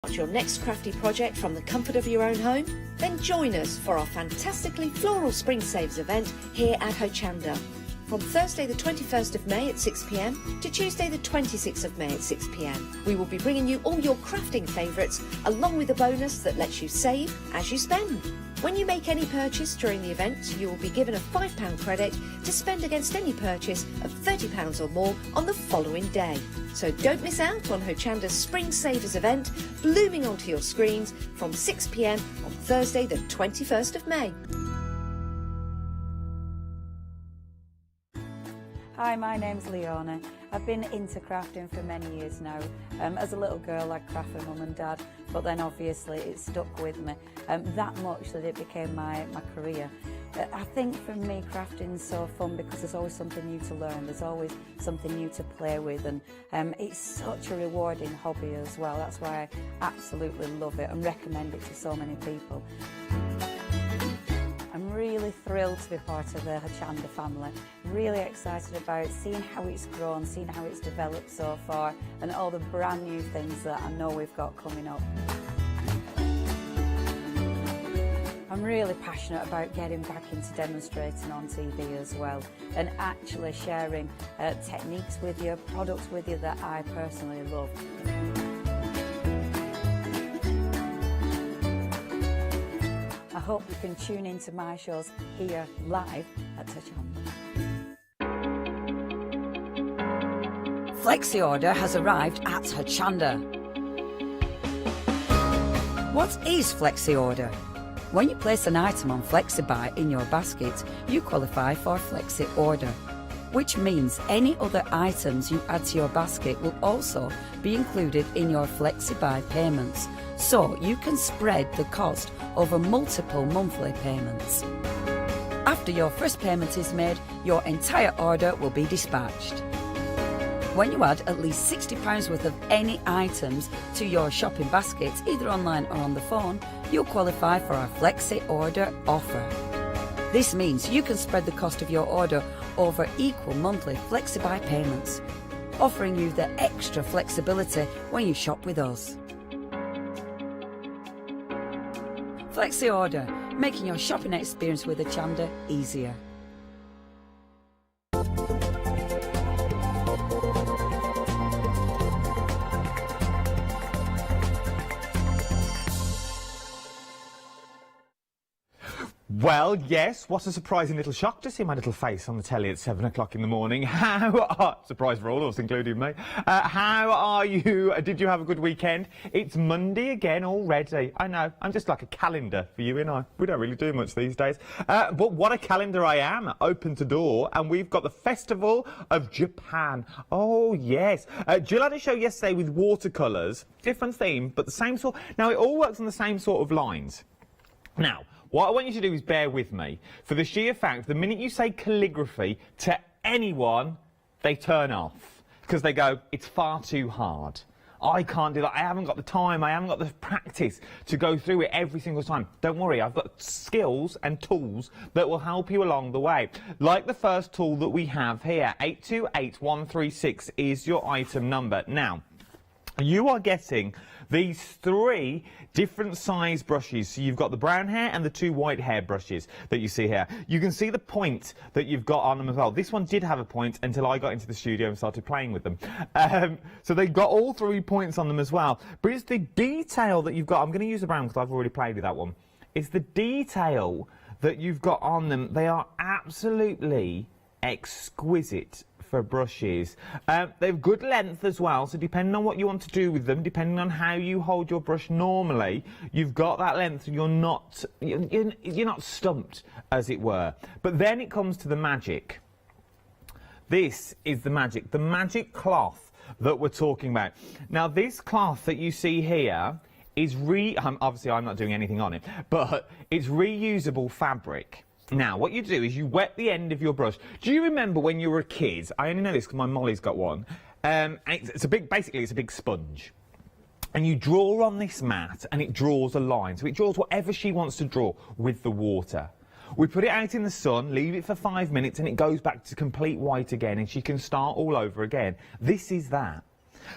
Start your next crafty project from the comfort of your own home? Then join us for our fantastically floral Spring Saves event here at Hochanda. From Thursday the 21st of May at 6 p.m. to Tuesday the 26th of May at 6 p.m. We will be bringing you all your crafting favourites along with a bonus that lets you save as you spend. When you make any purchase during the event, you will be given a £5 credit to spend against any purchase of £30 or more on the following day. So don't miss out on Hochanda's Spring Savers event blooming onto your screens from 6 p.m. on Thursday the 21st of May. Hi, my name's Leona. I've been into crafting for many years now. As a little girl I'd craft for mum and dad, but then obviously it stuck with me that much that it became my career. I think for me crafting's so fun because there's always something new to learn, there's always something new to play with, and it's such a rewarding hobby as well. That's why I absolutely love it and recommend it to so many people. I'm really thrilled to be part of the Hochanda family. Really excited about seeing how it's grown, seeing how it's developed so far, and all the brand new things that I know we've got coming up. I'm really passionate about getting back into demonstrating on TV as well, and actually sharing techniques with you, products with you that I personally love. I hope you can tune into my shows here live at Hochanda. Flexi order has arrived at Hochanda. What is Flexi order? When you place an item on FlexiBuy in your basket, you qualify for Flexi order, which means any other items you add to your basket will also be included in your FlexiBuy payments, so you can spread the cost over multiple monthly payments. After your first payment is made, your entire order will be dispatched. When you add at least £60 worth of any items to your shopping basket, either online or on the phone, you'll qualify for our Flexi Order offer. This means you can spread the cost of your order over equal monthly FlexiBuy payments, offering you the extra flexibility when you shop with us. Flexi Order, making your shopping experience with Hochanda easier. Well, yes, what a surprising little shock to see my little face on the telly at 7 o'clock in the morning. Surprise for all of us, including me. How are you? Did you have a good weekend? It's Monday again already. I know, I'm just like a calendar for you and I. We don't really do much these days. But what a calendar I am, open to door, and we've got the Festival of Japan. Oh, yes. Jill had a show yesterday with watercolours, different theme, but the same sort. Now, it all works on the same sort of lines. Now, what I want you to do is bear with me, for the sheer fact, the minute you say calligraphy to anyone, they turn off, because they go, it's far too hard. I can't do that, I haven't got the time, I haven't got the practice to go through it every single time. Don't worry, I've got skills and tools that will help you along the way. Like the first tool that we have here, 828136 is your item number. Now, you are getting these 3 different size brushes. So you've got the brown hair and the 2 white hair brushes that you see here. You can see the point that you've got on them as well. This one did have a point until I got into the studio and started playing with them. So they've got all 3 points on them as well. But it's the detail that you've got. I'm going to use the brown because I've already played with that one. It's the detail that you've got on them. They are absolutely exquisite for brushes. They've good length as well, so depending on what you want to do with them, depending on how you hold your brush normally, you've got that length and you're not stumped, as it were. But then it comes to the magic. This is the magic cloth that we're talking about. Now, this cloth that you see here is obviously I'm not doing anything on it, but it's reusable fabric. Now, what you do is you wet the end of your brush. Do you remember when you were a kid? I only know this because my Molly's got one. And basically it's a big sponge. And you draw on this mat and it draws a line. So it draws whatever she wants to draw with the water. We put it out in the sun, leave it for 5 minutes, and it goes back to complete white again, and she can start all over again. This is that.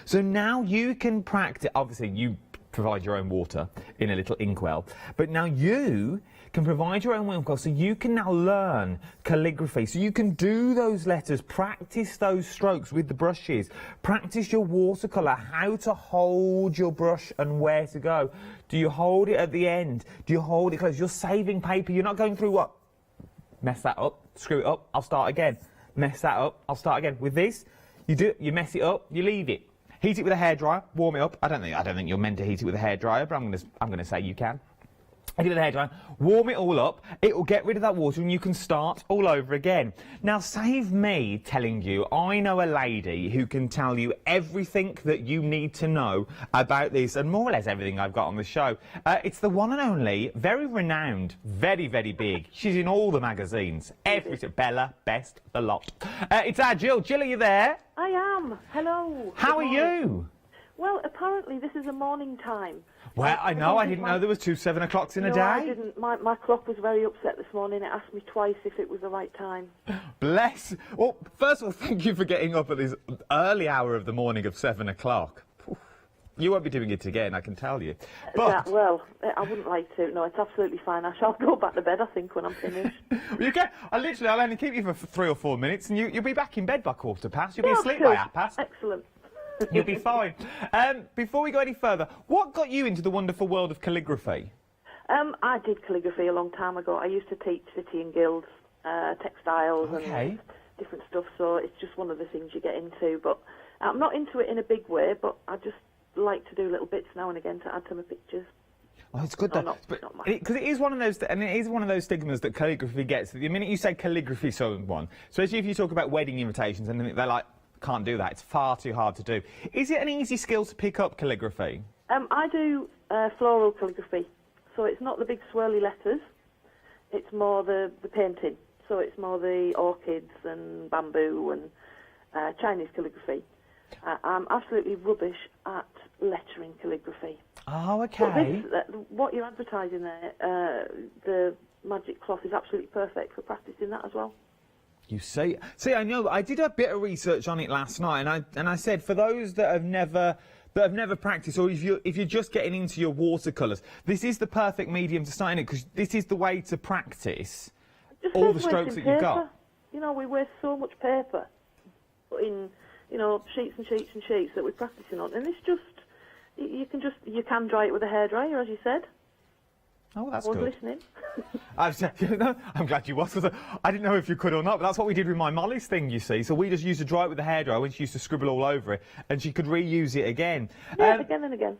So now you can practice. Obviously, you provide your own water in a little inkwell. But now you can provide your own inkwell, so you can now learn calligraphy. So you can do those letters, practice those strokes with the brushes, practice your watercolour, how to hold your brush and where to go. Do you hold it at the end? Do you hold it close? You're saving paper. You're not going through what? Mess that up, screw it up, I'll start again. Mess that up, I'll start again. With this, you mess it up, you leave it. Heat it with a hairdryer, warm it up. I don't think you're meant to heat it with a hairdryer, but I'm gonna say you can. Heat it with a hairdryer, warm it all up, it will get rid of that water and you can start all over again. Now, save me telling you, I know a lady who can tell you everything that you need to know about this and more or less everything I've got on the show. It's the one and only, very renowned, very, very big. She's in all the magazines. Bella, Best, the lot. It's our Jill. Jill, are you there? I am. Hello. How are you? Well, apparently this is a morning time. Well, I know. I didn't know there was 2 7 o'clocks in a day. No, I didn't. My clock was very upset this morning. It asked me twice if it was the right time. Bless. Well, first of all, thank you for getting up at this early hour of the morning of 7 o'clock. You won't be doing it again, I can tell you. But Well, I wouldn't like to. No, it's absolutely fine. I shall go back to bed, I think, when I'm finished. You can. I'll only keep you for 3 or 4 minutes, and you'll be back in bed by 1:15. You'll be asleep by 1:30. Excellent. You'll be fine. Before we go any further, what got you into the wonderful world of calligraphy? I did calligraphy a long time ago. I used to teach city and guilds, textiles and different stuff, so it's just one of the things you get into. But I'm not into it in a big way, but I just like to do little bits now and again to add to my pictures. Oh, it's good though, because it is one of those, and it is one of those stigmas that calligraphy gets. The minute you say calligraphy, someone, especially if you talk about wedding invitations, and they're like, can't do that. It's far too hard to do. Is it an easy skill to pick up, calligraphy? I do floral calligraphy, so it's not the big swirly letters. It's more the painting. So it's more the orchids and bamboo and Chinese calligraphy. I'm absolutely rubbish at lettering calligraphy. Oh, okay. What you're advertising there, the magic cloth, is absolutely perfect for practicing that as well. You see, I know. I did a bit of research on it last night, and I said for those that have never practiced, or if you're just getting into your watercolours, this is the perfect medium to start in it, because this is the way to practice all the strokes that you've got. You know, we waste so much paper in, you know, sheets and sheets and sheets that we're practicing on, and it's just you can dry it with a hairdryer, as you said. Oh, that's good. I was listening. I'm glad you was, because I didn't know if you could or not, but that's what we did with my Molly's thing, you see. So we just used to dry it with the hairdryer when she used to scribble all over it, and she could reuse it again. Yeah, again and again.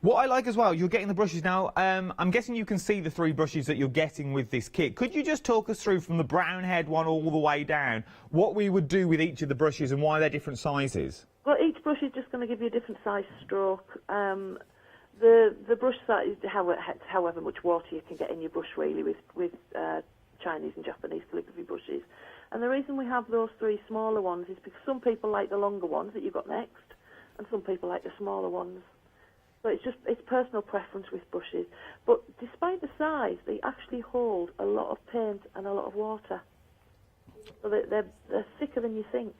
What I like as well, you're getting the brushes now. I'm guessing you can see the 3 brushes that you're getting with this kit. Could you just talk us through from the brown head one all the way down, what we would do with each of the brushes and why they're different sizes? Well, each brush is just going to give you a different size stroke. The brush size is however much water you can get in your brush, really, with Chinese and Japanese calligraphy brushes. And the reason we have those 3 smaller ones is because some people like the longer ones that you've got next, and some people like the smaller ones. So it's personal preference with brushes. But despite the size, they actually hold a lot of paint and a lot of water. So they're thicker than you think.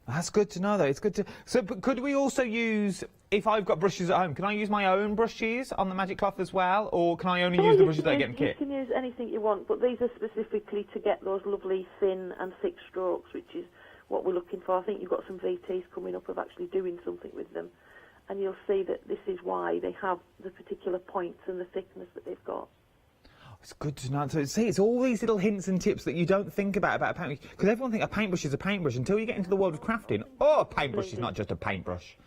That's good to know, though. It's good to... So, but could we also use... If I've got brushes at home, can I use my own brushes on the magic cloth as well? Or can I only use the brushes that I get in kit? You can use anything you want, but these are specifically to get those lovely thin and thick strokes, which is what we're looking for. I think you've got some VTs coming up of actually doing something with them. And you'll see that this is why they have the particular points and the thickness that they've got. It's good to know. So, see, it's all these little hints and tips that you don't think about a paintbrush. Because everyone thinks a paintbrush is a paintbrush until you get into the world of crafting. Oh, a paintbrush is not just a paintbrush.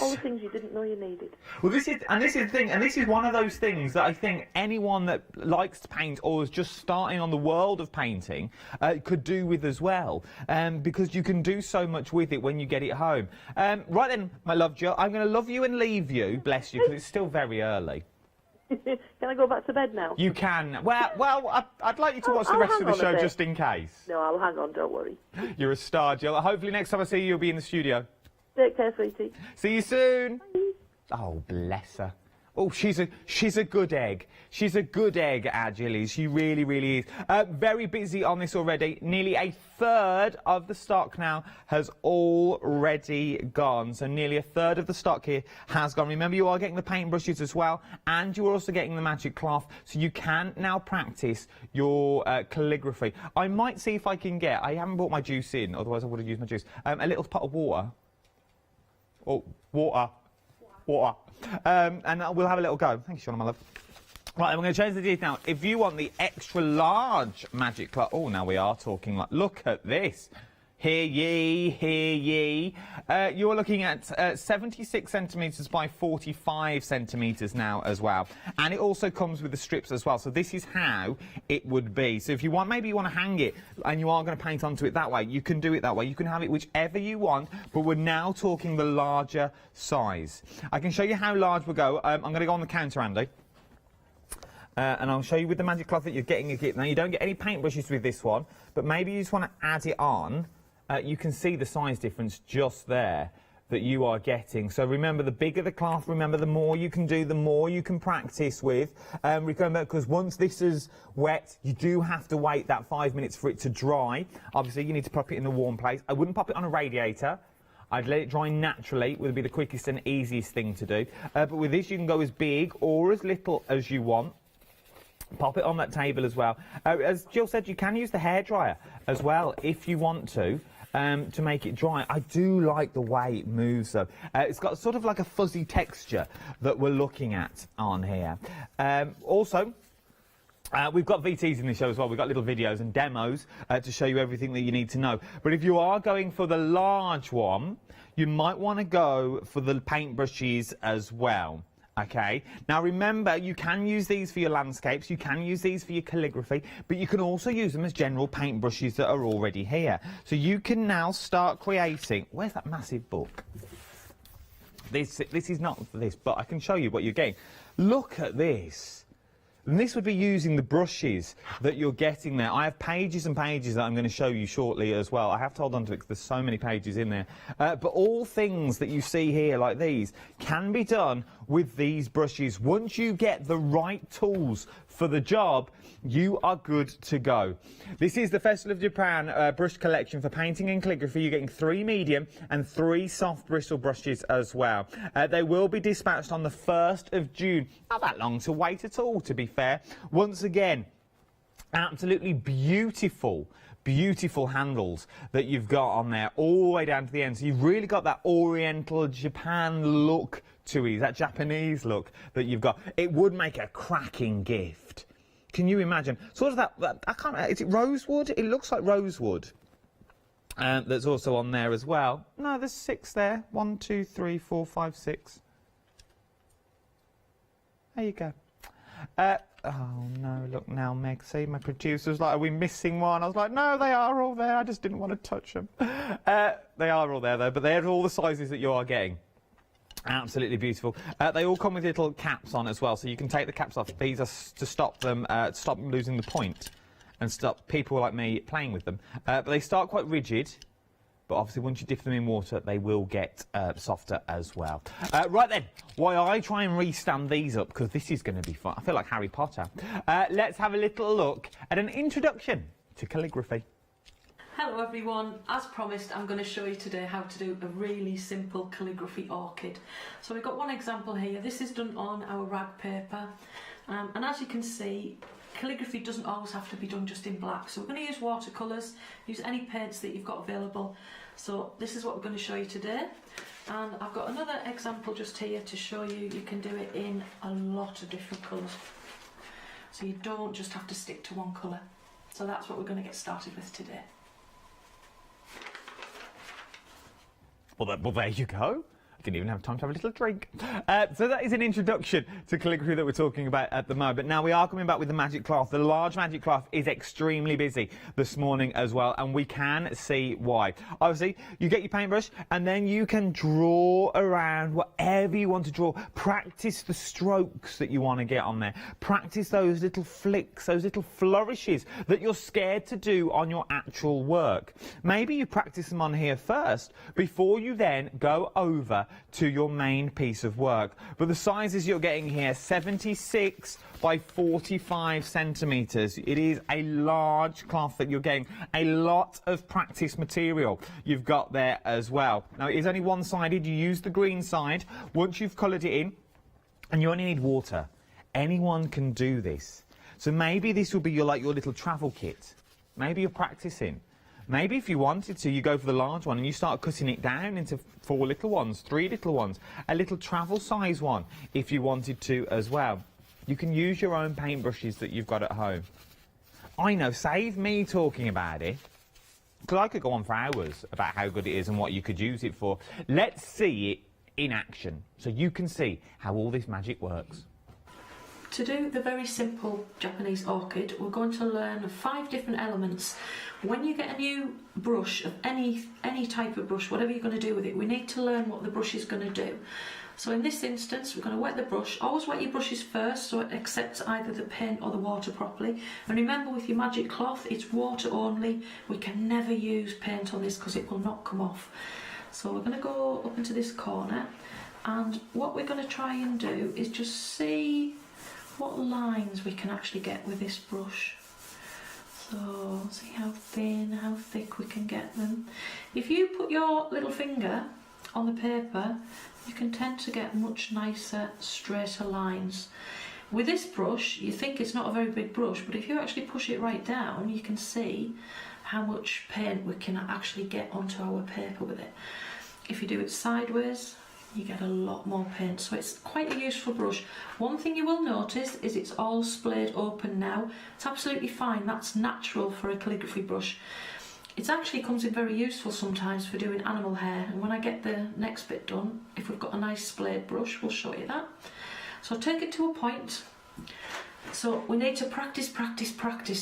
All the things you didn't know you needed. Well, this is the thing, and this is one of those things that I think anyone that likes to paint or is just starting on the world of painting could do with as well, because you can do so much with it when you get it home. Right then, my love, Jill, I'm going to love you and leave you, bless you, because it's still very early. Can I go back to bed now? You can. Well, I'd like you to watch the rest of the show just in case. No, I'll hang on, don't worry. You're a star, Jill. Hopefully next time I see you, you'll be in the studio. Take care, sweetie. See you soon. Bye. Oh, bless her. Oh, she's a good egg. She's a good egg, our Gillies. She really, really is. Very busy on this already. Nearly a third of the stock now has already gone. So nearly a third of the stock here has gone. Remember, you are getting the paintbrushes as well, and you're also getting the magic cloth. So you can now practice your calligraphy. I might see if I can get, I haven't brought my juice in, otherwise I would have used my juice, a little pot of water. Oh, water. And we'll have a little go. Thank you, Shauna, my love. Right, we're going to change the detail now. If you want the extra large magic cloth... Oh, now we are talking like... Look at this. Hear ye, hear ye. You're looking at 76 centimetres by 45 centimetres now as well. And it also comes with the strips as well. So this is how it would be. So if you want, maybe you want to hang it and you are going to paint onto it that way, you can do it that way. You can have it whichever you want, but we're now talking the larger size. I can show you how large we'll go. I'm going to go on the counter, Andy. And I'll show you with the magic cloth that you're getting a kit. Now, you don't get any paintbrushes with this one, but maybe you just want to add it on. You can see the size difference just there that you are getting. So remember, the bigger the cloth, remember, the more you can do, the more you can practice with. Remember, because once this is wet, you do have to wait that 5 minutes for it to dry. Obviously, you need to pop it in a warm place. I wouldn't pop it on a radiator. I'd let it dry naturally. It would be the quickest and easiest thing to do. But with this, you can go as big or as little as you want. Pop it on that table as well. As Jill said, you can use the hairdryer as well if you want to make it dry. I do like the way it moves though. It's got sort of like a fuzzy texture that we're looking at on here. Also, we've got VTs in the show as well. We've got little videos and demos to show you everything that you need to know. But if you are going for the large one, you might want to go for the paintbrushes as well. Okay, now remember, you can use these for your landscapes, you can use these for your calligraphy, but you can also use them as general paintbrushes that are already here. So you can now start creating... Where's that massive book? This is not for this, but I can show you what you're getting. Look at this. And this would be using the brushes that you're getting there. I have pages and pages that I'm going to show you shortly as well. I have to hold on to it because there's so many pages in there. But all things that you see here, like these, can be done with these brushes. Once you get the right tools for the job, you are good to go. This is the Festival of Japan brush collection for painting and calligraphy. You're getting 3 medium and 3 soft bristle brushes as well. They will be dispatched on the 1st of June. Not that long to wait at all, to be fair. Once again, absolutely beautiful handles that you've got on there all the way down to the end. So you've really got that Oriental Japan look to it, that Japanese look that you've got. It would make a cracking gift. Can you imagine? Sort of that I can't. Is it rosewood? It looks like rosewood. That's also on there as well. No, there's 6 there. 1, 2, 3, 4, 5, 6. There you go. Oh no, look now, Meg, see, my producer's like, are we missing one? I was like, no, they are all there, I just didn't want to touch them. They are all there though, but they're all the sizes that you are getting. Absolutely beautiful. They all come with little caps on as well, so you can take the caps off. These are to stop them losing the point and stop people like me playing with them. But they start quite rigid. But obviously, once you dip them in water, they will get softer as well. Right then, while I try and re-stand these up, because this is going to be fun. I feel like Harry Potter. Let's have a little look at an introduction to calligraphy. Hello everyone, as promised I'm going to show you today how to do a really simple calligraphy orchid. So we've got one example here. This is done on our rag paper, and as you can see, calligraphy doesn't always have to be done just in black. So we're going to use watercolours, use any paints that you've got available. So this is what we're going to show you today, and I've got another example just here to show you. You can do it in a lot of different colours, so you don't just have to stick to one colour. So that's what we're going to get started with today. Well, there you go. I didn't even have time to have a little drink. So that is an introduction to calligraphy that we're talking about at the moment. Now we are coming back with the magic cloth. The large magic cloth is extremely busy this morning as well, and we can see why. Obviously, you get your paintbrush and then you can draw around whatever you want to draw. Practice the strokes that you want to get on there. Practice those little flicks, those little flourishes that you're scared to do on your actual work. Maybe you practice them on here first before you then go over to your main piece of work. But the sizes you're getting here, 76 by 45 centimetres. It is a large cloth that you're getting. A lot of practice material you've got there as well. Now, it is only one-sided. You use the green side. Once you've coloured it in, and you only need water. Anyone can do this. So maybe this will be your little travel kit. Maybe you're practicing. Maybe if you wanted to, you go for the large one and you start cutting it down into 4 little ones, 3 little ones, a little travel size one if you wanted to as well. You can use your own paintbrushes that you've got at home. I know, save me talking about it, because I could go on for hours about how good it is and what you could use it for. Let's see it in action so you can see how all this magic works. To do the very simple Japanese orchid, we're going to learn 5 different elements. When you get a new brush of any type of brush, whatever you're going to do with it, we need to learn what the brush is going to do. So in this instance, we're going to wet the brush. Always wet your brushes first so it accepts either the paint or the water properly. And remember, with your magic cloth, it's water only. We can never use paint on this because it will not come off. So we're going to go up into this corner, and what we're going to try and do is just see what lines we can actually get with this brush. So see how thin, how thick we can get them. If you put your little finger on the paper, you can tend to get much nicer, straighter lines. With this brush, you think it's not a very big brush, but if you actually push it right down, you can see how much paint we can actually get onto our paper with it. If you do it sideways, you get a lot more paint, so it's quite a useful brush. One thing you will notice is it's all splayed open now. It's absolutely fine, that's natural for a calligraphy brush. It actually comes in very useful sometimes for doing animal hair, and when I get the next bit done, if we've got a nice splayed brush, we'll show you that. So take it to a point. So we need to practice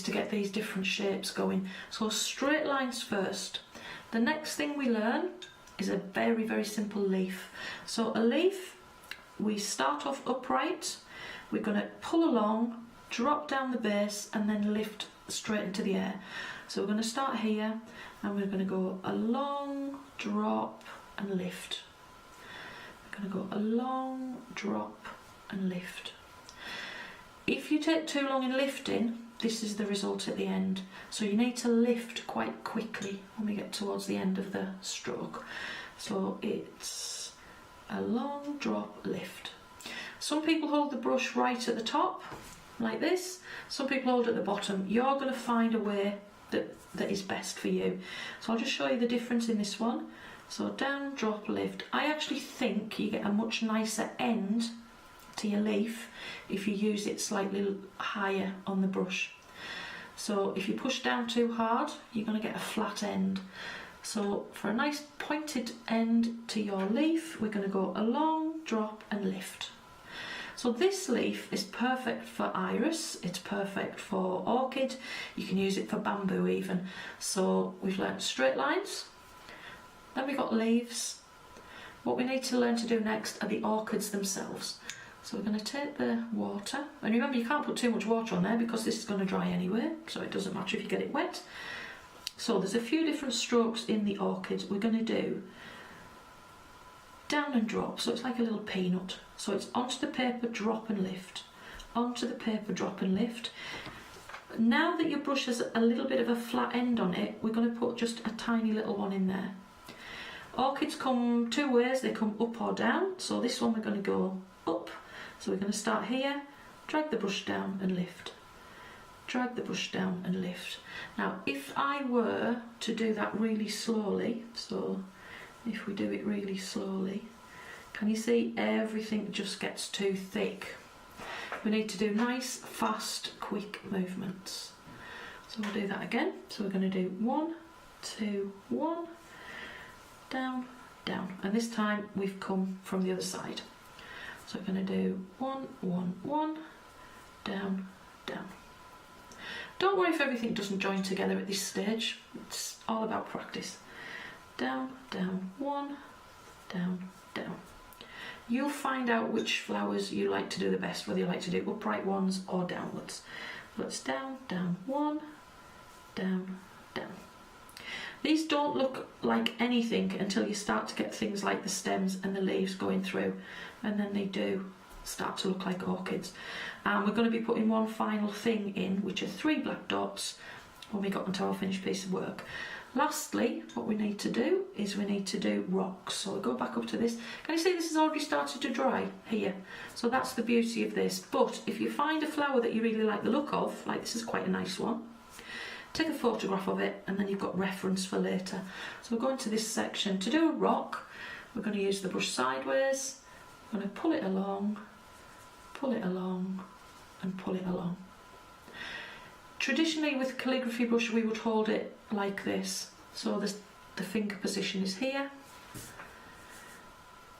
to get these different shapes going. So straight lines first. The next thing we learn is a very, very simple leaf. So a leaf, we start off upright, we're going to pull along, drop down the base and then lift straight into the air. So we're going to start here and we're going to go along, drop and lift. We're going to go along, drop and lift. If you take too long in lifting, this is the result at the end. So you need to lift quite quickly when we get towards the end of the stroke. So it's a long drop, lift. Some people hold the brush right at the top, like this. Some people hold it at the bottom. You're going to find a way that is best for you. So I'll just show you the difference in this one. So down, drop, lift. I actually think you get a much nicer end to your leaf if you use it slightly higher on the brush. So if you push down too hard, you're going to get a flat end. So for a nice pointed end to your leaf, we're going to go along, drop and lift. So this leaf is perfect for iris, it's perfect for orchid, you can use it for bamboo even. So we've learnt straight lines, then we've got leaves. What we need to learn to do next are the orchids themselves. So we're going to take the water, and remember you can't put too much water on there because this is going to dry anyway, so it doesn't matter if you get it wet. So there's a few different strokes in the orchid. We're going to do down and drop, so it's like a little peanut. So it's onto the paper, drop and lift, onto the paper, drop and lift. Now that your brush has a little bit of a flat end on it, we're going to put just a tiny little one in there. Orchids come 2 ways, they come up or down. So this one we're going to go up. So we're going to start here, drag the brush down and lift, drag the brush down and lift. Now if I were to do that really slowly, so if we do it really slowly, can you see everything just gets too thick? We need to do nice, fast, quick movements. So we'll do that again. So we're going to do 1, 2, 1, down, down. And this time we've come from the other side. So we're going to do 1, 1, 1, down, down. Don't worry if everything doesn't join together at this stage. It's all about practice. Down, down, 1, down, down. You'll find out which flowers you like to do the best, whether you like to do upright ones or downwards. So it's down, down, 1, down, down. These don't look like anything until you start to get things like the stems and the leaves going through, and then they do start to look like orchids. And we're going to be putting one final thing in, which are 3 black dots when we got onto our finished piece of work. Lastly, what we need to do is we need to do rocks. So we'll go back up to this. Can you see this has already started to dry here? So that's the beauty of this. But if you find a flower that you really like the look of, like this is quite a nice one, take a photograph of it and then you've got reference for later. So we'll go into this section. To do a rock, we're going to use the brush sideways. We're going to pull it along, and pull it along. Traditionally with calligraphy brush we would hold it like this. So the finger position is here.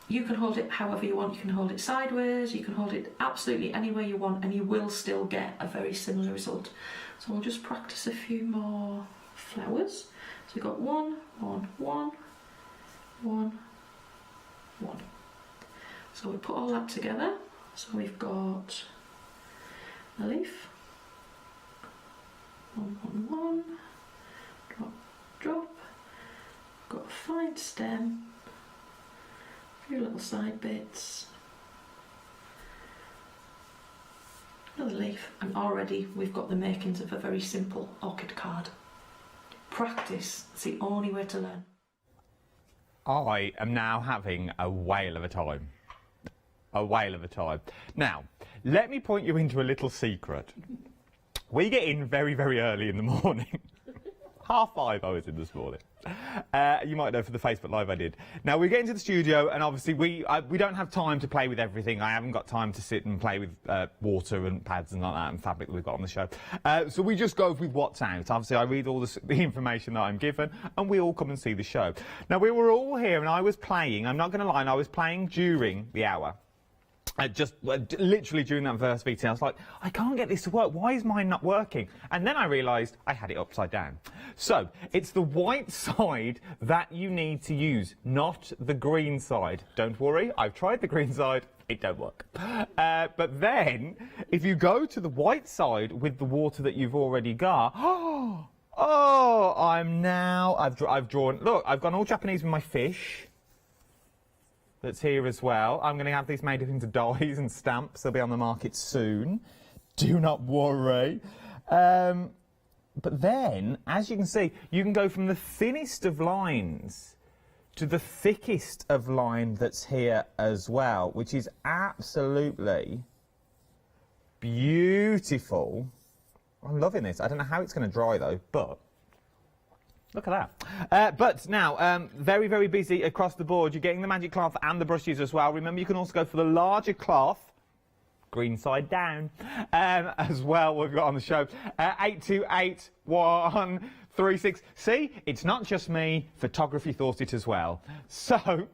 You can hold it however you want. You can hold it sideways, you can hold it absolutely anywhere you want, and you will still get a very similar result. So we'll just practice a few more flowers. So we've got 1, 1, 1, 1, 1. So we put all that together. So we've got a leaf, 1, 1, 1, drop, drop, got a fine stem, a few little side bits, another leaf, and already we've got the makings of a very simple orchid card. Practice, it's the only way to learn. I am now having a whale of a time. A whale of a time. Now, let me point you into a little secret. We get in very, very early in the morning. 5:30 I was in this morning. You might know for the Facebook Live I did. Now, we get into the studio and obviously we don't have time to play with everything. I haven't got time to sit and play with water and pads and like that and fabric that we've got on the show. So we just go with what's out. Obviously, I read all the information that I'm given and we all come and see the show. Now, we were all here and I was playing. I'm not going to lie, I was playing during the hour. Just literally during that first meeting, I was like, I can't get this to work. Why is mine not working? And then I realised I had it upside down. So it's the white side that you need to use, not the green side. Don't worry, I've tried the green side. It don't work. But then, if you go to the white side with the water that you've already got, I've drawn. Look, I've gone all Japanese with my fish. That's here as well. I'm going to have these made up into dies and stamps. They'll be on the market soon. Do not worry. But then, as you can see, you can go from the thinnest of lines to the thickest of line that's here as well, which is absolutely beautiful. I'm loving this. I don't know how it's going to dry though, but look at that. But now, very, very busy across the board. You're getting the magic cloth and the brushes as well. Remember, you can also go for the larger cloth, green side down, as well. We've got on the show 828136. See, it's not just me. Photography thought it as well. So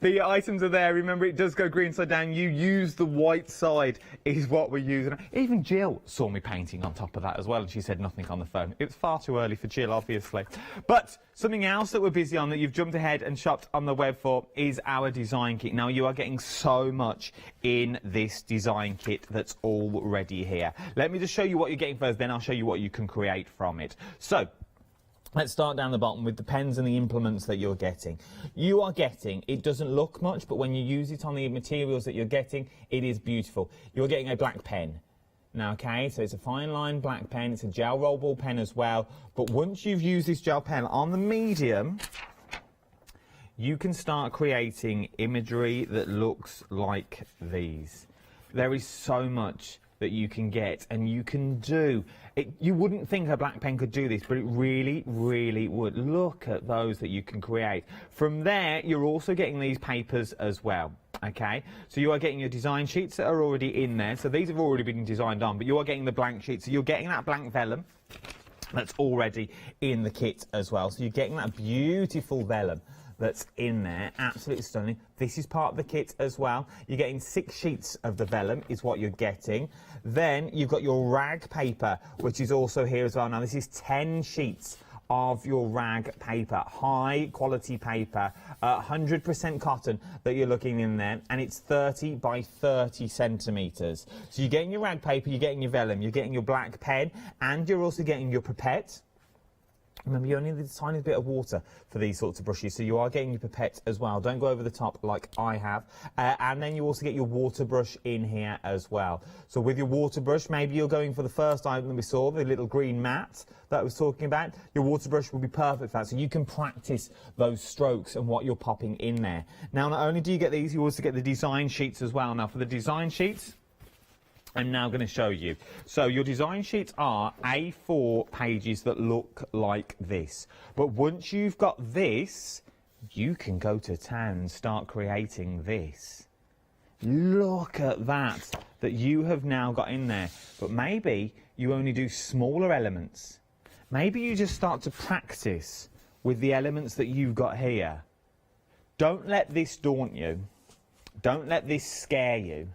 the items are there. Remember, it does go green side down. You use the white side is what we're using. Even Jill saw me painting on top of that as well, and she said nothing on the phone. It was far too early for Jill, obviously. But something else that we're busy on that you've jumped ahead and shopped on the web for is our design kit. Now, you are getting so much in this design kit that's already here. Let me just show you what you're getting first, then I'll show you what you can create from it. So, let's start down the bottom with the pens and the implements that you're getting. You are getting, it doesn't look much, but when you use it on the materials that you're getting, it is beautiful. You're getting a black pen. Now, okay, so it's a fine line black pen. It's a gel roll ball pen as well. But once you've used this gel pen on the medium, you can start creating imagery that looks like these. There is so much that you can get and you can do. You wouldn't think a black pen could do this, but it really, really would. Look at those that you can create. From there, you're also getting these papers as well. Okay, so you are getting your design sheets that are already in there. So these have already been designed on, but you are getting the blank sheets. So you're getting that blank vellum that's already in the kit as well. So you're getting that beautiful vellum that's in there, absolutely stunning. This is part of the kit as well. You're getting 6 sheets of the vellum is what you're getting. Then you've got your rag paper, which is also here as well. Now this is 10 sheets of your rag paper, high quality paper, 100% cotton that you're looking in there, and it's 30 by 30 centimetres. So you're getting your rag paper, you're getting your vellum, you're getting your black pen, and you're also getting your pipette, Remember, you only need a tiny bit of water for these sorts of brushes, so you are getting your pipette as well. Don't go over the top like I have. And then you also get your water brush in here as well. So with your water brush, maybe you're going for the first item that we saw, the little green mat that I was talking about. Your water brush will be perfect for that, so you can practice those strokes and what you're popping in there. Now, not only do you get these, you also get the design sheets as well. Now, for the design sheets, I'm now going to show you. So your design sheets are A4 pages that look like this. But once you've got this, you can go to town and start creating this. Look at that you have now got in there. But maybe you only do smaller elements. Maybe you just start to practice with the elements that you've got here. Don't let this daunt you. Don't let this scare you.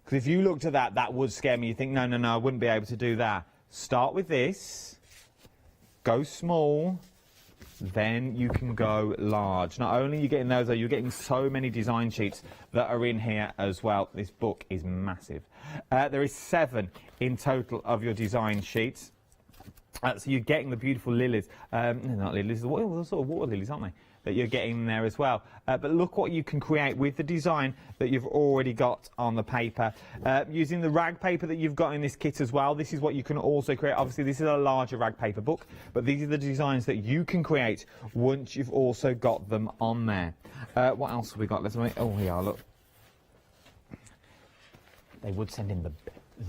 Because if you looked at that, that would scare me. You think, no, I wouldn't be able to do that. Start with this, go small, then you can go large. Not only are you getting those, though, you're getting so many design sheets that are in here as well. This book is massive. There is 7 in total of your design sheets. So you're getting the beautiful lilies. Not lilies, they're sort of water lilies, aren't they? That you're getting there as well. But look what you can create with the design that you've already got on the paper. Using the rag paper that you've got in this kit as well, this is what you can also create. Obviously, this is a larger rag paper book, but these are the designs that you can create once you've also got them on there. What else have we got? Let's make, oh, yeah, look. They would send in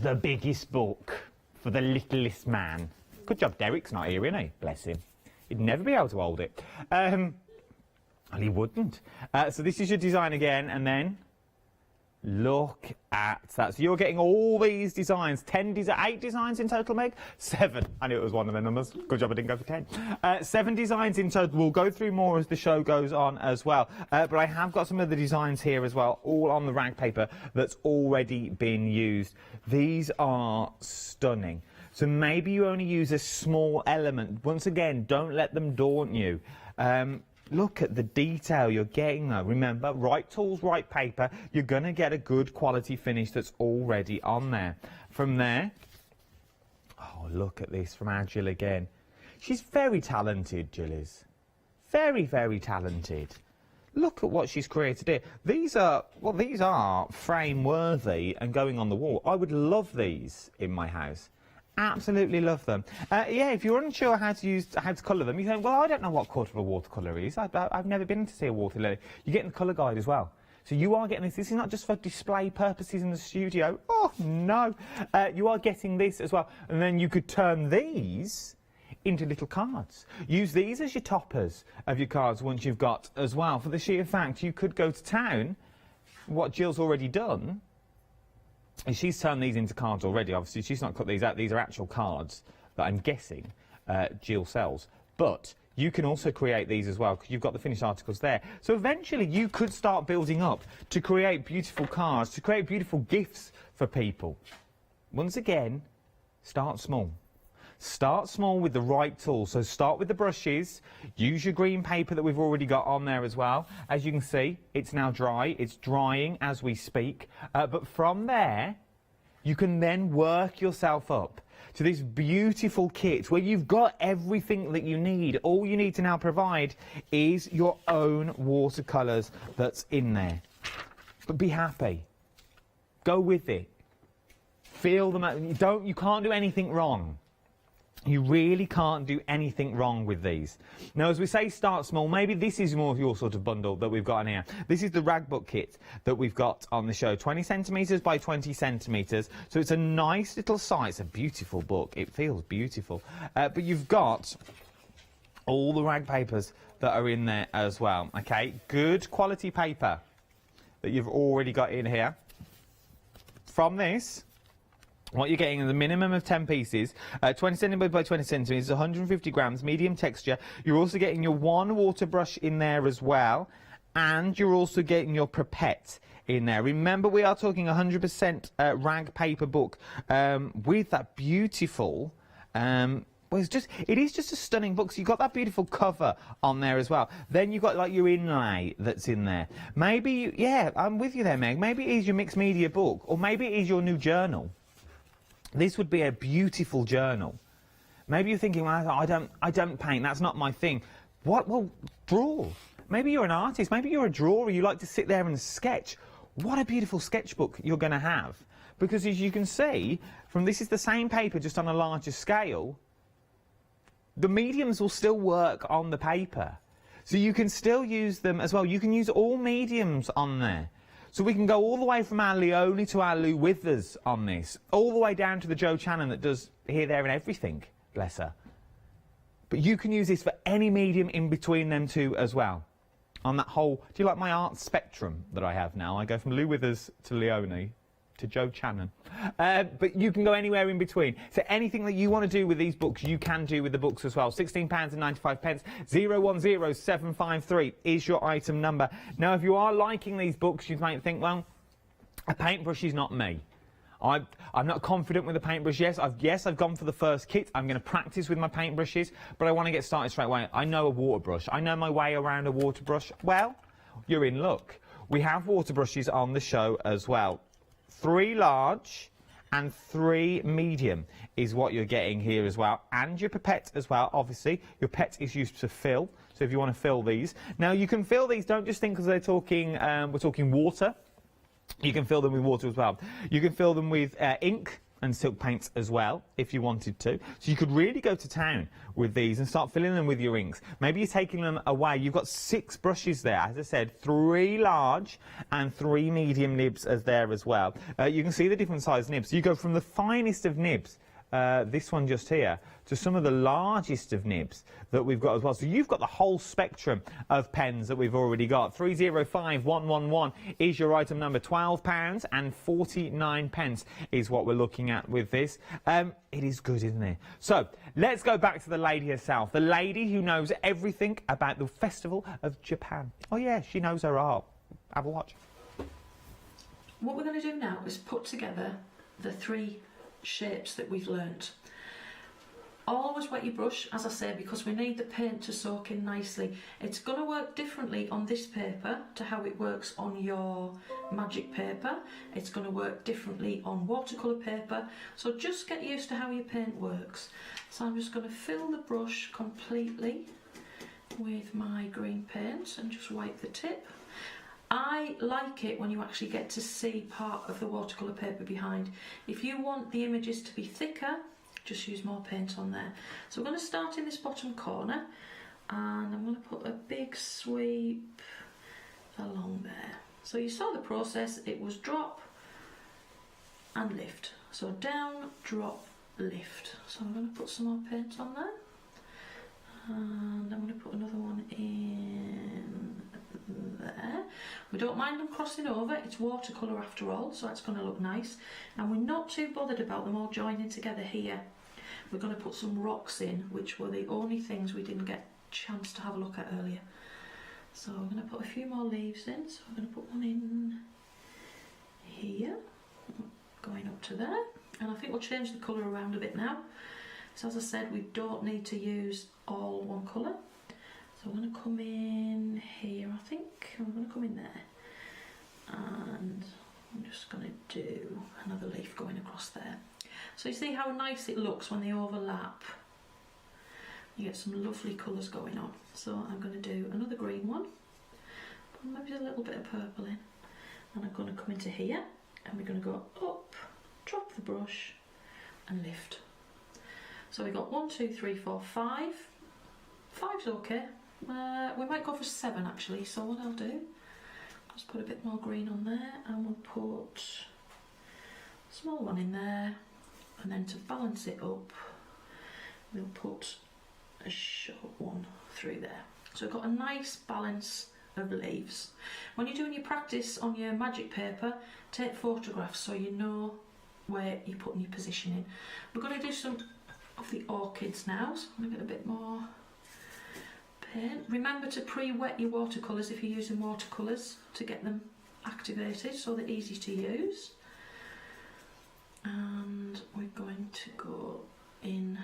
the biggest book for the littlest man. Good job, Derek's not here, isn't he? Bless him. He'd never be able to hold it. Well, he wouldn't. So this is your design again, and then look at that. So you're getting all these designs, 8 designs in total, Meg? 7. I knew it was one of the numbers. Good job I didn't go for 10. 7 designs in total. We'll go through more as the show goes on as well. But I have got some of the designs here as well, all on the rag paper that's already been used. These are stunning. So maybe you only use a small element. Once again, don't let them daunt you. Look at the detail you're getting though. Remember, right tools, right paper, you're going to get a good quality finish that's already on there. From there, oh, look at this from our Jill again. She's very talented, Jill is. Very, very talented. Look at what she's created here. These are frame worthy and going on the wall. I would love these in my house. Absolutely love them. Yeah, if you're unsure how to colour them, you think, well, I don't know what colour a watercolour is. I've never been to see a watercolour. You're getting the colour guide as well. So you are getting this. This is not just for display purposes in the studio. Oh, no. You are getting this as well. And then you could turn these into little cards. Use these as your toppers of your cards once you've got as well. For the sheer fact, you could go to town, what Jill's already done, and she's turned these into cards already. Obviously, she's not cut these out. These are actual cards that I'm guessing Jill sells. But you can also create these as well because you've got the finished articles there. So eventually you could start building up to create beautiful cards, to create beautiful gifts for people. Once again, start small. Start small with the right tools. So start with the brushes. Use your green paper that we've already got on there as well. As you can see, it's now dry. It's drying as we speak. But from there, you can then work yourself up to this beautiful kit where you've got everything that you need. All you need to now provide is your own watercolours that's in there. But be happy. Go with it. Feel them. You can't do anything wrong. You really can't do anything wrong with these. Now, as we say, start small. Maybe this is more of your sort of bundle that we've got in here. This is the rag book kit that we've got on the show. 20 centimetres by 20 centimetres. So it's a nice little size. It's a beautiful book. It feels beautiful. But you've got all the rag papers that are in there as well. Okay, good quality paper that you've already got in here. From this, what you're getting is a minimum of 10 pieces, 20 centimetres by 20 centimetres, 150 grams, medium texture. You're also getting your one water brush in there as well, and you're also getting your pipette in there. Remember, we are talking 100% rag paper book with that beautiful... well, it is just a stunning book. So you've got that beautiful cover on there as well. Then you've got like your inlay that's in there. Maybe, yeah, I'm with you there, Meg. Maybe it is your mixed media book, or maybe it is your new journal. This would be a beautiful journal. Maybe you're thinking, well, I don't paint, that's not my thing. What? Well, draw. Maybe you're an artist, maybe you're a drawer, you like to sit there and sketch. What a beautiful sketchbook you're going to have. Because as you can see, this is the same paper just on a larger scale. The mediums will still work on the paper. So you can still use them as well. You can use all mediums on there. So we can go all the way from our Leone to our Lou Withers on this, all the way down to the Joe Channon that does here, there and everything, bless her. But you can use this for any medium in between them two as well. On that whole, do you like my art spectrum that I have now? I go from Lou Withers to Leone to Joe Channon. But you can go anywhere in between. So anything that you want to do with these books, you can do with the books as well. £16.95. 010753 is your item number. Now, if you are liking these books, you might think, well, a paintbrush is not me. I'm not confident with the paintbrush. Yes, I've gone for the first kit. I'm going to practice with my paintbrushes, but I want to get started straight away. I know a water brush. I know my way around a water brush. Well, you're in luck. We have water brushes on the show as well. 3 large and 3 medium is what you're getting here as well. And your pipette as well, obviously. Your pipette is used to fill, so if you want to fill these. Now, you can fill these, don't just think because we're talking water. You can fill them with water as well. You can fill them with ink and silk paints as well, if you wanted to. So you could really go to town with these and start filling them with your inks. Maybe you're taking them away. You've got 6 brushes there, as I said, 3 large and 3 medium nibs as there as well. You can see the different size nibs. You go from the finest of nibs, this one just here, to some of the largest of nibs that we've got as well. So you've got the whole spectrum of pens that we've already got. 305111 is your item number. £12.49 is what we're looking at with this. It is good, isn't it? So let's go back to the lady herself, the lady who knows everything about the Festival of Japan. Oh yeah, she knows her art. Have a watch. What we're going to do now is put together the 3 shapes that we've learnt. Always wet your brush, as I say, because we need the paint to soak in nicely. It's going to work differently on this paper to how it works on your magic paper. It's going to work differently on watercolour paper, so just get used to how your paint works. So I'm just going to fill the brush completely with my green paint and just wipe the tip. I like it when you actually get to see part of the watercolour paper behind. If you want the images to be thicker, just use more paint on there. So we're going to start in this bottom corner, and I'm going to put a big sweep along there. So you saw the process. It was drop and lift. So down, drop, lift. So I'm going to put some more paint on there, and I'm going to put another one in there. We don't mind them crossing over, it's watercolour after all, so that's going to look nice, and we're not too bothered about them all joining together here. We're going to put some rocks in, which were the only things we didn't get a chance to have a look at earlier. So I'm going to put a few more leaves in, so I'm going to put one in here, going up to there, and I think we'll change the colour around a bit now. So as I said, we don't need to use all one colour. So I'm going to come in here, I think. I'm going to come in there. And I'm just going to do another leaf going across there. So you see how nice it looks when they overlap. You get some lovely colours going on. So I'm going to do another green one. Put maybe a little bit of purple in. And I'm going to come into here. And we're going to go up, drop the brush, and lift. So we've got 1, 2, 3, 4, 5. 5's okay. We might go for 7 actually, so what I'll do, just put a bit more green on there, and we'll put a small one in there, and then to balance it up, we'll put a short one through there. So we've got a nice balance of leaves. When you're doing your practice on your magic paper, take photographs so you know where you're putting your positioning. We're going to do some of the orchids now, so I'm going to get a bit more paint. Remember to pre-wet your watercolours if you're using watercolours to get them activated so they're easy to use. And we're going to go in,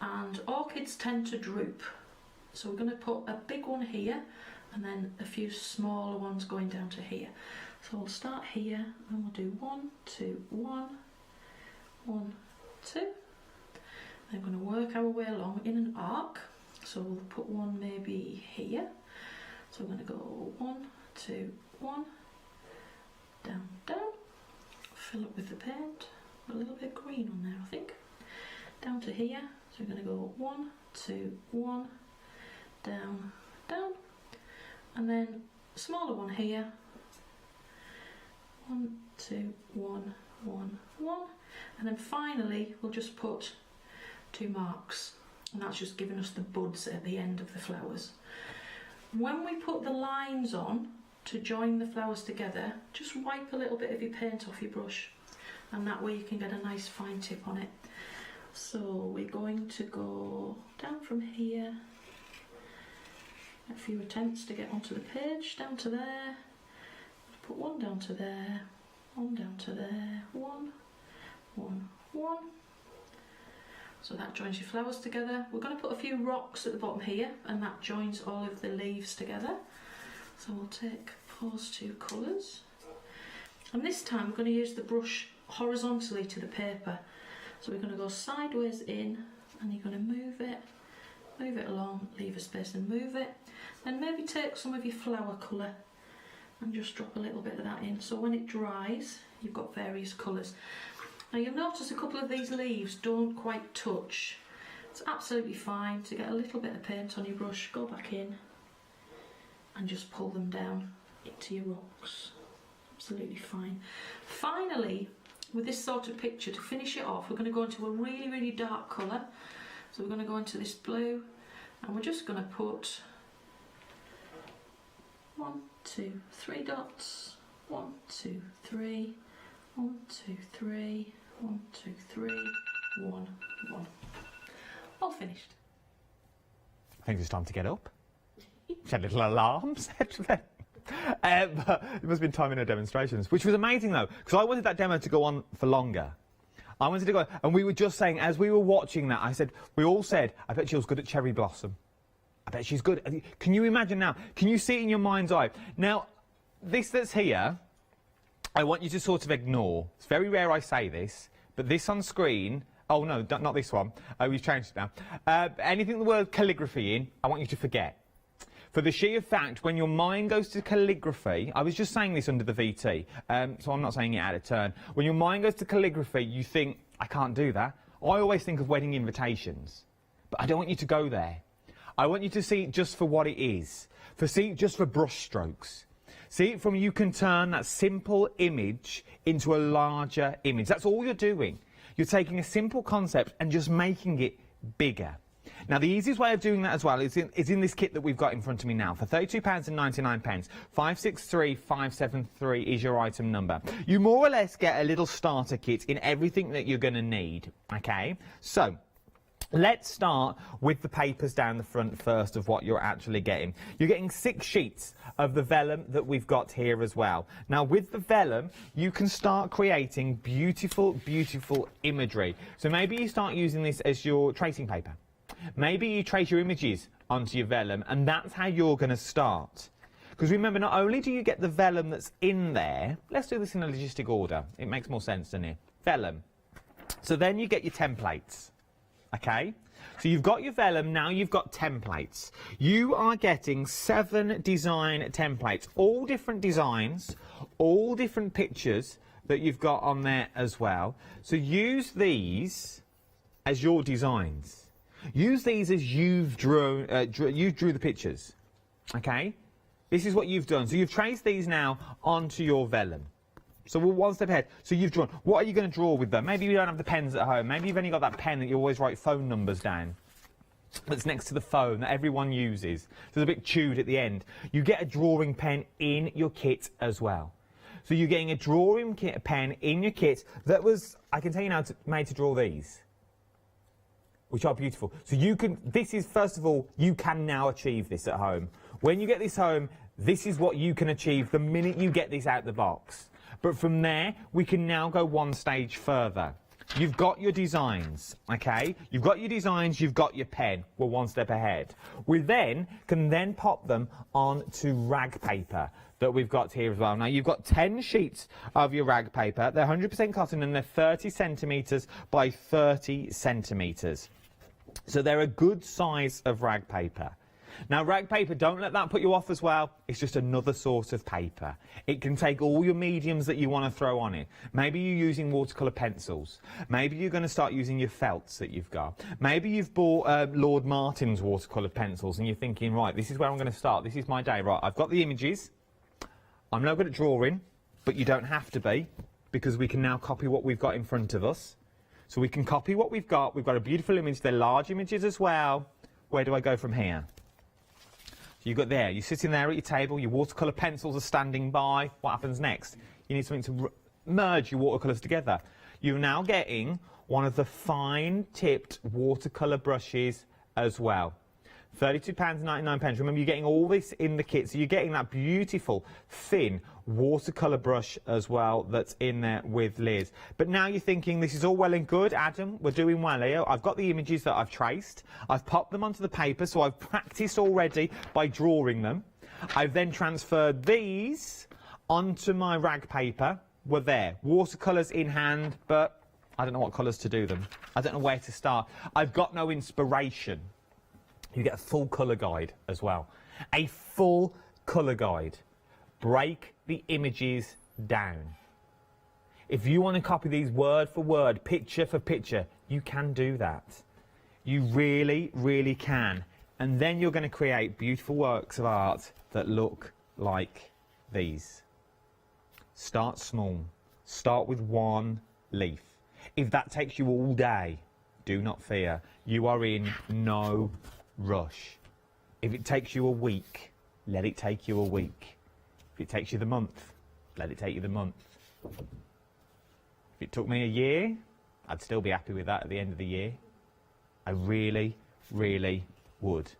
and orchids tend to droop, so we're going to put a big one here and then a few smaller ones going down to here. So we'll start here and we'll do 1, 2, 1, 1, 2, Then we're going to work our way along in an arc. So we'll put one maybe here. So we're going to go 1, 2, 1, down, down. Fill up with the paint. A little bit green on there, I think. Down to here. So we're going to go 1, 2, 1, down, down. And then a smaller one here. 1, 2, 1, 1, 1. And then finally we'll just put 2 marks. And that's just giving us the buds at the end of the flowers. When we put the lines on to join the flowers together, just wipe a little bit of your paint off your brush, and that way you can get a nice fine tip on it. So we're going to go down from here, a few attempts to get onto the page, down to there, put one down to there, one down to there, 1, 1, 1. So that joins your flowers together. We're going to put a few rocks at the bottom here, and that joins all of the leaves together. So we'll take those 2 colours. And this time we're going to use the brush horizontally to the paper. So we're going to go sideways in, and you're going to move it along, leave a space and move it. Then maybe take some of your flower colour and just drop a little bit of that in. So when it dries, you've got various colours. Now you'll notice a couple of these leaves don't quite touch. It's absolutely fine to get a little bit of paint on your brush, go back in and just pull them down into your rocks. Absolutely fine. Finally, with this sort of picture, to finish it off, we're going to go into a really, really dark colour. So we're going to go into this blue, and we're just going to put 1, 2, 3 dots, 1, 2, 3, 1, 2, 3, 1, 2, 3, 1, 1. All finished. I think it's time to get up. She had little alarms set to them. But it must have been timing her demonstrations, which was amazing though, because I wanted that demo to go on for longer. I wanted to go, and we were just saying, as we were watching that, we all said, I bet she was good at cherry blossom. I bet she's good. Can you imagine now? Can you see it in your mind's eye? Now, this that's here, I want you to sort of ignore. It's very rare I say this, but this on screen, oh no, not this one. We've changed it now. Anything the word calligraphy in, I want you to forget. For the sheer fact, when your mind goes to calligraphy, I was just saying this under the VT, so I'm not saying it out of turn. When your mind goes to calligraphy, you think, I can't do that. I always think of wedding invitations, but I don't want you to go there. I want you to see it just for what it is. See it just for brush strokes. See it from you can turn that simple image into a larger image. That's all you're doing. You're taking a simple concept and just making it bigger. Now, the easiest way of doing that as well is in this kit that we've got in front of me now. For £32.99, 563573 is your item number. You more or less get a little starter kit in everything that you're going to need, okay? So, let's start with the papers down the front first of what you're actually getting. You're getting 6 sheets of the vellum that we've got here as well. Now, with the vellum, you can start creating beautiful, beautiful imagery. So maybe you start using this as your tracing paper. Maybe you trace your images onto your vellum, and that's how you're going to start. Because remember, not only do you get the vellum that's in there, let's do this in a logistic order. It makes more sense, doesn't it? Vellum. So then you get your templates. Okay? So you've got your vellum, now you've got templates. You are getting 7 design templates, all different designs, all different pictures that you've got on there as well. So use these as your designs. Use these as you drew the pictures, okay? This is what you've done. So you've traced these now onto your vellum. So we're one step ahead. So you've drawn. What are you going to draw with them? Maybe you don't have the pens at home. Maybe you've only got that pen that you always write phone numbers down. That's next to the phone that everyone uses. So it's a bit chewed at the end. You get a drawing pen in your kit as well. So you're getting a drawing pen in your kit that was, I can tell you now, made to draw these, which are beautiful. So you can, this is, first of all, you can now achieve this at home. When you get this home, this is what you can achieve the minute you get this out the box. But from there, we can now go one stage further. You've got your designs, okay? You've got your designs, you've got your pen. We're one step ahead. We then can pop them onto rag paper that we've got here as well. Now, you've got 10 sheets of your rag paper. They're 100% cotton and they're 30 centimetres by 30 centimetres. So they're a good size of rag paper. Now, rag paper, don't let that put you off as well. It's just another sort of paper. It can take all your mediums that you want to throw on it. Maybe you're using watercolour pencils. Maybe you're going to start using your felts that you've got. Maybe you've bought Lord Martin's watercolour pencils and you're thinking, right, this is where I'm going to start. This is my day. Right, I've got the images. I'm no good at drawing, but you don't have to be, because we can now copy what we've got in front of us. So we can copy what we've got. We've got a beautiful image. They're large images as well. Where do I go from here? So you've got there, you're sitting there at your table, your watercolour pencils are standing by. What happens next? You need something to merge your watercolours together. You're now getting one of the fine-tipped watercolour brushes as well. £32.99. Remember, you're getting all this in the kit, so you're getting that beautiful, thin watercolour brush as well that's in there with Liz. But now you're thinking, this is all well and good, Adam, we're doing well here. I've got the images that I've traced. I've popped them onto the paper, so I've practised already by drawing them. I've then transferred these onto my rag paper. We're there. Watercolours in hand, but I don't know what colours to do them. I don't know where to start. I've got no inspiration. You get a full colour guide as well. A full colour guide. Break the images down. If you want to copy these word for word, picture for picture, you can do that. You really, really can. And then you're going to create beautiful works of art that look like these. Start small. Start with one leaf. If that takes you all day, do not fear. You are in no rush. If it takes you a week, let it take you a week. If it takes you the month, let it take you the month. If it took me a year, I'd still be happy with that at the end of the year. I really, really would.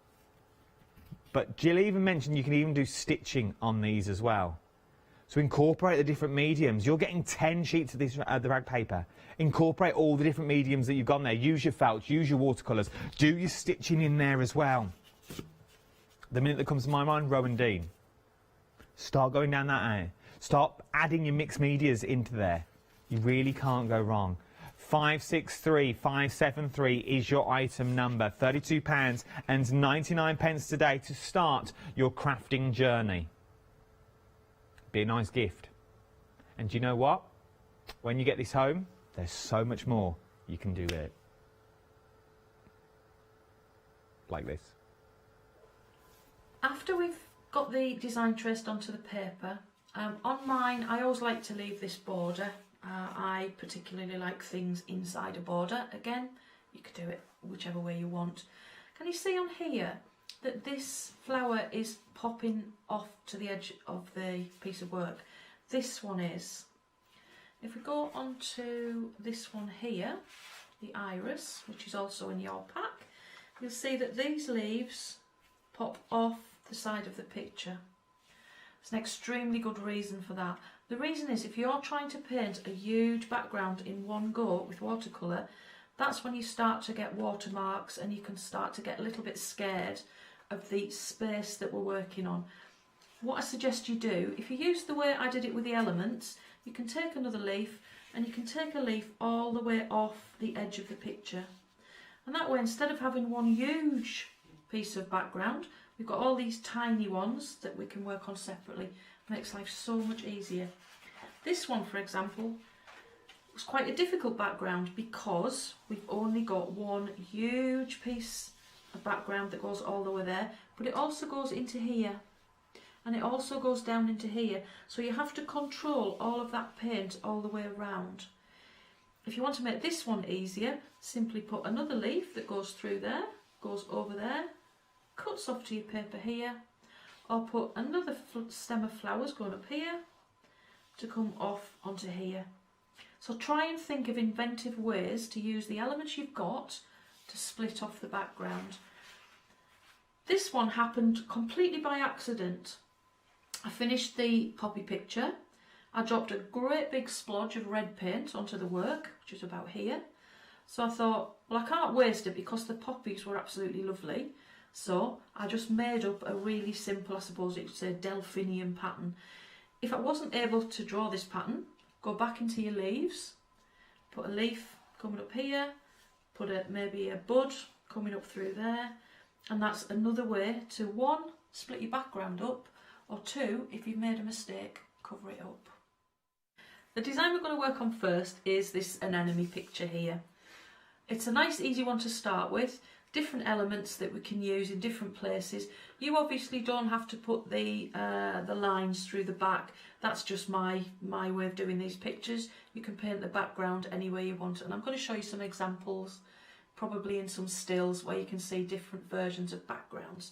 But Jill even mentioned you can even do stitching on these as well. So incorporate the different mediums. You're getting 10 sheets of this, the rag paper. Incorporate all the different mediums that you've got there. Use your felts, use your watercolours. Do your stitching in there as well. The minute that comes to my mind, Rowan Dean. Start going down that aisle. Start adding your mixed medias into there. You really can't go wrong. 563573 is your item number. £32.99 today to start your crafting journey. Be a nice gift. And do you know what? When you get this home, there's so much more you can do with it. Like this. After we've got the design traced onto the paper, on mine I always like to leave this border. I particularly like things inside a border. Again, you could do it whichever way you want. Can you see on here that this flower is popping off to the edge of the piece of work? This one is. If we go on to this one here, the iris, which is also in your pack, you'll see that these leaves pop off the side of the picture. It's an extremely good reason for that. The reason is, if you're trying to paint a huge background in one go with watercolour, that's when you start to get watermarks and you can start to get a little bit scared of the space that we're working on. What I suggest you do, if you use the way I did it with the elements, you can take another leaf and you can take a leaf all the way off the edge of the picture. And that way, instead of having one huge piece of background, we've got all these tiny ones that we can work on separately. It makes life so much easier. This one, for example, was quite a difficult background because we've only got one huge piece of background that goes all the way there, but it also goes into here and it also goes down into here, so you have to control all of that paint all the way around. If you want to make this one easier, simply put another leaf that goes through there, goes over there, cuts off to your paper here, or put another stem of flowers going up here to come off onto here. So try and think of inventive ways to use the elements you've got to split off the background. This one happened completely by accident. I finished the poppy picture. I dropped a great big splodge of red paint onto the work, which is about here. So I thought, well, I can't waste it because the poppies were absolutely lovely. So I just made up a really simple, I suppose you could say, delphinium pattern. If I wasn't able to draw this pattern, go back into your leaves, put a leaf coming up here, put maybe a bud coming up through there, and that's another way to, one, split your background up, or two, if you've made a mistake, cover it up. The design we're going to work on first is this anemone picture here. It's a nice easy one to start with, different elements that we can use in different places. You obviously don't have to put the lines through the back, that's just my way of doing these pictures. You can paint the background any way you want, and I'm going to show you some examples, probably in some stills where you can see different versions of backgrounds.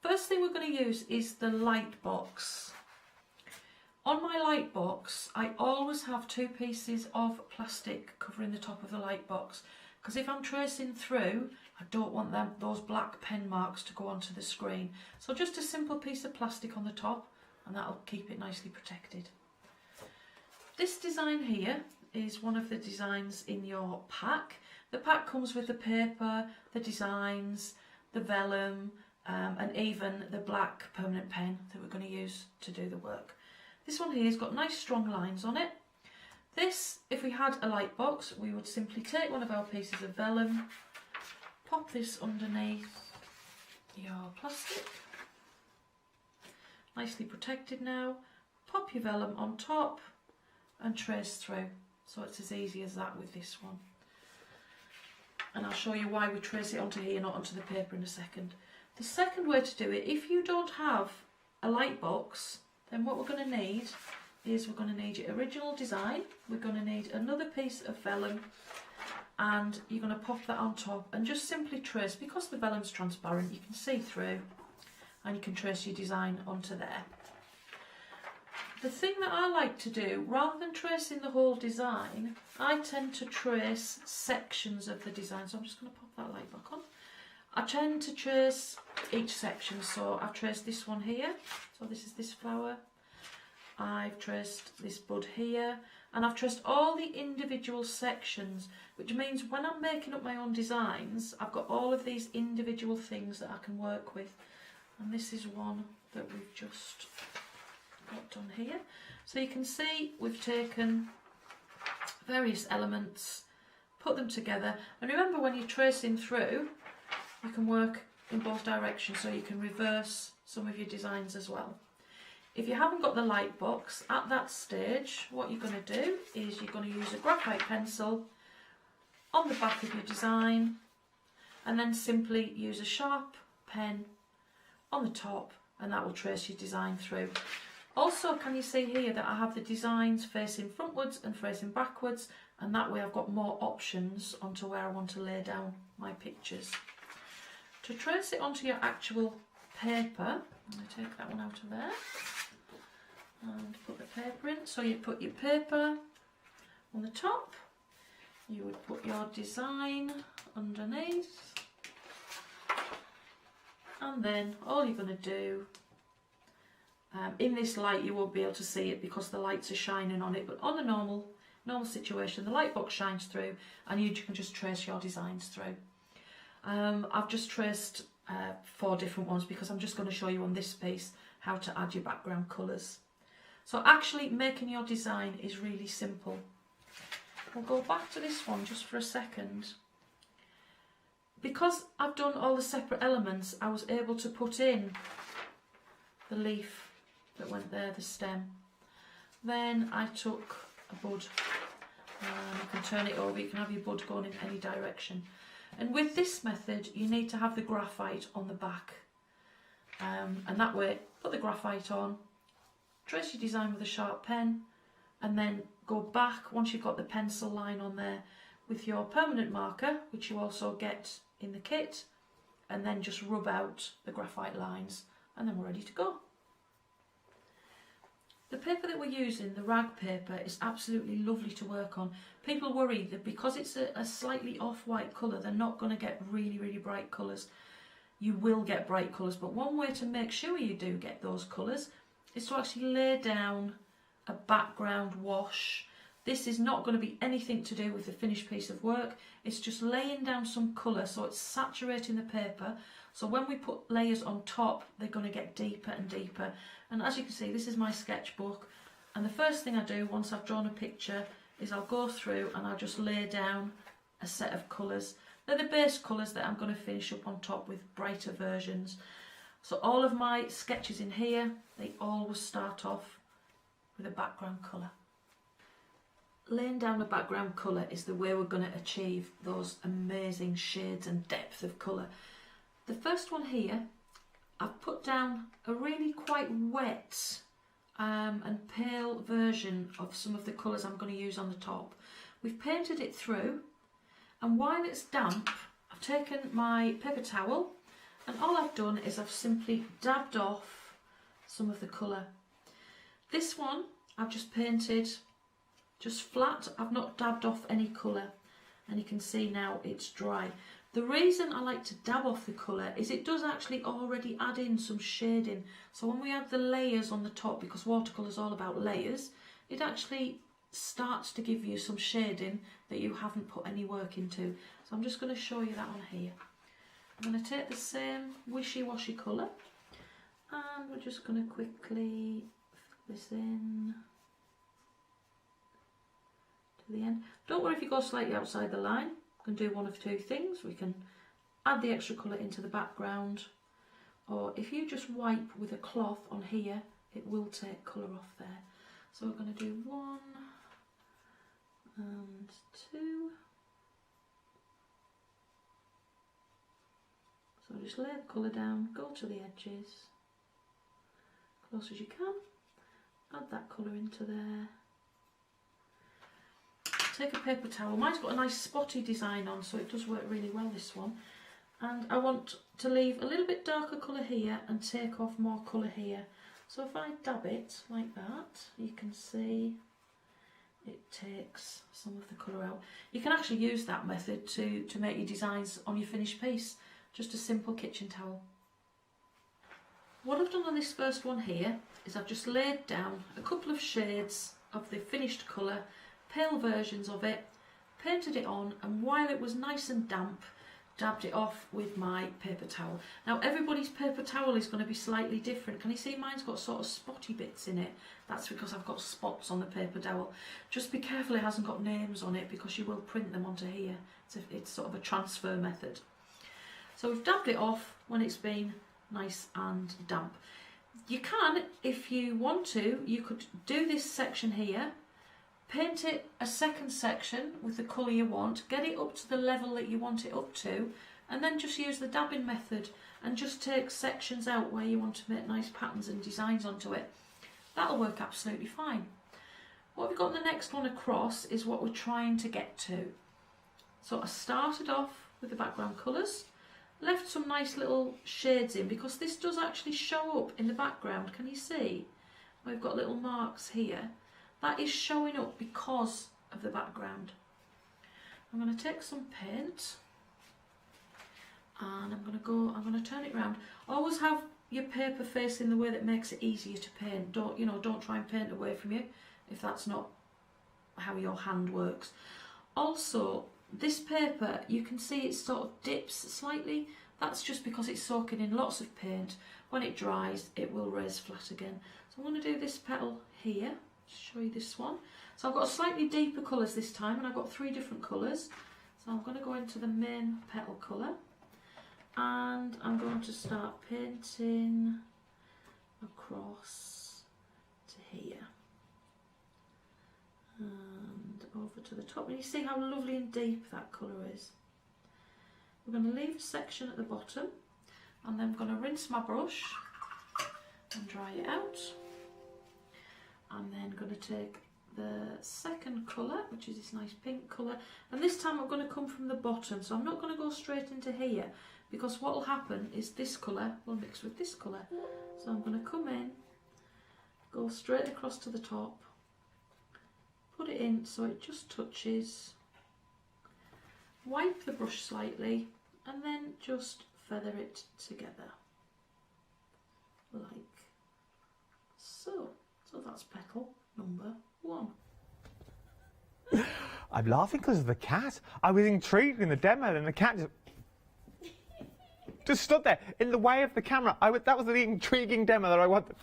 First thing we're going to use is the light box. On my light box, I always have 2 pieces of plastic covering the top of the light box, because if I'm tracing through, I don't want those black pen marks to go onto the screen. So just a simple piece of plastic on the top, and that'll keep it nicely protected. This design here is one of the designs in your pack. The pack comes with the paper, the designs, the vellum, and even the black permanent pen that we're going to use to do the work. This one here has got nice strong lines on it. This, if we had a light box, we would simply take one of our pieces of vellum, pop this underneath your plastic, nicely protected now, pop your vellum on top and trace through. So it's as easy as that with this one. And I'll show you why we trace it onto here, not onto the paper, in a second. The second way to do it, if you don't have a light box, then what we're going to need is we're going to need your original design, we're going to need another piece of vellum, and you're going to pop that on top and just simply trace. Because the vellum's transparent, you can see through and you can trace your design onto there. The thing that I like to do, rather than tracing the whole design, I tend to trace sections of the design. So I'm just going to pop that light back on. I tend to trace each section, so I've traced this one here, so this is this flower, I've traced this bud here, and I've traced all the individual sections, which means when I'm making up my own designs, I've got all of these individual things that I can work with. And this is one that we've just got done here. So you can see we've taken various elements, put them together, and remember, when you're tracing through, you can work in both directions, so you can reverse some of your designs as well. If you haven't got the light box, at that stage, what you're going to do is you're going to use a graphite pencil on the back of your design, and then simply use a sharp pen on the top, and that will trace your design through. Also, can you see here that I have the designs facing frontwards and facing backwards, and that way I've got more options onto where I want to lay down my pictures. To trace it onto your actual paper, I'm going to take that one out of there and put the paper in. So you put your paper on the top, you would put your design underneath, and then all you're going to do, in this light you won't be able to see it because the lights are shining on it, but on a normal situation the light box shines through and you can just trace your designs through. I've just traced 4 different ones because I'm just going to show you on this piece how to add your background colours. So actually making your design is really simple. We'll go back to this one just for a second. Because I've done all the separate elements, I was able to put in the leaf that went there, the stem. Then I took a bud, you can turn it over, you can have your bud going in any direction. And with this method you need to have the graphite on the back, and that way put the graphite on, trace your design with a sharp pen, and then go back once you've got the pencil line on there with your permanent marker, which you also get in the kit, and then just rub out the graphite lines, and then we're ready to go. The paper that we're using, the rag paper, is absolutely lovely to work on. People worry that because it's a slightly off-white colour, they're not going to get really, really bright colours. You will get bright colours, but one way to make sure you do get those colours is to actually lay down a background wash. This is not going to be anything to do with the finished piece of work. It's just laying down some colour, so it's saturating the paper. So when we put layers on top, they're going to get deeper and deeper. And as you can see, this is my sketchbook. And the first thing I do once I've drawn a picture is I'll go through and I'll just lay down a set of colours. They're the base colours that I'm going to finish up on top with brighter versions. So all of my sketches in here, they always start off with a background colour. Laying down a background colour is the way we're going to achieve those amazing shades and depth of colour. The first one here, I've put down a really quite wet and pale version of some of the colours I'm going to use on the top. We've painted it through, and while it's damp, I've taken my paper towel, and all I've done is I've simply dabbed off some of the colour. This one I've just painted just flat. I've not dabbed off any colour, and you can see now it's dry. The reason I like to dab off the colour is it does actually already add in some shading. So when we add the layers on the top, because watercolour is all about layers, it actually starts to give you some shading that you haven't put any work into. So I'm just going to show you that on here. I'm going to take the same wishy-washy colour, and we're just going to quickly fill this in to the end. Don't worry if you go slightly outside the line. We can do one of two things. We can add the extra colour into the background, or if you just wipe with a cloth on here, it will take colour off there. So we're going to do 1 and 2. So just lay the colour down, go to the edges, close as you can, add that colour into there. Take a paper towel. Mine's got a nice spotty design on, so it does work really well, this one. And I want to leave a little bit darker colour here and take off more colour here. So if I dab it like that, you can see it takes some of the colour out. You can actually use that method to make your designs on your finished piece. Just a simple kitchen towel. What I've done on this first one here is I've just laid down a couple of shades of the finished colour, pale versions of it, painted it on, and while it was nice and damp, dabbed it off with my paper towel. Now everybody's paper towel is going to be slightly different. Can you see mine's got sort of spotty bits in it? That's because I've got spots on the paper towel. Just be careful it hasn't got names on it, because you will print them onto here. It's sort of a transfer method. So we've dabbed it off when it's been nice and damp. You can, if you want to, you could do this section here, paint it a second section with the colour you want, get it up to the level that you want it up to, and then just use the dabbing method and just take sections out where you want to make nice patterns and designs onto it. That'll work absolutely fine. What we've got the next one across is what we're trying to get to. So I started off with the background colours, left some nice little shades in, because this does actually show up in the background. Can you see? We've got little marks here. That is showing up because of the background. I'm going to take some paint and I'm going to turn it around. Always have your paper facing the way that makes it easier to paint. Don't try and paint away from you if that's not how your hand works. Also, this paper, you can see it sort of dips slightly. That's just because it's soaking in lots of paint. When it dries, it will raise flat again. So I'm going to do this petal here. Show you this one. So I've got slightly deeper colours this time, and I've got 3 different colours. So I'm going to go into the main petal colour, and I'm going to start painting across to here and over to the top. And you see how lovely and deep that colour is. We're going to leave a section at the bottom, and then I'm going to rinse my brush and dry it out. I'm then going to take the second colour, which is this nice pink colour, and this time I'm going to come from the bottom, so I'm not going to go straight into here, because what will happen is this colour will mix with this colour. So I'm going to come in, go straight across to the top, put it in so it just touches, wipe the brush slightly, and then just feather it together like so. So that's petal number 1. I'm laughing because of the cat. I was intrigued in the demo, and the cat just stood there in the way of the camera. That was the intriguing demo that I wanted.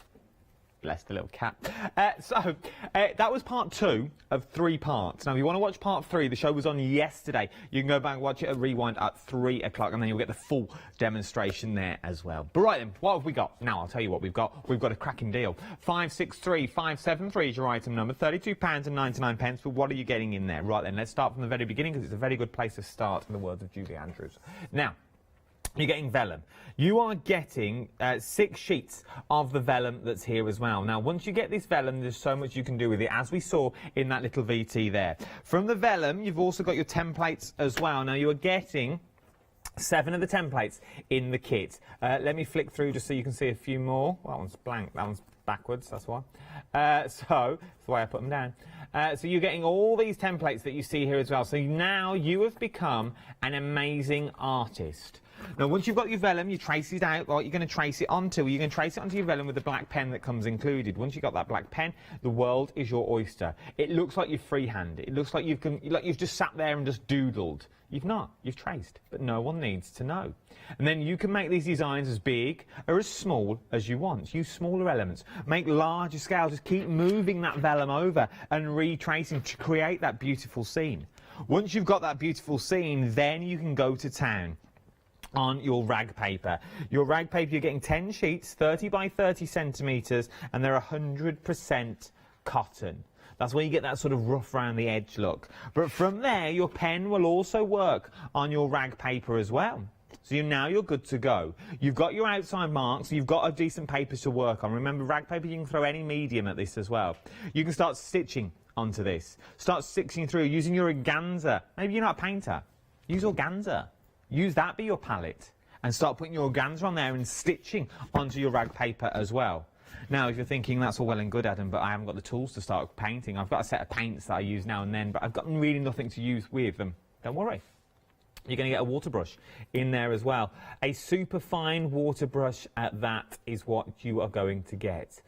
Bless the little cat. That was part 2 of 3 parts. Now, if you want to watch part 3, the show was on yesterday. You can go back and watch it at Rewind at 3 o'clock, and then you'll get the full demonstration there as well. But right then, what have we got? Now, I'll tell you what we've got. We've got a cracking deal. 563573 is your item number, £32.99. But what are you getting in there? Right then, let's start from the very beginning, because it's a very good place to start, in the words of Julie Andrews. Now, you're getting vellum. You are getting 6 sheets of the vellum that's here as well. Now, once you get this vellum, there's so much you can do with it, as we saw in that little VT there. From the vellum, you've also got your templates as well. Now, you are getting 7 of the templates in the kit. Let me flick through just so you can see a few more. Well, that one's blank. That one's backwards, that's why. So, that's the way I put them down. So you're getting all these templates that you see here as well. So now you have become an amazing artist. Now, once you've got your vellum, you trace it out. What you're going to trace it onto? You're going to trace it onto your vellum with the black pen that comes included. Once you've got that black pen, the world is your oyster. It looks like you've freehand. It looks like you've just sat there and just doodled. You've not. You've traced. But no one needs to know. And then you can make these designs as big or as small as you want. Use smaller elements. Make larger scale. Just keep moving that vellum over and retracing to create that beautiful scene. Once you've got that beautiful scene, then you can go to town on your rag paper. Your rag paper, you're getting 10 sheets, 30 by 30 centimetres, and they're 100% cotton. That's where you get that sort of rough around the edge look. But from there, your pen will also work on your rag paper as well. So now you're good to go. You've got your outside marks, you've got a decent paper to work on. Remember, rag paper, you can throw any medium at this as well. You can start stitching onto this. Start stitching through using your organza. Maybe you're not a painter. Use organza. Use that be your palette and start putting your organza on there and stitching onto your rag paper as well. Now, if you're thinking that's all well and good, Adam, but I haven't got the tools to start painting. I've got a set of paints that I use now and then, but I've got really nothing to use with them. Don't worry. You're going to get a water brush in there as well. A super fine water brush, that is what you are going to get.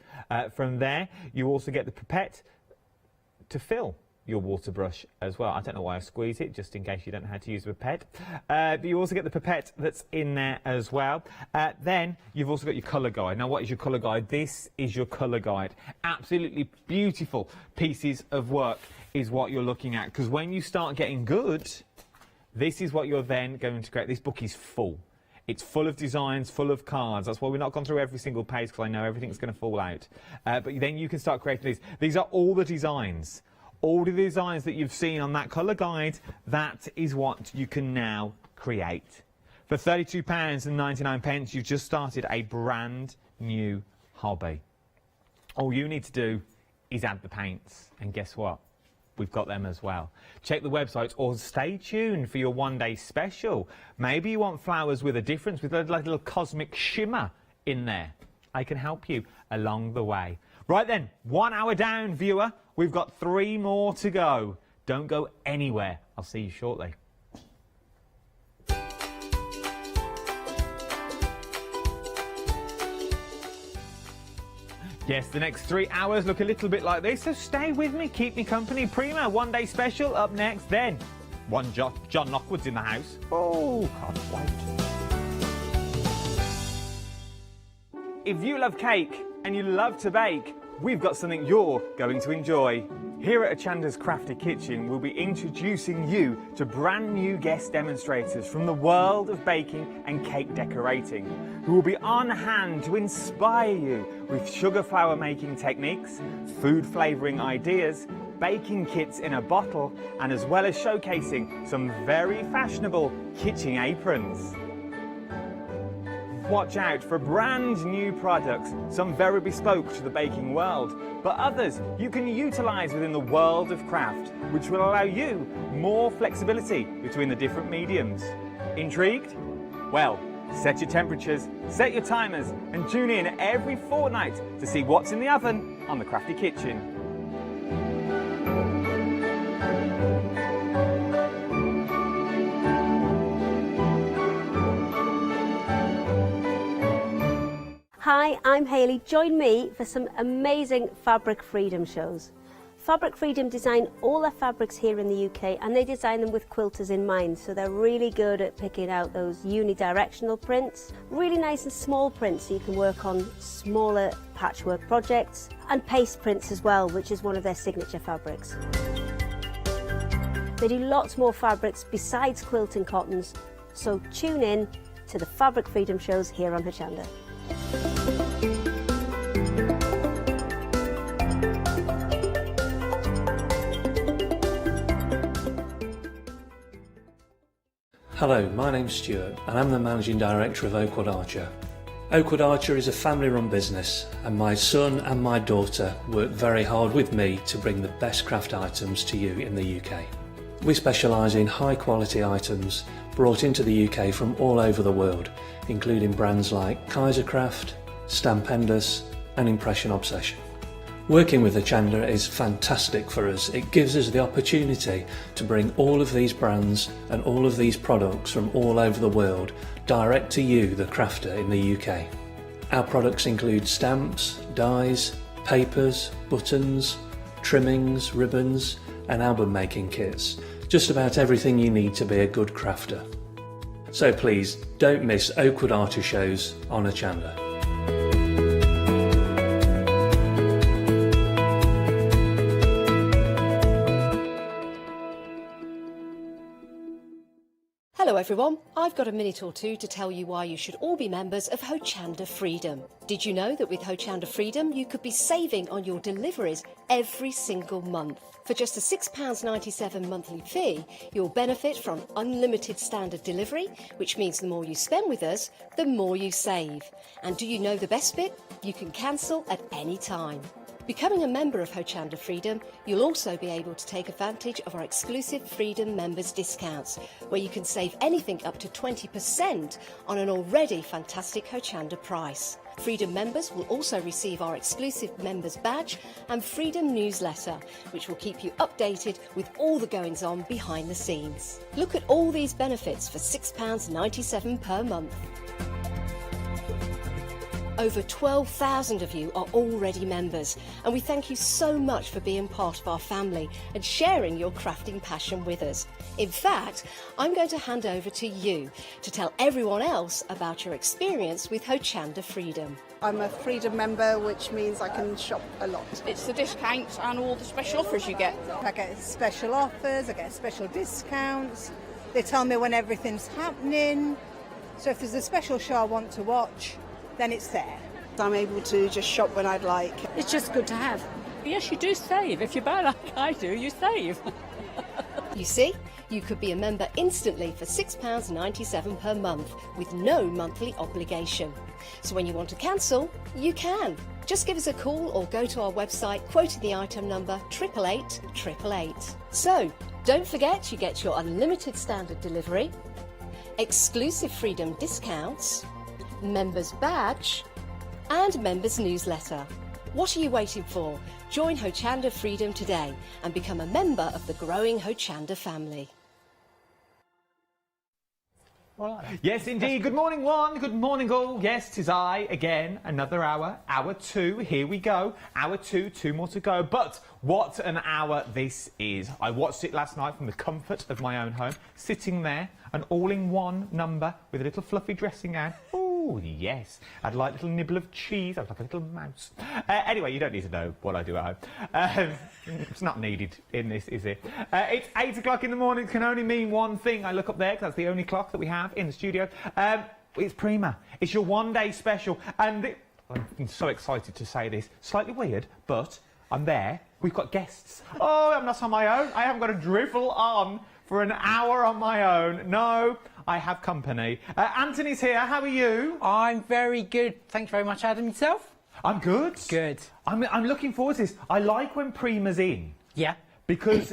From there, you also get the pipette to fill your water brush as well. I don't know why I squeeze it, just in case you don't know how to use a pipette. But you also get the pipette that's in there as well. Then you've also got your colour guide. Now, what is your colour guide? This is your colour guide. Absolutely beautiful pieces of work is what you're looking at, because when you start getting good, this is what you're then going to create. This book is full. It's full of designs, full of cards. That's why we've not gone through every single page, because I know everything's going to fall out. But then you can start creating these. These are all the designs. All the designs that you've seen on that colour guide, that is what you can now create. For £32.99, you've just started a brand new hobby. All you need to do is add the paints, and guess what? We've got them as well. Check the website or stay tuned for your one-day special. Maybe you want flowers with a difference, with a little cosmic shimmer in there. I can help you along the way. Right then, 1 hour down, viewer. We've got 3 more to go. Don't go anywhere. I'll see you shortly. Yes, the next 3 hours look a little bit like this, so stay with me, keep me company. Prima, one-day special up next. Then, John Lockwood's in the house. Oh, can't wait. If you love cake and you love to bake, we've got something you're going to enjoy. Here at Hochanda's Crafty Kitchen, we'll be introducing you to brand new guest demonstrators from the world of baking and cake decorating, who will be on hand to inspire you with sugar flour making techniques, food flavouring ideas, baking kits in a bottle, and as well as showcasing some very fashionable kitchen aprons. Watch out for brand new products, some very bespoke to the baking world, but others you can utilise within the world of craft, which will allow you more flexibility between the different mediums. Intrigued? Well, set your temperatures, set your timers, and tune in every fortnight to see what's in the oven on the Crafty Kitchen. Hi, I'm Hayley. Join me for some amazing fabric freedom shows. Fabric Freedom design all their fabrics here in the UK, and they design them with quilters in mind, so they're really good at picking out those unidirectional prints, really nice and small prints so you can work on smaller patchwork projects, and paste prints as well, which is one of their signature fabrics. They do lots more fabrics besides quilting cottons, so tune in to the Fabric Freedom shows here on Hochanda. Hello, my name's Stuart and I'm the Managing Director of Oakwood Archer. Oakwood Archer is a family-run business and my son and my daughter work very hard with me to bring the best craft items to you in the UK. We specialise in high-quality items brought into the UK from all over the world, including brands like Calligraphy, Stampendous and Impression Obsession. Working with Hochanda is fantastic for us. It gives us the opportunity to bring all of these brands and all of these products from all over the world direct to you, the crafter in the UK. Our products include stamps, dies, papers, buttons, trimmings, ribbons and album making kits. Just about everything you need to be a good crafter. So please don't miss Oakwood Archer shows on Hochanda. Hello everyone, I've got a minute or two to tell you why you should all be members of Hochanda Freedom. Did you know that with Hochanda Freedom you could be saving on your deliveries every single month? For just a £6.97 monthly fee, you'll benefit from unlimited standard delivery, which means the more you spend with us, the more you save. And do you know the best bit? You can cancel at any time. Becoming a member of Hochanda Freedom, you'll also be able to take advantage of our exclusive Freedom members discounts, where you can save anything up to 20% on an already fantastic Hochanda price. Freedom members will also receive our exclusive members badge and Freedom newsletter, which will keep you updated with all the goings on behind the scenes. Look at all these benefits for £6.97 per month. Over 12,000 of you are already members, and we thank you so much for being part of our family and sharing your crafting passion with us. In fact, I'm going to hand over to you to tell everyone else about your experience with Hochanda Freedom. I'm a Freedom member, which means I can shop a lot. It's the discounts and all the special offers you get. I get special offers, I get special discounts. They tell me when everything's happening. So if there's a special show I want to watch, then it's there. I'm able to just shop when I'd like. It's just good to have. Yes, you do save. If you buy like I do, you save. You see, you could be a member instantly for £6.97 per month with no monthly obligation. So when you want to cancel, you can. Just give us a call or go to our website quoting the item number 888 888. So don't forget you get your unlimited standard delivery, exclusive Freedom discounts, members badge and members newsletter. What are you waiting for? Join Hochanda Freedom today and become a member of the growing Hochanda family. Yes, indeed. Good morning, one. Good morning, all. Yes, 'tis I again. Another hour. Hour 2. Here we go. Hour 2. 2 more to go. But what an hour this is. I watched it last night from the comfort of my own home, sitting there, an all-in-one number with a little fluffy dressing gown. Oh, yes. I'd like a little nibble of cheese. I was like a little mouse. Anyway, you don't need to know what I do at home. It's not needed in this, is it? It's 8 o'clock in the morning. It can only mean one thing. I look up there, 'cause that's the only clock that we have in the studio. It's Prima. It's your one-day special. And I'm so excited to say this. Slightly weird, but I'm there. We've got guests. Oh, I'm not on my own. I haven't got to drivel on for an hour on my own. No. I have company. Anthony's here. How are you? I'm very good. Thank you very much, Adam. Yourself? I'm good. Good. I'm looking forward to this. I like when Prima's in. Yeah. Because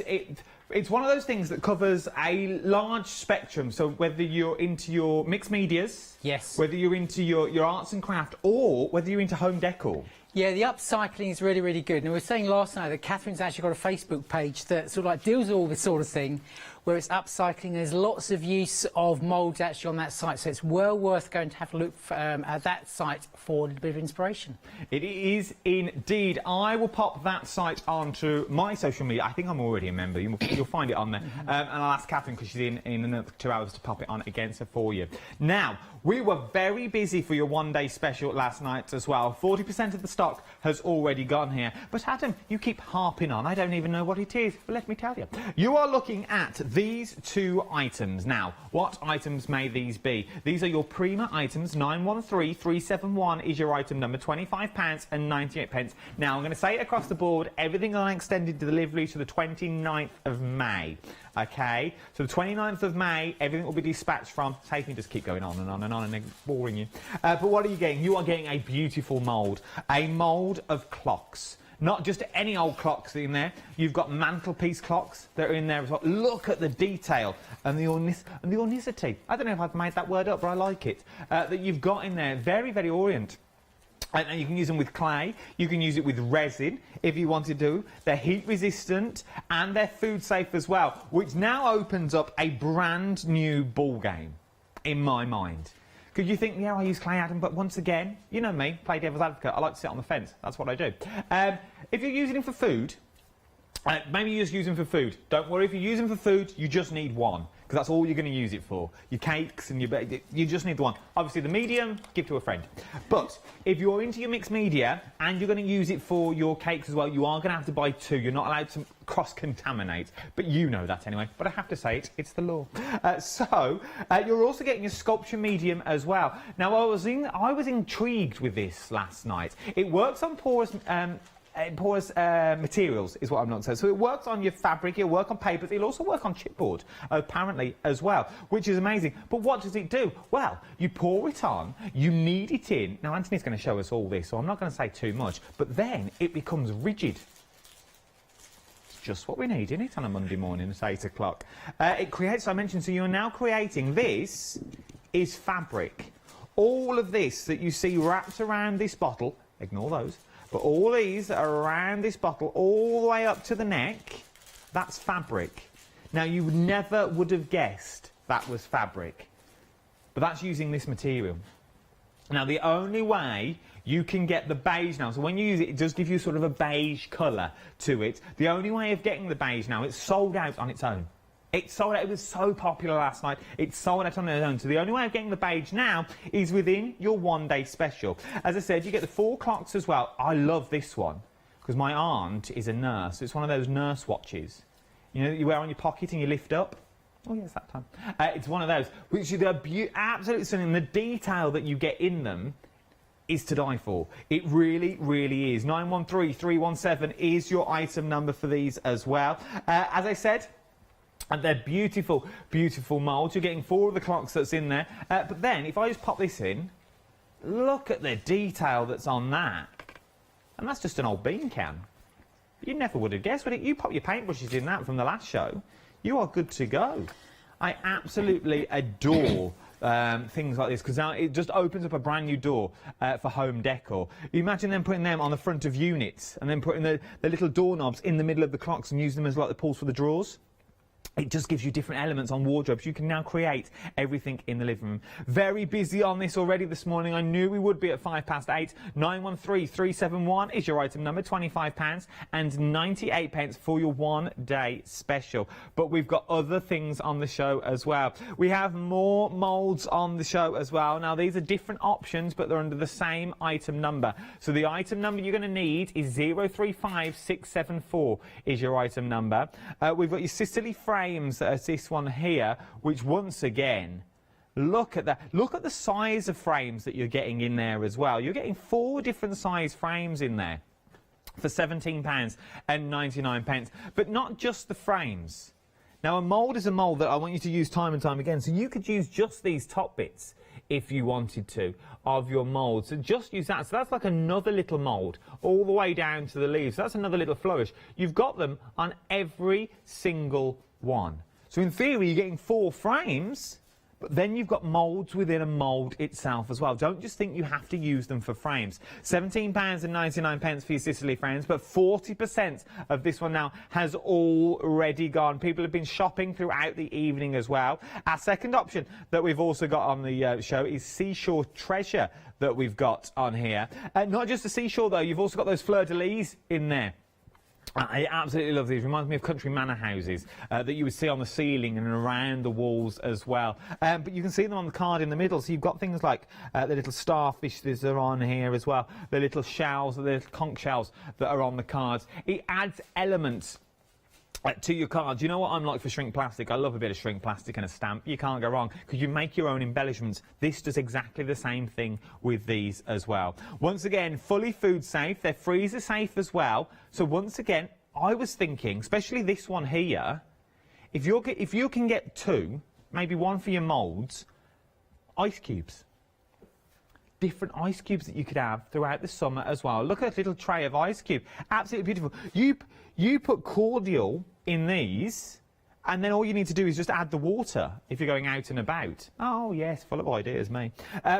it's one of those things that covers a large spectrum. So whether you're into your mixed medias, yes, whether you're into your arts and craft, or whether you're into home decor. Yeah, the upcycling is really, really good. And we were saying last night that Catherine's actually got a Facebook page that sort of like deals with all this sort of thing, where it's upcycling. There's lots of use of moulds actually on that site, so it's well worth going to have a look at that site for a bit of inspiration. It is indeed. I will pop that site onto my social media. I think I'm already a member. You'll find it on there. And I'll ask Catherine, because she's in another 2 hours, to pop it on again for you. Now, we were very busy for your one-day special last night as well. 40% of the stock has already gone here. But Adam, you keep harping on. I don't even know what it is. But let me tell you. You are looking at these two items. Now, what items may these be? These are your Prima items. 913371 is your item number, £25 and 98 pence. Now, I'm going to say it across the board. Everything on extended delivery to the 29th of May. Okay, so the 29th of May, everything will be dispatched from. Take me, just keep going on and on and on, and then boring you. But what are you getting? You are getting a beautiful mould, a mould of clocks. Not just any old clocks in there. You've got mantelpiece clocks that are in there as well. Look at the detail and the ornicity. I don't know if I've made that word up, but I like it. That you've got in there. Very, very orient. And you can use them with clay, you can use it with resin if you want to do. They're heat resistant and they're food safe as well, which now opens up a brand new ball game in my mind. Could you think, yeah, I use clay, Adam, but once again, you know me, play devil's advocate, I like to sit on the fence, that's what I do. If you're using them for food, maybe you just use them for food. Don't worry, if you use them for food, you just need one, because that's all you're going to use it for. Your cakes and you just need the one. Obviously, the medium, give to a friend. But if you're into your mixed media and you're going to use it for your cakes as well, you are going to have to buy two. You're not allowed to cross-contaminate. But you know that anyway. But I have to say it, it's the law. You're also getting a sculpture medium as well. Now, I was intrigued with this last night. It works on porous materials is what I'm not saying. So it works on your fabric, it'll work on papers, it'll also work on chipboard, apparently, as well, which is amazing. But what does it do? Well, you pour it on, you knead it in. Now, Anthony's going to show us all this, so I'm not going to say too much, but then it becomes rigid. It's just what we need, isn't it, on a Monday morning at 8 o'clock. It creates, I mentioned, so you're now creating, this is fabric. All of this that you see wrapped around this bottle, ignore those, but all these that are around this bottle, all the way up to the neck, that's fabric. Now, you never would have guessed that was fabric, but that's using this material. Now, the only way you can get the beige now, so when you use it, it does give you sort of a beige colour to it. The only way of getting the beige now, it's sold out on its own. It sold out. It was so popular last night. It's sold out on its own. So the only way of getting the beige now is within your one-day special. As I said, you get the 4 clocks as well. I love this one because my aunt is a nurse. It's one of those nurse watches, you know, that you wear on your pocket and you lift up. Oh, yes, that time. It's one of those, which is absolutely stunning. The detail that you get in them is to die for. It really, really is. 913317 is your item number for these as well. As I said, and they're beautiful, beautiful moulds. You're getting 4 of the clocks that's in there. But then, if I just pop this in, look at the detail that's on that. And that's just an old bean can. You never would have guessed, would it? You pop your paintbrushes in that from the last show, you are good to go. I absolutely adore things like this, because now it just opens up a brand new door for home decor. You imagine them putting them on the front of units and then putting the little doorknobs in the middle of the clocks and using them as like the pulls for the drawers. It just gives you different elements on wardrobes. You can now create everything in the living room. Very busy on this already this morning. I knew we would be at 8:05. 913371 is your item number, £25 and 98 pence for your one-day special. But we've got other things on the show as well. We have more moulds on the show as well. Now, these are different options, but they're under the same item number. So the item number you're going to need is 035674 is your item number. We've got your sisterly frames, this one here, which once again, look at that. Look at the size of frames that you're getting in there as well. You're getting 4 different size frames in there for £17 and 99 pence. But not just the frames. Now, a mould is a mould that I want you to use time and time again. So you could use just these top bits if you wanted to of your mould. So just use that. So that's like another little mould all the way down to the leaves. So that's another little flourish. You've got them on every single one. So in theory, you're getting 4 frames, But then you've got moulds within a mould itself as well. Don't just think you have to use them for frames. £17.99 for your Sicily frames, but 40% of this one now has already gone. People have been shopping throughout the evening as well. Our second option that we've also got on the show is Seashore Treasure that we've got on here. Not just the seashore though, you've also got those fleur-de-lis in there. I absolutely love these. Reminds me of country manor houses that you would see on the ceiling and around the walls as well. But you can see them on the card in the middle. So you've got things like the little starfish that are on here as well, the little shells, the little conch shells that are on the cards. It adds elements to your cards. You know what I'm like for shrink plastic? I love a bit of shrink plastic and a stamp. You can't go wrong because you make your own embellishments. This does exactly the same thing with these as well. Once again, fully food safe. They're freezer safe as well. So once again, I was thinking, especially this one here, if you can get two, maybe one for your moulds, ice cubes. Different ice cubes that you could have throughout the summer as well. Look at a little tray of ice cube. Absolutely beautiful. You put cordial in these, and then all you need to do is just add the water if you're going out and about. Oh, yes, full of ideas, me.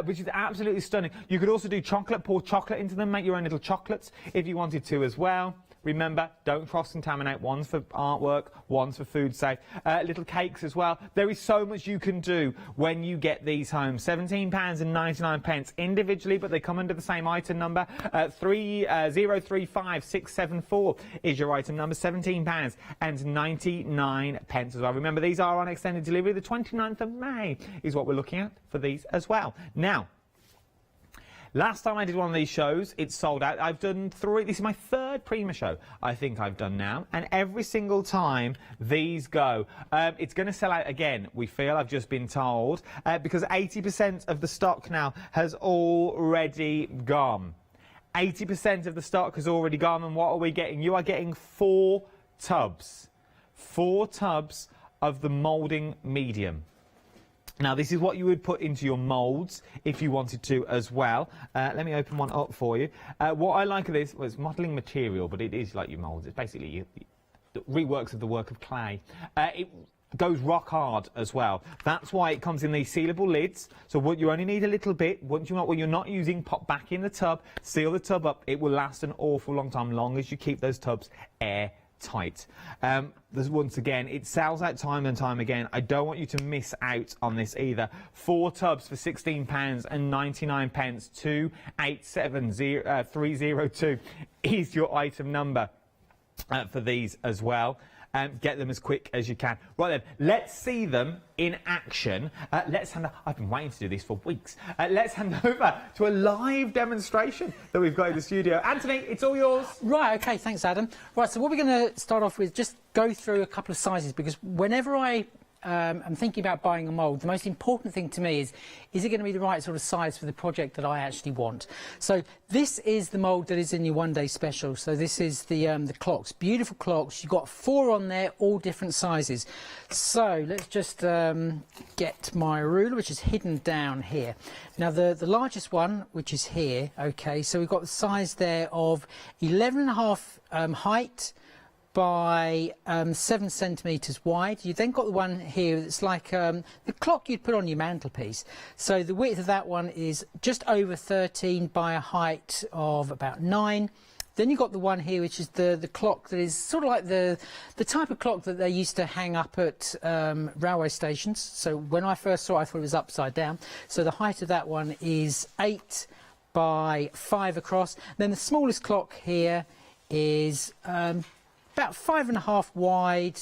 Which is absolutely stunning. You could also do chocolate, pour chocolate into them, make your own little chocolates if you wanted to as well. Remember, don't cross-contaminate. One's for artwork, one's for food safe. Little cakes as well. There is so much you can do when you get these home. £17.99 individually, but they come under the same item number. 035674 is your item number. £17.99 as well. Remember, these are on extended delivery. The 29th of May is what we're looking at for these as well. Now, last time I did one of these shows, it sold out. I've done 3. This is my 3rd Prima show I think I've done now. And every single time these go, it's going to sell out again, we feel. I've just been told. Because 80% of the stock now has already gone. 80% of the stock has already gone. And what are we getting? You are getting 4 tubs. 4 tubs of the moulding medium. Now, this is what you would put into your moulds if you wanted to as well. Let me open one up for you. What I like of this was modelling material, but it is like your moulds. It's basically the reworks of the work of clay. It goes rock hard as well. That's why it comes in these sealable lids. So what you only need a little bit. Once you know what you're not using, pop back in the tub, seal the tub up. It will last an awful long time, long as you keep those tubs airtight. Once again, it sells out time and time again. I don't want you to miss out on this either. 4 tubs for £16.99. 287302 is your item number for these as well. Get them as quick as you can. Right then, let's see them in action. I've been waiting to do this for weeks. Let's hand over to a live demonstration that we've got in the studio. Anthony, it's all yours. Right, OK, thanks, Adam. Right, so what we're going to start off with, just go through a couple of sizes, because whenever I'm thinking about buying a mould, the most important thing to me is it going to be the right sort of size for the project that I actually want? So this is the mould that is in your one-day special. So this is the clocks, beautiful clocks. You've got 4 on there, all different sizes. So let's just get my ruler, which is hidden down here. Now the largest one, which is here, OK, so we've got the size there of 11.5 height, by 7 centimetres wide. You then got the one here that's like the clock you'd put on your mantelpiece. So the width of that one is just over 13 by a height of about 9. Then you've got the one here, which is the clock that is sort of like the type of clock that they used to hang up at railway stations. So when I first saw it, I thought it was upside down. So the height of that one is 8 by 5 across. Then the smallest clock here is about 5.5 wide,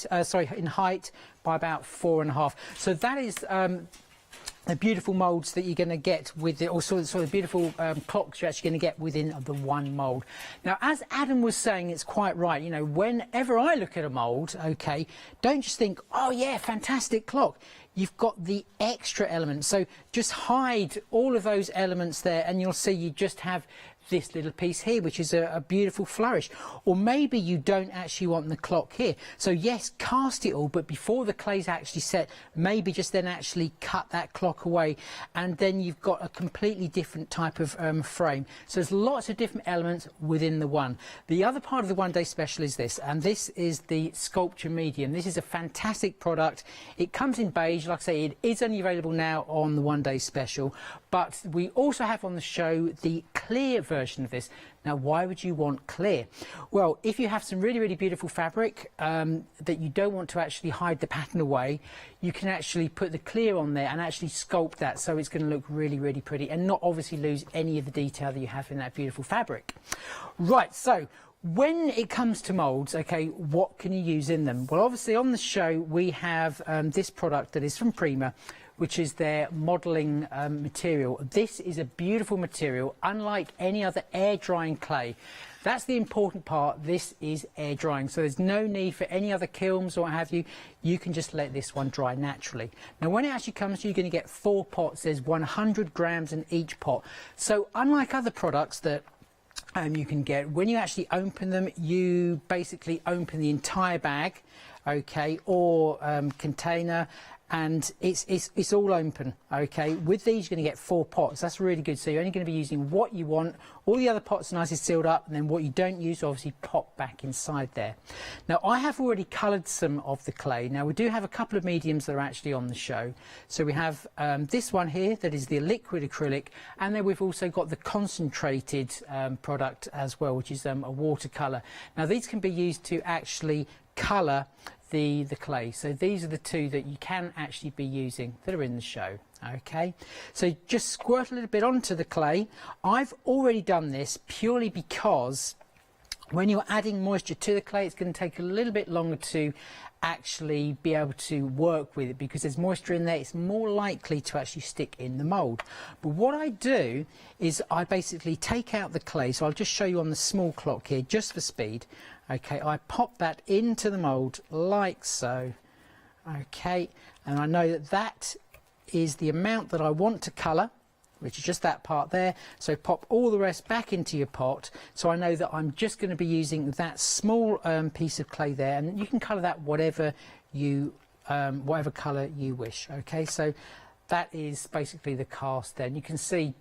in height, by about 4.5. So that is the beautiful moulds that you're going to get with it, or sort of beautiful clocks you're actually going to get within the one mould. Now, as Adam was saying, it's quite right. You know, whenever I look at a mould, OK, don't just think, oh, yeah, fantastic clock. You've got the extra elements. So just hide all of those elements there, and you'll see you just have this little piece here, which is a beautiful flourish. Or maybe you don't actually want the clock here. So yes, cast it all, but before the clay's actually set, maybe just then actually cut that clock away, and then you've got a completely different type of frame. So there's lots of different elements within the one. The other part of the one day special is this, and this is the sculpture medium. This is a fantastic product. It comes in beige. Like I say, it is only available now on the one day special, but we also have on the show the clear version of this. Now, why would you want clear? Well, if you have some really, really beautiful fabric that you don't want to actually hide the pattern away, you can actually put the clear on there and actually sculpt that so it's going to look really, really pretty and not obviously lose any of the detail that you have in that beautiful fabric. Right, so when it comes to moulds, okay, what can you use in them? Well, obviously on the show we have this product that is from Prima, which is their modelling material. This is a beautiful material, unlike any other air drying clay. That's the important part. This is air drying, so there's no need for any other kilns or what have you. You can just let this one dry naturally. Now, when it actually comes to, you're going to get 4 pots. There's 100 grams in each pot. So unlike other products that you can get, when you actually open them, you basically open the entire bag, okay, or container, and it's all open, okay. With these you're going to get 4 pots. That's really good. So you're only going to be using what you want. All the other pots are nicely sealed up, and then what you don't use obviously pop back inside there. Now, I have already coloured some of the clay. Now, we do have a couple of mediums that are actually on the show. So we have this one here that is the liquid acrylic, and then we've also got the concentrated product as well, which is a watercolour. Now, these can be used to actually colour the clay. So these are the two that you can actually be using that are in the show. Okay, so just squirt a little bit onto the clay. I've already done this purely because when you're adding moisture to the clay, it's going to take a little bit longer to actually be able to work with it, because there's moisture in there. It's more likely to actually stick in the mould. But what I do is I basically take out the clay. So I'll just show you on the small clock here, just for speed. Okay, I pop that into the mould like so. Okay, and I know that that is the amount that I want to colour, which is just that part there. So pop all the rest back into your pot. So I know that I'm just going to be using that small piece of clay there, and you can colour that whatever colour you wish. Okay, so that is basically the cast there. And you can see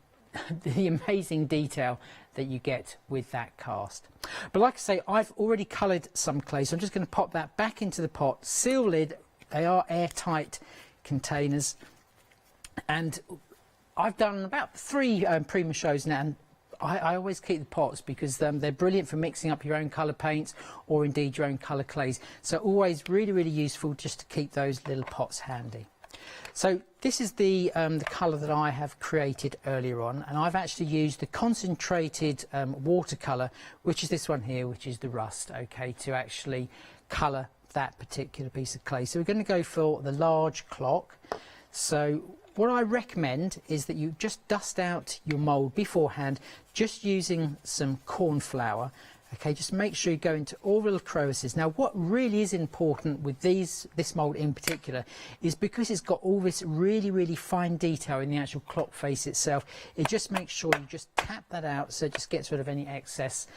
the amazing detail that you get with that cast. But like I say, I've already coloured some clay, so I'm just going to pop that back into the pot, seal lid. They are airtight containers, and I've done about 3 Prima shows now, and I always keep the pots because they're brilliant for mixing up your own colour paints or indeed your own colour clays. So always really, really useful just to keep those little pots handy. So this is the colour that I have created earlier on, and I've actually used the concentrated watercolour, which is this one here, which is the rust, okay, to actually colour that particular piece of clay. So we're going to go for the large clock. So what I recommend is that you just dust out your mould beforehand, just using some corn flour. Okay, just make sure you go into all the little crevices. Now, what really is important with this mould in particular is because it's got all this really, really fine detail in the actual clock face itself, it just makes sure you just tap that out so it just gets rid of any excess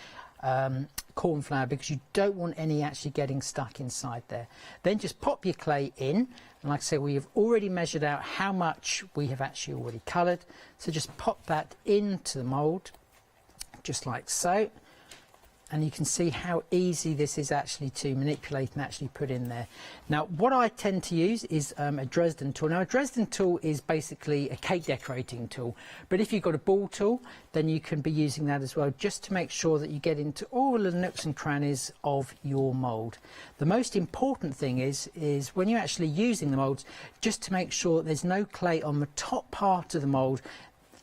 corn flour, because you don't want any actually getting stuck inside there. Then just pop your clay in, and like I say, we have already measured out how much we have actually already coloured. So just pop that into the mould, just like so. And you can see how easy this is actually to manipulate and actually put in there. Now, what I tend to use is a Dresden tool. Now, a Dresden tool is basically a cake decorating tool, but if you've got a ball tool, then you can be using that as well, just to make sure that you get into all the nooks and crannies of your mould. The most important thing is when you're actually using the moulds, just to make sure that there's no clay on the top part of the mould,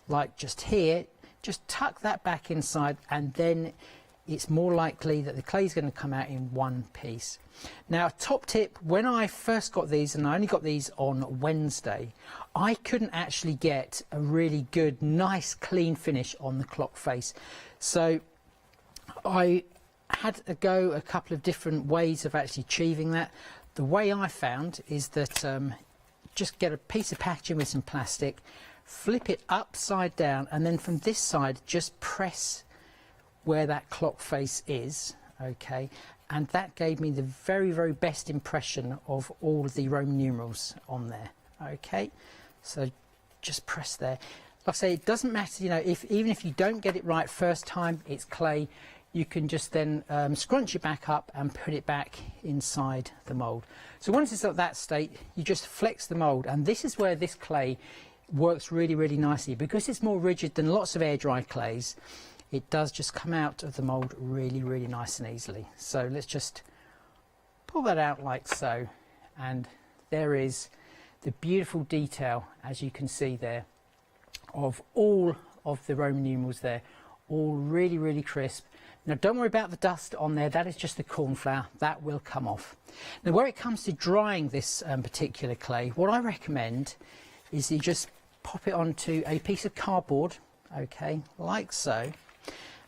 like just here. Just tuck that back inside, and then it's more likely that the clay is going to come out in one piece. Now, top tip, when I first got these, and I only got these on Wednesday, I couldn't actually get a really good, nice, clean finish on the clock face. So I had to go a couple of different ways of actually achieving that. The way I found is that just get a piece of packaging with some plastic, flip it upside down, and then from this side just press where that clock face is, okay, and that gave me the very, very best impression of all of the Roman numerals on there, okay. So just press there. Like I say, it doesn't matter, you know, even if you don't get it right first time, it's clay, you can just then scrunch it back up and put it back inside the mould. So once it's at that state, you just flex the mould, and this is where this clay works really, really nicely. Because it's more rigid than lots of air dry clays, it does just come out of the mould really, really nice and easily. So let's just pull that out like so, and there is the beautiful detail, as you can see there, of all of the Roman numerals there, all really, really crisp. Now don't worry about the dust on there, that is just the corn flour, that will come off. Now where it comes to drying this particular clay, what I recommend is you just pop it onto a piece of cardboard, okay, like so.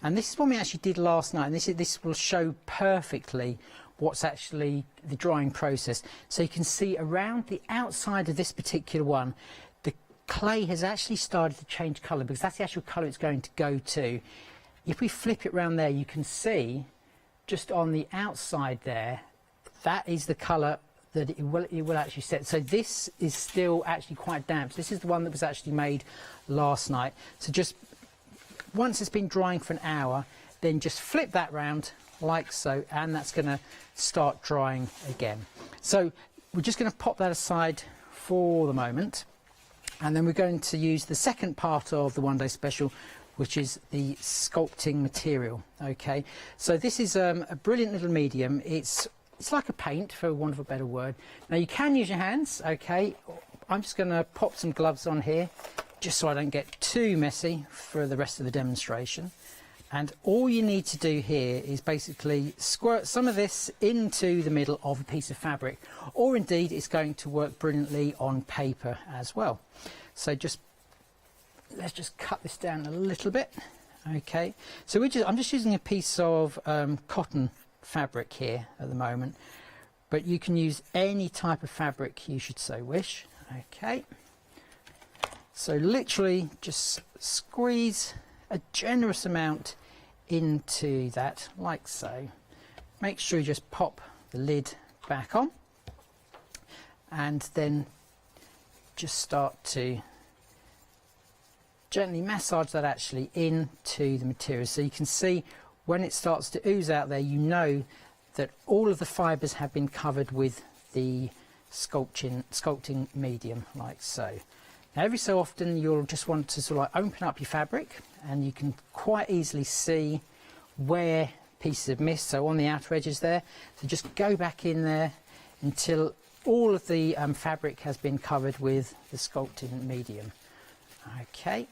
And this is what we actually did last night, and this will show perfectly what's actually the drying process. So you can see around the outside of this particular one, the clay has actually started to change colour, because that's the actual colour it's going to go to. If we flip it around there, you can see just on the outside there, that is the colour that it will actually set. So this is still actually quite damp. So this is the one that was actually made last night. So just once it's been drying for an hour, then just flip that round like so, and that's going to start drying again. So we're just going to pop that aside for the moment, and then we're going to use the second part of the one day special, which is the sculpting material. Okay, so this is a brilliant little medium. It's like a paint, for want of a better word. Now you can use your hands, okay. I'm just going to pop some gloves on here, just so I don't get too messy for the rest of the demonstration. And all you need to do here is basically squirt some of this into the middle of a piece of fabric, or indeed it's going to work brilliantly on paper as well. So let's just cut this down a little bit. Okay, so I'm just using a piece of cotton fabric here at the moment, but you can use any type of fabric you should so wish. Okay, so literally just squeeze a generous amount into that like so. Make sure you just pop the lid back on, and then just start to gently massage that actually into the material. So you can see when it starts to ooze out there, you know that all of the fibres have been covered with the sculpting medium like so. Now every so often you'll just want to sort of like open up your fabric, and you can quite easily see where pieces have missed, so on the outer edges there. So just go back in there until all of the fabric has been covered with the sculpting medium. Okay,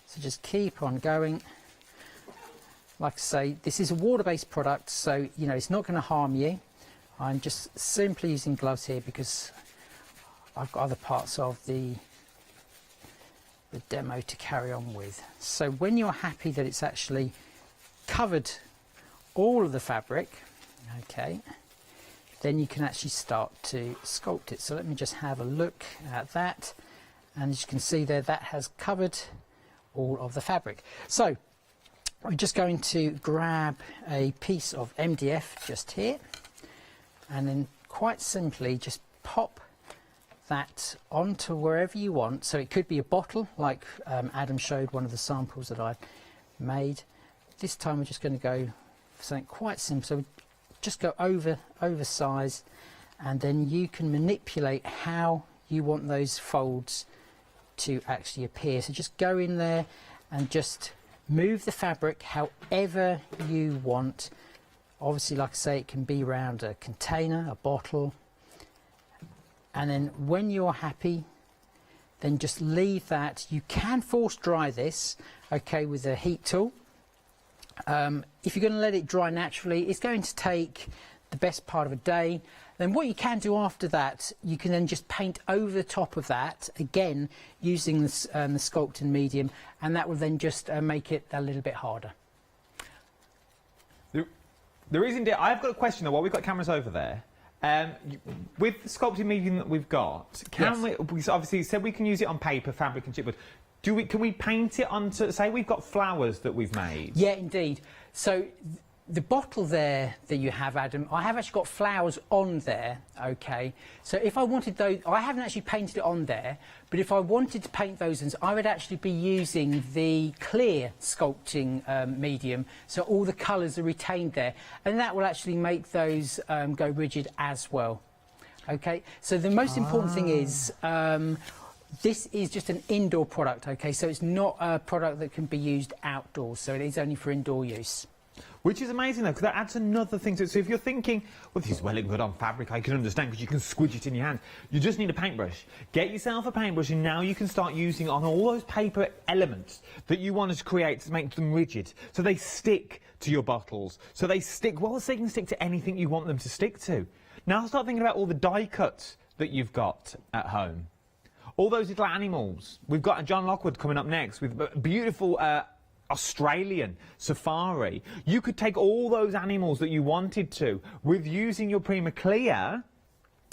so just keep on going. Like I say, this is a water-based product, so you know it's not going to harm you. I'm just simply using gloves here because I've got other parts of the demo to carry on with. So when you're happy that it's actually covered all of the fabric, okay, then you can actually start to sculpt it. So let me just have a look at that, and as you can see there, that has covered all of the fabric. So we're just going to grab a piece of MDF just here, and then quite simply just pop that onto wherever you want. So it could be a bottle, like Adam showed one of the samples that I've made. This time we're just going to go for something quite simple. So just go oversize, and then you can manipulate how you want those folds to actually appear. So just go in there and just move the fabric however you want. Obviously, like I say, it can be around a container, a bottle, and then when you're happy, then just leave that. You can force dry this, okay, with a heat tool. If you're going to let it dry naturally, it's going to take the best part of a day. Then what you can do after that, you can then just paint over the top of that, again using the sculpting medium, and that will then just make it a little bit harder. There is indeed. I've got a question though, while we've got cameras over there. With the sculpting medium that we've got, can we obviously said we can use it on paper, fabric and chipboard. Can we paint it onto, say we've got flowers that we've made? Yeah, indeed. So the bottle there that you have, Adam, I have actually got flowers on there, okay? So if I wanted those, I haven't actually painted it on there, but if I wanted to paint those, I would actually be using the clear sculpting medium, so all the colours are retained there, and that will actually make those go rigid as well. Okay, so the most important thing is this is just an indoor product, okay? So it's not a product that can be used outdoors, so it is only for indoor use. Which is amazing, though, because that adds another thing to it. So if you're thinking, well, this is well and good on fabric, I can understand, because you can squidge it in your hand. You just need a paintbrush. Get yourself a paintbrush, and now you can start using on all those paper elements that you want to create to make them rigid. So they stick to your bottles. So they stick, well, so they can stick to anything you want them to stick to. Now start thinking about all the die cuts that you've got at home. All those little animals. We've got John Lockwood coming up next with a beautiful Australian safari. You could take all those animals that you wanted to, with using your Prima Clear,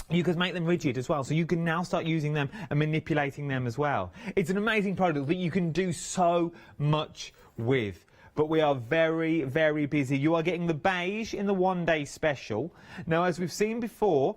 you could make them rigid as well. So you can now start using them and manipulating them as well. It's an amazing product that you can do so much with. But we are very, very busy. You are getting the beige in the one-day special. Now, as we've seen before,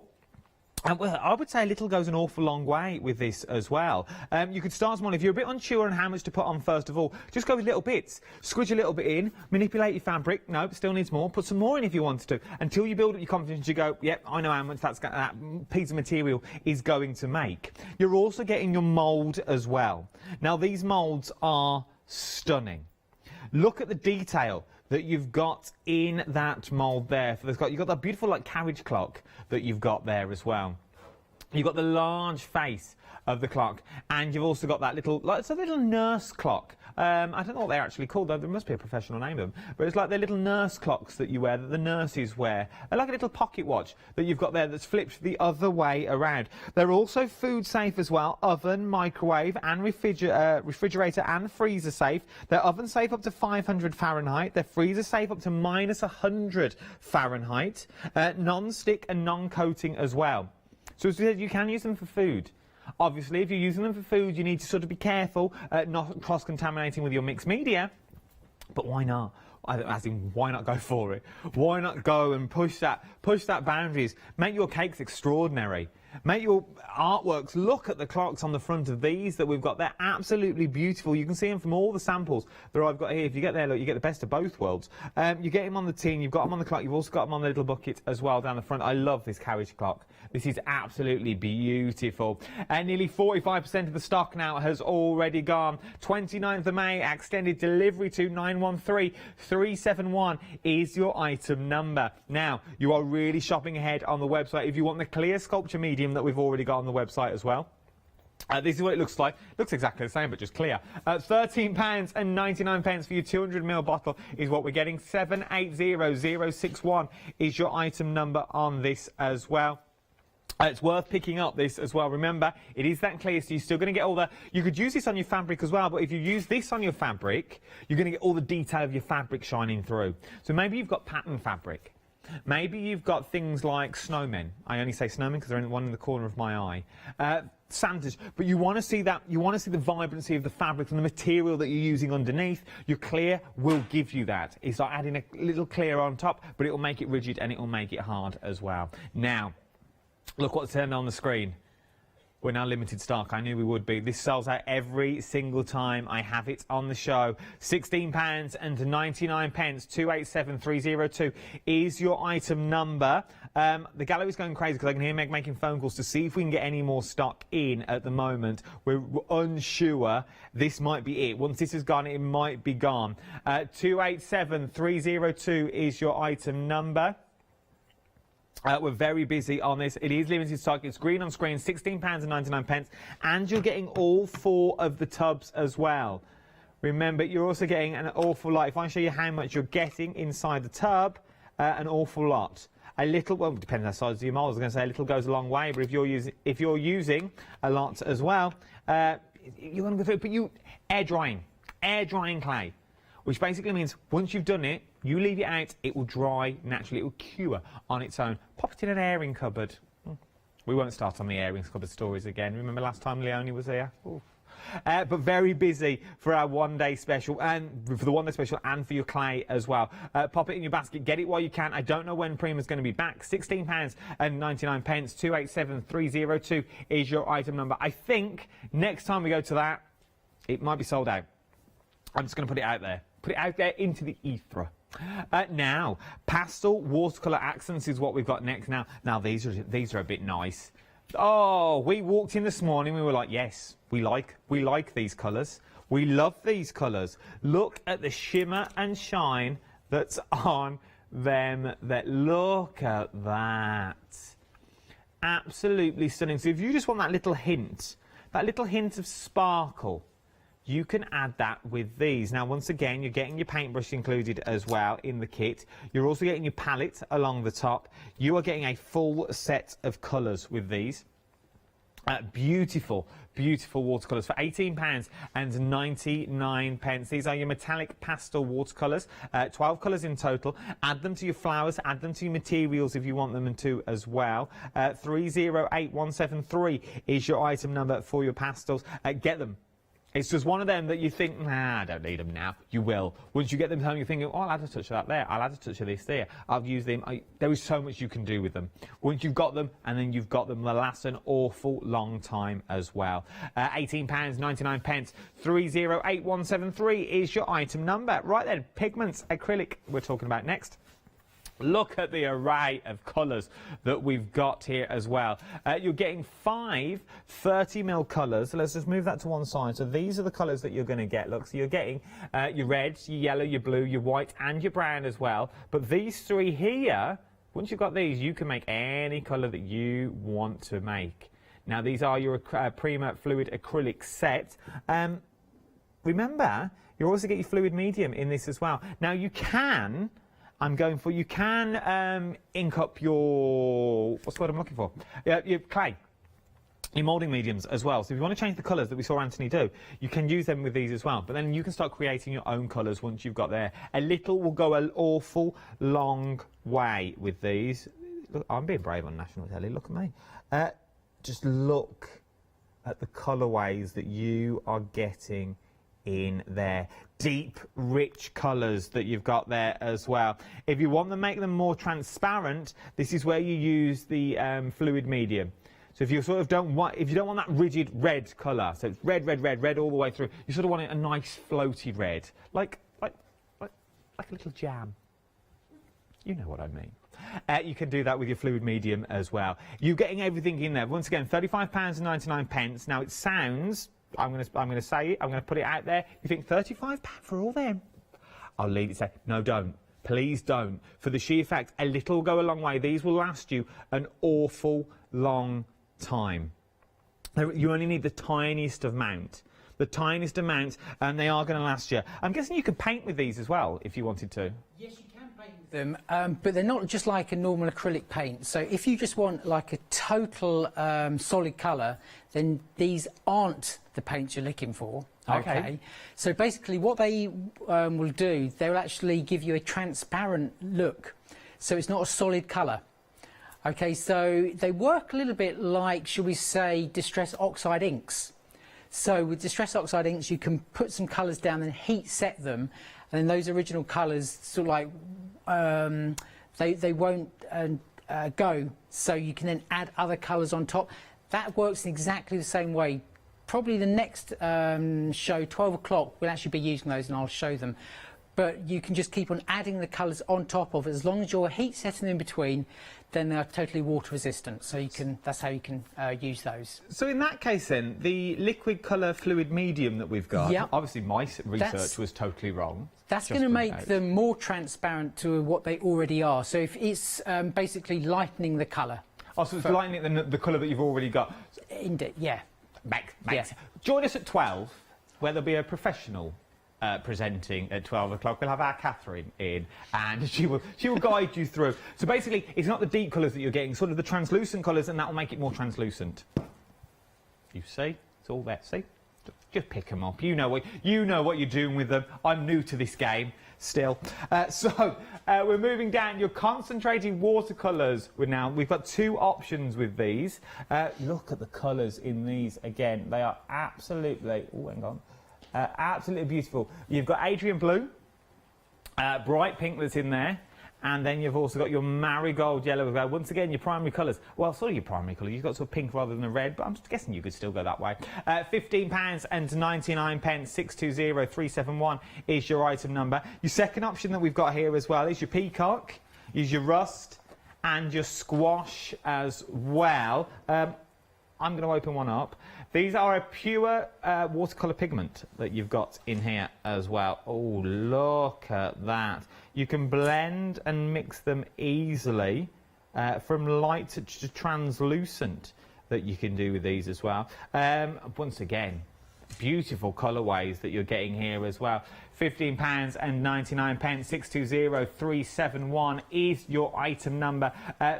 well, I would say a little goes an awful long way with this as well. You could start small. If you're a bit unsure on how much to put on first of all, just go with little bits. Squidge a little bit in, manipulate your fabric. Nope, still needs more. Put some more in if you wanted to. Until you build up your confidence, you go, yep, I know how much that piece of material is going to make. You're also getting your mould as well. Now, these moulds are stunning. Look at the detail that you've got in that mould there. You've got that beautiful like carriage clock that you've got there as well. You've got the large face of the clock, and you've also got that little, like, it's a little nurse clock. I don't know what they're actually called, though. There must be a professional name of them. But it's like the little nurse clocks that you wear, that the nurses wear. They're like a little pocket watch that you've got there that's flipped the other way around. They're also food safe as well. Oven, microwave, and refrigerator and freezer safe. They're oven safe up to 500 Fahrenheit. They're freezer safe up to minus 100 Fahrenheit. Non-stick and non-coating as well. So as we said, you can use them for food. Obviously, if you're using them for food, you need to sort of be careful, not cross-contaminating with your mixed media. But why not? As in, why not go for it? Why not go and push that boundaries? Make your cakes extraordinary. Make your artworks. Look at the clocks on the front of these that we've got. They're absolutely beautiful. You can see them from all the samples that I've got here. If you get there, look, you get the best of both worlds. You get them on the tin, you've got them on the clock, you've also got them on the little bucket as well down the front. I love this carriage clock. This is absolutely beautiful. And nearly 45% of the stock now has already gone. 29th of May, extended delivery to 913371 is your item number. Now, you are really shopping ahead on the website if you want the clear sculpture medium that we've already got on the website as well. This is what it looks like. Looks exactly the same, but just clear. £13.99 for your 200ml bottle is what we're getting. 780061 is your item number on this as well. It's worth picking up this as well. Remember, it is that clear, so you're still going to get all the... You could use this on your fabric as well, but if you use this on your fabric, you're going to get all the detail of your fabric shining through. So maybe you've got pattern fabric. Maybe you've got things like snowmen. I only say snowmen because they're in one in the corner of my eye. Santas, but you want to see that, you want to see the vibrancy of the fabric and the material that you're using underneath. Your clear will give you that. It's like adding a little clear on top, but it will make it rigid and it will make it hard as well. Now, look what's turned on the screen. We're now limited stock. I knew we would be. This sells out every single time I have it on the show. £16.99, 287302 is your item number. The gallery's going crazy because I can hear Meg making phone calls to see if we can get any more stock in at the moment. We're unsure. This might be it. Once this is gone, it might be gone. 287302 is your item number. We're very busy on this. It is limited stock. It's green on screen, £16.99, and you're getting all 4 of the tubs as well. Remember, you're also getting an awful lot. If I show you how much you're getting inside the tub, an awful lot. A little, well, depending on the size of your mould, I was going to say a little goes a long way, but if you're using a lot as well, you're going to go through it. But you air drying clay, which basically means once you've done it, you leave it out, it will dry naturally, it will cure on its own. Pop it in an airing cupboard. We won't start on the airing cupboard stories again. Remember last time Leonie was here? Ooh. but very busy for our one-day special and for the one-day special and for your clay as well. Pop it in your basket, get it while you can. I don't know when Prima's going to be back. £16.99, 287302 is your item number. I think next time we go to that, it might be sold out. I'm just going to put it out there. Put it out there into the ether. Now, pastel watercolour accents is what we've got next. Now these are a bit nice. Oh, we walked in this morning, we were like, yes, we like these colours. We love these colours. Look at the shimmer and shine that's on them. Look at that. Absolutely stunning. So if you just want that little hint of sparkle, you can add that with these. Now, once again, you're getting your paintbrush included as well in the kit. You're also getting your palette along the top. You are getting a full set of colours with these. Beautiful, beautiful watercolours for £18.99. These are your metallic pastel watercolours, 12 colours in total. Add them to your flowers, add them to your materials if you want them to as well. 308173 is your item number for your pastels. Get them. It's just one of them that you think, nah, I don't need them now. You will. Once you get them home, you're thinking, oh, I'll add a touch of that there. I'll add a touch of this there. I've used them. There is so much you can do with them. Once you've got them, and then you've got them, they'll last an awful long time as well. £18.99. 308173 is your item number. Right then, pigments, acrylic, we're talking about next. Look at the array of colours that we've got here as well. You're getting 5 30mm colours. So let's just move that to one side. So these are the colours that you're going to get. Look, so you're getting your red, your yellow, your blue, your white and your brown as well. But these three here, once you've got these, you can make any colour that you want to make. Now, these are your Prima Fluid Acrylic set. Remember, you also get your fluid medium in this as well. Now, you can... you can ink up your, what's the word I'm looking for? Your clay, your moulding mediums as well. So if you want to change the colours that we saw Anthony do, you can use them with these as well. But then you can start creating your own colours once you've got there. A little will go an awful long way with these. Look, I'm being brave on national telly, look at me. Just look at the colourways that you are getting in there. Deep, rich colours that you've got there as well. If you want to make them more transparent, this is where you use the fluid medium. So if you sort of don't want that rigid red colour, so it's red all the way through, you sort of want a nice floaty red, like a little jam. You know what I mean. You can do that with your fluid medium as well. You're getting everything in there. Once again, £35.99. Now it sounds, I'm going to say it, I'm going to put it out there. You think £35 for all them? I'll leave it say, no, don't. Please don't. For the sheer fact, a little will go a long way. These will last you an awful long time. You only need the tiniest amount. The tiniest amount, and they are going to last you. I'm guessing you could paint with these as well, if you wanted to. Yes, you can paint with them, but they're not just like a normal acrylic paint. So if you just want like a total solid colour, then these aren't the paints you're looking for. Okay. So basically what they will do, they'll actually give you a transparent look. So it's not a solid colour. Okay, so they work a little bit like, shall we say, Distress Oxide inks. So with Distress Oxide inks, you can put some colours down and heat set them, and then those original colours sort of like they won't go. So you can then add other colours on top. That works in exactly the same way. Probably the next show, 12 o'clock, we'll actually be using those, and I'll show them. But you can just keep on adding the colours on top of it. As long as you're heat setting in between, then they're totally water resistant. So you can, that's how you can use those. So in that case then, the liquid colour fluid medium that we've got, yep, obviously my research was totally wrong. That's going to make them more transparent to what they already are. So if it's basically lightening the colour. Oh, so it's lightening the colour that you've already got. Indeed, yeah. Max. Yeah. Join us at 12, where there'll be a professional presenting at 12 o'clock. We'll have our Catherine in, and she will guide you through. So basically, it's not the deep colours that you're getting, sort of the translucent colours, and that will make it more translucent. You see? It's all there. See? just pick them up. You know what you're doing with them. I'm new to this game still. We're moving down. Your concentrated watercolours. We've got two options with these. Look at the colours in these again. They are absolutely. Oh, hang on. Absolutely beautiful. You've got Adrian blue, bright pink that's in there. And then you've also got your marigold yellow. Once again, your primary colours. Well, sort of your primary colour. You've got sort of pink rather than a red, but I'm just guessing you could still go that way. £15.99, 620 371 is your item number. Your second option that we've got here as well is your peacock, is your rust, and your squash as well. I'm going to open one up. These are a pure watercolour pigment that you've got in here as well. Oh, look at that. You can blend and mix them easily from light to translucent that you can do with these as well. Once again, beautiful colourways that you're getting here as well. £15.99, 620 371 is your item number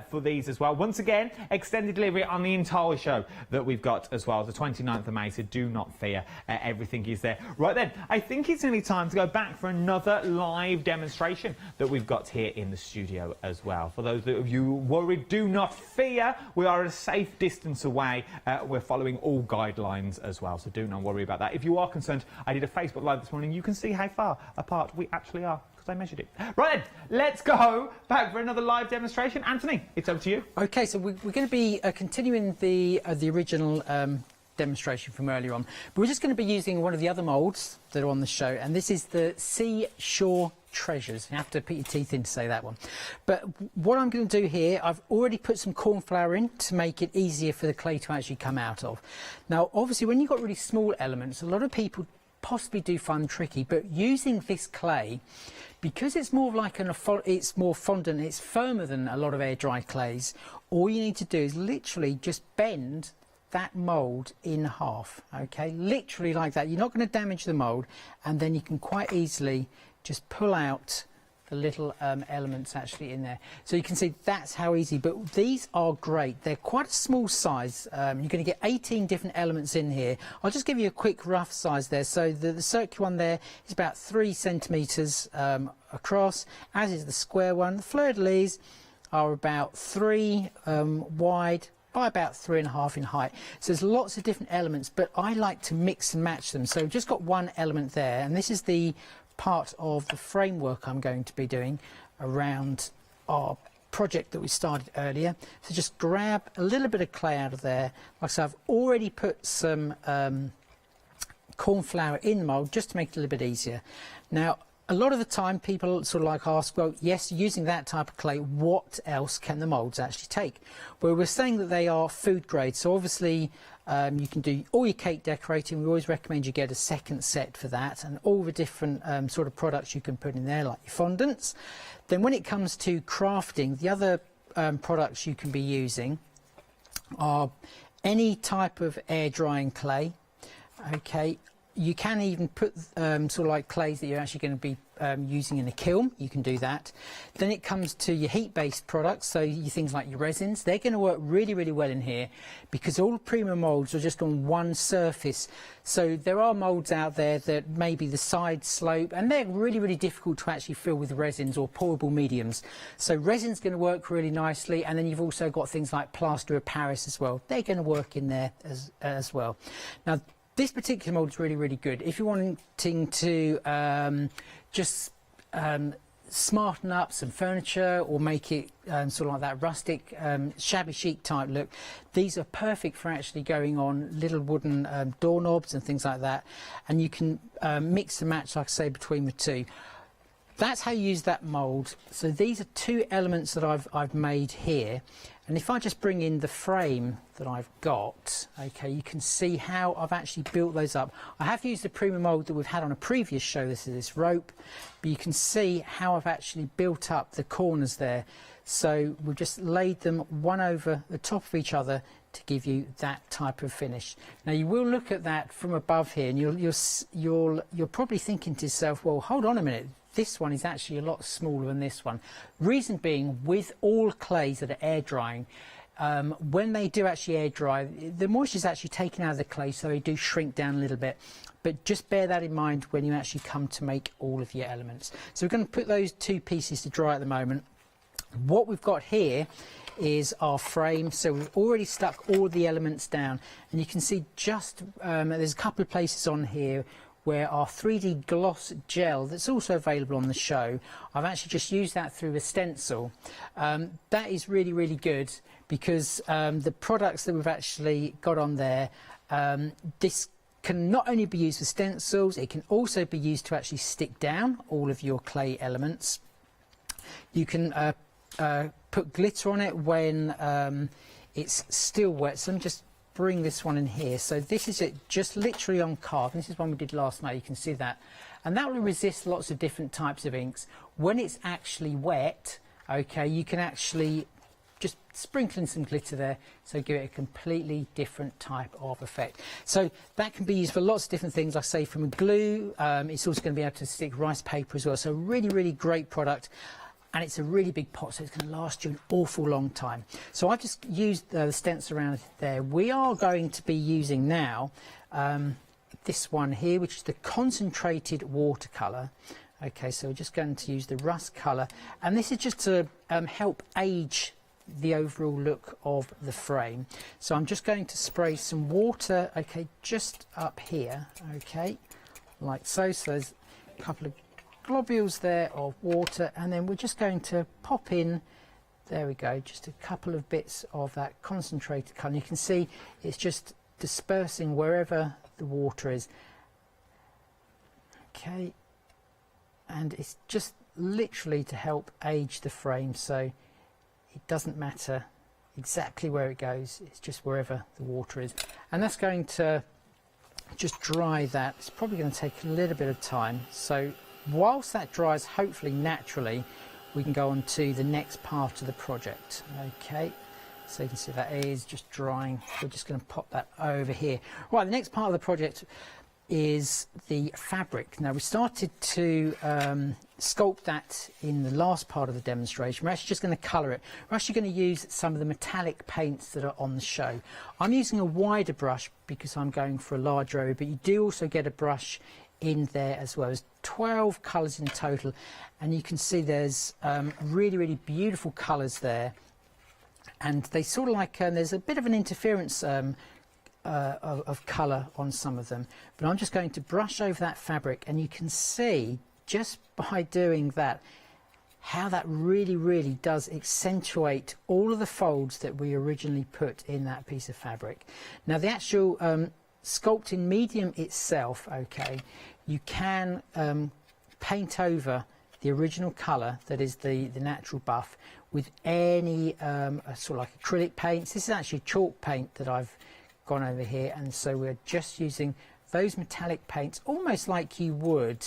for these as well. Once again, extended delivery on the entire show that we've got as well. The 29th of May, so do not fear. Everything is there. Right then, I think it's nearly time to go back for another live demonstration that we've got here in the studio as well. For those of you worried, do not fear. We are at a safe distance away. We're following all guidelines as well, so do not worry about that. If you are concerned, I did a Facebook Live this morning. You can see how far apart we actually are, because I measured it. Right then, let's go back for another live demonstration. Anthony, it's over to you. Okay, so we're going to be continuing the original demonstration from earlier on. But we're just going to be using one of the other moulds that are on the show, and this is the Seashore Treasures. You have to put your teeth in to say that one. But what I'm going to do here, I've already put some corn flour in to make it easier for the clay to actually come out of. Now, obviously, when you've got really small elements, a lot of people possibly do find tricky, but using this clay, because it's more like it's more fondant, it's firmer than a lot of air dry clays, all you need to do is literally just bend that mould in half, okay, literally like that. You're not going to damage the mould, and then you can quite easily just pull out the little elements actually in there. So you can see that's how easy, but these are great. They're quite a small size. You're going to get 18 different elements in here. I'll just give you a quick rough size there. So the circular one there is about 3 centimetres across, as is the square one. The fleur-de-lis are about 3 wide, by about 3.5 in height. So there's lots of different elements, but I like to mix and match them. So just got one element there, and this is the part of the framework I'm going to be doing around our project that we started earlier. So just grab a little bit of clay out of there. Like I said, I've already put some corn flour in the mould just to make it a little bit easier. Now, a lot of the time people sort of like ask, well, yes, using that type of clay, what else can the moulds actually take? Well, we're saying that they are food grade, so obviously you can do all your cake decorating. We always recommend you get a second set for that, and all the different sort of products you can put in there, like your fondants. Then when it comes to crafting, the other products you can be using are any type of air drying clay, okay. You can even put sort of like clays that you're actually going to be using in a kiln. You can do that. Then it comes to your heat-based products, so your things like your resins. They're going to work really, really well in here because all premium moulds are just on one surface. So there are moulds out there that maybe the side slope, and they're really, really difficult to actually fill with resins or pourable mediums. So resin's going to work really nicely, and then you've also got things like plaster of Paris as well. They're going to work in there as well. Now, this particular mould is really, really good. If you're wanting to just smarten up some furniture or make it sort of like that rustic, shabby chic type look, these are perfect for actually going on little wooden doorknobs and things like that. And you can mix and match, like I say, between the two. That's how you use that mould. So these are 2 elements that I've made here. And if I just bring in the frame that I've got, okay, you can see how I've actually built those up. I have used the premium mould that we've had on a previous show. This is this rope, but you can see how I've actually built up the corners there. So we've just laid them one over the top of each other to give you that type of finish. Now you will look at that from above here, and you're probably thinking to yourself, well, hold on a minute. This one is actually a lot smaller than this one. Reason being, with all clays that are air drying, when they do actually air dry, the moisture is actually taken out of the clay, so they do shrink down a little bit. But just bear that in mind when you actually come to make all of your elements. So we're going to put those two pieces to dry at the moment. What we've got here is our frame, so we've already stuck all the elements down, and you can see just there's a couple of places on here where our 3D gloss gel that's also available on the show, I've actually just used that through a stencil. That is really, really good because the products that we've actually got on there, this can not only be used for stencils, it can also be used to actually stick down all of your clay elements. You can put glitter on it when it's still wet. So let me just bring this one in here. So this is it, just literally on card. This is one we did last night, you can see that. And that will resist lots of different types of inks. When it's actually wet, okay, you can actually just sprinkle in some glitter there, so give it a completely different type of effect. So that can be used for lots of different things, like say from a glue. It's also going to be able to stick rice paper as well. So really, really great product. And it's a really big pot, so it's going to last you an awful long time. So I've just used the stencil around there. We are going to be using now this one here, which is the concentrated watercolour. Okay, so we're just going to use the rust colour. And this is just to help age the overall look of the frame. So I'm just going to spray some water, okay, just up here, okay, like so. So there's a couple of globules there of water, and then we're just going to pop in, there we go, just a couple of bits of that concentrated colour. You can see it's just dispersing wherever the water is, okay, and it's just literally to help age the frame, so it doesn't matter exactly where it goes, it's just wherever the water is. And that's going to just dry that. It's probably going to take a little bit of time, so whilst that dries hopefully naturally, we can go on to the next part of the project. Okay, so you can see that is just drying. We're just going to pop that over here. Right, the next part of the project is the fabric. Now we started to sculpt that in the last part of the demonstration. We're actually just going to colour it. We're actually going to use some of the metallic paints that are on the show. I'm using a wider brush because I'm going for a larger area, but you do also get a brush in there as well. There's 12 colours in total, and you can see there's really, really beautiful colours there, and they sort of like there's a bit of an interference of colour on some of them, but I'm just going to brush over that fabric, and you can see just by doing that how that really, really does accentuate all of the folds that we originally put in that piece of fabric. Now the actual sculpting medium itself, okay, you can paint over the original colour, that is the natural buff, with any sort of like acrylic paints. This is actually chalk paint that I've gone over here, and so we're just using those metallic paints almost like you would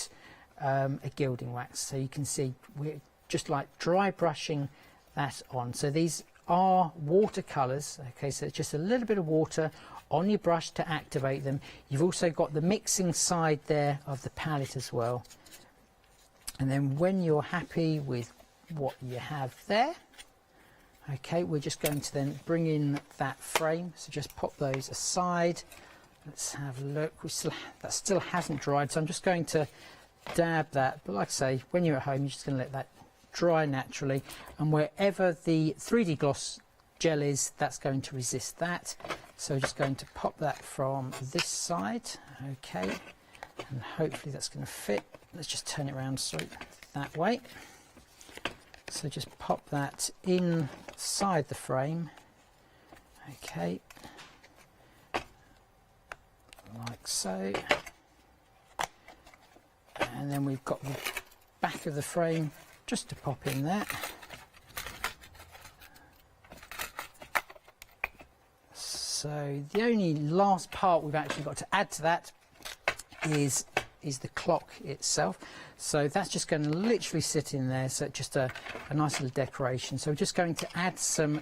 a gilding wax. So you can see we're just like dry brushing that on. So these are watercolours, okay, so it's just a little bit of water on your brush to activate them. You've also got the mixing side there of the palette as well, and then when you're happy with what you have there, okay, we're just going to then bring in that frame. So just pop those aside. Let's have a look. That still hasn't dried, so I'm just going to dab that, but like I say, when you're at home you're just going to let that dry naturally, and wherever the 3D gloss gel is, that's going to resist that. So we're just going to pop that from this side, okay, and hopefully that's going to fit. Let's just turn it around so that way. So just pop that inside the frame, okay, like so, and then we've got the back of the frame just to pop in there. So the only last part we've actually got to add to that is the clock itself. So that's just going to literally sit in there, so just a nice little decoration. So we're just going to add some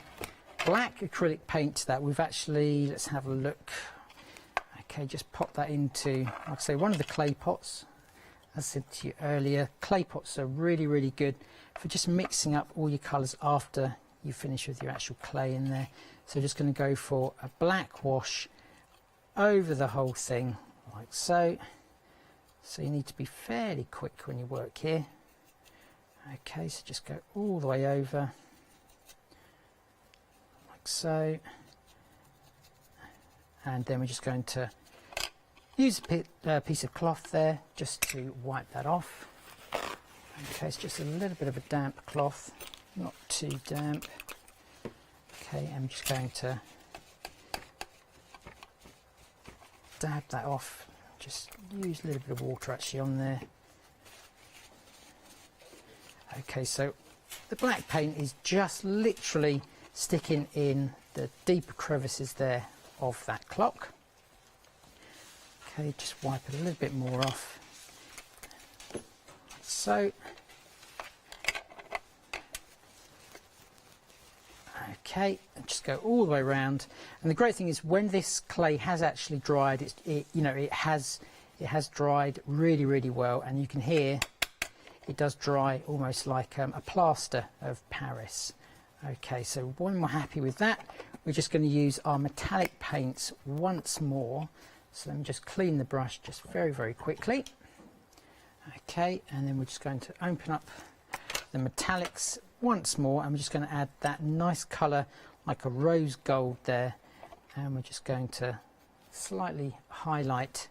black acrylic paint to that. We've actually, let's have a look. Okay, just pop that into, like I say, one of the clay pots. As I said to you earlier, clay pots are really, really good for just mixing up all your colours after you finish with your actual clay in there. So just going to go for a black wash over the whole thing, like so. So you need to be fairly quick when you work here. Okay, so just go all the way over, like so. And then we're just going to use a piece of cloth there just to wipe that off. Okay, it's just a little bit of a damp cloth, not too damp. Okay, I'm just going to dab that off. Just use a little bit of water actually on there. Okay, so the black paint is just literally sticking in the deeper crevices there of that clock. Okay, just wipe it a little bit more off. So, okay, and just go all the way around. And the great thing is when this clay has actually dried, it has dried really, really well, and you can hear it does dry almost like a plaster of Paris. Okay, so when we're happy with that, we're just going to use our metallic paints once more. So let me just clean the brush just very, very quickly. Okay, and then we're just going to open up the metallics once more, and we're just going to add that nice colour like a rose gold there, and we're just going to slightly highlight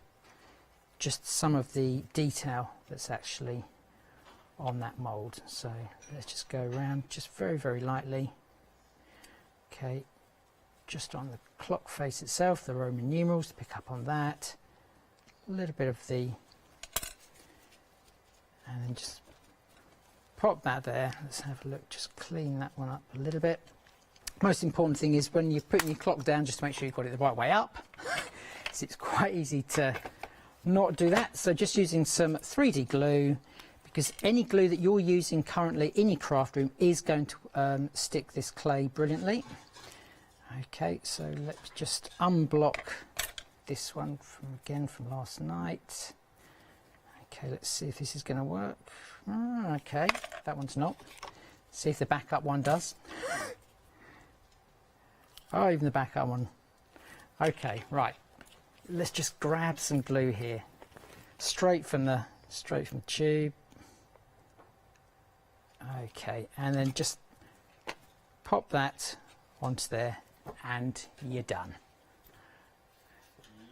just some of the detail that's actually on that mould. So let's just go around just very, very lightly. Okay, just on the clock face itself, the Roman numerals, to pick up on that. A little bit of the, and then just pop that there. Let's have a look, just clean that one up a little bit. Most important thing is when you're putting your clock down, just to make sure you've got it the right way up. So it's quite easy to not do that. So just using some 3D glue, because any glue that you're using currently in your craft room is going to stick this clay brilliantly. Okay, so let's just unblock this one from last night. Okay, let's see if this is going to work. Okay, that one's not. See if the backup one does. Oh, even the backup one. Okay, right. Let's just grab some glue here, straight from the tube. Okay, and then just pop that onto there, and you're done.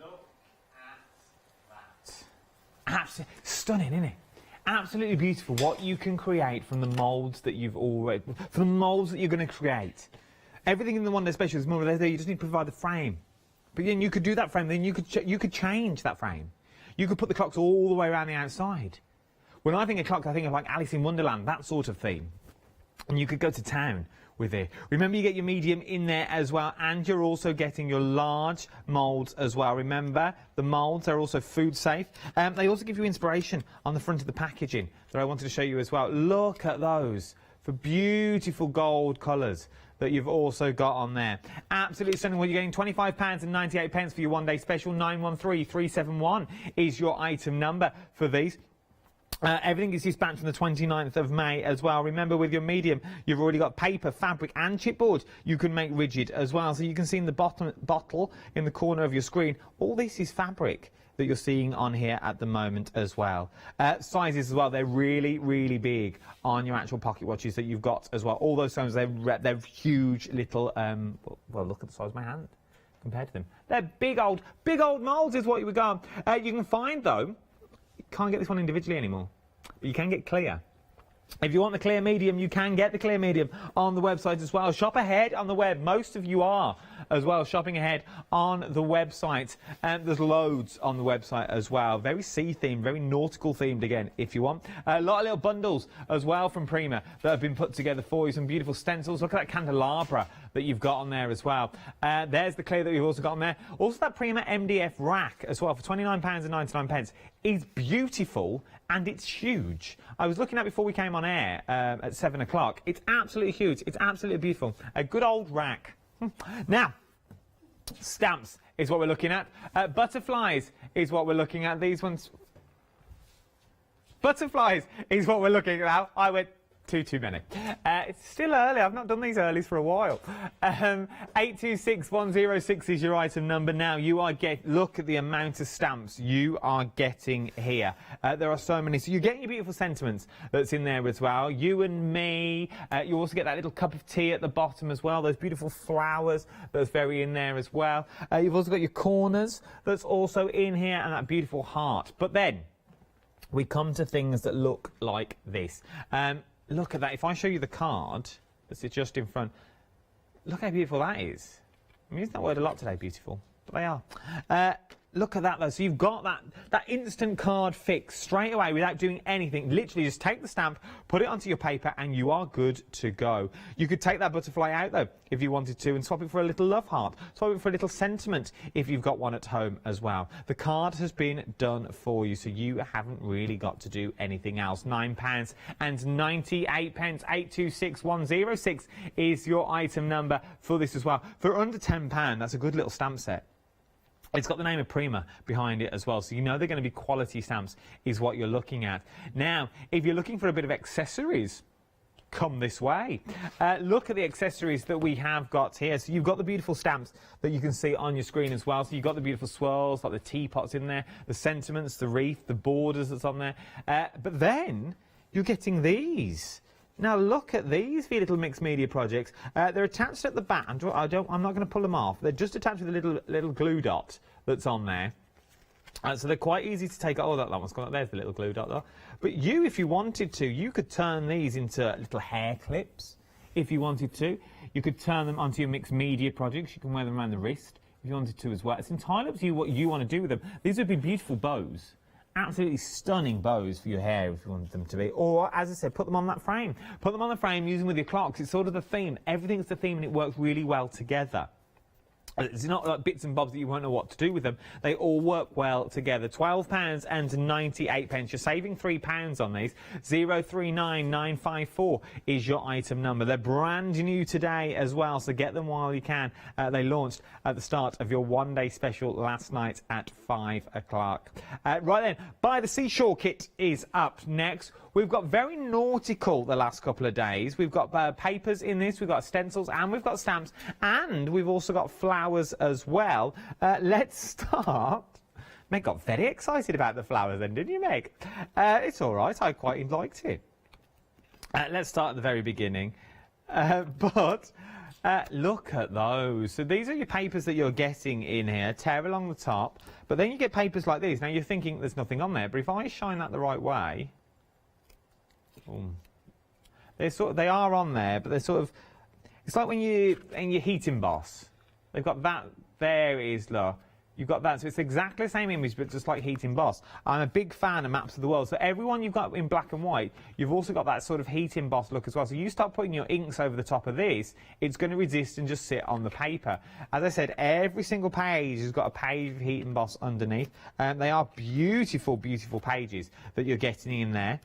Look at that. Absolutely stunning, isn't it? Absolutely beautiful. What you can create from the moulds that you've already, from the moulds that you're going to create. Everything in the one day special is more or less there. You just need to provide the frame. But then you could do that frame. Then you could change that frame. You could put the clocks all the way around the outside. When I think of clocks, I think of like Alice in Wonderland, that sort of theme. And you could go to town with it. Remember, you get your medium in there as well, and you're also getting your large moulds as well. Remember, the moulds are also food safe. They also give you inspiration on the front of the packaging that I wanted to show you as well. Look at those for beautiful gold colours that you've also got on there. Absolutely stunning. Well, you're getting £25.98 for your one day special. 913371 is your item number for these. Everything is dispatched from the 29th of May as well. Remember, with your medium, you've already got paper, fabric and chipboard you can make rigid as well. So you can see in the bottle in the corner of your screen, all this is fabric that you're seeing on here at the moment as well. Sizes as well, they're really, really big on your actual pocket watches that you've got as well. All those sizes, they're huge little, well, look at the size of my hand compared to them. They're big old moulds is what we got. You can find, though, you can't get this one individually anymore, but you can get clear. If you want the clear medium, you can get the clear medium on the website as well. Shop ahead on the web. Most of you are as well shopping ahead on the website. And there's loads on the website as well. Very sea themed, very nautical themed again, if you want. A lot of little bundles as well from Prima that have been put together for you. Some beautiful stencils. Look at that candelabra that you've got on there as well. There's the clear that we've also got on there. Also that Prima MDF rack as well for £29.99 is beautiful and it's huge. I was looking at it before we came on air at 7 o'clock. It's absolutely huge. It's absolutely beautiful. A good old rack. Now, stamps is what we're looking at. Butterflies is what we're looking at. These ones. Butterflies is what we're looking at now. I went Too many. It's still early. I've not done these earlies for a while. 826106 is your item number. Now look at the amount of stamps you are getting here. There are so many. So you're getting your beautiful sentiments that's in there as well. You and me. You also get that little cup of tea at the bottom as well. Those beautiful flowers that's very in there as well. You've also got your corners that's also in here, and that beautiful heart. But then we come to things that look like this. Look at that. If I show you the card that's just in front, look how beautiful that is. I'm using that word a lot today, beautiful, but they are. Look at that, though. So you've got that instant card fix straight away without doing anything. Literally just take the stamp, put it onto your paper, and you are good to go. You could take that butterfly out, though, if you wanted to, and swap it for a little love heart. Swap it for a little sentiment if you've got one at home as well. The card has been done for you, so you haven't really got to do anything else. £9.98. 826106 is your item number for this as well. For under £10, that's a good little stamp set. It's got the name of Prima behind it as well, so you know they're going to be quality stamps is what you're looking at. Now, if you're looking for a bit of accessories, come this way. Look at the accessories that we have got here. So you've got the beautiful stamps that you can see on your screen as well. So you've got the beautiful swirls, like the teapots in there, the sentiments, the wreath, the borders that's on there. But then you're getting these. Now look at these for your little mixed media projects. They're attached at the back. I'm not going to pull them off. They're just attached with a little glue dot that's on there. So they're quite easy to take. Oh, that one's gone. There's the little glue dot though. But you, if you wanted to, you could turn these into little hair clips. If you wanted to, you could turn them onto your mixed media projects. You can wear them around the wrist if you wanted to as well. It's entirely up to you what you want to do with them. These would be beautiful bows. Absolutely stunning bows for your hair if you wanted them to be. Or, as I said, put them on that frame. Put them on the frame using with your clocks. It's sort of the theme. Everything's the theme and it works really well together. It's not like bits and bobs that you won't know what to do with them. They all work well together. £12.98. You're saving £3 on these. 039954 is your item number. They're brand new today as well, so get them while you can. They launched at the start of your one-day special last night at 5 o'clock. Right then, By the Seashore kit is up next. We've got very nautical the last couple of days. We've got papers in this, we've got stencils, and we've got stamps, and we've also got flowers as well. Let's start. Meg got very excited about the flowers then, didn't you, Meg? It's all right, I quite liked it. Let's start at the very beginning. Look at those. So these are your papers that you're getting in here. Tear along the top, but then you get papers like these. Now you're thinking there's nothing on there, but if I shine that the right way, they are on there, but they're sort of. It's like when you heat emboss. They've got that. There is look. You've got that, so it's exactly the same image, but just like heat emboss. I'm a big fan of maps of the world, so everyone you've got in black and white, you've also got that sort of heat emboss look as well. So you start putting your inks over the top of this, it's going to resist and just sit on the paper. As I said, every single page has got a page of heat emboss underneath. They are beautiful, beautiful pages that you're getting in there.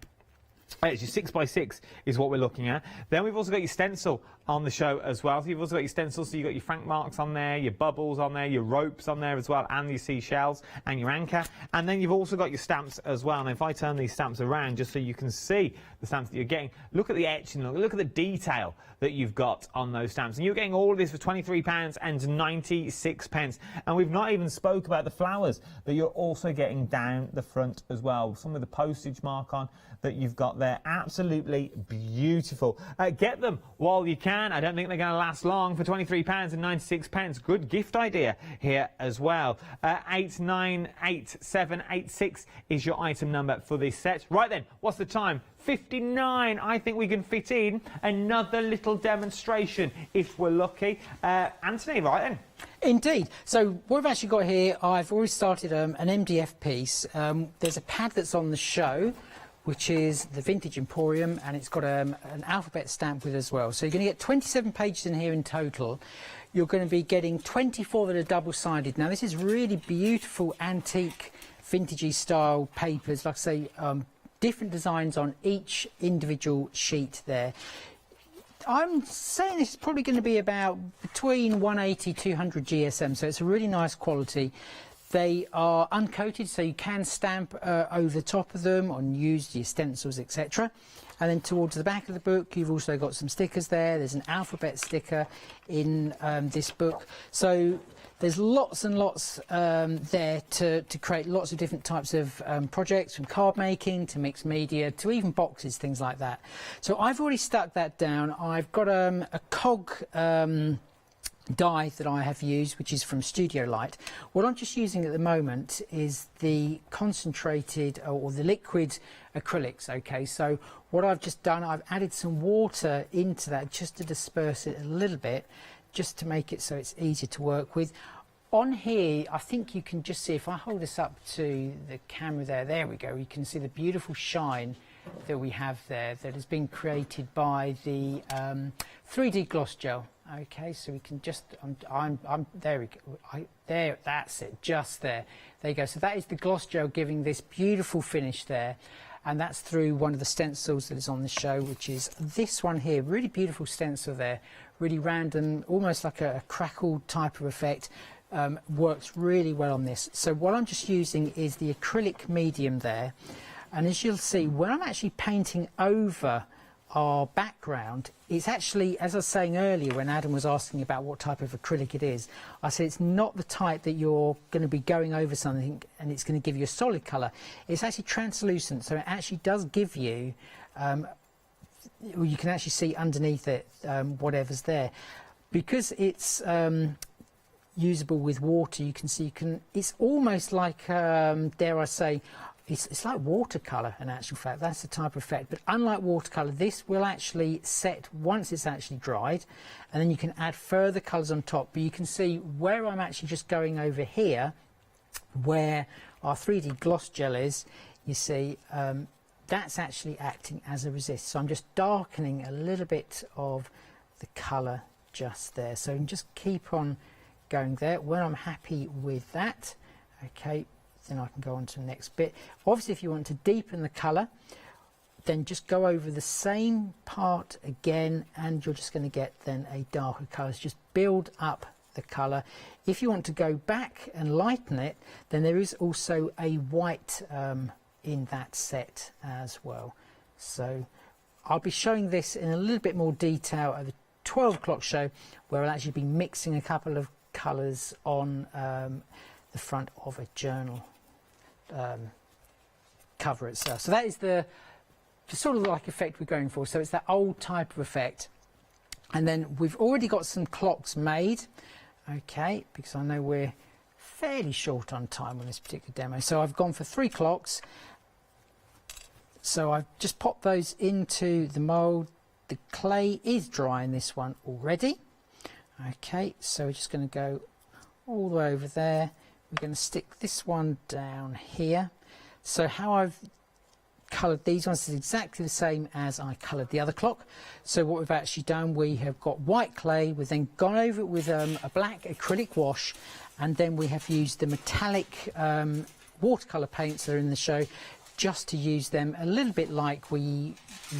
It's your 6x6 is what we're looking at. Then we've also got your stencil on the show as well. So you've also got your stencils, so you've got your frank marks on there, your bubbles on there, your ropes on there as well, and your seashells and your anchor. And then you've also got your stamps as well. And if I turn these stamps around just so you can see the stamps that you're getting, look at the etching, look at the detail that you've got on those stamps. And you're getting all of this for £23.96. And we've not even spoke about the flowers that you're also getting down the front as well. Some with the postage mark on that you've got there. Absolutely beautiful. Get them while you can. I don't think they're going to last long for £23.96. Good gift idea here as well. 898786 is your item number for this set. Right then, what's the time? 59. I think we can fit in another little demonstration if we're lucky. Anthony, right then. Indeed. So what we've actually got here, I've already started an MDF piece. There's a pad that's on the show, which is the Vintage Emporium, and it's got an alphabet stamp with it as well. So you're going to get 27 pages in here in total. You're going to be getting 24 that are double-sided. Now, this is really beautiful antique, vintagey style papers. Like I say, different designs on each individual sheet there. I'm saying this is probably going to be about between 180 200 GSM, so it's a really nice quality. They are uncoated, so you can stamp over the top of them and use your stencils, etc. And then towards the back of the book, you've also got some stickers there. There's an alphabet sticker in this book. So there's lots and lots there to create lots of different types of projects, from card making to mixed media to even boxes, things like that. So I've already stuck that down. I've got a cog die that I have used, which is from Studio Light. What I'm just using at the moment is the concentrated or the liquid acrylics. Okay, so what I've just done, I've added some water into that just to disperse it a little bit, just to make it so it's easier to work with. On here, I think you can just see, if I hold this up to the camera there we go, you can see the beautiful shine that we have there that has been created by the 3D gloss gel. Okay, so we can just, I'm there we go, there, that's it, just there you go. So that is the gloss gel giving this beautiful finish there, and that's through one of the stencils that is on the show, which is this one here. Really beautiful stencil there, really random, almost like a crackle type of effect. Works really well on this. So what I'm just using is the acrylic medium there, and as you'll see, when I'm actually painting over our background, it's actually, as I was saying earlier when Adam was asking about what type of acrylic it is, I said it's not the type that you're going to be going over something and it's going to give you a solid colour. It's actually translucent, so it actually does give you, you can actually see underneath it whatever's there. Because it's usable with water, you can see, it's almost like, dare I say, it's like watercolour in actual fact. That's the type of effect. But unlike watercolour, this will actually set once it's actually dried, and then you can add further colours on top. But you can see where I'm actually just going over here, where our 3D gloss gel is, you see, that's actually acting as a resist. So I'm just darkening a little bit of the colour just there. So you can just keep on going there. When I'm happy with that, okay, then I can go on to the next bit. Obviously, if you want to deepen the colour, then just go over the same part again, and you're just going to get then a darker colour. So just build up the colour. If you want to go back and lighten it, then there is also a white in that set as well. So I'll be showing this in a little bit more detail at the 12 o'clock show, where I'll actually be mixing a couple of colours on the front of a journal cover itself. So that is the sort of like effect we're going for. So it's that old type of effect. And then we've already got some clocks made, okay, because I know we're fairly short on time on this particular demo. So I've gone for 3 clocks. So I've just popped those into the mould. The clay is dry in this one already. Okay, so we're just going to go all the way over there. We're going to stick this one down here. So how I've coloured these ones is exactly the same as I coloured the other clock. So what we've actually done, we have got white clay, we've then gone over it with a black acrylic wash, and then we have used the metallic watercolour paints that are in the show, just to use them a little bit like we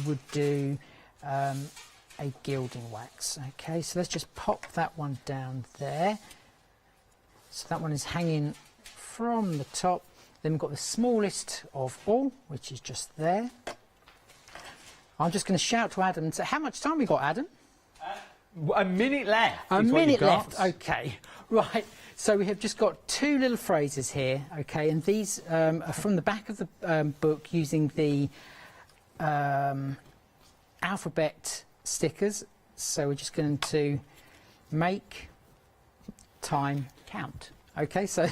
would do a gilding wax. Okay, so let's just pop that one down there. So that one is hanging from the top. Then we've got the smallest of all, which is just there. I'm just going to shout to Adam and say, how much time we got, Adam? A minute left. A minute left, okay. Right, so we have just got 2 little phrases here, okay, and these are from the back of the book using the alphabet stickers. So we're just going to make time count. Okay, so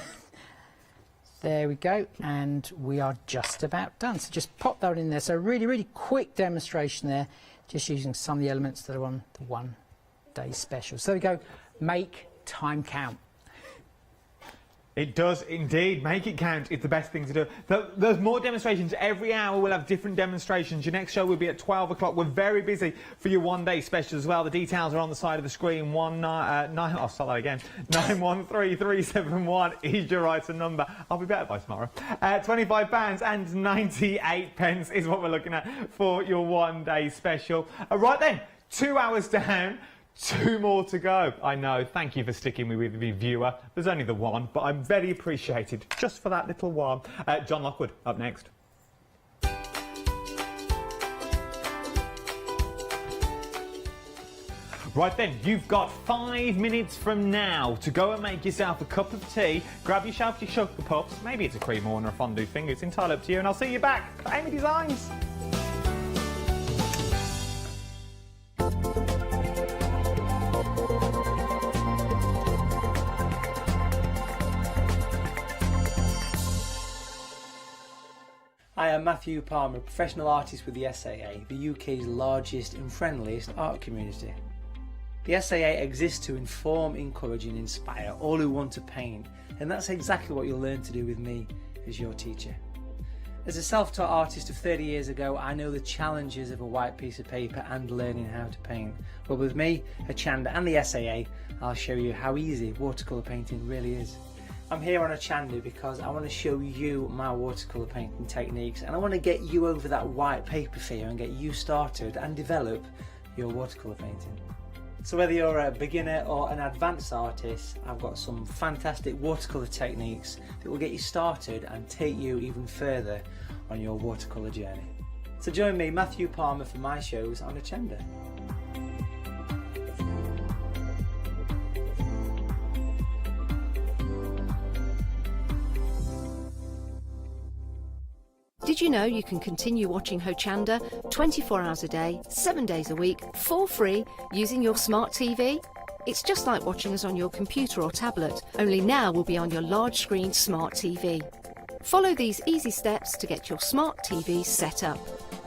there we go, and we are just about done. So just pop that in there. So really, really quick demonstration there, just using some of the elements that are on the 1 day special. So there we go, make time count. It does indeed. Make it count. It's the best thing to do. There's more demonstrations. Every hour we'll have different demonstrations. Your next show will be at 12 o'clock. We're very busy for your 1 day special as well. The details are on the side of the screen. I'll start that again. 913371 is your item number. I'll be better by tomorrow. £25 and 98 pence is what we're looking at for your 1 day special. Right then, 2 hours down. 2 more to go. I know, thank you for sticking with me, viewer. There's only the one, but I'm very appreciated just for that little one. John Lockwood, up next. Right then, you've got 5 minutes from now to go and make yourself a cup of tea, grab yourself your sugar puffs, maybe it's a cream horn or a fondue finger, it's entirely up to you, and I'll see you back for Amy Designs. I am Matthew Palmer, a professional artist with the SAA, the UK's largest and friendliest art community. The SAA exists to inform, encourage and inspire all who want to paint, and that's exactly what you'll learn to do with me as your teacher. As a self-taught artist of 30 years ago, I know the challenges of a white piece of paper and learning how to paint. But with me, Hochanda and the SAA, I'll show you how easy watercolour painting really is. I'm here on Hochanda because I want to show you my watercolour painting techniques, and I want to get you over that white paper fear and get you started and develop your watercolour painting. So whether you're a beginner or an advanced artist, I've got some fantastic watercolour techniques that will get you started and take you even further on your watercolour journey. So join me, Matthew Palmer, for my shows on Hochanda. Did you know you can continue watching Hochanda 24 hours a day, 7 days a week, for free, using your smart TV? It's just like watching us on your computer or tablet, only now we'll be on your large screen smart TV. Follow these easy steps to get your smart TV set up.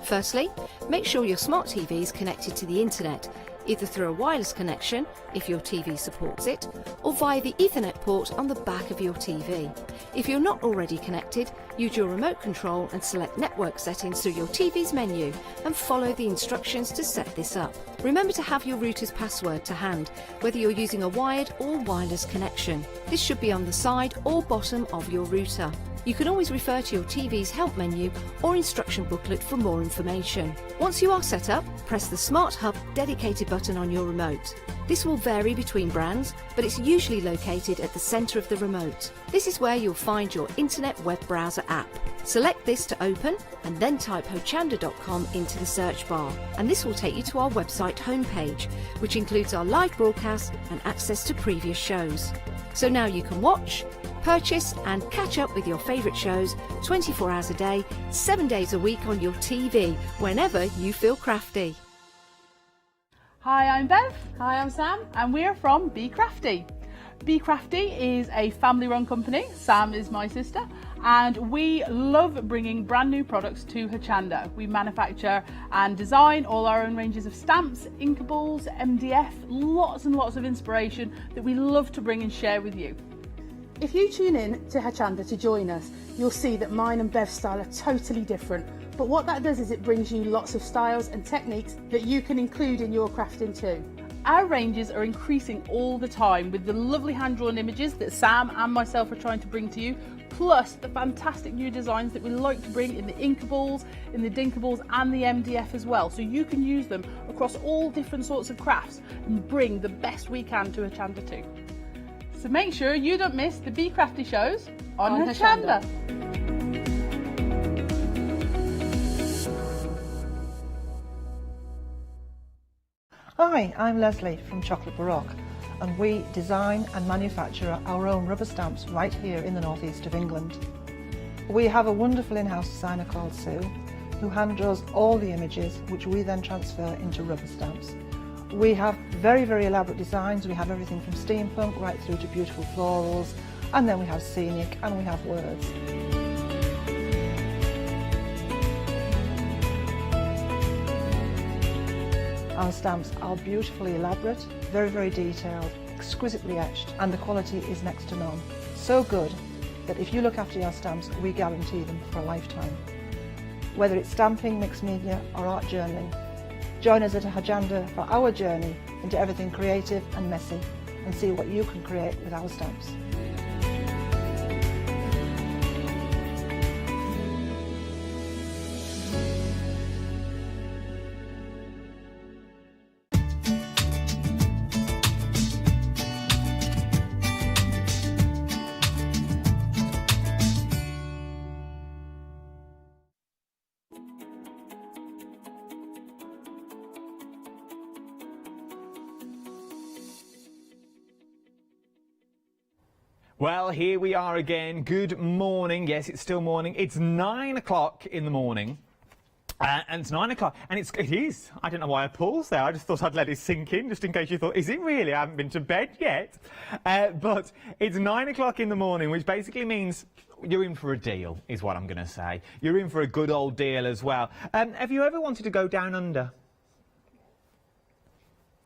Firstly, make sure your smart TV is connected to the internet, either through a wireless connection, if your TV supports it, or via the Ethernet port on the back of your TV. If you're not already connected, use your remote control and select network settings through your TV's menu and follow the instructions to set this up. Remember to have your router's password to hand, whether you're using a wired or wireless connection. This should be on the side or bottom of your router. You can always refer to your TV's help menu or instruction booklet for more information. Once you are set up, press the Smart Hub dedicated button on your remote. This will vary between brands, but it's usually located at the centre of the remote. This is where you'll find your internet web browser app. Select this to open and then type hochanda.com into the search bar, and this will take you to our website homepage, which includes our live broadcast and access to previous shows. So now you can watch, purchase and catch up with your favourite shows 24 hours a day, 7 days a week on your TV, whenever you feel crafty. Hi, I'm Bev. Hi, I'm Sam, and we're from Be Crafty. Be Crafty is a family-run company. Sam is my sister, and we love bringing brand new products to Hochanda. We manufacture and design all our own ranges of stamps, inkables, MDF, lots and lots of inspiration that we love to bring and share with you. If you tune in to Hochanda to join us, you'll see that mine and Bev's style are totally different. But what that does is it brings you lots of styles and techniques that you can include in your crafting too. Our ranges are increasing all the time with the lovely hand-drawn images that Sam and myself are trying to bring to you, plus the fantastic new designs that we like to bring in the inkables, in the dinkables and the MDF as well. So you can use them across all different sorts of crafts and bring the best we can to Hochanda too. So make sure you don't miss the Be Crafty shows on Hochanda. Hi, I'm Leslie from Chocolate Baroque, and we design and manufacture our own rubber stamps right here in the northeast of England. We have a wonderful in-house designer called Sue, who hand draws all the images, which we then transfer into rubber stamps. We have very, very elaborate designs. We have everything from steampunk right through to beautiful florals, and then we have scenic and we have words. Our stamps are beautifully elaborate, very, very detailed, exquisitely etched, and the quality is next to none. So good that if you look after your stamps, we guarantee them for a lifetime. Whether it's stamping, mixed media or art journaling, join us at Hochanda for our journey into everything creative and messy, and see what you can create with our stamps. Well, here we are again. Good morning. Yes, it's still morning. It's 9 o'clock in the morning. And it's 9 o'clock, and it is. I don't know why I paused there. I just thought I'd let it sink in, just in case you thought, is it really? I haven't been to bed yet. But it's 9 o'clock in the morning, which basically means you're in for a deal, is what I'm going to say. You're in for a good old deal as well. Have you ever wanted to go down under?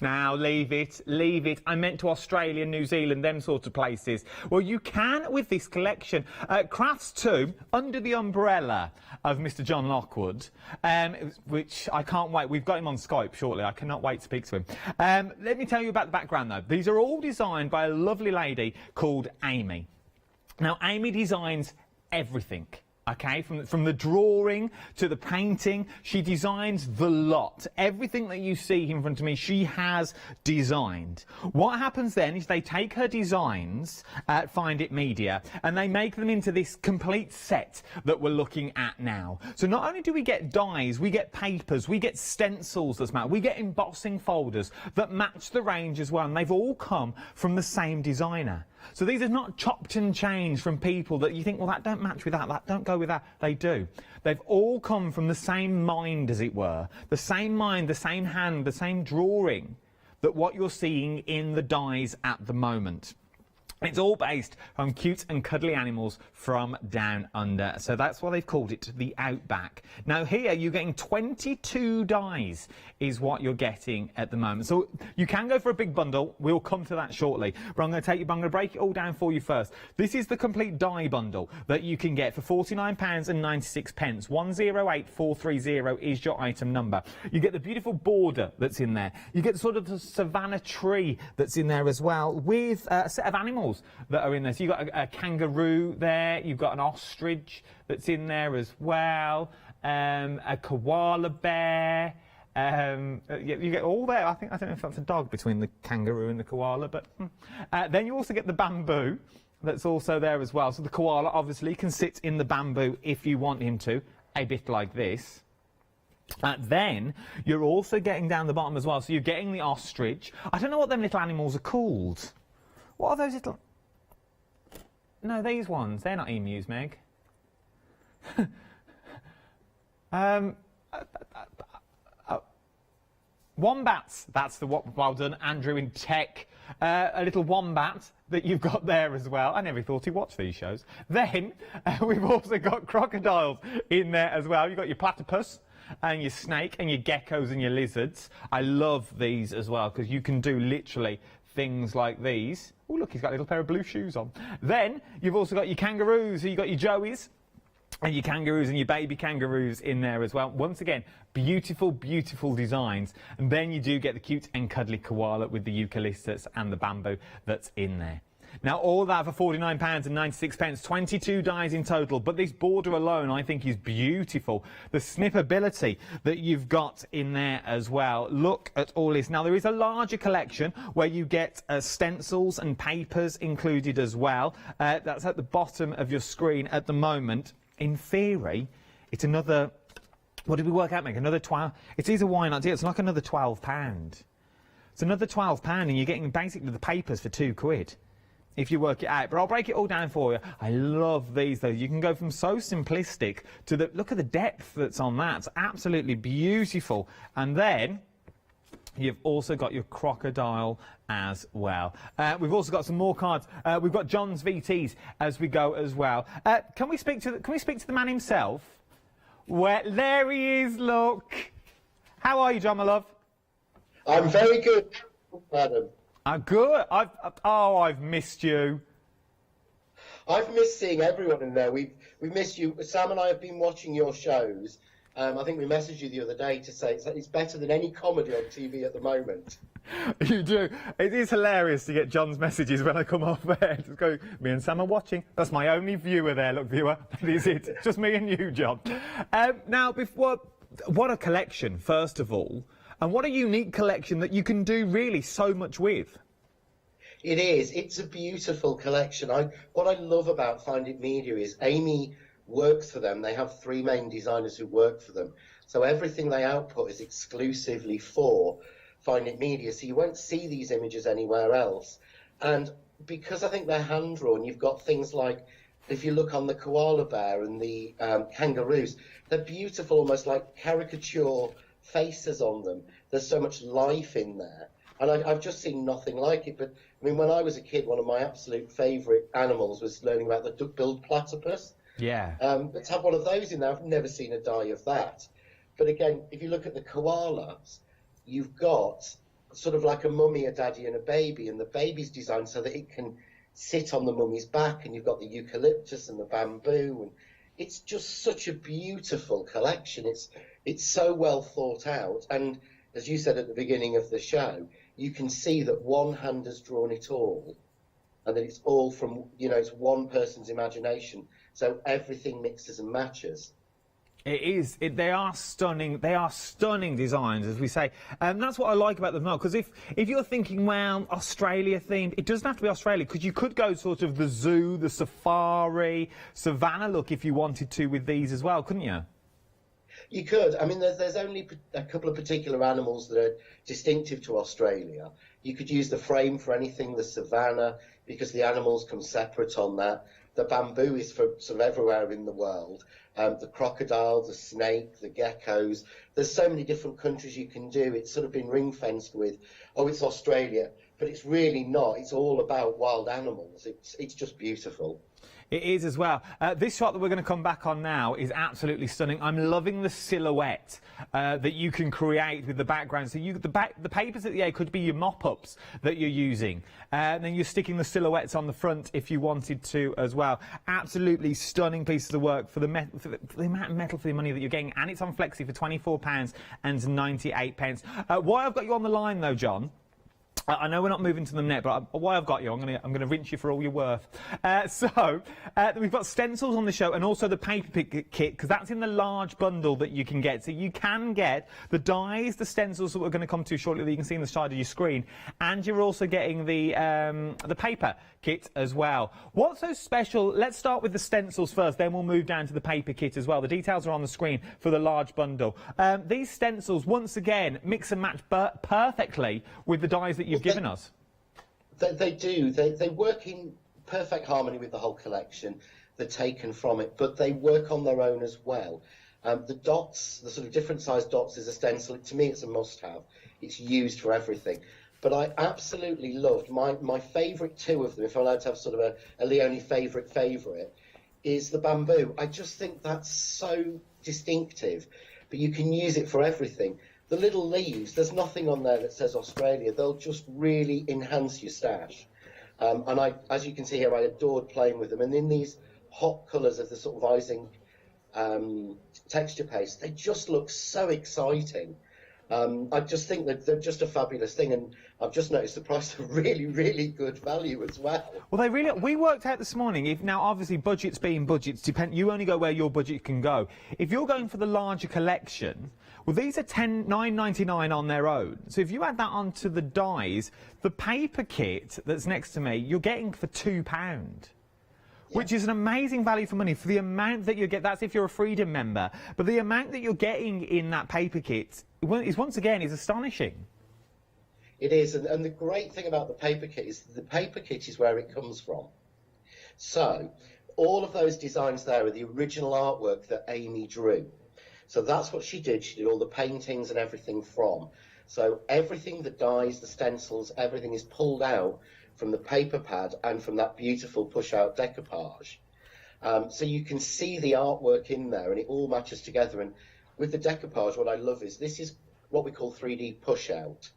Now, leave it, leave it. I meant to Australia, New Zealand, them sorts of places. Well, you can with this collection. Crafts 2, under the umbrella of Mr. John Lockwood, which I can't wait. We've got him on Skype shortly. I cannot wait to speak to him. Let me tell you about the background, though. These are all designed by a lovely lady called Amy. Now, Amy designs everything. Okay, from the drawing to the painting, she designs the lot. Everything that you see in front of me, she has designed. What happens then is they take her designs at Find It Media and they make them into this complete set that we're looking at now. So not only do we get dies, we get papers, we get stencils that match, we get embossing folders that match the range as well, and they've all come from the same designer. So these are not chopped and changed from people that you think, well, that don't match with that, that don't go with that. They do. They've all come from the same mind, as it were. The same mind, the same hand, the same drawing that what you're seeing in the dies at the moment. It's all based on cute and cuddly animals from down under. So that's why they've called it the Outback. Now here you're getting 22 dies is what you're getting at the moment. So you can go for a big bundle. We'll come to that shortly. But I'm going to break it all down for you first. This is the complete die bundle that you can get for £49.96. 108430 is your item number. You get the beautiful border that's in there. You get sort of the savannah tree that's in there as well, with a set of animals that are in there. So you've got a kangaroo there, you've got an ostrich that's in there as well, a koala bear, you get all there. I don't know if that's a dog between the kangaroo and the koala, but then you also get the bamboo that's also there as well. So the koala obviously can sit in the bamboo if you want him to, a bit like this. Then you're also getting down the bottom as well, so you're getting the ostrich. I don't know what them little animals are called. What are those little... No, these ones. They're not emus, Meg. Wombats. That's the... Well done, Andrew in tech. A little wombat that you've got there as well. I never thought he'd watch these shows. Then we've also got crocodiles in there as well. You've got your platypus and your snake and your geckos and your lizards. I love these as well because you can do literally things like these. Oh, look, he's got a little pair of blue shoes on. Then you've also got your kangaroos. So you've got your joeys and your kangaroos and your baby kangaroos in there as well. Once again, beautiful, beautiful designs. And then you do get the cute and cuddly koala with the eucalyptus and the bamboo that's in there. Now, all that for £49.96, 22 dies in total, but this border alone I think is beautiful. The snippability that you've got in there as well. Look at all this. Now, there is a larger collection where you get stencils and papers included as well. That's at the bottom of your screen at the moment. In theory, it's another... What did we work out, Meg? Another 12... It's either why not deal. It's like another £12. It's another £12 and you're getting basically the papers for £2. If you work it out, but I'll break it all down for you. I love these though. You can go from so simplistic to the look at the depth that's on that. It's absolutely beautiful. And then you've also got your crocodile as well. We've also got some more cards. We've got John's VTs as we go as well. Can we speak to the man himself? Where there he is. Look. How are you, John, my love? I'm very good, madam. Good. I've missed you. I've missed seeing everyone in there. We've missed you. Sam and I have been watching your shows. I think we messaged you the other day to say it's better than any comedy on TV at the moment. You do. It is hilarious to get John's messages when I come off there. Just go, me and Sam are watching. That's my only viewer there. Look, viewer. That is it. Just me and you, John. Now, what a collection, first of all. And what a unique collection that you can do really so much with. It is. It's a beautiful collection. What I love about Find It Media is Amy works for them. They have 3 main designers who work for them. So everything they output is exclusively for Find It Media. So you won't see these images anywhere else. And because I think they're hand drawn, you've got things like, if you look on the koala bear and the kangaroos, they're beautiful, almost like caricature faces on them. There's so much life in there. And I've just seen nothing like it. But, I mean, when I was a kid, one of my absolute favourite animals was learning about the duck-billed platypus. Yeah. But to have one of those in there, I've never seen a die of that. But again, if you look at the koalas, you've got sort of like a mummy, a daddy and a baby, and the baby's designed so that it can sit on the mummy's back, and you've got the eucalyptus and the bamboo, and it's just such a beautiful collection. It's so well thought out, and as you said at the beginning of the show, you can see that one hand has drawn it all, and that it's all from, you know, it's one person's imagination, so everything mixes and matches. It is. They are stunning. They are stunning designs, as we say. And that's what I like about them, because if you're thinking, well, Australia themed, it doesn't have to be Australia, because you could go sort of the zoo, the safari, savannah look if you wanted to with these as well, couldn't you? You could. I mean, there's only a couple of particular animals that are distinctive to Australia. You could use the frame for anything, the savannah, because the animals come separate on that. The bamboo is for sort of everywhere in the world. The crocodile, the snake, the geckos. There's so many different countries you can do. It's sort of been ring-fenced with, oh, it's Australia, but it's really not. It's all about wild animals. It's just beautiful. It is as well. This shot that we're going to come back on now is absolutely stunning. I'm loving the silhouette that you can create with the background. So the papers at the end could be your mop-ups that you're using. And then you're sticking the silhouettes on the front if you wanted to as well. Absolutely stunning pieces of work for the amount of metal for the money that you're getting. And it's on Flexi for £24.98. Why I've got you on the line though, John, I know we're not moving to them net, but why I've got you, I'm going to rinse you for all you're worth. We've got stencils on the show, and also the paper kit, because that's in the large bundle that you can get. So you can get the dies, the stencils that we're going to come to shortly that you can see on the side of your screen, and you're also getting the paper kit as well. What's so special? Let's start with the stencils first, then we'll move down to the paper kit as well. The details are on the screen for the large bundle. These stencils, once again, mix and match perfectly with the dies that you've given us. They do. They work in perfect harmony with the whole collection. They're taken from it, but they work on their own as well. The dots, the sort of different size dots is a stencil. To me, it's a must-have. It's used for everything. But I absolutely loved my favourite two of them, if I'm allowed to have sort of a Leone favourite, is the bamboo. I just think that's so distinctive, but you can use it for everything. The little leaves, there's nothing on there that says Australia. They'll just really enhance your stash. And as you can see here, I adored playing with them. And in these hot colours of the sort of icing texture paste, they just look so exciting. I just think that they're just a fabulous thing, and I've just noticed the price of really, really good value as well. Well, we worked out this morning, now obviously budgets being budgets, you only go where your budget can go. If you're going for the larger collection, well, these are $9.99 on their own. So if you add that onto the dies, the paper kit that's next to me, you're getting for £2. Which is an amazing value for money for the amount that you get. That's if you're a Freedom member. But the amount that you're getting in that paper kit is, once again, is astonishing. It is, and the great thing about the paper kit is the paper kit is where it comes from. So all of those designs there are the original artwork that Amy drew. So that's what she did. She did all the paintings and everything from. So everything, the dies, the stencils, everything is pulled out from the paper pad and from that beautiful push-out decoupage. So you can see the artwork in there, and it all matches together. And with the decoupage, what I love is this is what we call 3D push-out.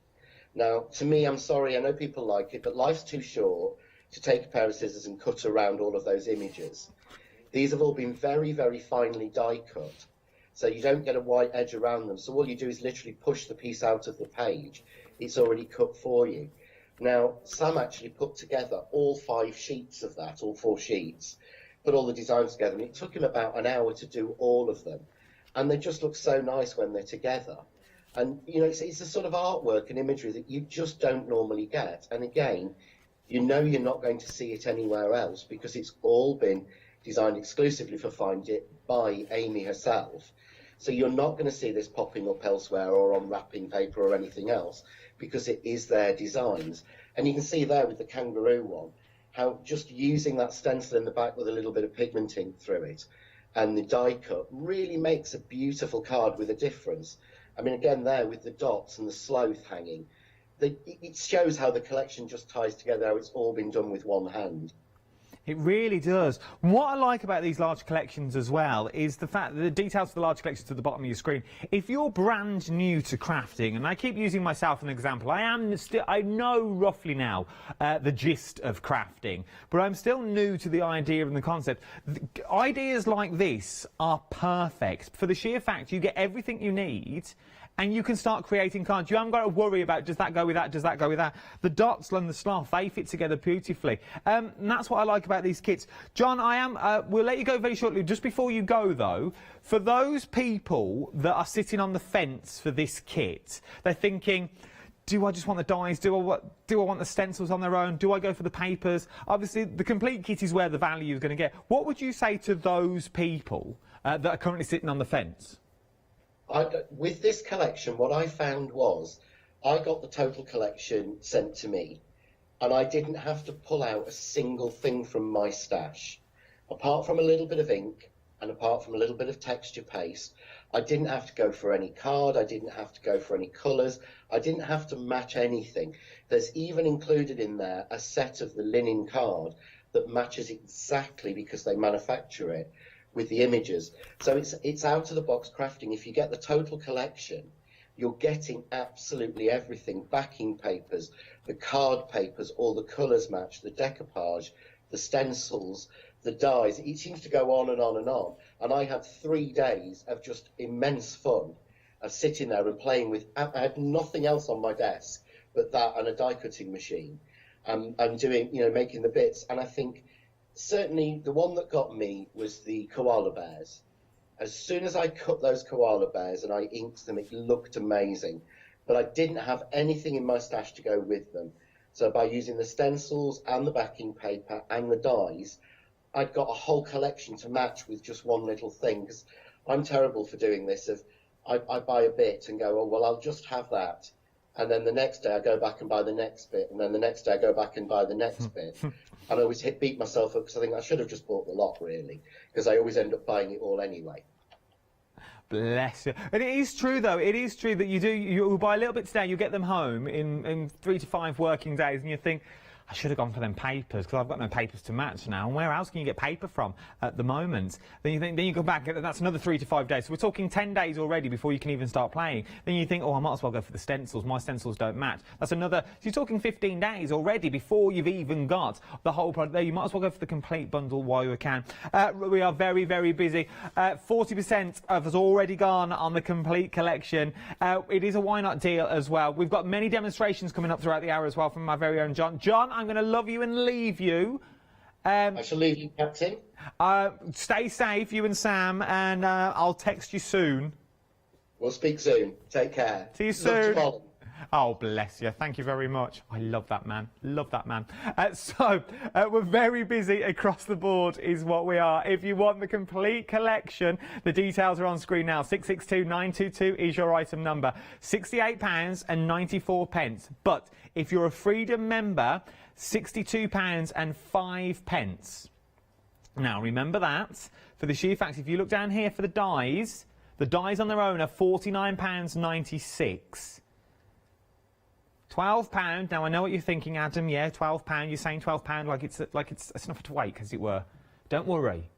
Now, to me, I'm sorry, I know people like it, but life's too short to take a pair of scissors and cut around all of those images. These have all been very, very finely die-cut, so you don't get a white edge around them. So all you do is literally push the piece out of the page. It's already cut for you. Now, Sam actually put together all 5 sheets of that, all 4 sheets, put all the designs together, and it took him about an hour to do all of them. And they just look so nice when they're together. And, you know, it's a sort of artwork and imagery that you just don't normally get. And again, you know you're not going to see it anywhere else because it's all been designed exclusively for Find It by Amy herself. So you're not going to see this popping up elsewhere or on wrapping paper or anything else, because it is their designs. And you can see there with the kangaroo one, how just using that stencil in the back with a little bit of pigmenting through it and the die cut really makes a beautiful card with a difference. I mean, again, there with the dots and the sloth hanging, it shows how the collection just ties together, how it's all been done with one hand. It really does. What I like about these large collections as well is the fact that the details of the large collections at the bottom of your screen. If you're brand new to crafting, and I keep using myself as an example, I know roughly now the gist of crafting, but I'm still new to the idea and the concept. Ideas like this are perfect for the sheer fact you get everything you need. And you can start creating cards. You haven't got to worry about, does that go with that, does that go with that? The dots and the sloth, they fit together beautifully. And that's what I like about these kits. John, we'll let you go very shortly. Just before you go, though, for those people that are sitting on the fence for this kit, they're thinking, do I just want the dies? Do I want the stencils on their own? Do I go for the papers? Obviously, the complete kit is where the value is going to get. What would you say to those people that are currently sitting on the fence? With this collection, what I found was I got the total collection sent to me, and I didn't have to pull out a single thing from my stash. Apart from a little bit of ink and apart from a little bit of texture paste, I didn't have to go for any card, I didn't have to go for any colours, I didn't have to match anything. There's even included in there a set of the linen card that matches exactly, because they manufacture it, with the images. So it's out of the box crafting. If you get the total collection, you're getting absolutely everything. Backing papers, the card papers, all the colours match, the decoupage, the stencils, the dies. It seems to go on and on and on. And I had 3 days of just immense fun of sitting there and playing with, I had nothing else on my desk but that and a die cutting machine and doing, making the bits. And I think certainly the one that got me was the koala bears. As soon as I cut those koala bears and I inked them, it looked amazing. But I didn't have anything in my stash to go with them. So by using the stencils and the backing paper and the dies, I'd got a whole collection to match with just one little thing. Because I'm terrible for doing this. I buy a bit and go, oh, well, I'll just have that. And then the next day I go back and buy the next bit. And then the next day I go back and buy the next bit. And I always beat myself up because I think I should have just bought the lot, really, because I always end up buying it all anyway. Bless you. And it is true, though. It is true that you buy a little bit today, you get them home in 3 to 5 working days, and you think, I should have gone for them papers because I've got no papers to match now. And where else can you get paper from at the moment? Then you go back, that's another 3 to 5 days. So we're talking 10 days already before you can even start playing. Then you think, oh, I might as well go for the stencils. My stencils don't match. That's another. So you're talking 15 days already before you've even got the whole product there. You might as well go for the complete bundle while you can. We are very, very busy. 40% of us already gone on the complete collection. It is a why not deal as well. We've got many demonstrations coming up throughout the hour as well from my very own John. John, I'm going to love you and leave you. I shall leave you, Captain. Stay safe, you and Sam, and I'll text you soon. We'll speak soon. Take care. See you soon. Oh, bless you. Thank you very much. I love that man. Love that man. We're very busy across the board is what we are. If you want the complete collection, the details are on screen now. 662922 is your item number. £68.94. But if you're a Freedom member, £62.05. Now, remember that. For the sheer fact, if you look down here for the dies on their own are £49.96. £12. Now I know what you're thinking, Adam. Yeah, £12. You're saying £12 like it's enough to wait, as it were. Don't worry.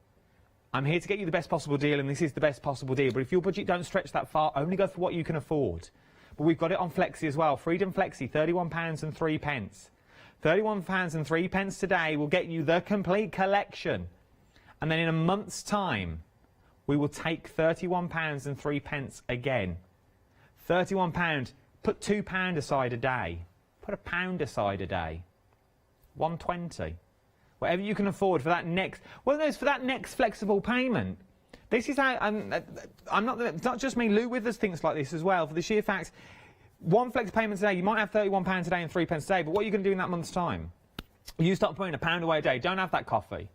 I'm here to get you the best possible deal, and this is the best possible deal. But if your budget don't stretch that far, only go for what you can afford. But we've got it on Flexi as well. Freedom Flexi, £31.03. £31.03 today will get you the complete collection, and then in a month's time, we will take £31.03 again. £31. Put £2 aside a day. Put £1 aside a day. £1.20. Whatever you can afford for that next. Well, no, it's for that next flexible payment. This is how it's not just me. Lou Withers thinks like this as well. For the sheer fact, one flex payment today, you might have £31 a day and £3 a day. But what are you going to do in that month's time? You start putting £1 away a day. Don't have that coffee.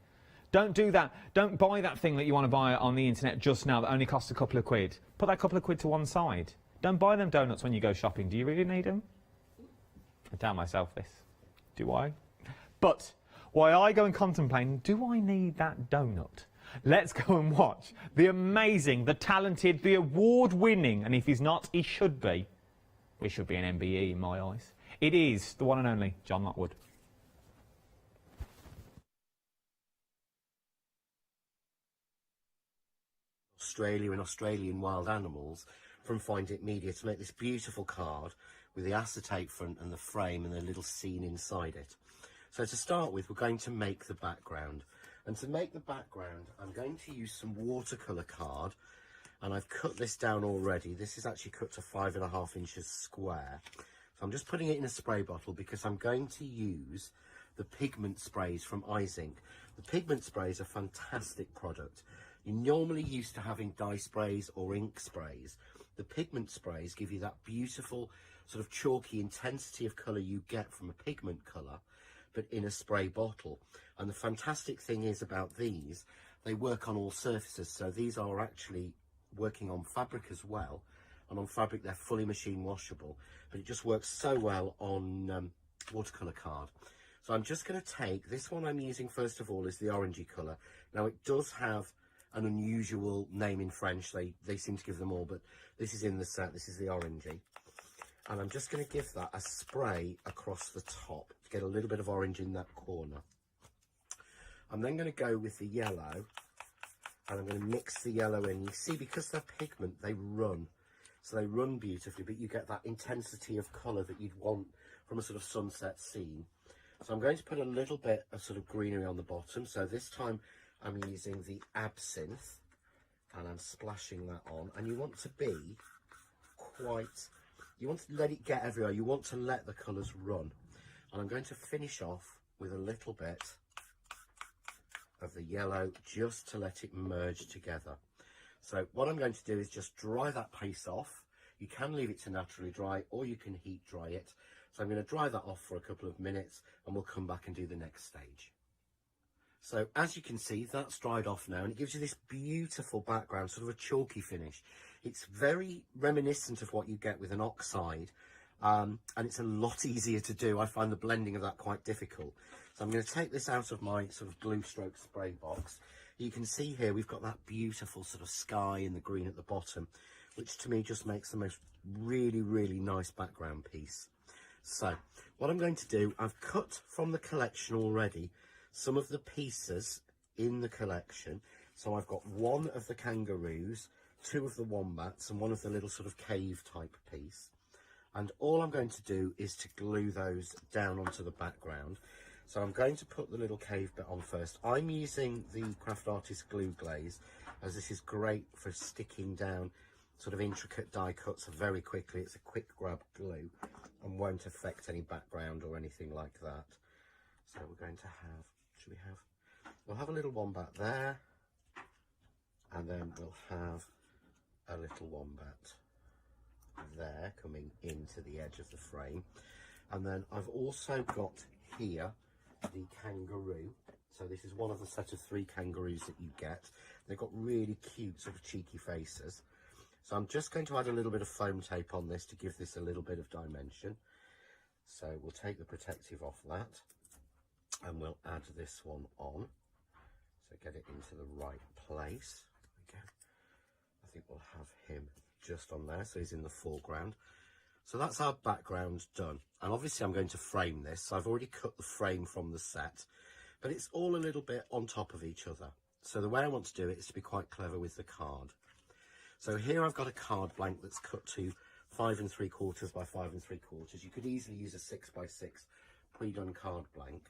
Don't do that. Don't buy that thing that you want to buy on the internet just now that only costs a couple of quid. Put that couple of quid to one side. Don't buy them donuts when you go shopping. Do you really need them? I tell myself this. Do I? But while I go and contemplate, do I need that donut? Let's go and watch the amazing, the talented, the award-winning, and if he's not, he should be. He should be an MBE in my eyes. It is the one and only John Lockwood. Australia and Australian wild animals from Find It Media to make this beautiful card with the acetate front and the frame and a little scene inside it. So to start with, we're going to make the background. And to make the background, I'm going to use some watercolour card, and I've cut this down already. This is actually cut to 5.5 inches square. So I'm just putting it in a spray bottle because I'm going to use the pigment sprays from Izink. The pigment sprays are a fantastic product. You're normally used to having dye sprays or ink sprays. The pigment sprays give you that beautiful sort of chalky intensity of colour you get from a pigment colour, but in a spray bottle. And the fantastic thing is about these, they work on all surfaces. So these are actually working on fabric as well. And on fabric, they're fully machine washable, but it just works so well on watercolour card. So I'm just going to take, this one I'm using first of all is the orangey colour. Now it does have an unusual name in French, they seem to give them all, but this is in the set, this is the orangey. And I'm just going to give that a spray across the top to get a little bit of orange in that corner. I'm then going to go with the yellow, and I'm going to mix the yellow in. You see, because they're pigment, they run. So they run beautifully, but you get that intensity of colour that you'd want from a sort of sunset scene. So I'm going to put a little bit of sort of greenery on the bottom. So this time I'm using the absinthe, and I'm splashing that on. And you want to be quite, you want to let it get everywhere. You want to let the colours run. And I'm going to finish off with a little bit of the yellow just to let it merge together. So what I'm going to do is just dry that paste off. You can leave it to naturally dry, or you can heat dry it. So I'm going to dry that off for a couple of minutes, and we'll come back and do the next stage. So as you can see, that's dried off now, and it gives you this beautiful background, sort of a chalky finish. It's very reminiscent of what you get with an oxide, and it's a lot easier to do. I find the blending of that quite difficult. So I'm going to take this out of my sort of glue stroke spray box. You can see here we've got that beautiful sort of sky in the green at the bottom, which to me just makes the most really, really nice background piece. So what I'm going to do, I've cut from the collection already some of the pieces in the collection. So I've got one of the kangaroos, two of the wombats, and one of the little sort of cave type piece. And all I'm going to do is to glue those down onto the background. So I'm going to put the little cave bit on first. I'm using the Craft Artist glue glaze, as this is great for sticking down sort of intricate die cuts very quickly. It's a quick grab glue and won't affect any background or anything like that. So we're going to have, we'll have a little wombat there, and then we'll have a little wombat there coming into the edge of the frame. And then I've also got here the kangaroo. So this is one of the set of 3 kangaroos that you get. They've got really cute sort of cheeky faces. So I'm just going to add a little bit of foam tape on this to give this a little bit of dimension. So we'll take the protective off that, and we'll add this one on. So get it into the right place. There we go. I think we'll have him just on there, so he's in the foreground. So that's our background done. And obviously I'm going to frame this. So I've already cut the frame from the set, but it's all a little bit on top of each other. So the way I want to do it is to be quite clever with the card. So here I've got a card blank that's cut to 5 3/4 by 5 3/4. You could easily use a 6 by 6 pre-done card blank.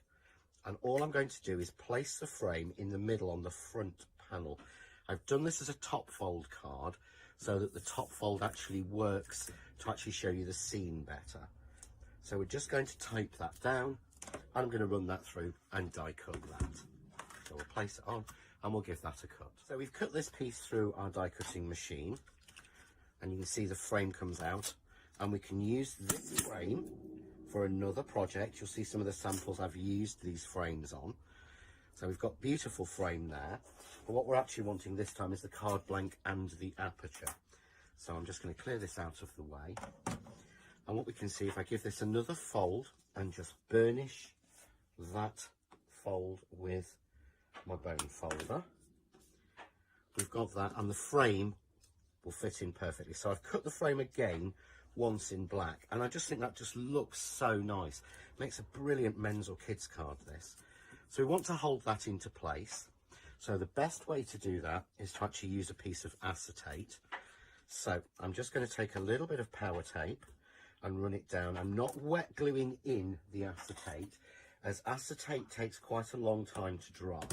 And all I'm going to do is place the frame in the middle on the front panel. I've done this as a top fold card so that the top fold actually works to actually show you the scene better. So we're just going to tape that down. I'm going to run that through and die cut that. So we'll place it on and we'll give that a cut. So we've cut this piece through our die cutting machine, and you can see the frame comes out, and we can use this frame for another project. You'll see some of the samples I've used these frames on. So we've got beautiful frame there, but what we're actually wanting this time is the card blank and the aperture. So I'm just going to clear this out of the way, and what we can see, if I give this another fold and just burnish that fold with my bone folder. We've got that, and the frame will fit in perfectly. So I've cut the frame again once in black, and I just think that just looks so nice. Makes a brilliant men's or kids card, this. So we want to hold that into place. So the best way to do that is to actually use a piece of acetate. So I'm just going to take a little bit of power tape and run it down. I'm not wet gluing in the acetate, as acetate takes quite a long time to dry.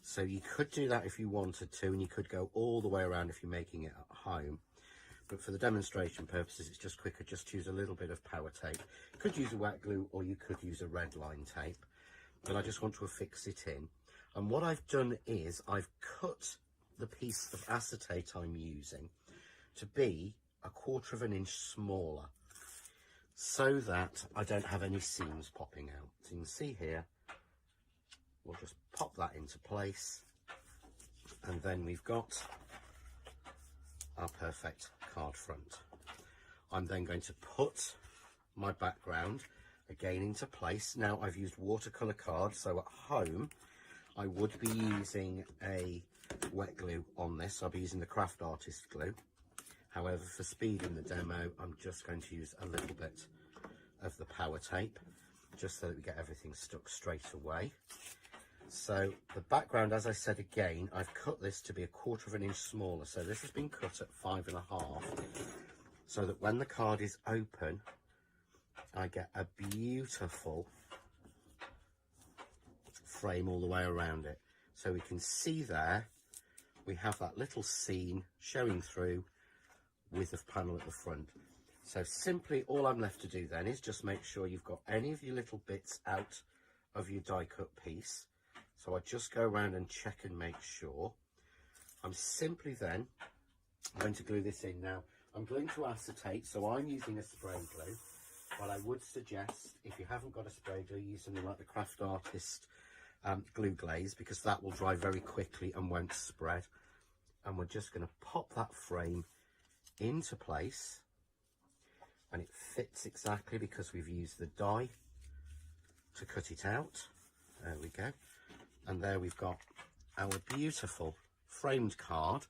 So you could do that if you wanted to, and you could go all the way around if you're making it at home. But for the demonstration purposes, it's just quicker. Just use a little bit of power tape. You could use a wet glue, or you could use a red line tape. But I just want to affix it in. And what I've done is I've cut the piece of acetate I'm using to be 1/4 of an inch smaller, so that I don't have any seams popping out. So you can see here, we'll just pop that into place, and then we've got our perfect card front. I'm then going to put my background again into place. Now I've used watercolour cards, so at home I would be using a wet glue on this. I'll be using the craft artist glue. However, for speed in the demo, I'm just going to use a little bit of the power tape, just so that we get everything stuck straight away. So the background, as I said again, I've cut this to be 1/4 of an inch smaller. So this has been cut at 5.5, so that when the card is open, I get a beautiful frame all the way around it. So we can see there, we have that little scene showing through with the panel at the front. So simply all I'm left to do then is just make sure you've got any of your little bits out of your die cut piece. So I just go around and check and make sure. I'm simply then going to glue this in. Now I'm gluing to acetate, so I'm using a spray glue, but I would suggest, if you haven't got a spray glue, use something like the craft artist glue glaze, because that will dry very quickly and won't spread. And we're just going to pop that frame into place, and it fits exactly because we've used the die to cut it out. There we go. And there we've got our beautiful framed card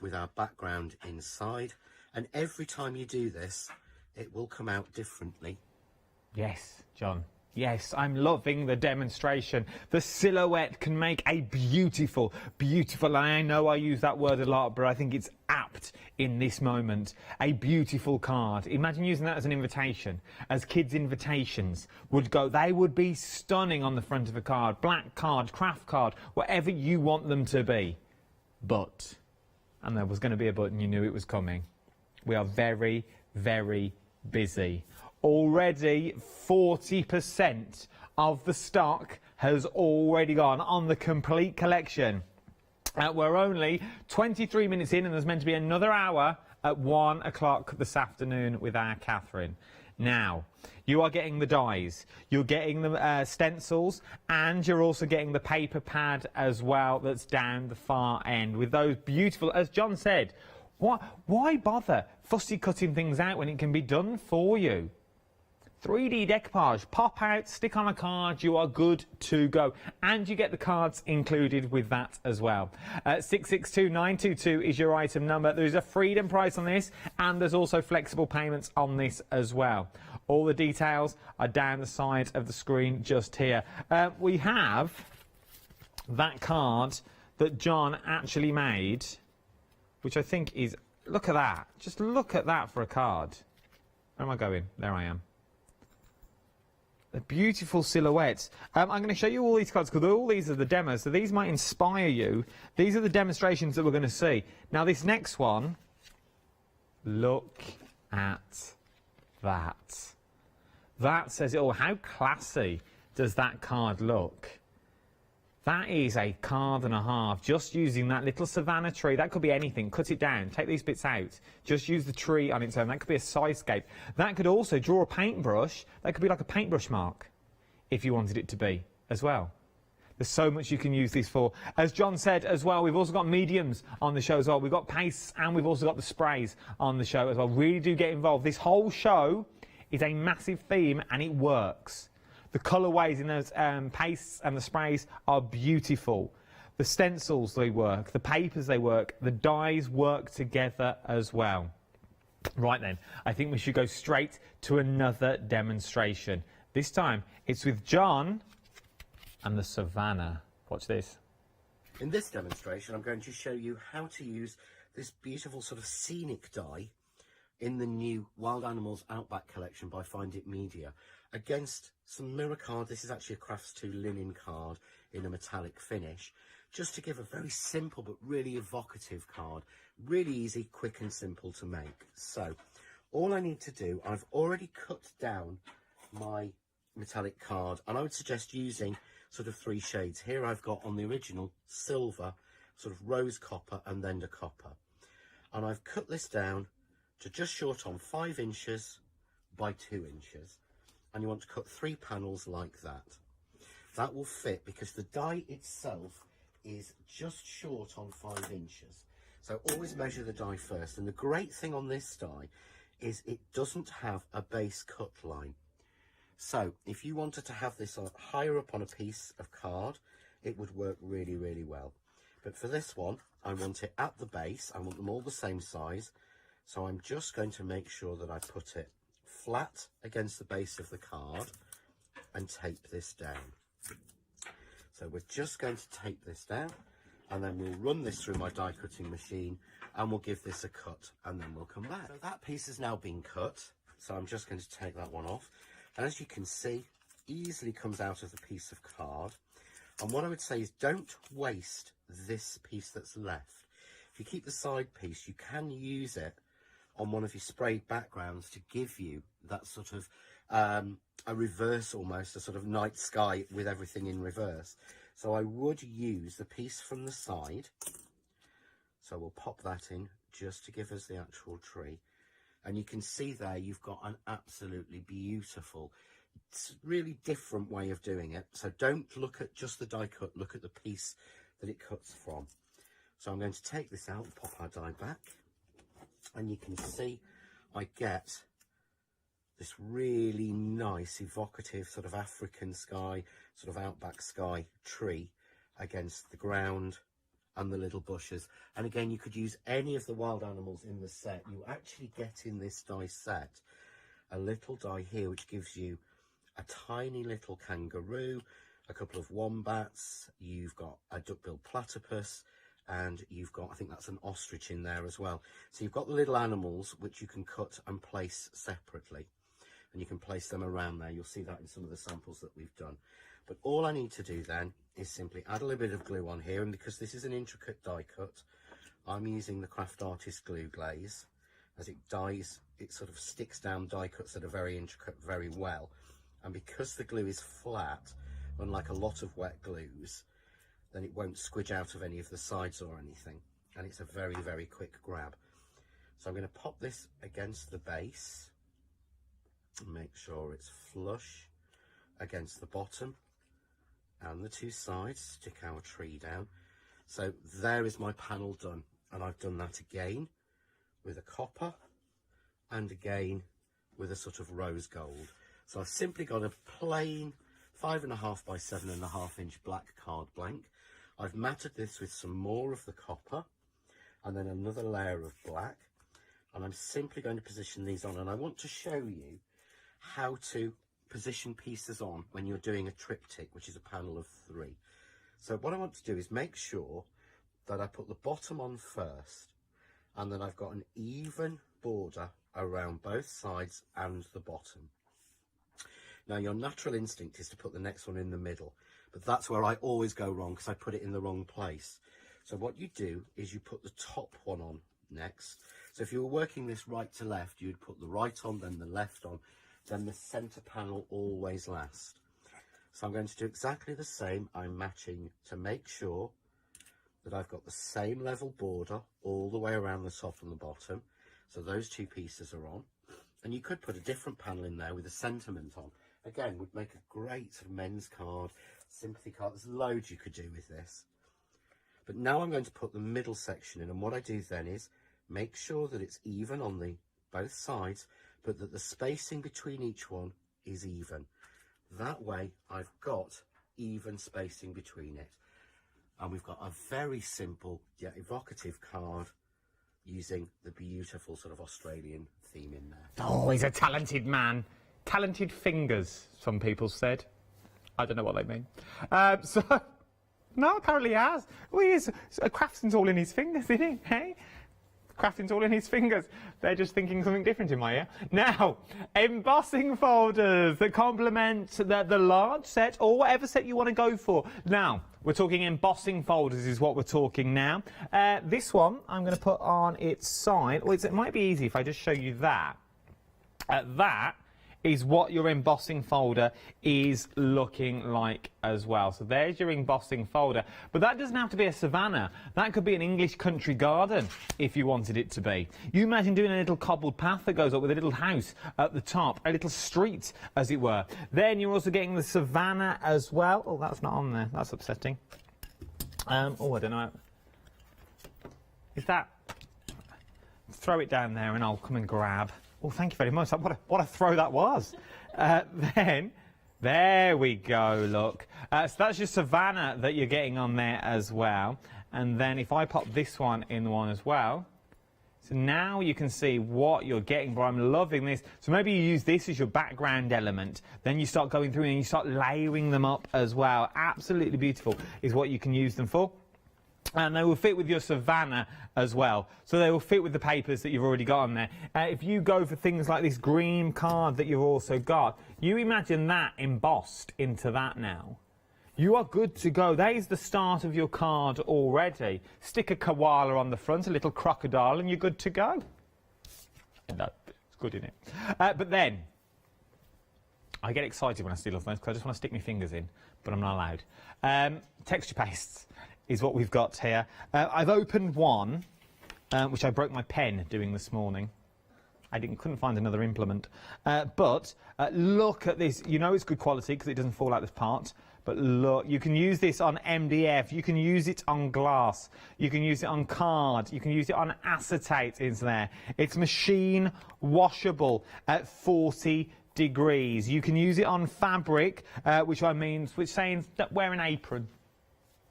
with our background inside. And every time you do this, it will come out differently. Yes, John. Yes, I'm loving the demonstration. The silhouette can make a beautiful, beautiful, and I know I use that word a lot, but I think it's apt in this moment. A beautiful card. Imagine using that as an invitation, as kids' invitations would go. They would be stunning on the front of a card. Black card, craft card, whatever you want them to be. But, and there was going to be a but, and you knew it was coming. We are very, very busy. Already 40% of the stock has already gone on the complete collection. We're only 23 minutes in, and there's meant to be another hour at 1 o'clock this afternoon with our Catherine. Now, you are getting the dies, you're getting the stencils, and you're also getting the paper pad as well that's down the far end with those beautiful, as John said, why bother fussy cutting things out when it can be done for you? 3D decoupage, pop out, stick on a card, you are good to go. And you get the cards included with that as well. 662922 is your item number. There is a freedom price on this, and there's also flexible payments on this as well. All the details are down the side of the screen just here. We have that card that John actually made, which I think is, look at that. Just look at that for a card. Where am I going? There I am. The beautiful silhouettes. I'm going to show you all these cards because all these are the demos, so these might inspire you. These are the demonstrations that we're going to see. Now this next one, look at that. That says it all. How classy does that card look? That is a card and a half, just using that little savannah tree. That could be anything. Cut it down, take these bits out. Just use the tree on its own. That could be a sidescape. That could also draw a paintbrush. That could be like a paintbrush mark, if you wanted it to be as well. There's so much you can use these for. As John said as well, we've also got mediums on the show as well. We've got pastes and we've also got the sprays on the show as well. Really do get involved. This whole show is a massive theme and it works. The colourways in those pastes and the sprays are beautiful. The stencils they work, the papers they work, the dyes work together as well. Right then, I think we should go straight to another demonstration. This time it's with John and the Savannah. Watch this. In this demonstration, I'm going to show you how to use this beautiful sort of scenic dye in the new Wild Animals Outback collection by Find It Media against some mirror card. This is actually a Crafts 2 linen card in a metallic finish, just to give a very simple but really evocative card. Really easy, quick and simple to make. So all I need to do, I've already cut down my metallic card, and I would suggest using sort of 3 shades. Here I've got on the original silver, sort of rose copper and then the copper. And I've cut this down to just short on 5 inches by 2 inches. And you want to cut 3 panels like that. That will fit because the die itself is just short on 5 inches. So always measure the die first. And the great thing on this die is it doesn't have a base cut line. So if you wanted to have this higher up on a piece of card, it would work really, really well. But for this one, I want it at the base. I want them all the same size. So I'm just going to make sure that I put it flat against the base of the card and tape this down. So we're just going to tape this down, and then we'll run this through my die cutting machine and we'll give this a cut, and then we'll come back. So that piece has now been cut. So I'm just going to take that one off. And as you can see, easily comes out of the piece of card. And what I would say is don't waste this piece that's left. If you keep the side piece, you can use it on one of your sprayed backgrounds to give you that sort of a reverse, almost a sort of night sky with everything in reverse. So I would use the piece from the side. So we'll pop that in just to give us the actual tree. And you can see there you've got an absolutely beautiful, it's a really different way of doing it. So don't look at just the die cut, look at the piece that it cuts from. So I'm going to take this out and pop our die back. And you can see I get this really nice, evocative sort of African sky, sort of outback sky tree against the ground and the little bushes. And again, you could use any of the wild animals in the set. You actually get in this die set a little die here which gives you a tiny little kangaroo, a couple of wombats, you've got a duck-billed platypus, and you've got, I think that's an ostrich in there as well. So you've got the little animals which you can cut and place separately, and you can place them around there. You'll see that in some of the samples that we've done. But all I need to do then is simply add a little bit of glue on here, and because this is an intricate die cut, I'm using the Craft Artist glue glaze. As it dies, it sort of sticks down die cuts that are very intricate very well. And because the glue is flat, unlike a lot of wet glues, then it won't squidge out of any of the sides or anything, and it's a very, very quick grab. So I'm going to pop this against the base and make sure it's flush against the bottom and the 2 sides. Stick our tree down. So there is my panel done, and I've done that again with a copper and again with a sort of rose gold. So I've simply got a plain 5.5 by 7.5 inch black card blank. I've matted this with some more of the copper and then another layer of black, and I'm simply going to position these on. And I want to show you how to position pieces on when you're doing a triptych, which is a panel of 3. So what I want to do is make sure that I put the bottom on first, and then I've got an even border around both sides and the bottom. Now your natural instinct is to put the next one in the middle, but that's where I always go wrong because I put it in the wrong place. So what you do is you put the top one on next. So if you were working this right to left, you'd put the right on, then the left on, then the center panel always last. So I'm going to do exactly the same. I'm matching to make sure that I've got the same level border all the way around the top and the bottom. So those 2 pieces are on, and you could put a different panel in there with a sentiment on. Again, would make a great sort of men's card, sympathy card. There's loads you could do with this. But now I'm going to put the middle section in, and what I do then is make sure that it's even on the both sides, but that the spacing between each one is even. That way I've got even spacing between it. And we've got a very simple yet evocative card using the beautiful sort of Australian theme in there. Oh, he's a talented man. Talented fingers, some people said. I don't know what they mean. No, apparently he has. Well, he is. Crafting's all in his fingers, isn't it? Hey? Crafting's all in his fingers. They're just thinking something different in my ear. Now, embossing folders that complement the large set or whatever set you want to go for. Now, we're talking embossing folders is what we're talking now. This one I'm going to put on its side. Well, it might be easy if I just show you that. That is what your embossing folder is looking like as well. So there's your embossing folder, but that doesn't have to be a savannah. That could be an English country garden if you wanted it to be. You imagine doing a little cobbled path that goes up with a little house at the top, a little street as it were. Then you're also getting the savannah as well. Oh, that's not on there. That's upsetting. Oh, I don't know. Is that... Throw it down there and I'll come and grab. Oh, thank you very much. What a throw that was. Then, there we go, look. So that's your savannah that you're getting on there as well. And then if I pop this one in the one as well, so now you can see what you're getting, but I'm loving this. So maybe you use this as your background element. Then you start going through and you start layering them up as well. Absolutely beautiful is what you can use them for. And they will fit with your savannah as well. So they will fit with the papers that you've already got on there. If you go for things like this green card that you've also got, you imagine that embossed into that now. You are good to go. That is the start of your card already. Stick a koala on the front, a little crocodile, and you're good to go. No, it's good, isn't it? But then, I get excited when I see those because I just want to stick my fingers in, but I'm not allowed. Texture pastes is what we've got here. I've opened one, which I broke my pen doing this morning. I couldn't find another implement. But look at this. You know it's good quality because it doesn't fall out this part. But look, you can use this on MDF. You can use it on glass. You can use it on card. You can use it on acetate. It's there. It's machine washable at 40 degrees. You can use it on fabric, which saying wear an apron.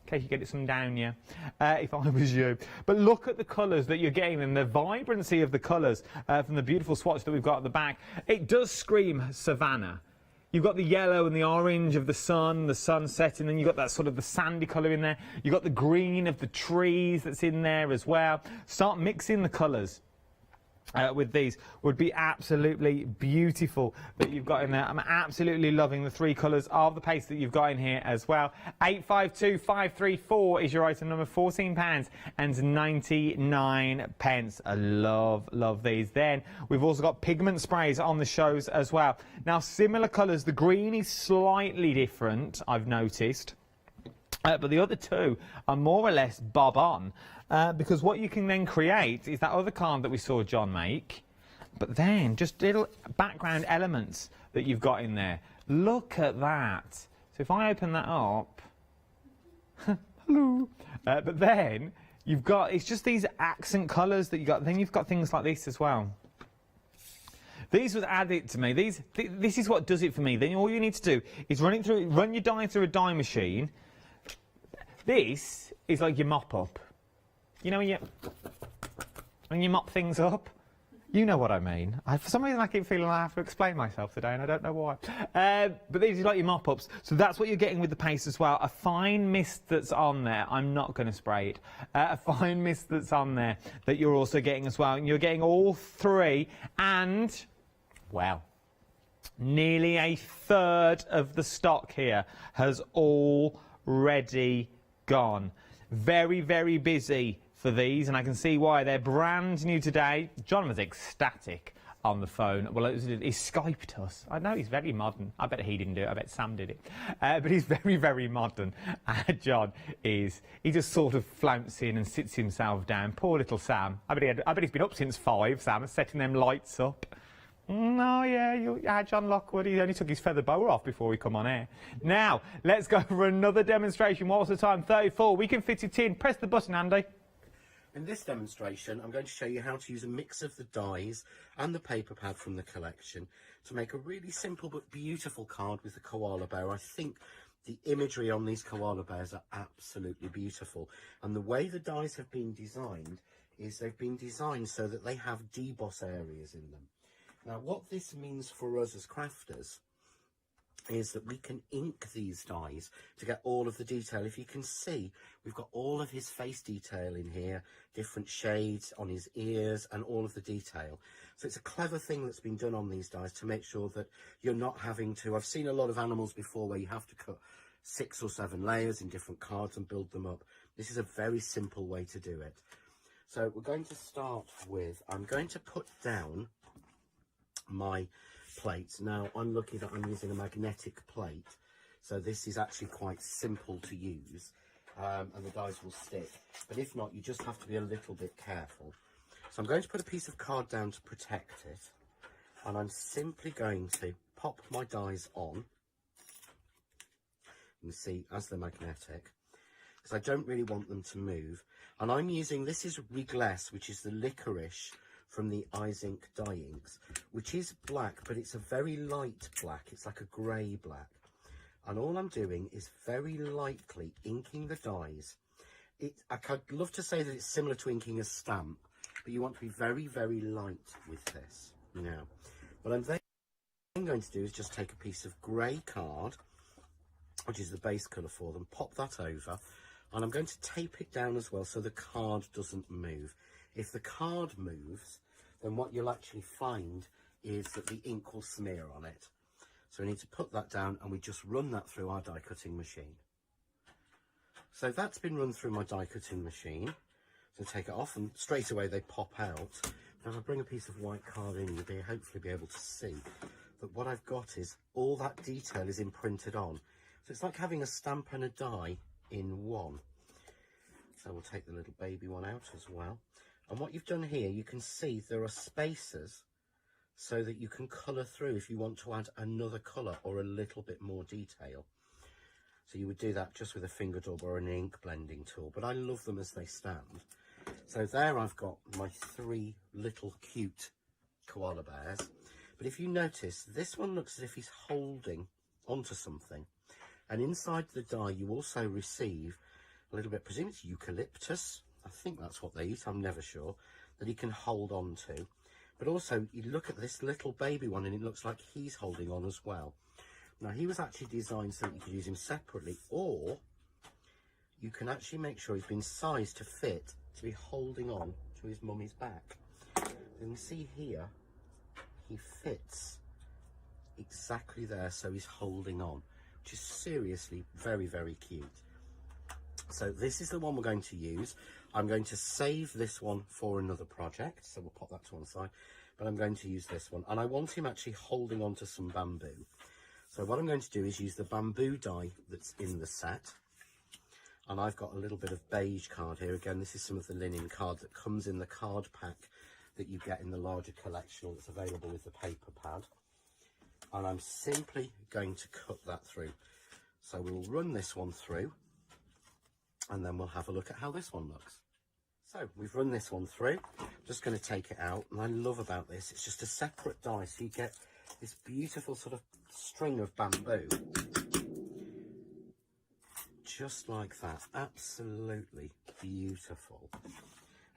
In case you get some down you, if I was you. But look at the colours that you're getting and the vibrancy of the colours from the beautiful swatch that we've got at the back. It does scream savannah. You've got the yellow and the orange of the sunset, and then you've got that sort of the sandy colour in there. You've got the green of the trees that's in there as well. Start mixing the colours. With these would be absolutely beautiful that you've got in there. I'm absolutely loving the three colours of the paste that you've got in here as well. 852534 is your item number, £14.99. I love these. Then we've also got pigment sprays on the shows as well. Now similar colours, the green is slightly different, I've noticed. But the other two are more or less bob on. Because what you can then create is that other card that we saw John make, but then just little background elements that you've got in there. Look at that. So if I open that up, hello, but then you've got, it's just these accent colours that you got. Then you've got things like this as well. These would add it to me. This is what does it for me. Then all you need to do is run your dye through a dye machine. This is like your mop up. You know when you mop things up? You know what I mean. For some reason I keep feeling I have to explain myself today and I don't know why. But these are like your mop-ups. So that's what you're getting with the paste as well. A fine mist that's on there. I'm not going to spray it. A fine mist that's on there that you're also getting as well. And you're getting all three and, well, nearly a third of the stock here has already gone. Very, very busy for these, and I can see why. They're brand new today. John was ecstatic on the phone. Well, he Skyped us. I know he's very modern. I bet he didn't do it. I bet Sam did it. But he's very, very modern. John is. He just sort of flounces in and sits himself down. Poor little Sam. I bet he's been up since 5, Sam, setting them lights up. Oh, yeah, John Lockwood, he only took his feather boa off before he come on air. Now, let's go for another demonstration. What was the time? 34. We can fit it in. Press the button, Andy. In this demonstration, I'm going to show you how to use a mix of the dies and the paper pad from the collection to make a really simple but beautiful card with the koala bear. I think the imagery on these koala bears are absolutely beautiful. And the way the dies have been designed is they've been designed so that they have deboss areas in them. Now, what this means for us as crafters is that we can ink these dies to get all of the detail. If you can see, we've got all of his face detail in here, different shades on his ears and all of the detail. So it's a clever thing that's been done on these dies to make sure that you're not having to... I've seen a lot of animals before where you have to cut 6 or 7 layers in different cards and build them up. This is a very simple way to do it. So we're going to start with, I'm going to put down my plates. Now I'm lucky that I'm using a magnetic plate, so this is actually quite simple to use, and the dies will stick, but if not, you just have to be a little bit careful. So I'm going to put a piece of card down to protect it, and I'm simply going to pop my dies on. You can see as they're magnetic, because I don't really want them to move. And I'm using, this is Réglisse, which is the licorice from the Eyes Ink die inks, which is black, but it's a very light black. It's like a grey black. And all I'm doing is very lightly inking the dies. I'd love to say that it's similar to inking a stamp, but you want to be very, very light with this. Now, what I'm then going to do is just take a piece of grey card, which is the base colour for them, pop that over, and I'm going to tape it down as well so the card doesn't move. If the card moves, then what you'll actually find is that the ink will smear on it. So we need to put that down, and we just run that through our die cutting machine. So that's been run through my die cutting machine. So take it off, and straight away they pop out. But if I bring a piece of white card in, you'll hopefully be able to see that what I've got is all that detail is imprinted on. So it's like having a stamp and a die in one. So we'll take the little baby one out as well. And what you've done here, you can see there are spaces so that you can colour through if you want to add another colour or a little bit more detail. So you would do that just with a finger dab or an ink blending tool, but I love them as they stand. So there I've got my 3 little cute koala bears. But if you notice, this one looks as if he's holding onto something. And inside the die, you also receive a little bit, presume it's eucalyptus. I think that's what they eat, I'm never sure, that he can hold on to. But also, you look at this little baby one and it looks like he's holding on as well. Now, he was actually designed so that you could use him separately, or you can actually make sure he's been sized to fit to be holding on to his mummy's back. You can see here, he fits exactly there, so he's holding on, which is seriously very, very cute. So this is the one we're going to use. I'm going to save this one for another project, so we'll pop that to one side, but I'm going to use this one, and I want him actually holding on to some bamboo. So what I'm going to do is use the bamboo die that's in the set, and I've got a little bit of beige card here. Again, this is some of the linen card that comes in the card pack that you get in the larger collection, or that's available with the paper pad, and I'm simply going to cut that through. So we'll run this one through, and then we'll have a look at how this one looks. So we've run this one through. I'm just going to take it out, and I love about this, it's just a separate die, so you get this beautiful sort of string of bamboo, just like that. Absolutely beautiful.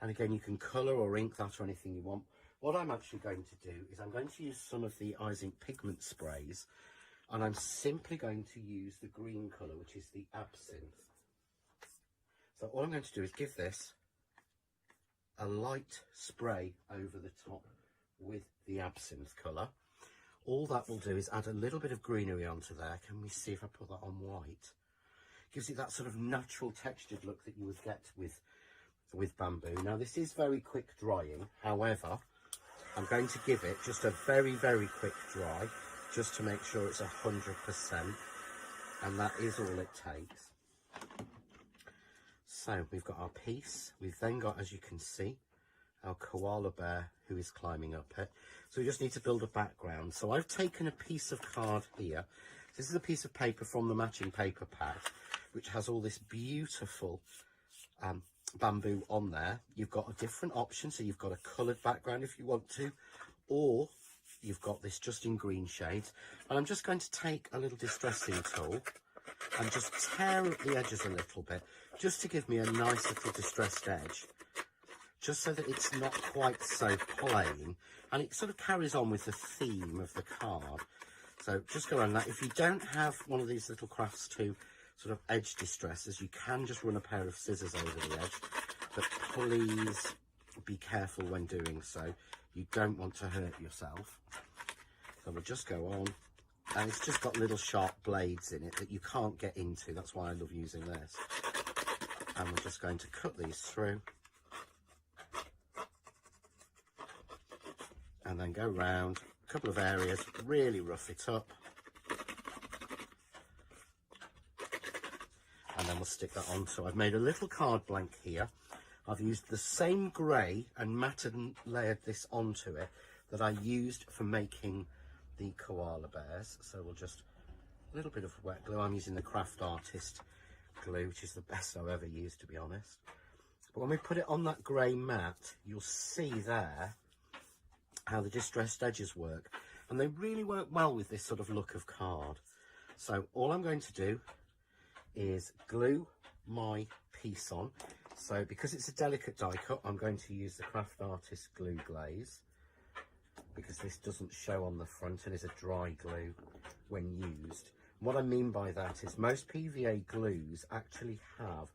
And again, you can colour or ink that or anything you want. What I'm actually going to do is I'm going to use some of the Eyes Ink pigment sprays, and I'm simply going to use the green colour, which is the absinthe. So all I'm going to do is give this a light spray over the top with the absinthe colour. All that will do is add a little bit of greenery onto there. Can we see if I put that on white? Gives it that sort of natural textured look that you would get with bamboo. Now this is very quick drying, however, I'm going to give it just a very, very quick dry, just to make sure it's 100%, and that is all it takes. So we've got our piece, we've then got, as you can see, our koala bear who is climbing up it. So we just need to build a background. So I've taken a piece of card here. This is a piece of paper from the matching paper pad, which has all this beautiful bamboo on there, you've got a different option. So you've got a coloured background if you want to, or you've got this just in green shades. And I'm just going to take a little distressing tool and just tear up the edges a little bit, just to give me a nice little distressed edge, just so that it's not quite so plain, and it sort of carries on with the theme of the card. So just go around that. If you don't have one of these little crafts to sort of edge distressors, you can just run a pair of scissors over the edge, but please be careful when doing so. You don't want to hurt yourself. So we'll just go on, and it's just got little sharp blades in it that you can't get into. That's why I love using this. And we're just going to cut these through, and then go round a couple of areas, really rough it up, and then we'll stick that on. So I've made a little card blank here. I've used the same grey and matted and layered this onto it that I used for making the koala bears. So we'll just, a little bit of wet glue. I'm using the Craft Artist glue, which is the best I've ever used, to be honest. But when we put it on that grey mat, you'll see there how the distressed edges work, and they really work well with this sort of look of card. So all I'm going to do is glue my piece on. So because it's a delicate die cut, I'm going to use the Craft Artist glue glaze, because this doesn't show on the front and is a dry glue when used. What I mean by that is most PVA glues actually have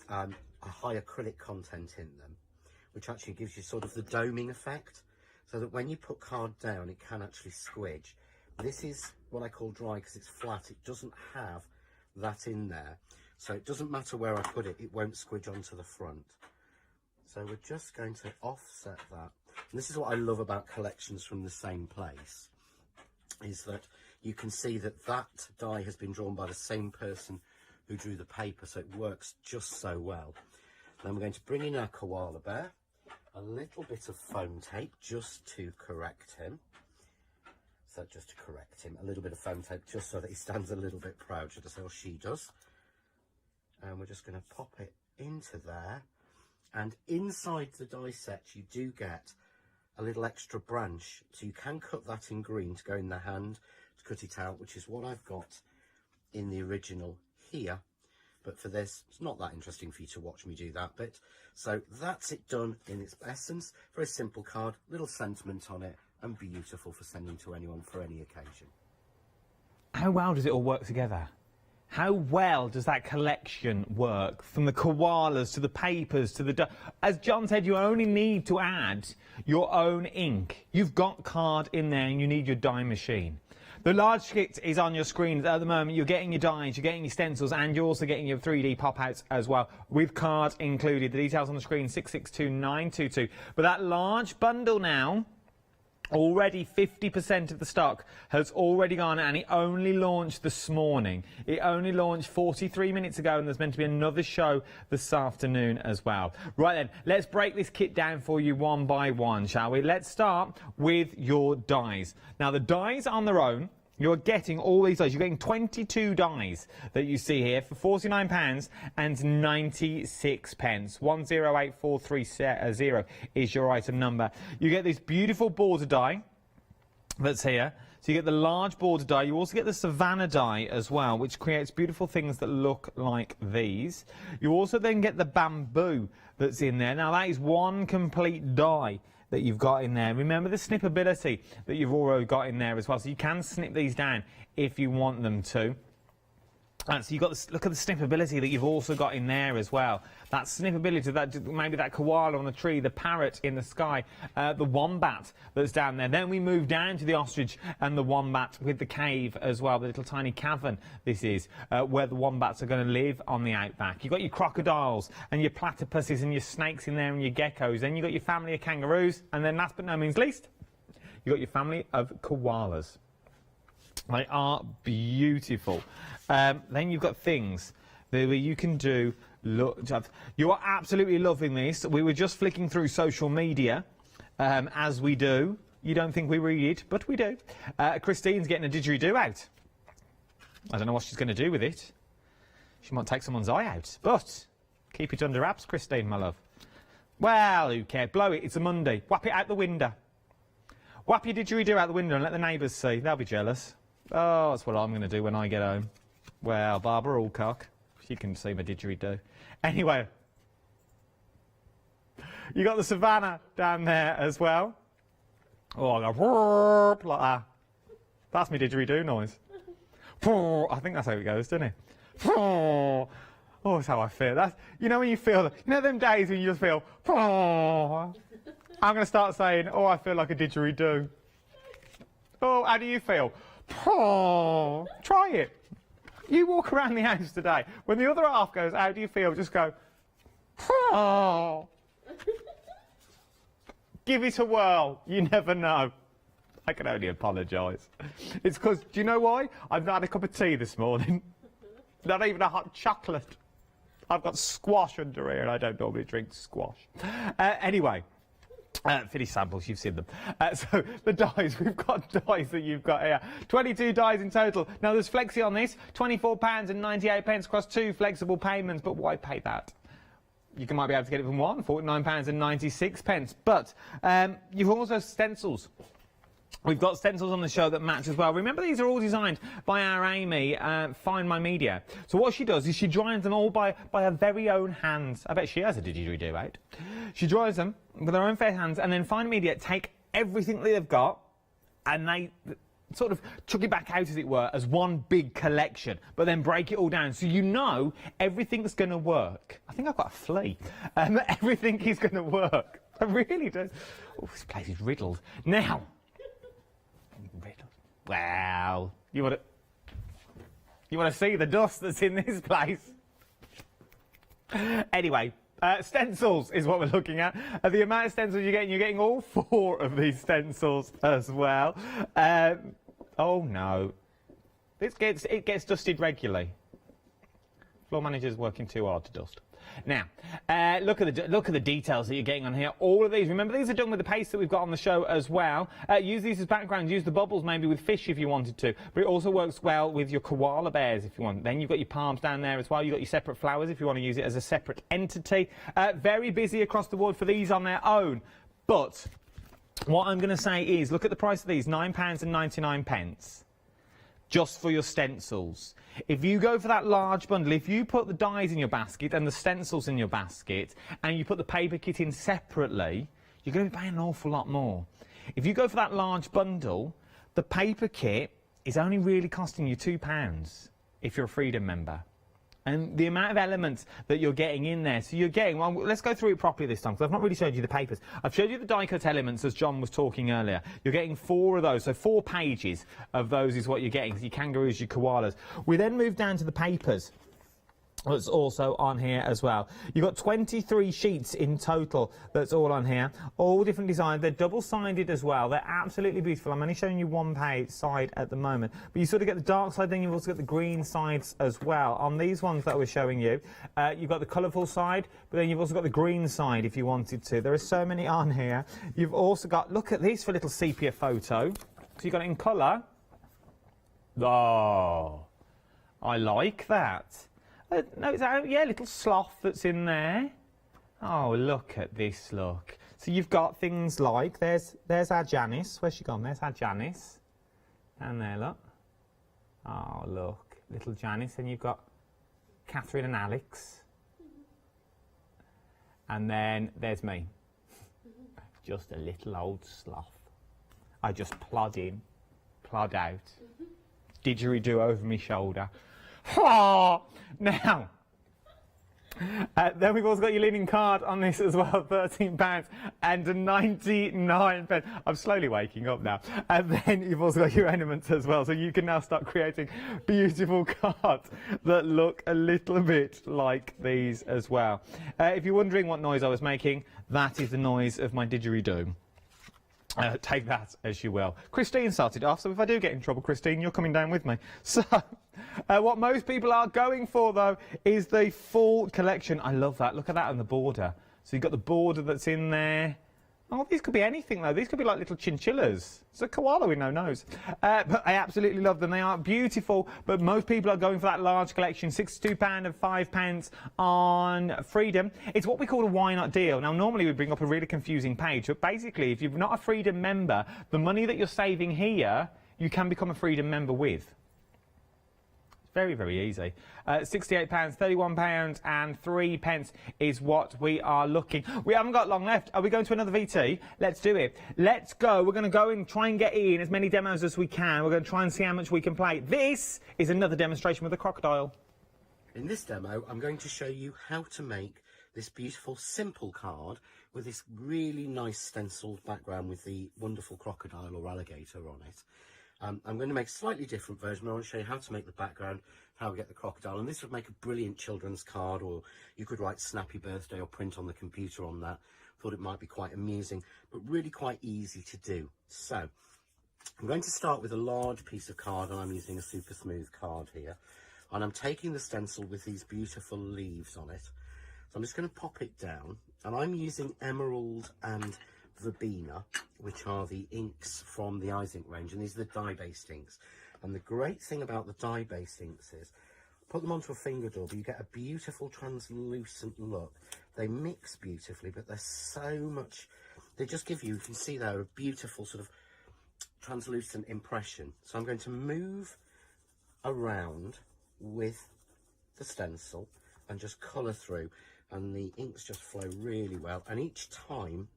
a high acrylic content in them, which actually gives you sort of the doming effect, so that when you put card down, it can actually squidge. This is what I call dry because it's flat. It doesn't have that in there. So it doesn't matter where I put it, it won't squidge onto the front. So we're just going to offset that. And this is what I love about collections from the same place, is that you can see that that die has been drawn by the same person who drew the paper, so it works just so well. Then we're going to bring in our koala bear, a little bit of foam tape just to correct him. So just to correct him, a little bit of foam tape just so that he stands a little bit proud, should I say, or she does. And we're just going to pop it into there. And inside the die set, you do get a little extra branch. So you can cut that in green to go in the hand to cut it out, which is what I've got in the original here. But for this, it's not that interesting for you to watch me do that bit. So that's it done in its essence. Very simple card, little sentiment on it, and beautiful for sending to anyone for any occasion. How well does it all work together? How well does that collection work, from the koalas to the papers to the... As John said, you only need to add your own ink. You've got card in there and you need your die machine. The large kit is on your screen at the moment. You're getting your dies, you're getting your stencils, and you're also getting your 3D pop-outs as well, with card included. The details on the screen, 662922. But that large bundle now, already 50% of the stock has already gone, and it only launched this morning. It only launched 43 minutes ago, and there's meant to be another show this afternoon as well. Right then, let's break this kit down for you one by one, shall we? Let's start with your dies. Now, the dies on their own, you're getting all these dies. You're getting 22 dies that you see here for £49 and 96 pence. 108430 is your item number. You get this beautiful border die that's here. So you get the large border die. You also get the Savannah die as well, which creates beautiful things that look like these. You also then get the bamboo that's in there. Now, that is one complete die that you've got in there. Remember the snippability that you've already got in there as well, so you can snip these down if you want them to. And so you've got this, look at the snippability that you've also got in there as well. That snippability, that maybe that koala on the tree, the parrot in the sky, the wombat that's down there. Then we move down to the ostrich and the wombat with the cave as well, the little tiny cavern this is, where the wombats are going to live on the outback. You've got your crocodiles and your platypuses and your snakes in there and your geckos. Then you've got your family of kangaroos. And then last but no means least, you've got your family of koalas. They are beautiful. Then you've got things that you can do. Look, you are absolutely loving this. We were just flicking through social media, as we do. You don't think we read it, but we do. Christine's getting a didgeridoo out. I don't know what she's going to do with it. She might take someone's eye out, but Keep it under wraps, Christine, my love. Well, who cares? Blow it. It's a Monday. Whap it out the window. Whap your didgeridoo out the window and let the neighbours see. They'll be jealous. Oh, that's what I'm going to do when I get home. Well, Barbara Alcock, you can see my didgeridoo. Anyway, you got the savannah down there as well. Oh, I go like that. That's my didgeridoo noise. I think that's how it goes, doesn't it? Oh, that's how I feel. That's, you know when you feel, you know them days when you just feel, I'm going to start saying, oh, I feel like a didgeridoo. Oh, how do you feel? Try it. You walk around the house today. When the other half goes, how do you feel? Just go, give it a whirl. You never know. I can only apologise. It's because, do you know why? I've not had a cup of tea this morning. Not even a hot chocolate. I've got squash under here and I don't normally drink squash. Anyway. Finished samples, you've seen them. So the dies, we've got dies that you've got here. 22 dies in total. Now there's flexi on this, £24.98 across 2 flexible payments, but why pay that? You might be able to get it from one, £49.96. But you've also stencils. We've got stencils on the show that match as well. Remember, these are all designed by our Amy, Find My Media. So what she does is she dries them all by her very own hands. I bet she has a didgeridoo out. She dries them with her own fair hands, and then Find Media take everything that they've got and they sort of chuck it back out, as it were, as one big collection, but then break it all down so you know everything's going to work. I think I've got a flea. Everything is going to work. I really do. Oh, this place is riddled. Now... Wow, you want to see the dust that's in this place? Anyway, stencils is what we're looking at. The amount of stencils you're getting all 4 of these stencils as well. Oh no, it gets dusted regularly. Floor manager's working too hard to dust. Now, look at the details that you're getting on here. All of these, remember, these are done with the paste that we've got on the show as well. Use these as backgrounds. Use the bubbles maybe with fish if you wanted to. But it also works well with your koala bears if you want. Then you've got your palms down there as well. You've got your separate flowers if you want to use it as a separate entity. Very busy across the board for these on their own. But what I'm going to say is, look at the price of these, £9.99. Just for your stencils. If you go for that large bundle, if you put the dies in your basket and the stencils in your basket and you put the paper kit in separately, you're going to be paying an awful lot more. If you go for that large bundle, the paper kit is only really costing you £2 if you're a Freedom member. And the amount of elements that you're getting in there, so you're getting, well, let's go through it properly this time, because I've not really showed you the papers. I've showed you the die-cut elements, as John was talking earlier. You're getting 4 of those, so 4 pages of those is what you're getting, your kangaroos, your koalas. We then move down to the papers. That's also on here as well. You've got 23 sheets in total that's all on here. All different designs. They're double-sided as well. They're absolutely beautiful. I'm only showing you one page side at the moment. But you sort of get the dark side, then you've also got the green sides as well. On these ones that I was showing you, you've got the colourful side, but then you've also got the green side if you wanted to. There are so many on here. You've also got, look at this for a little sepia photo. So you've got it in colour. Oh, I like that. No, it's yeah, little sloth that's in there. Oh, look at this, look. So you've got things like, there's our Janice. Where's she gone? There's our Janice. Down there, look. Oh, look, little Janice. And you've got Catherine and Alex. And then there's me. Just a little old sloth. I just plod in, plod out. Didgeridoo over my shoulder. Oh, now, then we've also got your leaning card on this as well, £13 and 99p. I'm slowly waking up now. And then you've also got your ornaments as well, so you can now start creating beautiful cards that look a little bit like these as well. If you're wondering what noise I was making, that is the noise of my didgeridoo. Take that as you will. Christine started off, so if I do get in trouble, Christine, you're coming down with me. So, what most people are going for, though, is the full collection. I love that. Look at that on the border. So you've got the border that's in there. Oh, these could be anything, though. These could be like little chinchillas. It's a koala with no nose. But I absolutely love them. They are beautiful, but most people are going for that large collection, £62 and £5 on Freedom. It's what we call a why not deal. Now, normally we bring up a really confusing page, but basically, if you're not a Freedom member, the money that you're saving here, you can become a Freedom member with. Very, very easy. £68, £31 and 3p is what we are looking. We haven't got long left. Are we going to another VT? Let's do it. Let's go. We're going to go and try and get in as many demos as we can. We're going to try and see how much we can play. This is another demonstration with a crocodile. In this demo, I'm going to show you how to make this beautiful, simple card with this really nice stenciled background with the wonderful crocodile or alligator on it. I'm going to make a slightly different version. I want to show you how to make the background, how we get the crocodile, and this would make a brilliant children's card, or you could write Snappy Birthday or print on the computer on that. Thought it might be quite amusing, but really quite easy to do. So I'm going to start with a large piece of card, and I'm using a super smooth card here, and I'm taking the stencil with these beautiful leaves on it. So I'm just going to pop it down, and I'm using Emerald and Verbena, which are the inks from the Eyes Ink range, and these are the dye-based inks. And the great thing about the dye-based inks is, put them onto a finger dauber, you get a beautiful translucent look. They mix beautifully, but they're so much, they just give you, you can see there, a beautiful sort of translucent impression. So I'm going to move around with the stencil and just colour through, and the inks just flow really well. And each time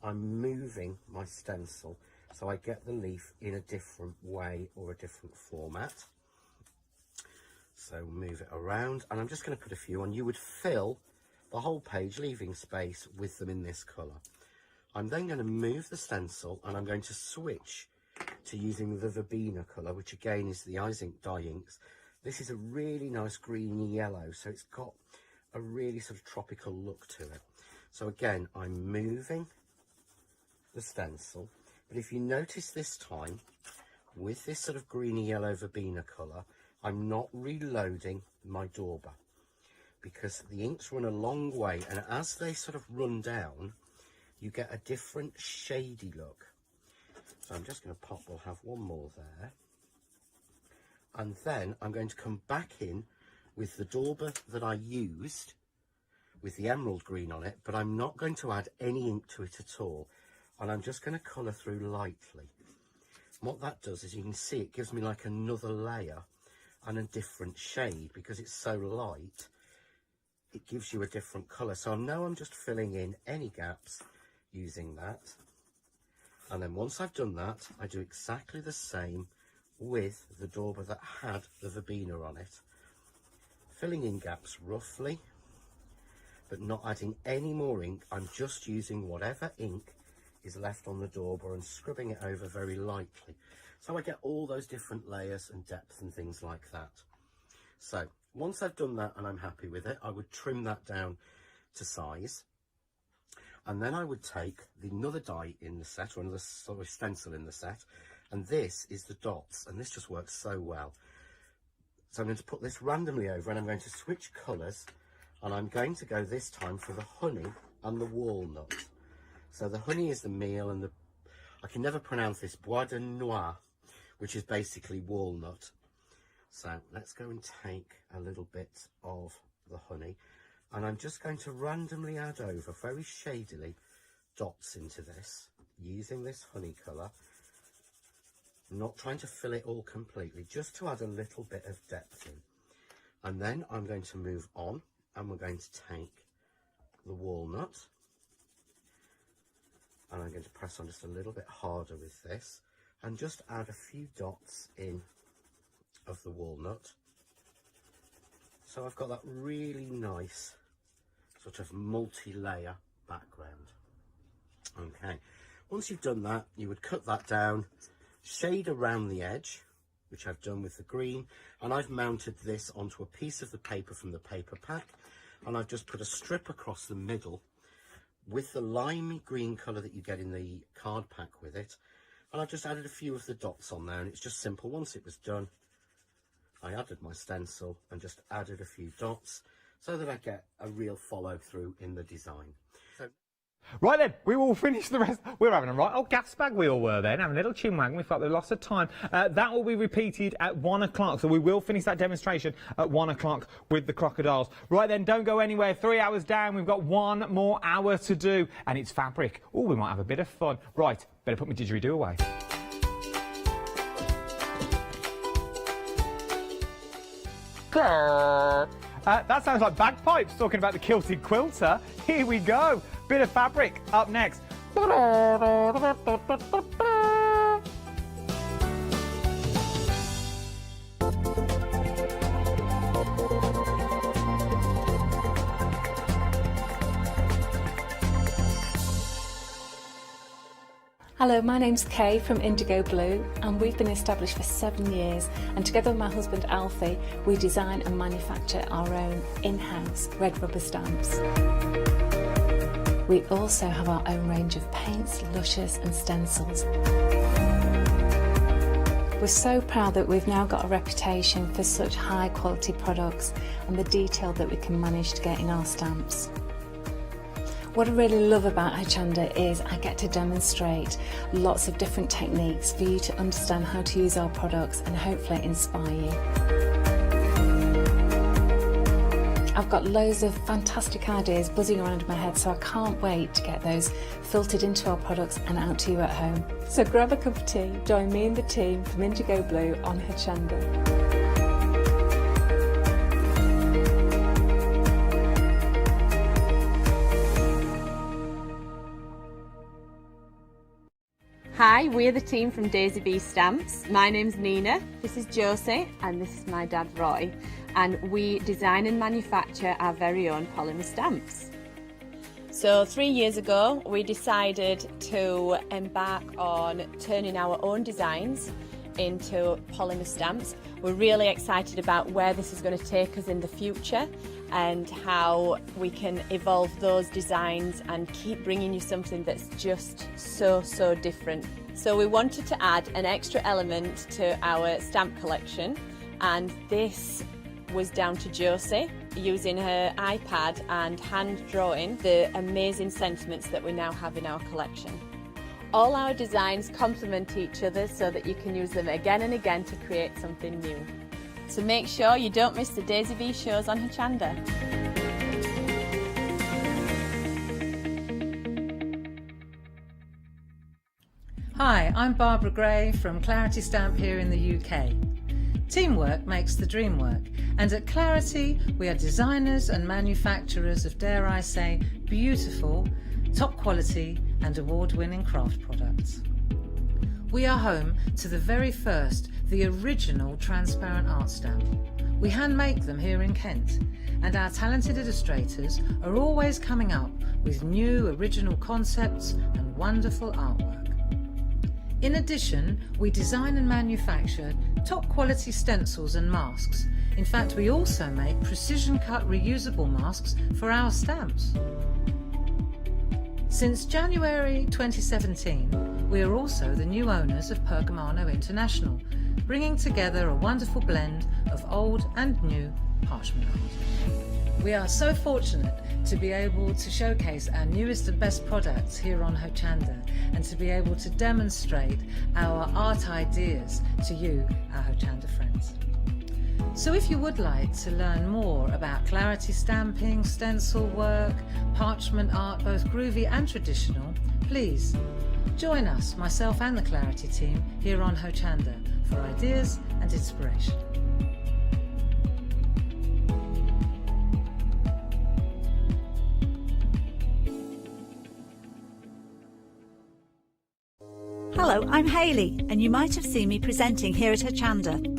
I'm moving my stencil so I get the leaf in a different way or a different format. So move it around, and I'm just going to put a few on. You would fill the whole page, leaving space with them in this colour. I'm then going to move the stencil, and I'm going to switch to using the Verbena colour, which again is the Eyes Ink dye inks. This is a really nice greeny yellow, so it's got a really sort of tropical look to it. So again, I'm moving the stencil, but if you notice this time, with this sort of greeny yellow Verbena colour, I'm not reloading my dauber, because the inks run a long way, and as they sort of run down, you get a different shady look. So I'm just going to pop, we'll have one more there, and then I'm going to come back in with the dauber that I used with the emerald green on it, but I'm not going to add any ink to it at all, and I'm just going to colour through lightly. And what that does is, you can see it gives me like another layer and a different shade, because it's so light, it gives you a different colour. So now I'm just filling in any gaps using that, and then once I've done that, I do exactly the same with the dauber that had the Verbena on it, filling in gaps roughly, but not adding any more ink. I'm just using whatever ink is left on the dauber and scrubbing it over very lightly, so I get all those different layers and depth and things like that. So once I've done that and I'm happy with it, I would trim that down to size, and then I would take another die in the set, or another sort of stencil in the set, and this is the dots, and this just works so well. So I'm going to put this randomly over, and I'm going to switch colours, and I'm going to go this time for the honey and the walnut. So the honey is the meal, and I can never pronounce this, bois de noix, which is basically walnut. So let's go and take a little bit of the honey, and I'm just going to randomly add over, very shadily, dots into this, using this honey colour. I'm not trying to fill it all completely, just to add a little bit of depth in. And then I'm going to move on, and we're going to take the walnut, and I'm going to press on just a little bit harder with this, and just add a few dots in of the walnut. So I've got that really nice sort of multi-layer background. Okay, once you've done that, you would cut that down, shade around the edge, which I've done with the green, and I've mounted this onto a piece of the paper from the paper pack, and I've just put a strip across the middle with the limey green colour that you get in the card pack with it, and I've just added a few of the dots on there, and it's just simple. Once it was done, I added my stencil and just added a few dots so that I get a real follow through in the design. So Right then, we will finish the rest. We're having a right old gas bag we all were then, having a little chinwag. We felt the loss of time. That will be repeated at 1 o'clock, so we will finish that demonstration at 1 o'clock with the crocodiles. Right then, don't go anywhere. 3 hours down, we've got 1 more hour to do, and it's fabric. Oh, we might have a bit of fun. Right, better put my didgeridoo away. That sounds like bagpipes talking about the kilted quilter. Here we go. Bit of fabric up next. Hello, my name's Kay from Indigo Blue, and we've been established for 7 years, and together with my husband Alfie we design and manufacture our own in-house red rubber stamps. We also have our own range of paints, lushes and stencils. We're so proud that we've now got a reputation for such high quality products and the detail that we can manage to get in our stamps. What I really love about Hochanda is I get to demonstrate lots of different techniques for you to understand how to use our products and hopefully inspire you. I've got loads of fantastic ideas buzzing around in my head, so I can't wait to get those filtered into our products and out to you at home. So grab a cup of tea, join me and the team from Indigo Blue on Hochanda. Hi, we're the team from Daisy Bee Stamps. My name's Nina, this is Josie, and this is my dad Roy. And we design and manufacture our very own polymer stamps. So 3 years ago, we decided to embark on turning our own designs into polymer stamps. We're really excited about where this is going to take us in the future and how we can evolve those designs and keep bringing you something that's just so different. So we wanted to add an extra element to our stamp collection, and this was down to Josie using her iPad and hand drawing the amazing sentiments that we now have in our collection. All our designs complement each other so that you can use them again and again to create something new. So make sure you don't miss the Daisy Bee shows on Hochanda. Hi, I'm Barbara Gray from Clarity Stamp here in the UK. Teamwork makes the dream work, and at Clarity we are designers and manufacturers of, dare I say, beautiful, top quality and award-winning craft products. We are home to the very first, the original transparent art stamp. We hand make them here in Kent, and our talented illustrators are always coming up with new original concepts and wonderful artwork. In addition, we design and manufacture top quality stencils and masks. In fact, we also make precision cut reusable masks for our stamps. Since January 2017, we are also the new owners of Pergamano International, bringing together a wonderful blend of old and new parchment art. We are so fortunate to be able to showcase our newest and best products here on Hochanda, and to be able to demonstrate our art ideas to you, our Hochanda friends. So if you would like to learn more about Clarity stamping, stencil work, parchment art, both groovy and traditional, please join us, myself and the Clarity team, here on Hochanda for ideas and inspiration. Hello, I'm Hayley, and you might have seen me presenting here at Hochanda.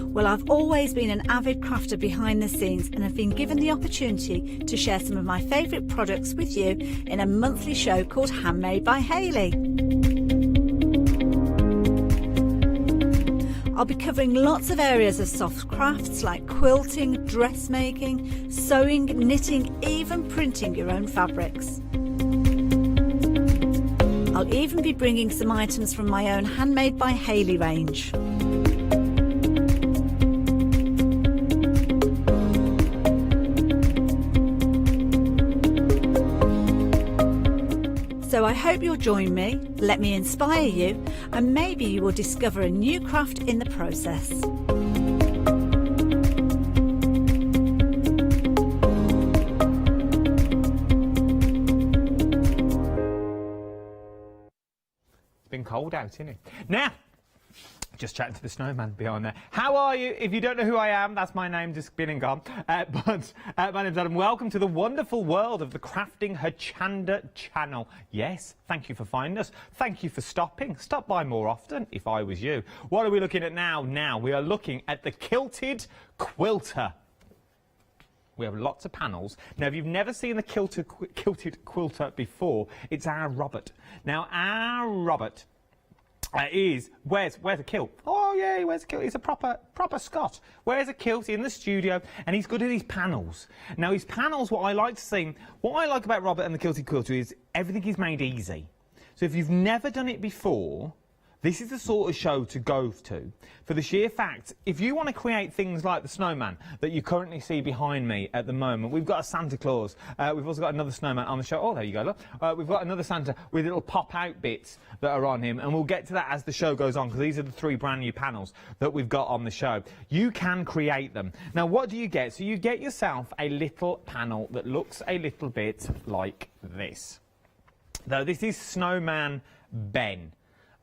Well, I've always been an avid crafter behind the scenes and have been given the opportunity to share some of my favourite products with you in a monthly show called Handmade by Hayley. I'll be covering lots of areas of soft crafts like quilting, dressmaking, sewing, knitting, even printing your own fabrics. I'll even be bringing some items from my own Handmade by Hayley range. So I hope you'll join me, let me inspire you, and maybe you will discover a new craft in the process. It's been cold out, isn't it? Now, just chatting to the snowman behind there. How are you? If you don't know who I am, that's my name, just been and gone. My name's Adam. Welcome to the wonderful world of the Crafting Hochanda channel. Yes, thank you for finding us. Thank you for stopping. Stop by more often, if I was you. What are we looking at now? Now, we are looking at the Kilted Quilter. We have lots of panels. Now, if you've never seen the kilted quilter before, it's our Robert. Now, our Robert wears a kilt. Oh yeah, he wears a kilt. He's a proper Scot. Wears a kilt in the studio, and he's good at his panels. Now his panels, what I like about Robert and the Kilted Quilter is everything is made easy. So if you've never done it before, this is the sort of show to go to, for the sheer fact, if you want to create things like the snowman that you currently see behind me at the moment. We've got a Santa Claus, we've also got another snowman on the show. Oh, there you go, look. We've got another Santa with little pop-out bits that are on him, and we'll get to that as the show goes on, because these are the 3 brand new panels that we've got on the show. You can create them. Now, what do you get? So you get yourself a little panel that looks a little bit like this. Now, this is Snowman Ben.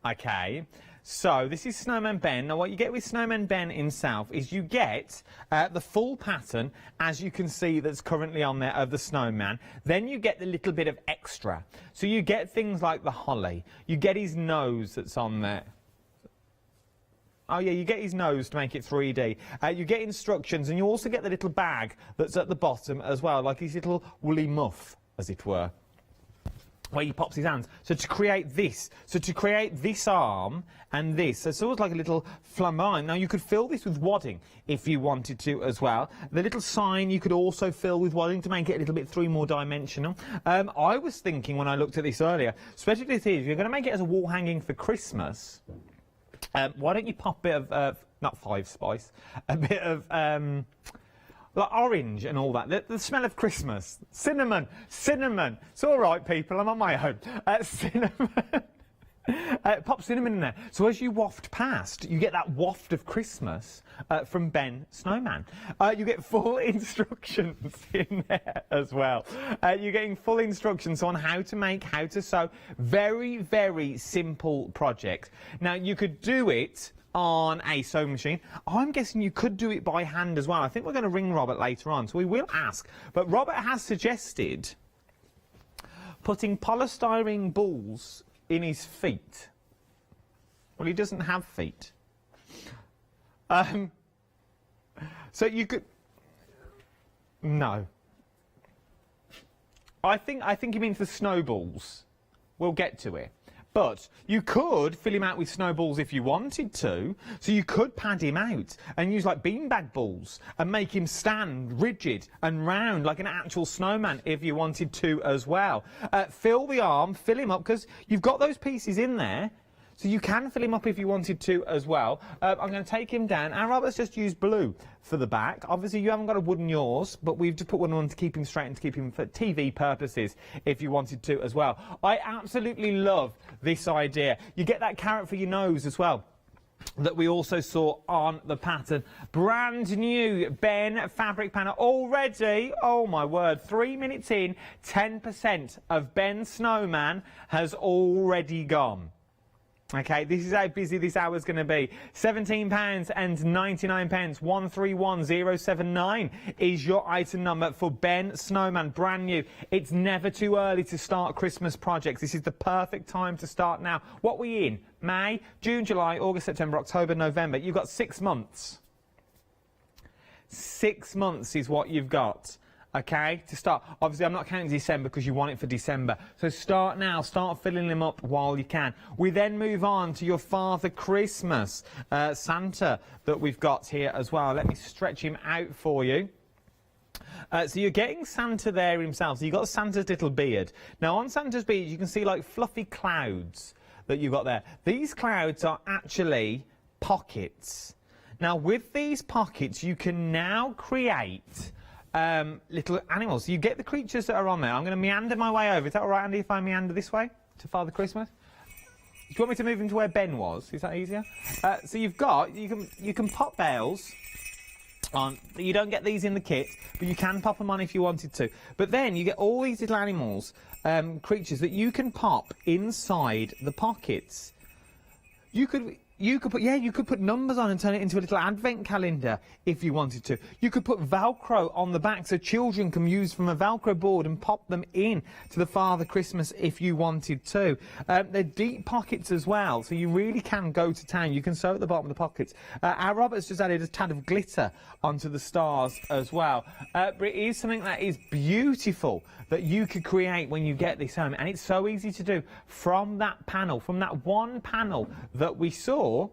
Okay, so this is Snowman Ben. Now what you get with Snowman Ben himself is you get the full pattern, as you can see, that's currently on there of the snowman. Then you get the little bit of extra. So you get things like the holly. You get his nose that's on there. Oh yeah, you get his nose to make it 3D. You get instructions, and you also get the little bag that's at the bottom as well, like his little woolly muff, as it were, where he pops his hands. So to create this arm and this, so it's sort of like a little flamand. Now you could fill this with wadding if you wanted to as well. The little sign you could also fill with wadding to make it a little bit 3 more dimensional. I was thinking when I looked at this earlier, especially if you're going to make it as a wall hanging for Christmas, why don't you pop a bit of, not 5 spice, a bit of, like orange and all that. The smell of Christmas. Cinnamon. It's all right, people. I'm on my own. Cinnamon. Pop cinnamon in there. So as you waft past, you get that waft of Christmas from Ben Snowman. You get full instructions in there as well. You're getting full instructions on how to make, how to sew. Very, very simple project. Now, you could do it on a sewing machine. I'm guessing you could do it by hand as well. I think we're going to ring Robert later on, so we will ask. But Robert has suggested putting polystyrene balls in his feet. Well, he doesn't have feet. So you could... No. I think he means the snowballs. We'll get to it. But you could fill him out with snowballs if you wanted to. So you could pad him out and use like beanbag balls and make him stand rigid and round like an actual snowman if you wanted to as well. Fill the arm, fill him up, because you've got those pieces in there. So you can fill him up if you wanted to as well. I'm going to take him down. And Robert's just used blue for the back. Obviously, you haven't got a wood in yours, but we've just put one on to keep him straight and to keep him for TV purposes if you wanted to as well. I absolutely love this idea. You get that carrot for your nose as well that we also saw on the pattern. Brand new Ben fabric panel already. Oh my word, 3 minutes in, 10% of Ben Snowman has already gone. Okay, this is how busy this hour's going to be. £17.99, 131079 is your item number for Ben Snowman, brand new. It's never too early to start Christmas projects. This is the perfect time to start now. What are we in? May, June, July, August, September, October, November. You've got 6 months. 6 months is what you've got. Okay, to start. Obviously, I'm not counting December because you want it for December. So start now. Start filling them up while you can. We then move on to your Father Christmas Santa that we've got here as well. Let me stretch him out for you. So you're getting Santa there himself. So you've got Santa's little beard. Now, on Santa's beard, you can see like fluffy clouds that you've got there. These clouds are actually pockets. Now, with these pockets, you can now create little animals. So you get the creatures that are on there. I'm going to meander my way over. Is that all right, Andy, if I meander this way to Father Christmas? Do you want me to move him to where Ben was? Is that easier? So you've got, you can pop bales on. You don't get these in the kit, but you can pop them on if you wanted to. But then you get all these little animals, creatures that you can pop inside the pockets. You could put numbers on and turn it into a little advent calendar if you wanted to. You could put Velcro on the back so children can use from a Velcro board and pop them in to the Father Christmas if you wanted to. They're deep pockets as well, so you really can go to town. You can sew at the bottom of the pockets. Our Robert's just added a tad of glitter onto the stars as well. But it is something that is beautiful that you could create when you get this home, and it's so easy to do from that panel, from that one panel that we saw.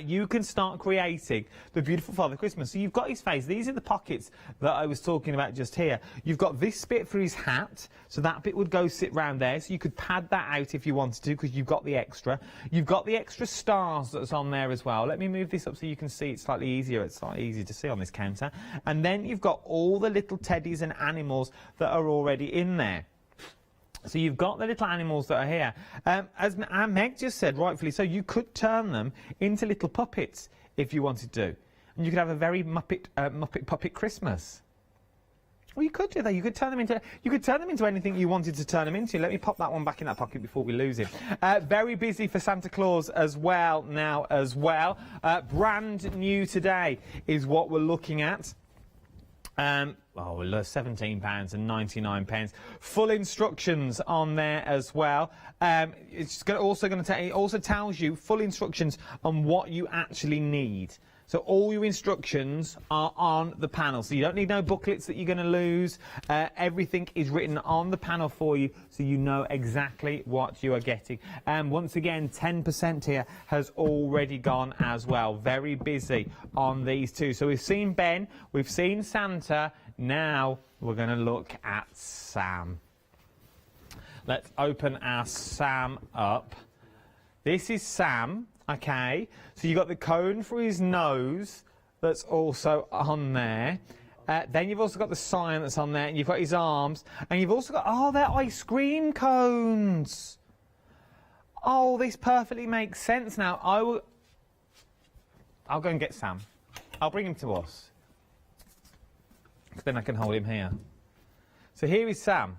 You can start creating the beautiful Father Christmas. So you've got his face. These are the pockets that I was talking about just here. You've got this bit for his hat, so that bit would go sit round there. So you could pad that out if you wanted to, because you've got the extra. You've got the extra stars that's on there as well. Let me move this up so you can see. It's slightly easier. It's slightly easier to see on this counter. And then you've got all the little teddies and animals that are already in there. So you've got the little animals that are here. As Meg just said, rightfully so, you could turn them into little puppets if you wanted to. And you could have a very Muppet puppet Christmas. Well, you could do that. You could turn them into anything you wanted to turn them into. Let me pop that one back in that pocket before we lose him. Very busy for Santa Claus as well now as well. Brand new today is what we're looking at. £17.99. Full instructions on there as well. It also tells you full instructions on what you actually need. So all your instructions are on the panel. So you don't need no booklets that you're going to lose. Everything is written on the panel for you, so you know exactly what you are getting. And once again, 10% here has already gone as well. Very busy on these two. So we've seen Ben, we've seen Santa. Now we're going to look at Sam. Let's open our Sam up. This is Sam. Okay, so you've got the cone for his nose that's also on there. Then you've also got the sign that's on there, and you've got his arms, and you've also got, oh, they're ice cream cones. Oh, this perfectly makes sense now. I'll go and get Sam. I'll bring him to us, because then I can hold him here. So here is Sam.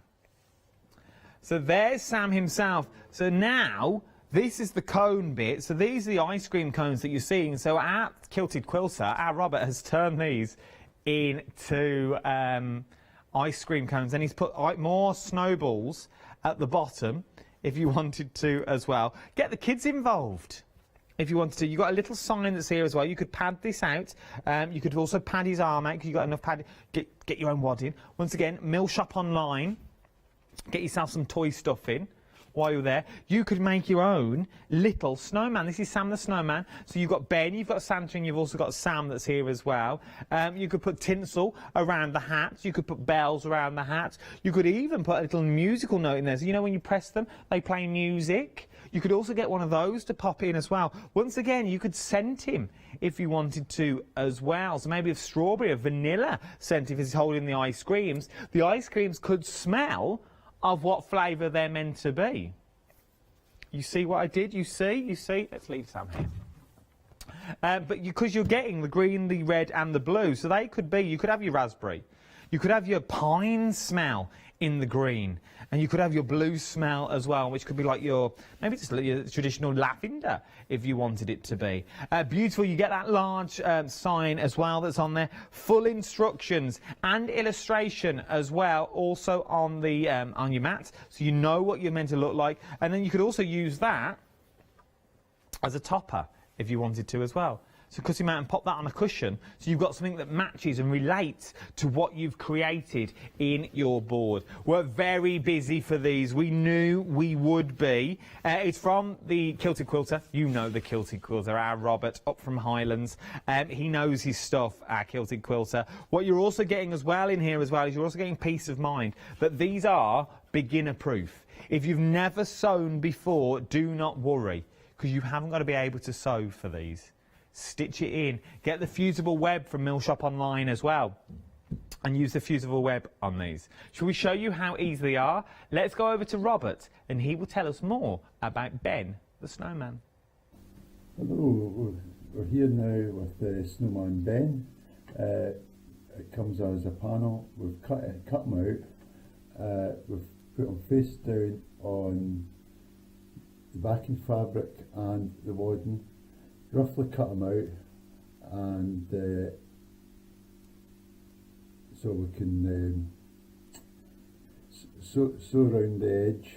So there's Sam himself. So now, this is the cone bit. So these are the ice cream cones that you're seeing. So our Kilted Quilter, our Robert, has turned these into ice cream cones. And he's put more snowballs at the bottom, if you wanted to as well. Get the kids involved, if you wanted to. You've got a little sign that's here as well. You could pad this out. You could also pad his arm out, because you've got enough pad. Get your own wadding. Once again, Mill Shop Online. Get yourself some toy stuff in. While you're there, you could make your own little snowman. This is Sam the Snowman. So you've got Ben, you've got Santa, and you've also got Sam that's here as well. You could put tinsel around the hats. You could put bells around the hats. You could even put a little musical note in there. So you know when you press them, they play music. You could also get one of those to pop in as well. Once again, you could scent him if you wanted to as well. So maybe a strawberry, a vanilla scent if he's holding the ice creams. The ice creams could smell of what flavour they're meant to be. You see what I did? You see? Let's leave Sam here. But because you're getting the green, the red and the blue, so they could be, you could have your raspberry, you could have your pine smell in the green, and you could have your blue smell as well, which could be like maybe just your traditional lavender if you wanted it to be. Beautiful. You get that large sign as well that's on there. Full instructions and illustration as well, also on the on your mat, so you know what you're meant to look like. And then you could also use that as a topper if you wanted to as well. So cut him out and pop that on a cushion, so you've got something that matches and relates to what you've created in your board. We're very busy for these. We knew we would be. It's from the Kilted Quilter. You know the Kilted Quilter, our Robert up from Highlands. He knows his stuff, our Kilted Quilter. What you're also getting as well in here as well is you're also getting peace of mind that these are beginner proof. If you've never sewn before, do not worry, because you haven't got to be able to sew for these. Stitch it in. Get the fusible web from Mill Shop Online as well. and use the fusible web on these. Shall we show you how easy they are? Let's go over to Robert and he will tell us more about Ben the snowman. Hello, we're here now with the snowman Ben. It comes as a panel. We've cut them out. We've put them face down on the backing fabric and the wadding. Roughly cut them out, and so we can sew around the edge,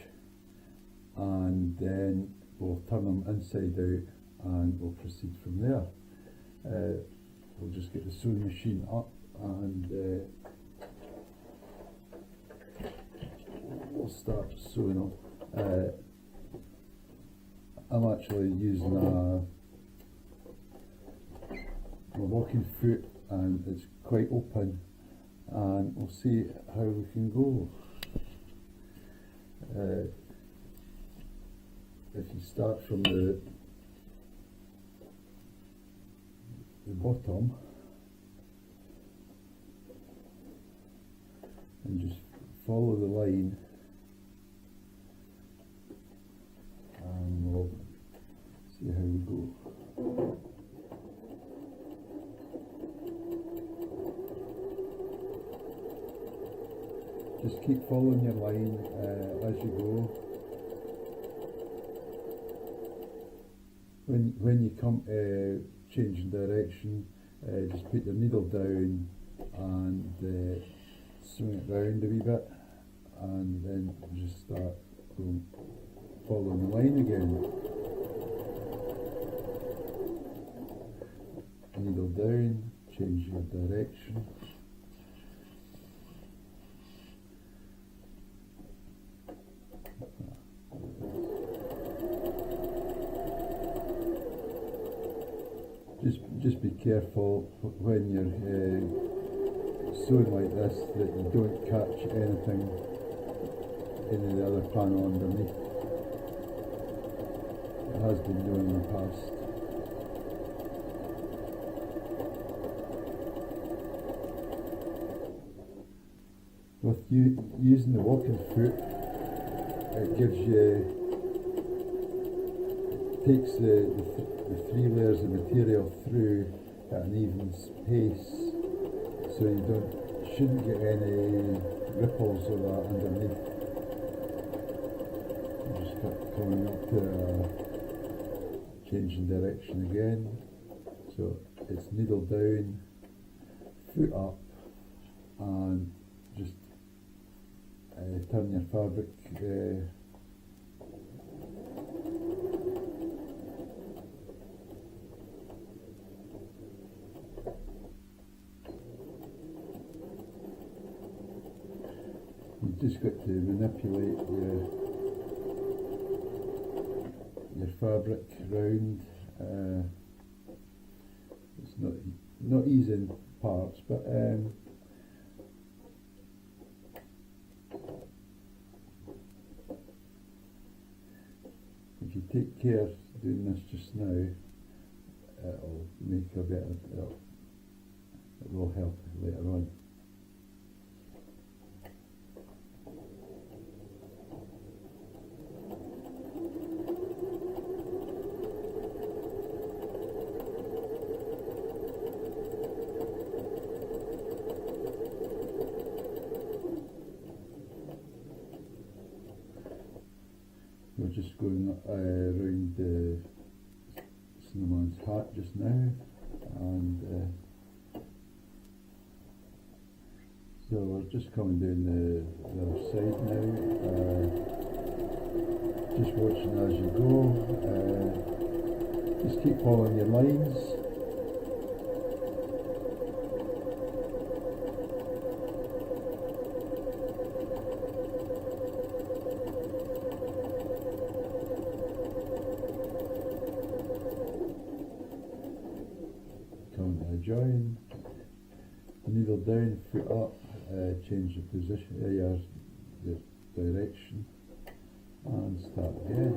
and then we'll turn them inside out and we'll proceed from there. We'll just get the sewing machine up and we'll start sewing them. I'm actually using a walking foot, and it's quite open, and we'll see how we can go. If you start from the bottom and just follow the line, and we'll see how we go. Just keep following your line as you go. When you come changing direction, just put your needle down and swing it round a wee bit, and then just start going, following the line again. Needle down, change your direction. Just be careful when you're sewing like this that you don't catch anything in the other panel underneath. It has been done in the past. With using the walking foot, it gives you, takes the 3 layers of material through at an even pace, so you shouldn't get any ripples of that underneath. Just coming up to changing direction again, so it's needle down, foot up, and just turn your fabric you've just got to manipulate your fabric round. It's not easy in parts, but if you take care doing this just now, it'll make a better, it will help later on. We're just going around the snowman's hat just now, and so we're just coming down the other side now, just watching as you go, just keep following your lines. Join, needle down, foot up, change the position, your direction, and start again.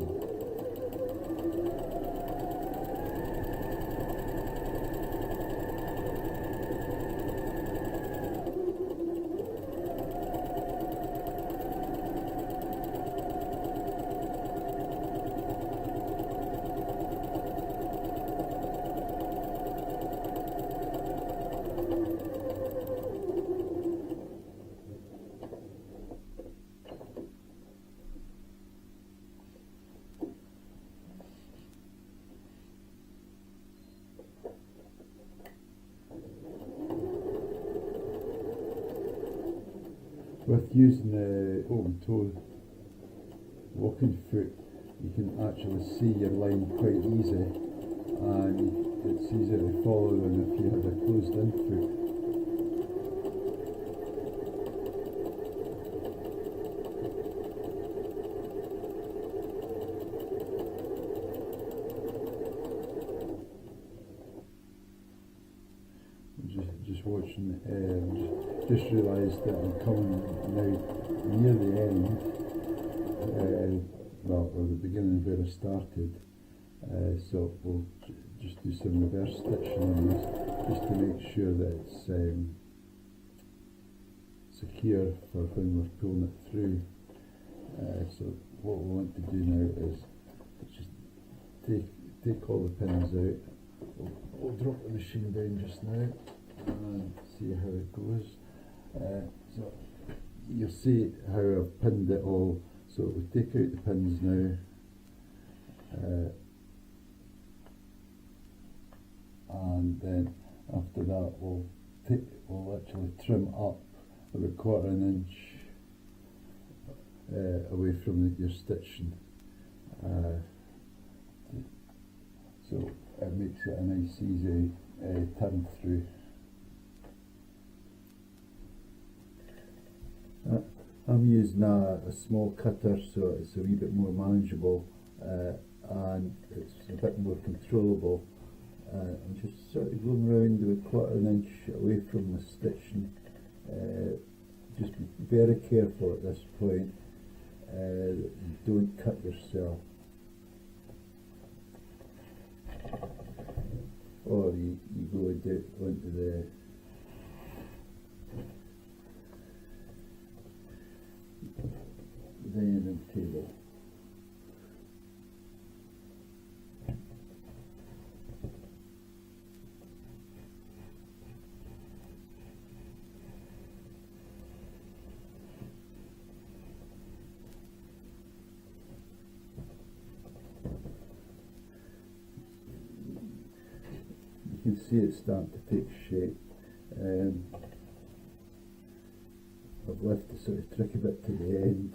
With using the open toe walking foot, you can actually see your line quite easy, and it's easier to follow than if you had a closed in foot. Just watching, just realised that I'm coming now near the end, well, or the beginning where I started, so we'll just do some reverse stitching on this, just to make sure that it's secure for when we're pulling it through. So what we want to do now is just take all the pins out. We'll drop the machine down just now and see how it goes. So you'll see how I've pinned it all. So we take out the pins now, and then after that we'll actually trim up about 1/4 inch away from your stitching. So it makes it a nice easy turn through. I'm using a small cutter, so it's a wee bit more manageable, and it's a bit more controllable. I'm just sort of going around with 1/4 inch away from the stitching. Just be very careful at this point, don't cut yourself. Or you go onto the dining table. You can see it starting to take shape. I've left the sort of tricky bit to the end.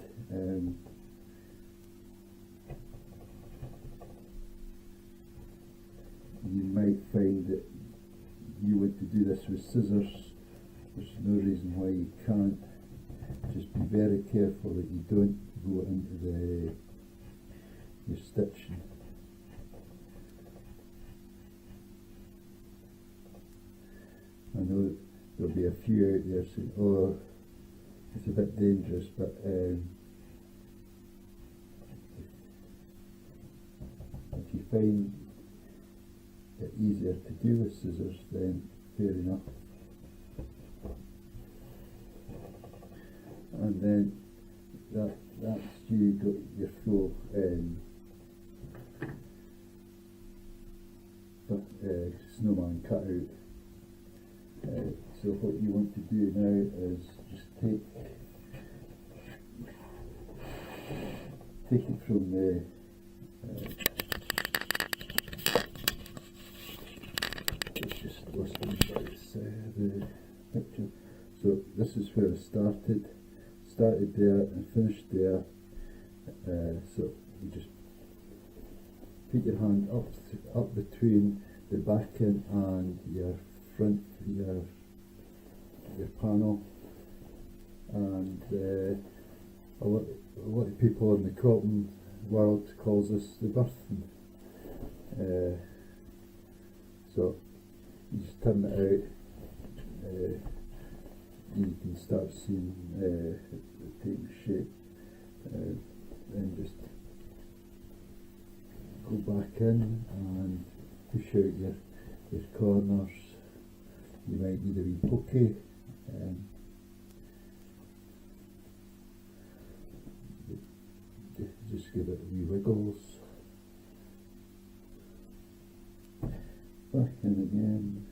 You might find that you want to do this with scissors. There's no reason why you can't. Just be very careful that you don't go into your stitching. I know there'll be a few out there saying, oh, it's a bit dangerous, but if you find it easier to do with scissors, then fair enough. And then that's you got your full snowman cut out. So what you want to do now is just take it from the it's just lost the picture. So this is where I started there and finished there. So you just put your hand up between the backing and your front, your panel, and a lot of people in the quilting world calls this the birthing. So you just turn it out, you can start seeing it taking shape, then just go back in and push out your corners. You might need a wee pokey. Just give it a wee wiggles. Back in again.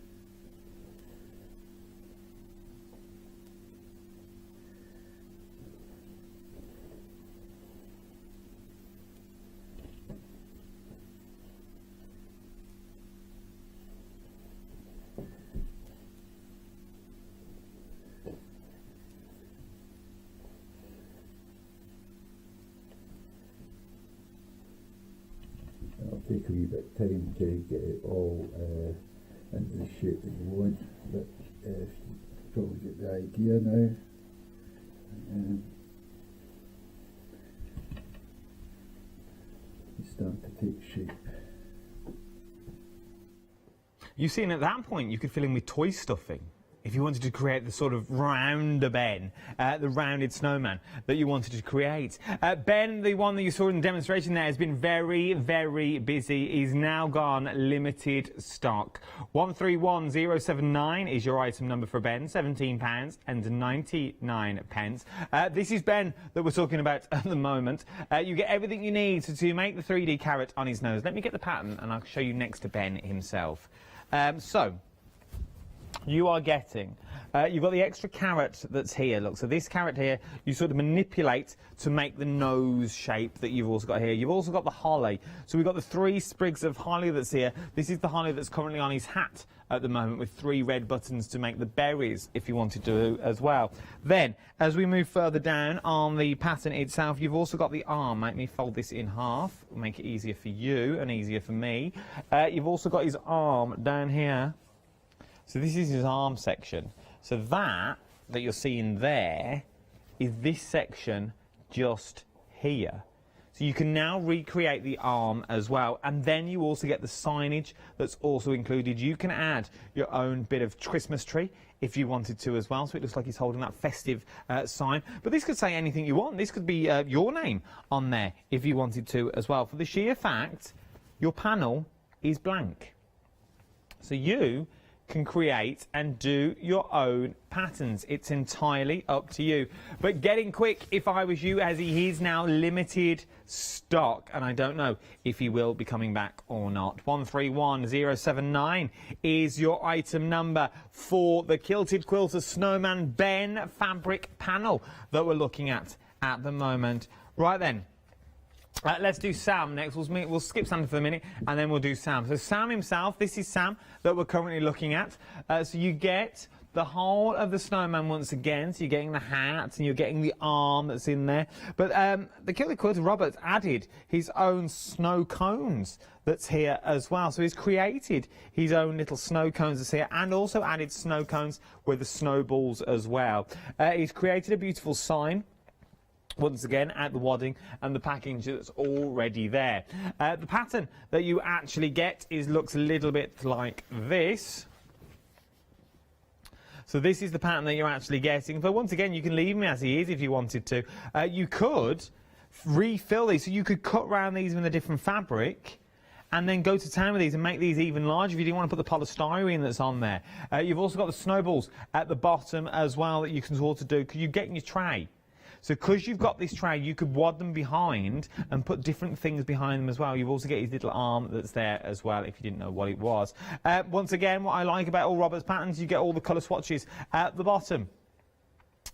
take a wee bit of time to get it all into the shape that you want, but you probably get the idea now. You start to take shape. You see, and at that point, you could fill in with toy stuffing. If you wanted to create the sort of rounder Ben, the rounded snowman that you wanted to create. Ben, the one that you saw in the demonstration there, has been very, very busy. He's now gone limited stock. 131079 is your item number for Ben, £17.99. This is Ben that we're talking about at the moment. You get everything you need to make the 3D carrot on his nose. Let me get the pattern and I'll show you next to Ben himself. You are getting, you've got the extra carrot that's here, look, so this carrot here, you sort of manipulate to make the nose shape that you've also got here. You've also got the holly, so we've got the 3 sprigs of holly that's here. This is the holly that's currently on his hat at the moment with 3 red buttons to make the berries, if you wanted to as well. Then, as we move further down on the pattern itself, you've also got the arm. Make me fold this in half, make it easier for you and easier for me. You've also got his arm down here. So this is his arm section. So that you're seeing there is this section just here. So you can now recreate the arm as well, and then you also get the signage that's also included. You can add your own bit of Christmas tree if you wanted to as well, so it looks like he's holding that festive sign. But this could say anything you want. This could be your name on there if you wanted to as well. For the sheer fact, your panel is blank. So you can create and do your own patterns. It's entirely up to you. But getting quick if I was you, as he is now limited stock, and I don't know if he will be coming back or not. 131079 is your item number for the Quilted Quilter Snowman Ben fabric panel that we're looking at the moment. Right then. Let's do Sam next. We'll skip Sam for a minute and then we'll do Sam. So Sam himself, this is Sam that we're currently looking at. So you get the whole of the snowman once again. So you're getting the hat and you're getting the arm that's in there. But the Quilted Quilter Robert added his own snow cones that's here as well. So he's created his own little snow cones that's here and also added snow cones with the snowballs as well. He's created a beautiful sign once again at the wadding and the package that's already there. The pattern that you actually get looks a little bit like this. So this is the pattern that you're actually getting. But once again, you can leave him as he is if you wanted to. You could refill these, so you could cut around these with a different fabric and then go to town with these and make these even larger if you didn't want to put the polystyrene that's on there. You've also got the snowballs at the bottom as well that you can sort of do, because you get in your tray. So because you've got this tray, you could wad them behind and put different things behind them as well. You've also got his little arm that's there as well, if you didn't know what it was. Once again, what I like about all Robert's patterns, you get all the colour swatches at the bottom.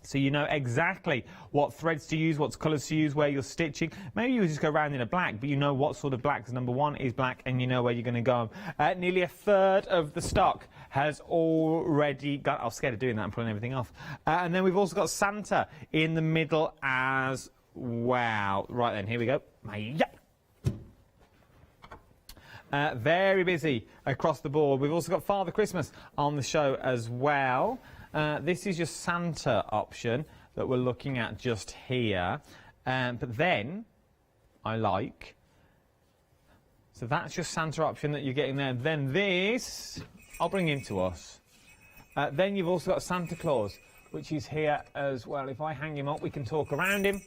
So you know exactly what threads to use, what colours to use, where you're stitching. Maybe you just go around in a black, but you know what sort of black, because number 1 is black and you know where you're going to go. Nearly a third of the stock has already got... I'm scared of doing that and pulling everything off. And then we've also got Santa in the middle as well. Right then, here we go. Very busy across the board. We've also got Father Christmas on the show as well. This is your Santa option that we're looking at just here. But then, I like... So that's your Santa option that you're getting there. Then this, I'll bring him to us. Then you've also got Santa Claus, which is here as well. If I hang him up, we can talk around him.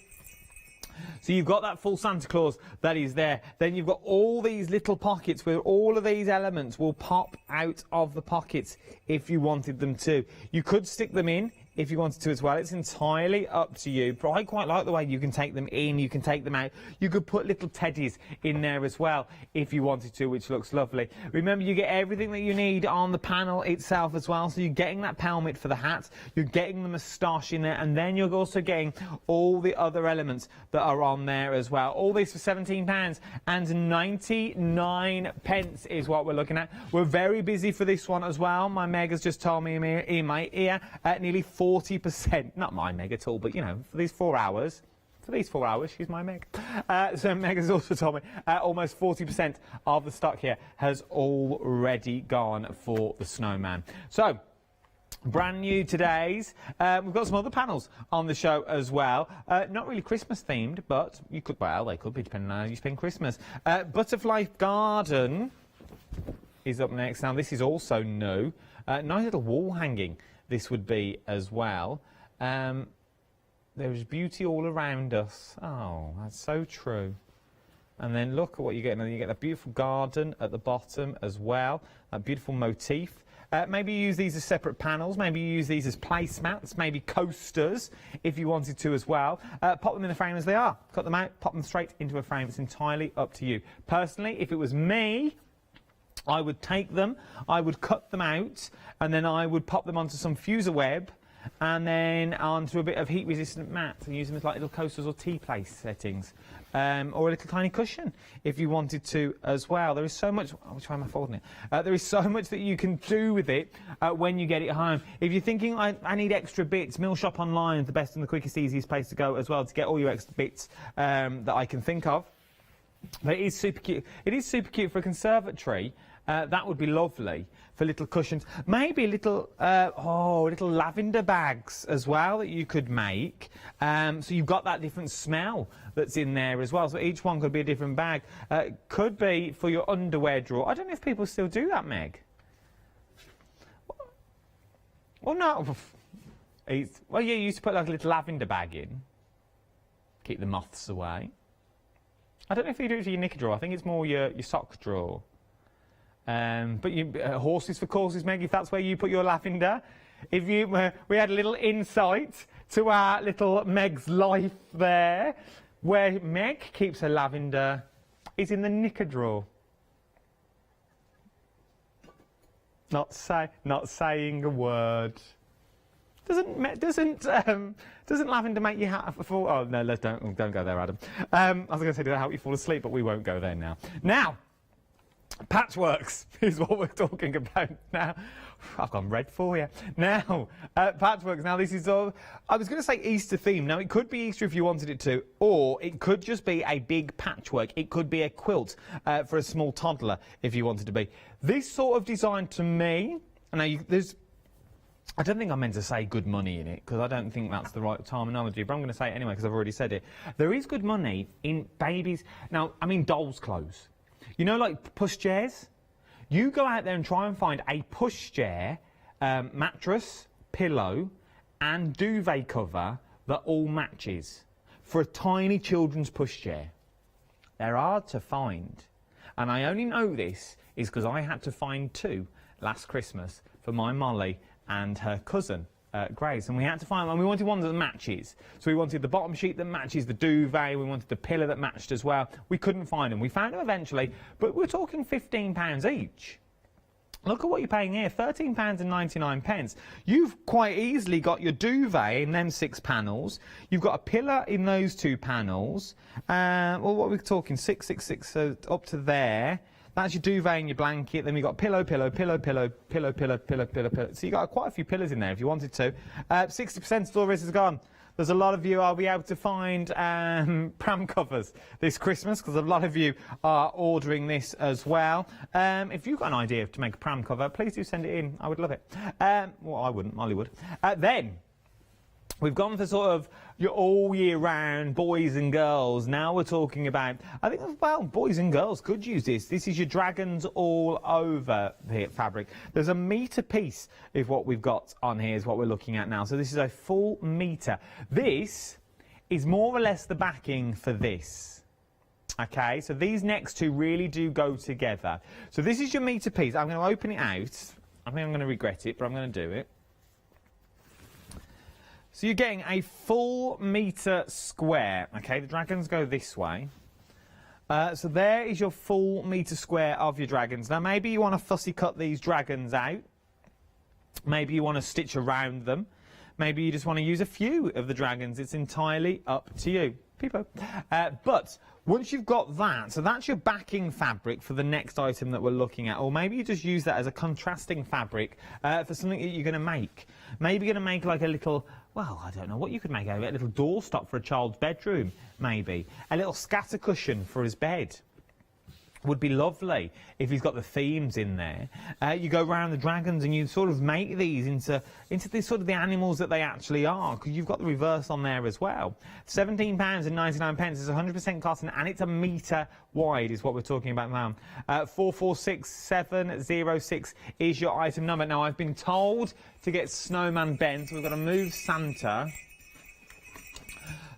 So you've got that full Santa Claus that is there. Then you've got all these little pockets where all of these elements will pop out of the pockets if you wanted them to. You could stick them in if you wanted to as well. It's entirely up to you. But I quite like the way you can take them in, you can take them out. You could put little teddies in there as well if you wanted to, which looks lovely. Remember, you get everything that you need on the panel itself as well. So you're getting that pelmet for the hat, you're getting the moustache in there, and then you're also getting all the other elements that are on there as well. All this for £17.99 is what we're looking at. We're very busy for this one as well. My Meg has just told me in my ear nearly 40%, not my Meg at all, but you know, for these 4 hours, for these 4 hours. She's my Meg. So Meg has also told me almost 40% of the stock here has already gone for the snowman. So, brand new today's. We've got some other panels on the show as well. Not really Christmas themed, but you could, well, they could be depending on how you spend Christmas. Butterfly Garden is up next. Now, this is also new. Nice little wall hanging, this would be as well. There's beauty all around us. Oh, that's so true. And then look at what you get. And you get a beautiful garden at the bottom as well. That beautiful motif. Maybe you use these as separate panels. Maybe you use these as placemats. Maybe coasters, if you wanted to as well. Pop them in the frame as they are. Cut them out, pop them straight into a frame. It's entirely up to you. Personally, if it was me, I would take them, I would cut them out, and then I would pop them onto some fuser web, and then onto a bit of heat-resistant mat and use them as like little coasters or tea place settings, or a little tiny cushion if you wanted to as well. There is so much. Which way am I folding it? There is so much that you can do with it when you get it home. If you're thinking I need extra bits, Mill Shop Online is the best and the quickest, easiest place to go as well to get all your extra bits that I can think of. But it is super cute. It is super cute for a conservatory. That would be lovely for little cushions. Maybe little, little lavender bags as well that you could make. So you've got that different smell that's in there as well. So each one could be a different bag. Could be for your underwear drawer. I don't know if people still do that, Meg. Well, no. Well, yeah, you used to put like a little lavender bag in. Keep the moths away. I don't know if you do it for your knicker drawer. I think it's more your sock drawer. But you, horses for courses, Meg, if that's where you put your lavender. If you, we had a little insight to our little Meg's life there, where Meg keeps her lavender is in the knicker drawer. Not saying a word. Doesn't lavender make you fall? Oh no, don't go there, Adam. I was going to say, does that help you fall asleep? But we won't go there now. Now, patchworks is what we're talking about now. I've gone red for you. Now, patchworks. Now, this is all. I was going to say Easter theme. Now, it could be Easter if you wanted it to, or it could just be a big patchwork. It could be a quilt for a small toddler if you wanted to be. This sort of design to me. Now, there's. I don't think I'm meant to say good money in it, because I don't think that's the right terminology, but I'm going to say it anyway, because I've already said it. There is good money in babies. Now, I mean dolls' clothes. You know, like pushchairs? You go out there and try and find a pushchair, mattress, pillow, and duvet cover that all matches for a tiny children's pushchair. They're hard to find. And I only know this is because I had to find 2 last Christmas for my Molly and her cousin, Grace, and we had to find one. We wanted one that matches. So we wanted the bottom sheet that matches the duvet, we wanted the pillow that matched as well. We couldn't find them. We found them eventually, but we're talking £15 each. Look at what you're paying here, £13.99. You've quite easily got your duvet in them 6 panels. You've got a pillow in those 2 panels. Well, what are we talking? 6, so up to there. That's your duvet and your blanket. Then we've got pillow. So you've got quite a few pillows in there if you wanted to. 60% still is gone. There's a lot of you I'll be able to find pram covers this Christmas, because a lot of you are ordering this as well. If you've got an idea to make a pram cover, please do send it in. I would love it. Well, I wouldn't. Molly would. Then we've gone for sort of your all year round boys and girls. Now we're talking about, I think, well, boys and girls could use this. This is your dragons all over the fabric. There's a metre piece of what we've got on here is what we're looking at now. So this is a full metre. This is more or less the backing for this. Okay, so these next 2 really do go together. So this is your metre piece. I'm going to open it out. I think I'm going to regret it, but I'm going to do it. So you're getting a full metre square. Okay, the dragons go this way. So there is your full metre square of your dragons. Now maybe you want to fussy cut these dragons out. Maybe you want to stitch around them. Maybe you just want to use a few of the dragons. It's entirely up to you. Peepo. But once you've got that, so that's your backing fabric for the next item that we're looking at. Or maybe you just use that as a contrasting fabric for something that you're going to make. Maybe you're going to make like a little well, I don't know what you could make out of it. A little doorstop for a child's bedroom, maybe. A little scatter cushion for his bed. Would be lovely if he's got the themes in there. You go around the dragons and you sort of make these into the sort of the animals that they actually are, because you've got the reverse on there as well. £17.99 is 100% cotton, and it's a metre wide is what we're talking about now. 446706 is your item number. Now, I've been told to get Snowman Ben, so we've got to move Santa.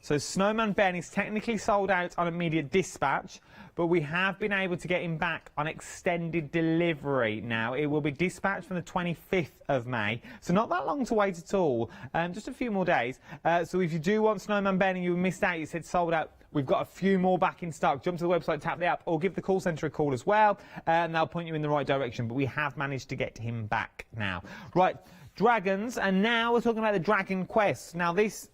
So Snowman Ben is technically sold out on immediate dispatch, but we have been able to get him back on extended delivery now. It will be dispatched from the 25th of May, so not that long to wait at all, just a few more days. So if you do want Snowman Ben and you missed out, you said sold out, we've got a few more back in stock. Jump to the website, tap the app, or give the call centre a call as well, and they'll point you in the right direction, but we have managed to get him back now. Right, dragons, and now we're talking about the Dragon Quest. Now this...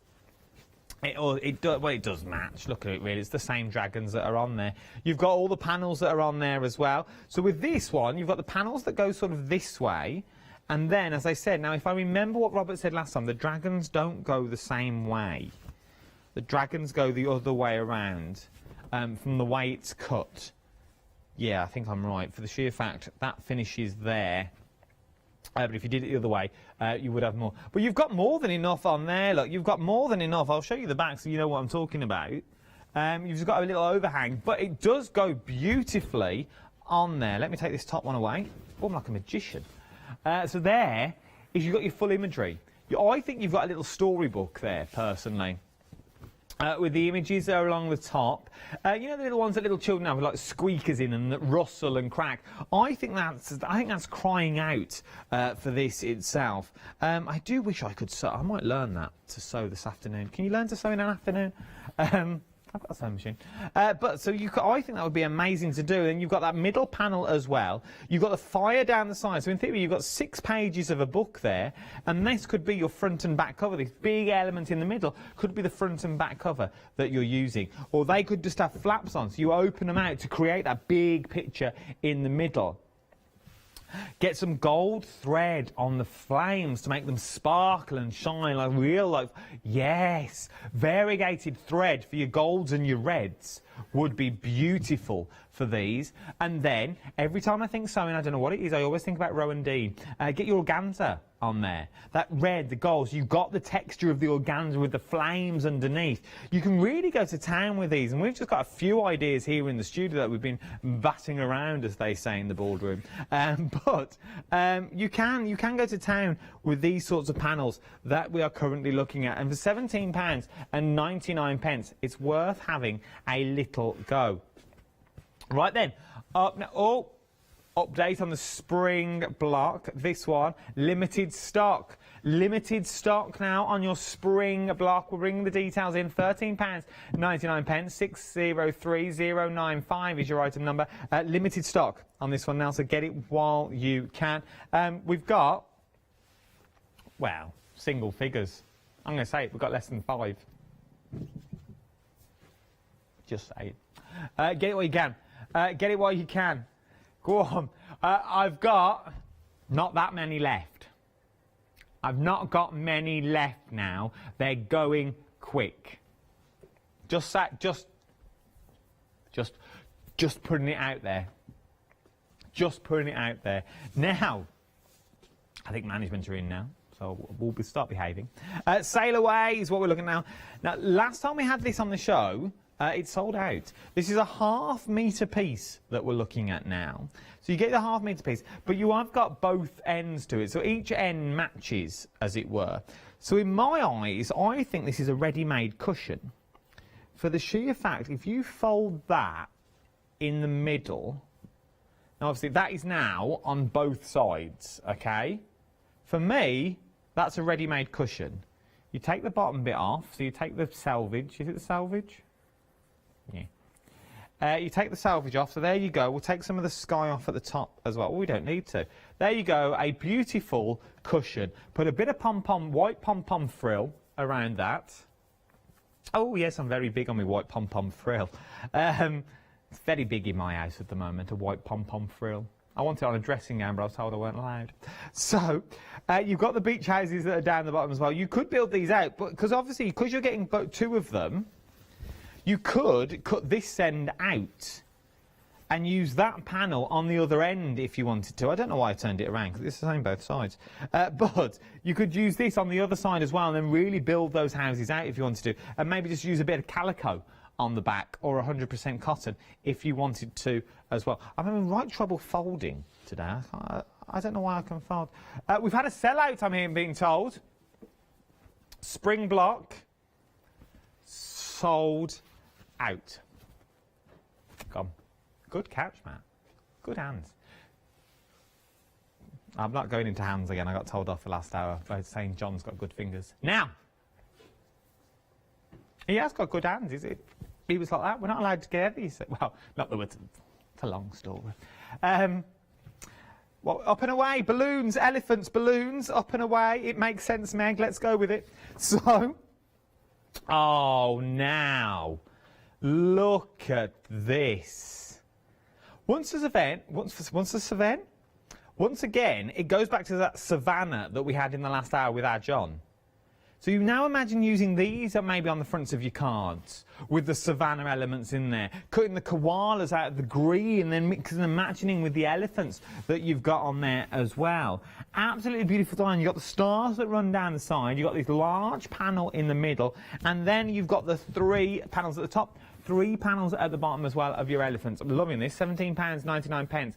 It does match. Look at it, really. It's the same dragons that are on there. You've got all the panels that are on there as well. So with this one, you've got the panels that go sort of this way. And then, as I said, now if I remember what Robert said last time, the dragons don't go the same way. The dragons go the other way around from the way it's cut. Yeah, I think I'm right. For the sheer fact, that finishes there. But if you did it the other way, you would have more. But you've got more than enough on there. Look, you've got more than enough. I'll show you the back so you know what I'm talking about. You've just got a little overhang, but it does go beautifully on there. Let me take this top one away. Oh, I'm like a magician. So there is you've got your full imagery. I think you've got a little storybook there, personally. With the images that are along the top. You know the little ones that little children have with like squeakers in them that rustle and crack. I think that's crying out for this itself. I do wish I could sew. I might learn that to sew this afternoon. Can you learn to sew in an afternoon? I've got a sewing machine. But so I think that would be amazing to do. And you've got that middle panel as well. You've got the fire down the side. So in theory, you've got 6 pages of a book there. And this could be your front and back cover. This big element in the middle could be the front and back cover that you're using. Or they could just have flaps on. So you open them out to create that big picture in the middle. Get some gold thread on the flames to make them sparkle and shine like real life. Yes, variegated thread for your golds and your reds would be beautiful for these. And then, every time I think sewing, I don't know what it is, I always think about Rowan Dean. Get your organza on there. That red, the golds, you've got the texture of the organza with the flames underneath. You can really go to town with these, and we've just got a few ideas here in the studio that we've been batting around, as they say in the boardroom. But you can go to town with these sorts of panels that we are currently looking at, and for £17.99, it's worth having a little go. Right then, up now. Update on the spring block. This one, limited stock. Limited stock now on your spring block. We're bringing the details in. £13.99. 603095 is your item number. Limited stock on this one now, so get it while you can. We've got, well, single figures. I'm going to say it. We've got less than 5. Just say it. Get it while you can. Get it while you can. Go on. I've got not that many left. I've not got many left now. They're going quick. Just putting it out there. Just putting it out there. Now, I think management are in now, so we'll start behaving. Sail Away is what we're looking at now. Now, last time we had this on the show, it sold out. This is a ½ metre piece that we're looking at now. So you get the ½ metre piece, but you have got both ends to it. So each end matches, as it were. So in my eyes, I think this is a ready-made cushion. For the sheer fact, if you fold that in the middle, now obviously that is now on both sides, okay? For me, that's a ready-made cushion. You take the bottom bit off, so you take the selvage. Is it the selvage? Yeah. You take the selvage off, so there you go. We'll take some of the sky off at the top as well. We don't need to. There you go, a beautiful cushion. Put a bit of pom-pom, white pom-pom frill around that. Oh yes, I'm very big on my white pom-pom frill. It's very big in my house at the moment, a white pom-pom frill. I wanted it on a dressing gown, but I was told I weren't allowed. So, you've got the beach houses that are down the bottom as well. You could build these out, but because obviously, because you're getting two of them, you could cut this end out and use that panel on the other end if you wanted to. I don't know why I turned it around, because it's the same both sides. But you could use this on the other side as well and then really build those houses out if you wanted to. And maybe just use a bit of calico on the back or 100% cotton if you wanted to as well. I'm having right trouble folding today. I don't know why I can fold. We've had a sellout, I'm here being told. Spring block sold out. Gone. Good catch, Matt. Good hands. I'm not going into hands again. I got told off the last hour by saying John's got good fingers. Now, he has got good hands, is it? He was like that. We're not allowed to get these. Well, not the words. It's a long story. Well, up and away. Balloons, elephants, balloons. Up and away. It makes sense, Meg. Let's go with it. So, oh, now, look at this. Once again, it goes back to that savannah that we had in the last hour with our John. So you now imagine using these maybe on the fronts of your cards with the savannah elements in there, cutting the koalas out of the green and then mixing and matching with the elephants that you've got on there as well. Absolutely beautiful design. You've got the stars that run down the side, you've got this large panel in the middle, and then you've got the 3 panels at the top, 3 panels at the bottom as well of your elephants. I'm loving this. £17.99.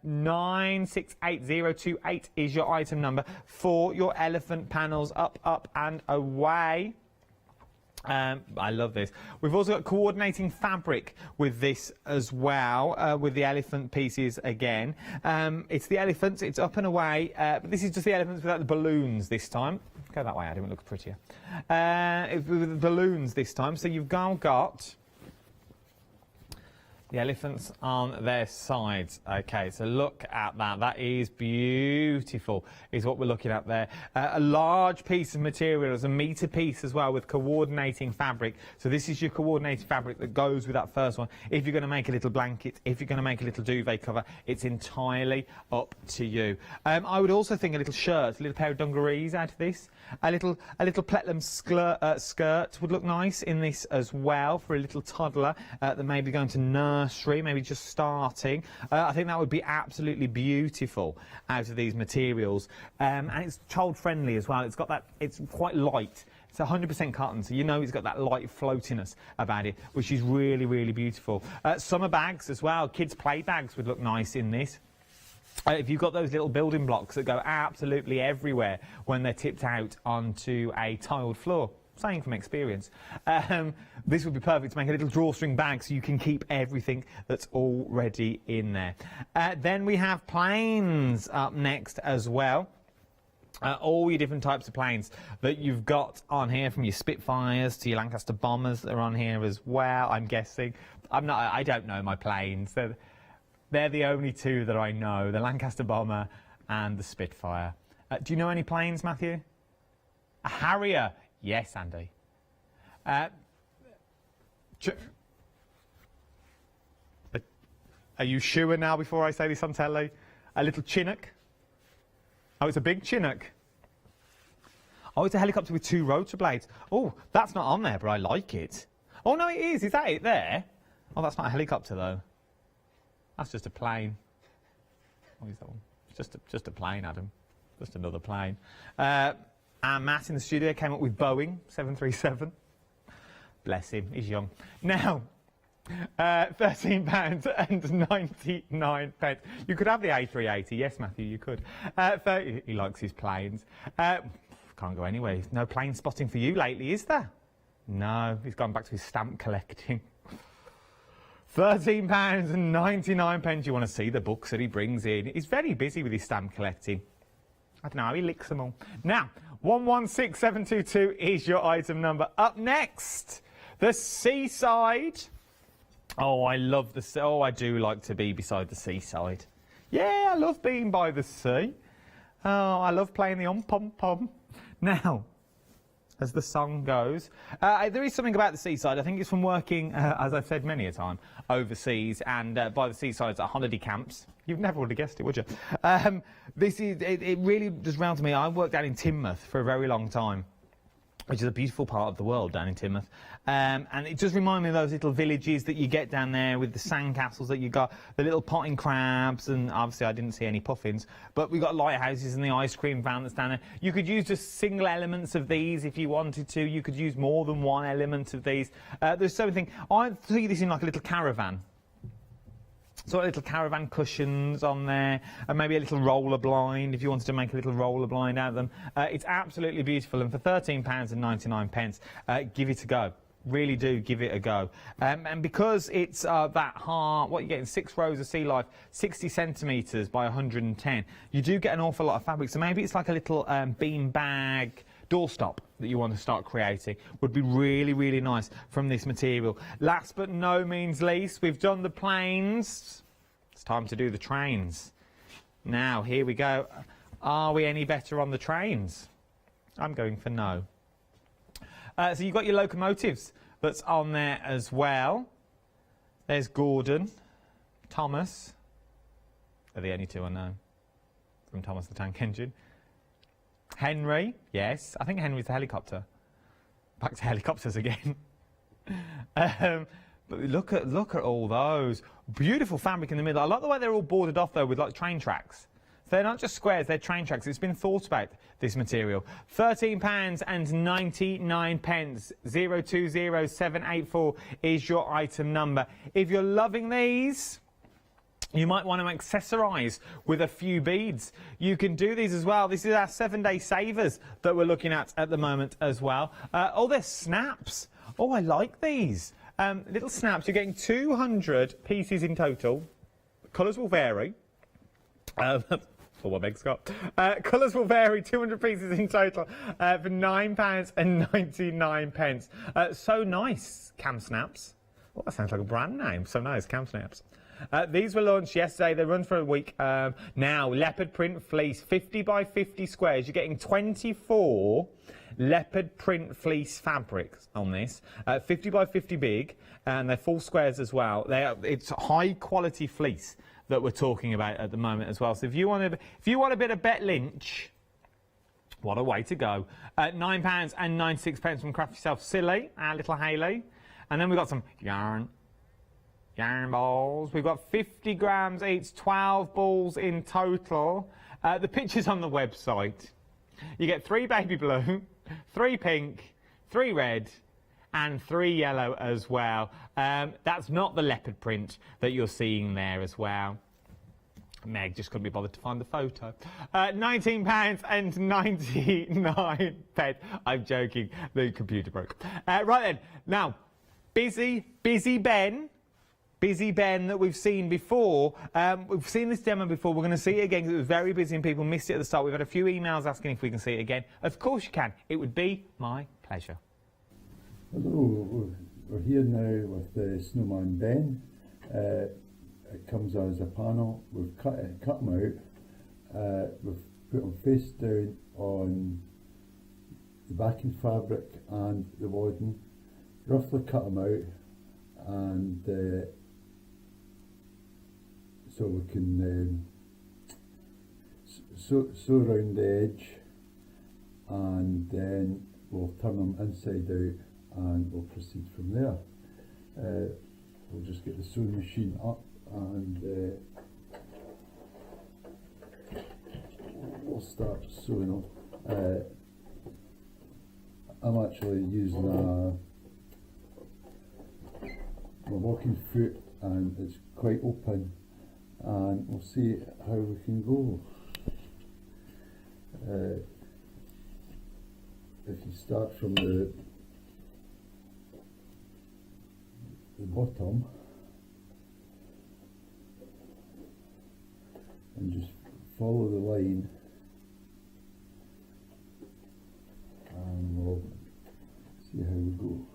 968028 is your item number for your elephant panels. Up, up and away. I love this. We've also got coordinating fabric with this as well, with the elephant pieces again. It's the elephants, it's up and away, but this is just the elephants without the balloons this time. Go that way, Adam, it looks prettier. With the balloons this time, so you've got the elephants on their sides. Okay, so look at that. That is beautiful, is what we're looking at there. A large piece of material, as a metre piece as well, with coordinating fabric. So this is your coordinated fabric that goes with that first one. If you're going to make a little blanket, if you're going to make a little duvet cover, it's entirely up to you. I would also think a little shirt, a little pair of dungarees out of this. A little peplum skirt would look nice in this as well for a little toddler that may be going to nursery, maybe just starting. I think that would be absolutely beautiful out of these materials. And it's child friendly as well. It's got that, it's quite light. It's 100% cotton, so you know it's got that light floatiness about it, which is really, really beautiful. Summer bags as well. Kids' play bags would look nice in this. If you've got those little building blocks that go absolutely everywhere when they're tipped out onto a tiled floor, saying from experience, this would be perfect to make a little drawstring bag so you can keep everything that's already in there. Then we have planes up next as well. All your different types of planes that you've got on here, from your Spitfires to your Lancaster bombers that are on here as well, I'm guessing. I don't know my planes. They're the only two that I know, the Lancaster bomber and the Spitfire. Do you know any planes, Matthew? A Harrier. Yes, Andy. Are you sure now before I say this on telly? A little Chinook. Oh, it's a big Chinook. Oh, it's a helicopter with 2 rotor blades. Oh, that's not on there, but I like it. Oh, no, it is. Is that it there? Oh, that's not a helicopter, though. That's just a plane. What is that one? It's just a plane, Adam. Just another plane. And Matt in the studio came up with Boeing 737. Bless him, he's young. Now, £13.99. You could have the A380. Yes, Matthew, you could. He likes his planes. Can't go anywhere. No plane spotting for you lately, is there? No, he's gone back to his stamp collecting. £13.99. You want to see the books that he brings in. He's very busy with his stamp collecting. I don't know how he licks them all. Now, 116722 is your item number. Up next, the seaside. Oh, I love the sea. Oh, I do like to be beside the seaside. Yeah, I love being by the sea. Oh, I love playing the pom-pom. Now, as the song goes. There is something about the seaside. I think it's from working, as I've said many a time, overseas and by the seasides at holiday camps. You never would have guessed it, would you? It really does round to me. I worked down in Teignmouth for a very long time, which is a beautiful part of the world down in Teignmouth. And it does remind me of those little villages that you get down there with the sandcastles that you got, the little potting crabs, and obviously I didn't see any puffins, but we got lighthouses and the ice cream van that's down there. You could use just single elements of these if you wanted to. You could use more than one element of these. There's something, I see this in like a little caravan. Sort of little caravan cushions on there, and maybe a little roller blind if you wanted to make a little roller blind out of them. It's absolutely beautiful, and for £13.99, give it a go. Really do give it a go. And because it's that hard, what you're getting, 6 rows of sea life, 60 centimetres by 110, you do get an awful lot of fabric. So maybe it's like a little bean bag doorstop that you want to start creating. Would be really, really nice from this material. Last but no means least, we've done the planes. It's time to do the trains. Now, here we go. Are we any better on the trains? I'm going for no. So you've got your locomotives that's on there as well. There's Gordon, Thomas. They're the only two I know from Thomas the Tank Engine. Henry, yes. I think Henry's the helicopter. Back to helicopters again. But look at all those. Beautiful fabric in the middle. I like the way they're all bordered off, though, with like train tracks. So they're not just squares, they're train tracks. It's been thought about, this material. £13.99. 020784 is your item number. If you're loving these, you might want to accessorise with a few beads. You can do these as well. This is our 7-day savers that we're looking at the moment as well. Oh, they're snaps. Oh, I like these. Little snaps. You're getting 200 pieces in total. Colours will vary. For what Meg's got. Colours will vary, 200 pieces in total for £9.99. So nice, Cam Snaps. Oh, that sounds like a brand name. So nice, Cam Snaps. These were launched yesterday. They run for a week. Now, leopard print fleece, 50 by 50 squares. You're getting 24 leopard print fleece fabrics on this. 50 by 50 big, and they're full squares as well. It's high quality fleece that we're talking about at the moment as well. So if you want a bit of Bet Lynch, what a way to go. £9.96 from Craft Yourself Silly, our little Hayley. And then we've got some yarn balls. We've got 50 grams each, 12 balls in total. The picture's on the website. You get 3 baby blue, 3 pink, 3 red, and 3 yellow as well. That's not the leopard print that you're seeing there as well. Meg just couldn't be bothered to find the photo. £19.99. I'm joking, the computer broke. Right then, now, Busy Ben. Busy Ben that we've seen before. We've seen this demo before. We're going to see it again because it was very busy and people missed it at the start. We've had a few emails asking if we can see it again. Of course you can. It would be my pleasure. Hello, we're here now with the Snowman Ben. It comes as a panel. We've cut them out. We've put them face down on the backing fabric and the wadding. Roughly cut them out, and so we can sew around the edge, and then we'll turn them inside out and we'll proceed from there. We'll just get the sewing machine up and we'll start sewing them. I'm actually using my walking foot, and it's quite open, and we'll see how we can go. If you start from the bottom and just follow the line, and we'll see how we go.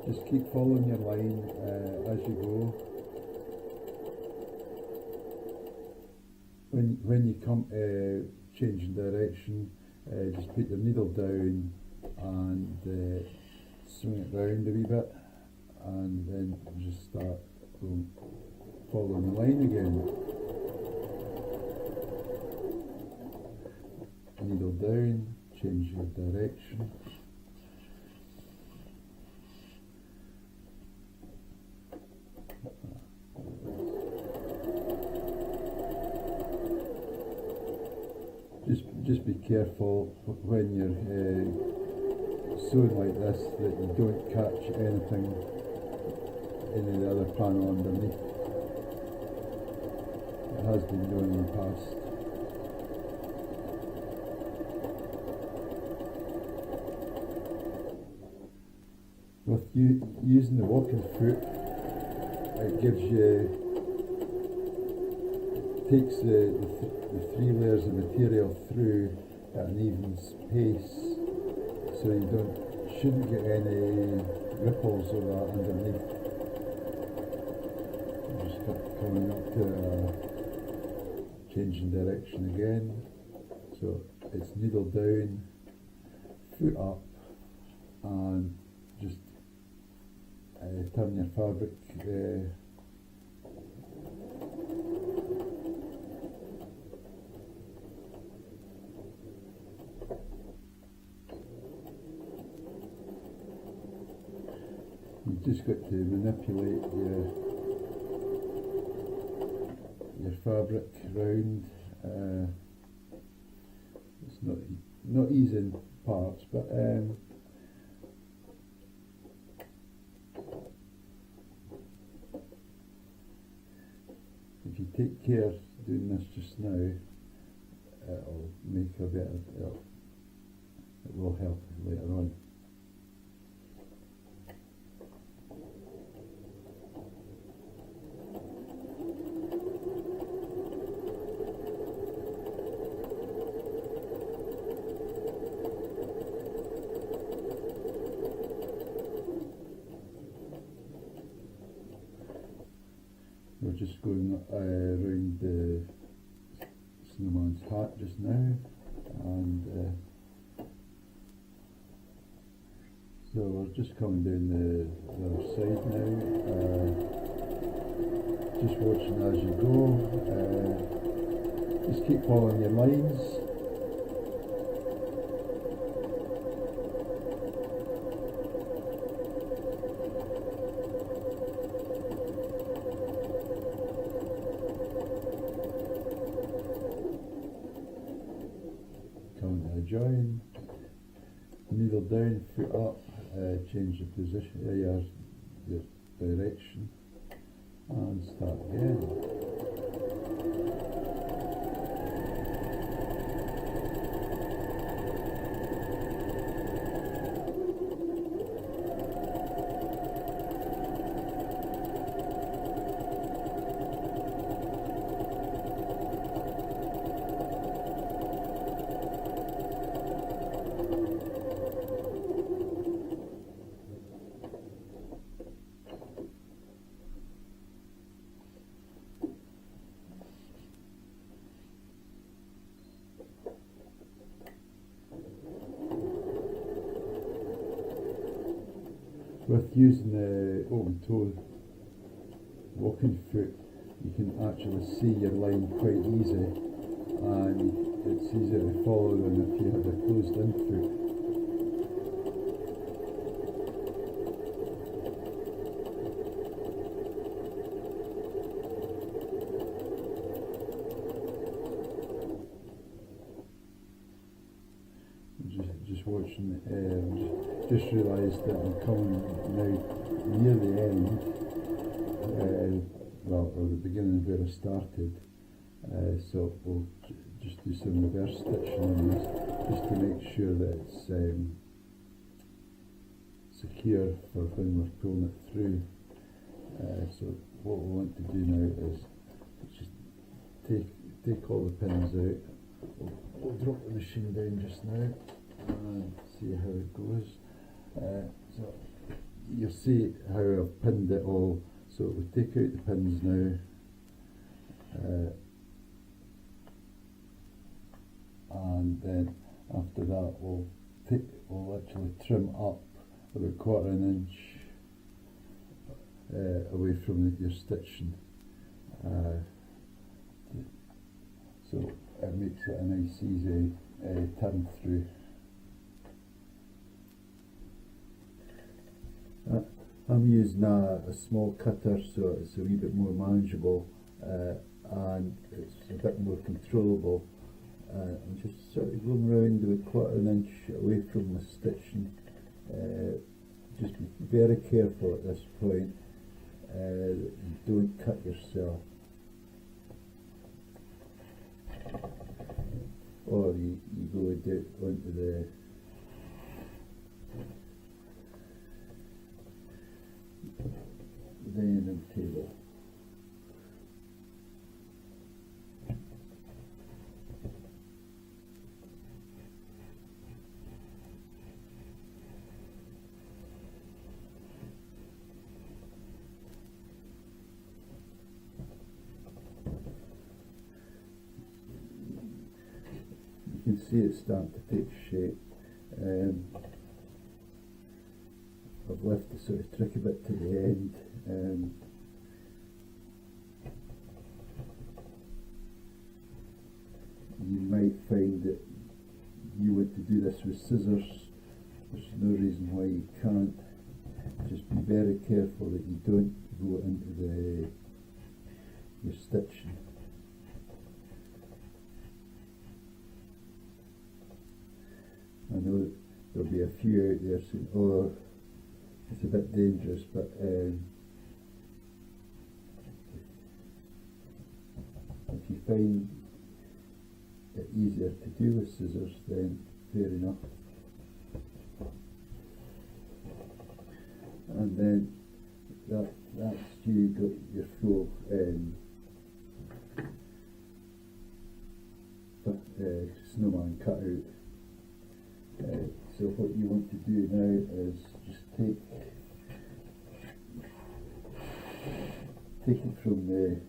Just keep following your line as you go. when you come to changing direction, just put your needle down and swing it round a wee bit, and then just start following the line again. Needle down, change your direction. Just be careful when you're sewing like this that you don't catch anything in the other panel underneath. It has been done in the past. With using the walking foot, it gives you, takes the 3 layers of material through at an even pace, so you shouldn't get any ripples of that underneath. Just coming up to changing direction again, so it's needle down, foot up, and just turn your fabric you've just got to manipulate your fabric round. It's not easy in parts, but if you take care doing this just now, it'll make a bit of, it will help later on. We're just going around the snowman's hat just now, and so we're just coming down the other side now, just watching as you go, just keep following your lines. Join, needle down, foot up, change the position, your direction, and start again. With using the open toe walking foot, you can actually see your line quite easy, and it's easier to follow than if you had a closed in foot. Just watching, just realised that I'm coming now near the end, well, or the beginning of where I started, so we'll just do some reverse stitching on this, just to make sure that it's secure for when we're pulling it through. So what we want to do now is just take all the pins out. We'll drop the machine down just now and see how it goes. So you'll see how I've pinned it all. So we take out the pins now, and then after that we'll actually trim up about 1/4 inch away from your stitching, so it makes it a nice easy turn through. I'm using a small cutter, so it's a wee bit more manageable and it's a bit more controllable. I'm just sort of going around about 1/4 inch away from the stitching. Just be very careful at this point, don't cut yourself, or you go onto the dining table. You can see it's starting to take shape. I've left the sort of tricky bit to the end. You might find that you want to do this with scissors. There's no reason why you can't. Just be very careful that you don't go into your stitching. I know there'll be a few out there saying, oh, it's a bit dangerous, but if you find it easier to do with scissors, then fair enough. And then that's you got your full snowman cut out. So what you want to do now is just take it from the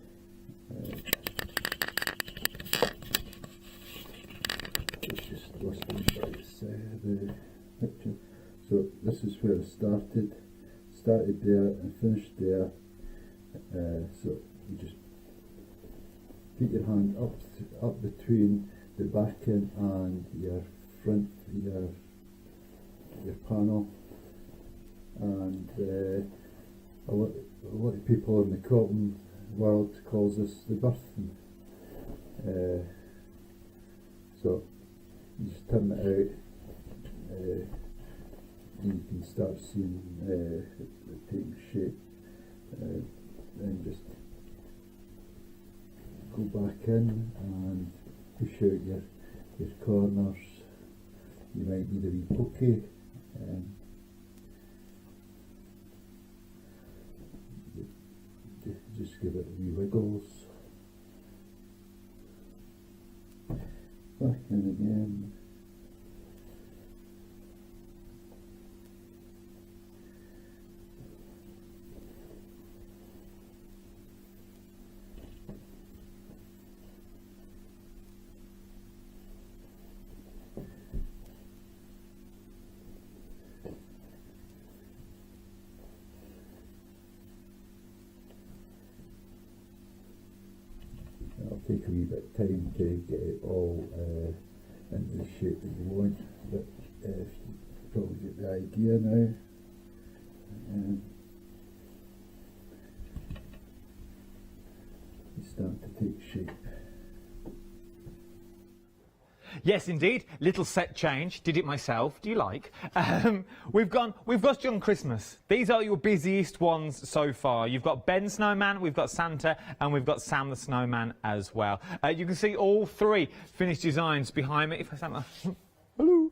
it's just lost me by the picture. So this is where I started there and finished there. So you just put your hand up between the backing and your front, your panel, and a lot of people in the cotton world calls this the birthing. So you just turn it out, and you can start seeing it taking shape. Then just go back in and push out your corners. You might need a wee pokey. Just give it a wee wiggles. Back in again. It'll take a wee bit of time to get it all into the shape that you want, but you probably get the idea now. It's starting to take shape. Yes, indeed. Little set change. Did it myself. Do you like? We've got John Christmas. These are your busiest ones so far. You've got Ben Snowman, we've got Santa, and we've got Sam the Snowman as well. You can see all three finished designs behind me. If I sound like... Hello.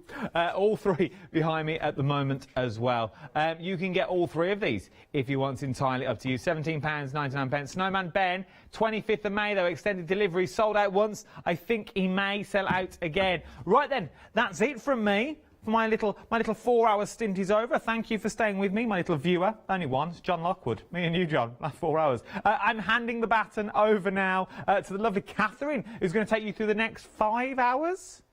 All three behind me at the moment as well. You can get all three of these if you want. It's entirely up to you. £17.99. Snowman Ben, 25th of May though, extended delivery, sold out once. I think he may sell out again. Right then, that's it from me. My little 4-hour stint is over. Thank you for staying with me, my little viewer. Only one, it's John Lockwood. Me and you, John. That's 4 hours. I'm handing the baton over now to the lovely Catherine, who's going to take you through the next 5 hours.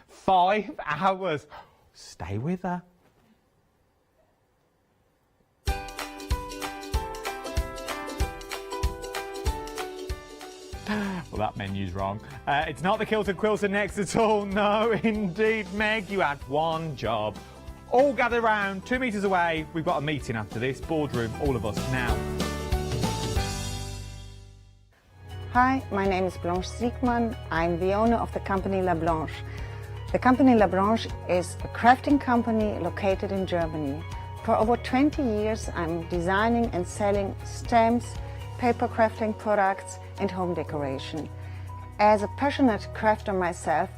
5 hours. Stay with her. Well, that menu's wrong. It's not the Kilted Quilter next at all. No, indeed, Meg, you had one job. All gather round, 2 metres away. We've got a meeting after this. Boardroom, all of us, now. Hi, my name is Blanche Siegmann. I'm the owner of the company La Blanche. The company La Blanche is a crafting company located in Germany. For over 20 years, I'm designing and selling stamps, paper crafting products and home decoration. As a passionate crafter myself,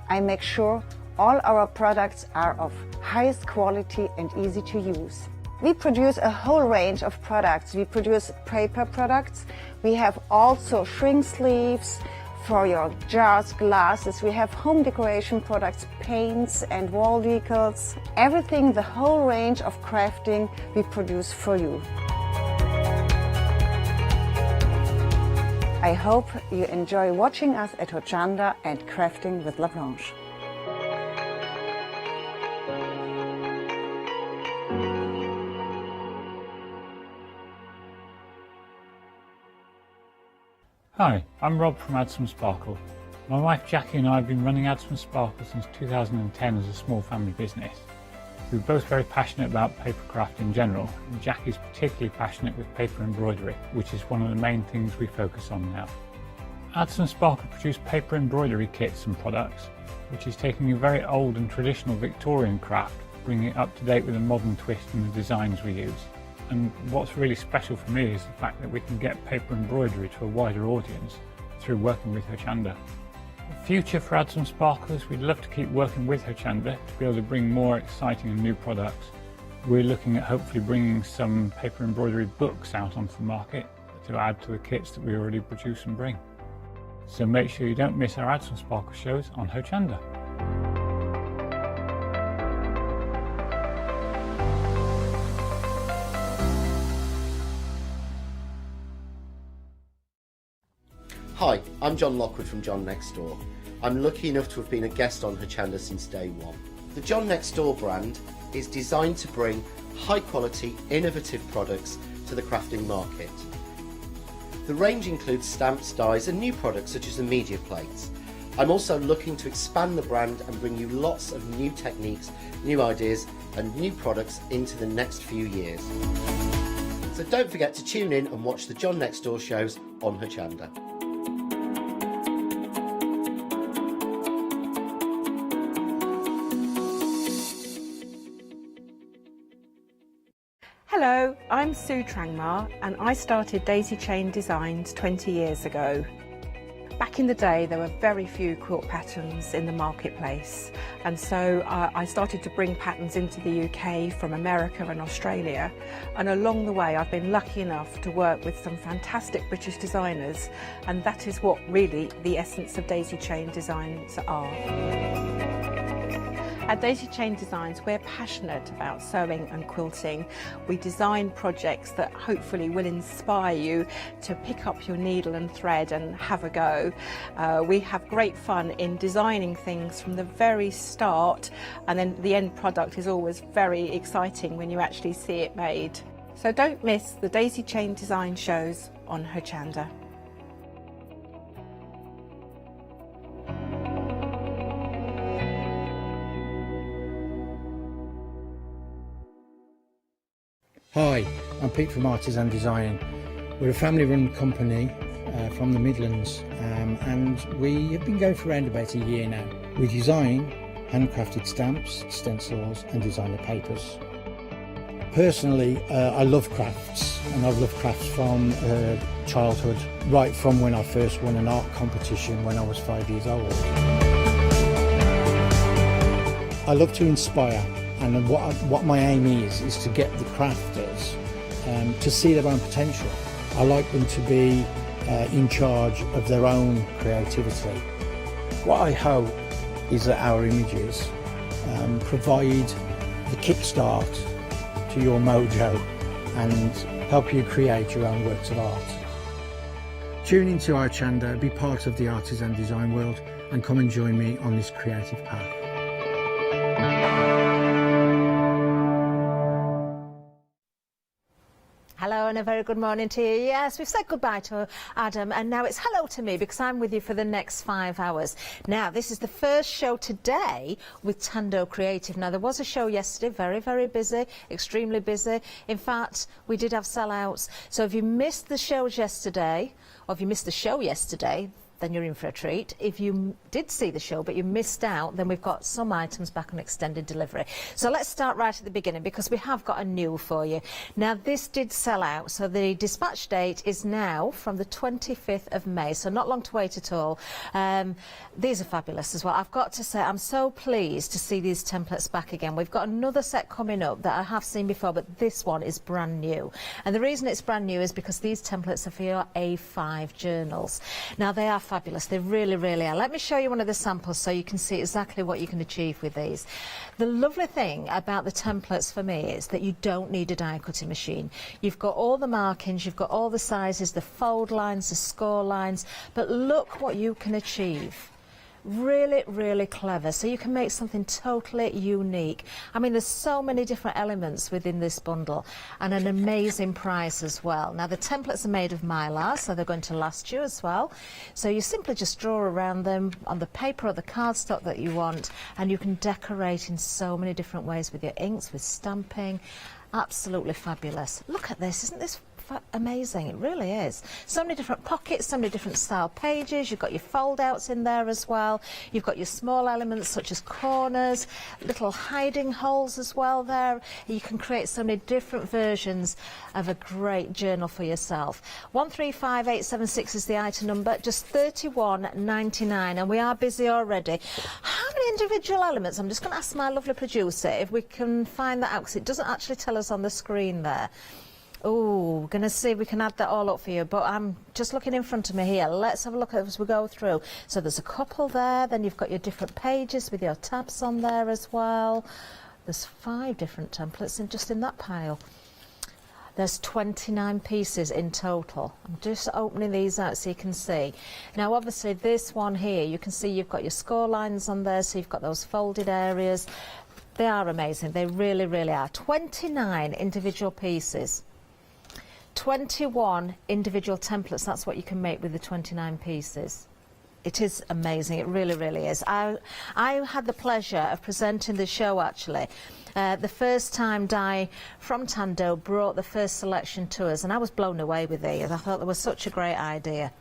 I make sure all our products are of highest quality and easy to use. We produce a whole range of products. We produce paper products. We have also shrink sleeves for your jars, glasses. We have home decoration products, paints and wall decals. Everything, the whole range of crafting we produce for you. I hope you enjoy watching us at Hochanda and crafting with La Blanche. Hi, I'm Rob from Add Some Sparkle. My wife Jackie and I have been running Add Some Sparkle since 2010 as a small family business. We're both very passionate about papercraft in general, and Jackie's particularly passionate with paper embroidery, which is one of the main things we focus on now. Add Some Sparkle produce paper embroidery kits and products, which is taking a very old and traditional Victorian craft, bringing it up to date with a modern twist in the designs we use. And what's really special for me is the fact that we can get paper embroidery to a wider audience through working with Hochanda. The future for Add Some Sparkle is we'd love to keep working with Hochanda to be able to bring more exciting and new products. We're looking at hopefully bringing some paper embroidery books out onto the market to add to the kits that we already produce and bring. So make sure you don't miss our Add Some Sparkle shows on Hochanda. Hi, I'm John Lockwood from John Next Door. I'm lucky enough to have been a guest on Hochanda since day one. The John Next Door brand is designed to bring high quality, innovative products to the crafting market. The range includes stamps, dies and new products such as the media plates. I'm also looking to expand the brand and bring you lots of new techniques, new ideas and new products into the next few years. So don't forget to tune in and watch the John Next Door shows on Hochanda. Hello, I'm Sue Trangmar and I started Daisy Chain Designs 20 years ago. Back in the day there were very few quilt patterns in the marketplace, and so I started to bring patterns into the UK from America and Australia, and along the way I've been lucky enough to work with some fantastic British designers, and that is what really the essence of Daisy Chain Designs are. At Daisy Chain Designs, we're passionate about sewing and quilting. We design projects that hopefully will inspire you to pick up your needle and thread and have a go. We have great fun in designing things from the very start, and then the end product is always very exciting when you actually see it made. So don't miss the Daisy Chain Design shows on Hochanda. Hi, I'm Pete from Artisan Design. We're a family-run company from the Midlands, and we have been going for around about a year now. We design handcrafted stamps, stencils and designer papers. Personally, I love crafts, and I've loved crafts from childhood, right from when I first won an art competition when I was 5 years old. I love to inspire, and what my aim is to get the crafters to see their own potential. I like them to be in charge of their own creativity. What I hope is that our images provide the kickstart to your mojo and help you create your own works of art. Tune into Hochanda, be part of the artisan design world and come and join me on this creative path. Hello and a very good morning to you. Yes, we've said goodbye to Adam and now it's hello to me because I'm with you for the next 5 hours. Now, this is the first show today with Tando Creative. Now, there was a show yesterday, very, very busy, extremely busy. In fact, we did have sellouts. So if you missed the shows yesterday, or if you missed the show yesterday, then you're in for a treat. If you did see the show but you missed out, then we've got some items back on extended delivery. So let's start right at the beginning because we have got a new for you. Now, this did sell out, so the dispatch date is now from the 25th of May, so not long to wait at all. These are fabulous as well. I've got to say, I'm so pleased to see these templates back again. We've got another set coming up that I have seen before, but this one is brand new. And the reason it's brand new is because these templates are for your A5 journals. Now, they are fabulous. They really, really are. Let me show you one of the samples so you can see exactly what you can achieve with these. The lovely thing about the templates for me is that you don't need a die cutting machine. You've got all the markings, you've got all the sizes, the fold lines, the score lines, but look what you can achieve. Really, really clever. So you can make something totally unique. I mean, there's so many different elements within this bundle and an amazing price as well. Now, the templates are made of mylar, so they're going to last you as well. So you simply just draw around them on the paper or the cardstock that you want, and you can decorate in so many different ways with your inks, with stamping. Absolutely fabulous. Look at this. Isn't this amazing? It really is. So many different pockets, so many different style pages. You've got your fold outs in there as well. You've got your small elements such as corners, little hiding holes as well there. You can create so many different versions of a great journal for yourself. 135876 is the item number, just £31.99, and we are busy already. How many individual elements? I'm just going to ask my lovely producer if we can find that out because it doesn't actually tell us on the screen there. Oh, we're going to see if we can add that all up for you, but I'm just looking in front of me here. Let's have a look as we go through. So there's a couple there, then you've got your different pages with your tabs on there as well. There's 5 different templates just in that pile. There's 29 pieces in total. I'm just opening these out so you can see. Now, obviously, this one here, you can see you've got your score lines on there, so you've got those folded areas. They are amazing. They really, really are. 29 individual pieces. 21 individual templates, that's what you can make with the 29 pieces. It is amazing, it really, really is. I had the pleasure of presenting the show actually. The first time Di from Tando brought the first selection to us, and I was blown away with these. I thought they were such a great idea.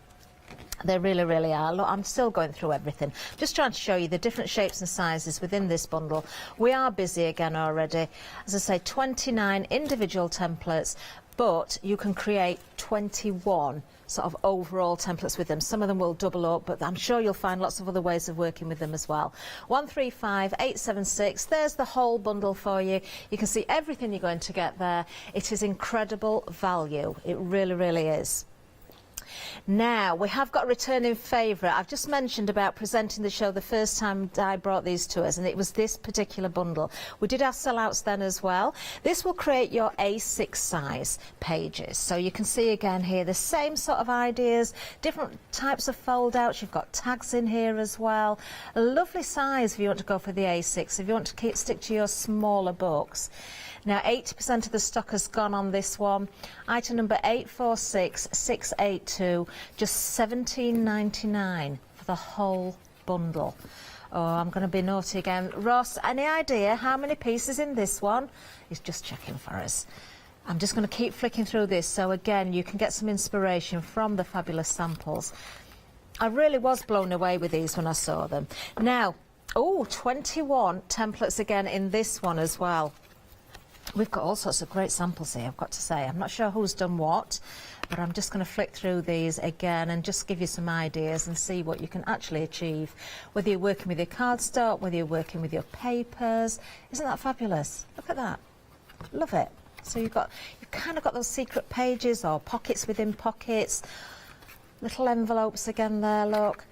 They really, really are. Look, I'm still going through everything. Just trying to show you the different shapes and sizes within this bundle. We are busy again already. As I say, 29 individual templates, but you can create 21 sort of overall templates with them. Some of them will double up, but I'm sure you'll find lots of other ways of working with them as well. 135876, there's the whole bundle for you. You can see everything you're going to get there. It is incredible value. It really, really is. Now, we have got a returning favourite. I've just mentioned about presenting the show the first time Di brought these to us, and it was this particular bundle. We did have sellouts then as well. This will create your A6 size pages. So you can see again here the same sort of ideas, different types of fold outs. You've got tags in here as well. A lovely size if you want to go for the A6, if you want to stick to your smaller books. Now, 80% of the stock has gone on this one. Item number 846682, just £17.99 for the whole bundle. Oh, I'm going to be naughty again. Ross, any idea how many pieces in this one? He's just checking for us. I'm just going to keep flicking through this, so again, you can get some inspiration from the fabulous samples. I really was blown away with these when I saw them. Now, oh, 21 templates again in this one as well. We've got all sorts of great samples here, I've got to say. I'm not sure who's done what, but I'm just going to flick through these again and just give you some ideas and see what you can actually achieve, whether you're working with your cardstock, whether you're working with your papers. Isn't that fabulous? Look at that. Love it. So you've kind of got those secret pages or pockets within pockets, little envelopes again there, look.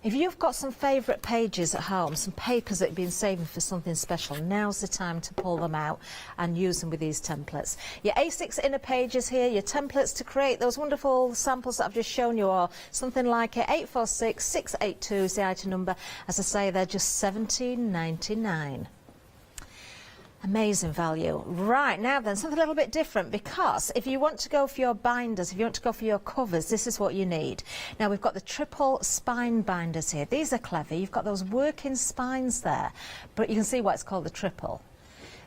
If you've got some favourite pages at home, some papers that you've been saving for something special, now's the time to pull them out and use them with these templates. Your A6 inner pages here, your templates to create those wonderful samples that I've just shown you, or something like it. 846682 is the item number. As I say, they're just £17.99. Amazing value. Right, now then, something a little bit different, because if you want to go for your binders, if you want to go for your covers, this is what you need. Now, we've got the triple spine binders here. These are clever. You've got those working spines there, but you can see why it's called the triple.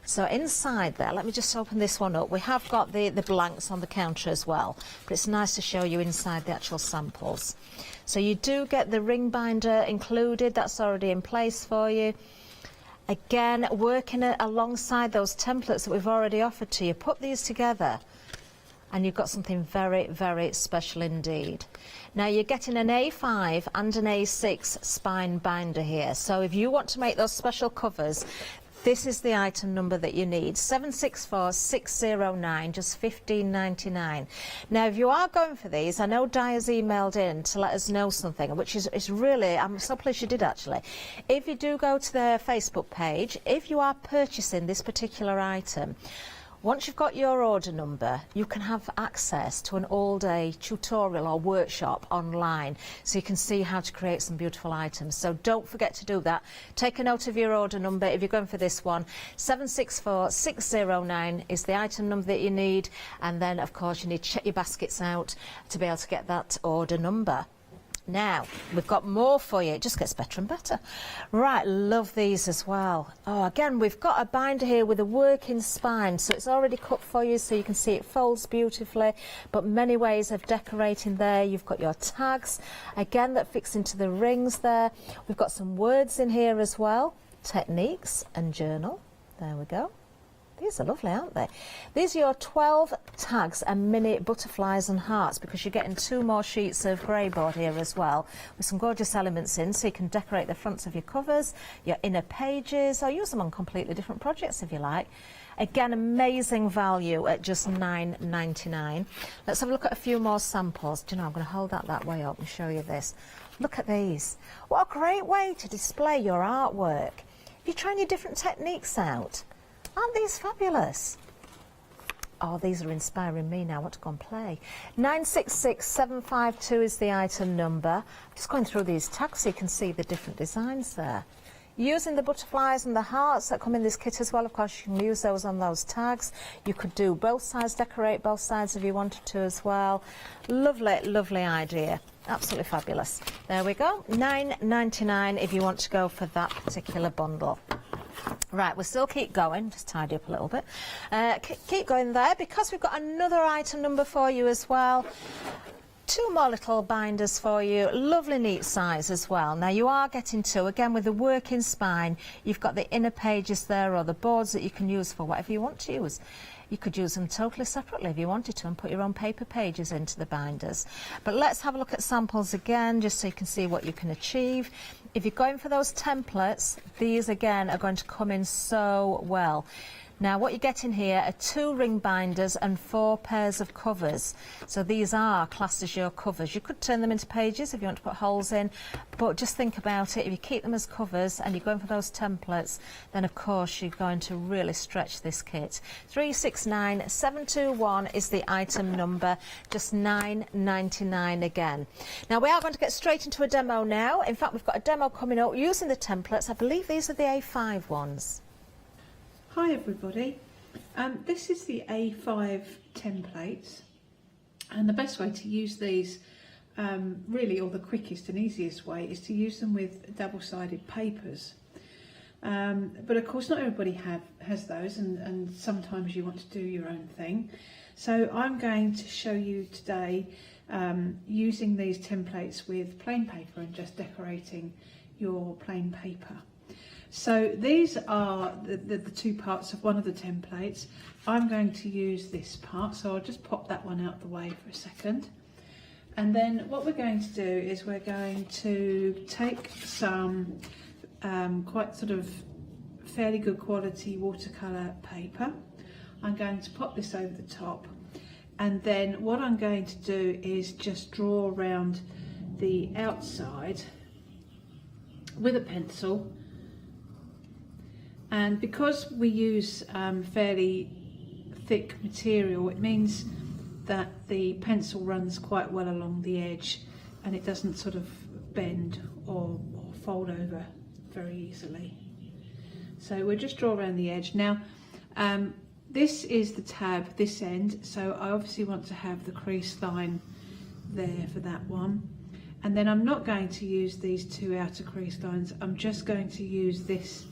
So inside there, let me just open this one up. We have got the blanks on the counter as well, but it's nice to show you inside the actual samples. So you do get the ring binder included. That's already in place for you. Again, working it alongside those templates that we've already offered to you. Put these together and you've got something very, very special indeed. Now, you're getting an A5 and an A6 spine binder here. So if you want to make those special covers, this is the item number that you need, 764609, just $15.99. Now, if you are going for these, I know Dia's emailed in to let us know something, which is really, I'm so pleased you did actually. If you do go to their Facebook page, if you are purchasing this particular item, once you've got your order number, you can have access to an all-day tutorial or workshop online, so you can see how to create some beautiful items. So don't forget to do that. Take a note of your order number if you're going for this one. 764609 is the item number that you need, and then of course you need to check your baskets out to be able to get that order number. Now, we've got more for you. It just gets better and better. Right, love these as well. Oh, again, we've got a binder here with a working spine, so it's already cut for you, so you can see it folds beautifully, but many ways of decorating there. You've got your tags, again, that fix into the rings there. We've got some words in here as well, techniques and journal. There we go. These are lovely, aren't they? These are your 12 tags and mini butterflies and hearts, because you're getting 2 more sheets of grey board here as well, with some gorgeous elements in, so you can decorate the fronts of your covers, your inner pages, or use them on completely different projects if you like. Again, amazing value at just $9.99. Let's have a look at a few more samples. Do you know, I'm going to hold that way up and show you this. Look at these. What a great way to display your artwork. If you're trying your different techniques out, aren't these fabulous? Oh, these are inspiring me now. I want to go and play. 966752 is the item number. I'm just going through these tags so you can see the different designs there. Using the butterflies and the hearts that come in this kit as well, of course, you can use those on those tags. You could do both sides, decorate both sides if you wanted to as well. Lovely, lovely idea. Absolutely fabulous. There we go. $9.99 if you want to go for that particular bundle. Right, we'll still keep going, just tidy up a little bit. Keep going there, because we've got another item number for you as well. 2 more little binders for you, lovely neat size as well. Now you are getting 2, again with the working spine. You've got the inner pages there, or the boards that you can use for whatever you want to use. You could use them totally separately if you wanted to, and put your own paper pages into the binders. But let's have a look at samples again, just so you can see what you can achieve. If you're going for those templates, these again are going to come in so well. Now, what you get in here are 2 ring binders and 4 pairs of covers. So these are classed as your covers. You could turn them into pages if you want to put holes in, but just think about it. If you keep them as covers and you're going for those templates, then of course you're going to really stretch this kit. 369721 is the item number, just $9.99 again. Now, we are going to get straight into a demo now. In fact, we've got a demo coming up using the templates. I believe these are the A5 ones. Hi everybody, this is the A5 templates, and the best way to use these, really, or the quickest and easiest way, is to use them with double-sided papers. But of course not everybody has those, and sometimes you want to do your own thing. So I'm going to show you today using these templates with plain paper and just decorating your plain paper. So these are the 2 parts of one of the templates. I'm going to use this part, so I'll just pop that one out the way for a second. And then what we're going to do is we're going to take some quite sort of fairly good quality watercolour paper. I'm going to pop this over the top, and then what I'm going to do is just draw around the outside with a pencil. And because we use fairly thick material, it means that the pencil runs quite well along the edge, and it doesn't sort of bend or fold over very easily. So we'll just draw around the edge. Now, This is the tab, this end, so I obviously want to have the crease line there for that one. And then I'm not going to use these two outer crease lines, I'm just going to use this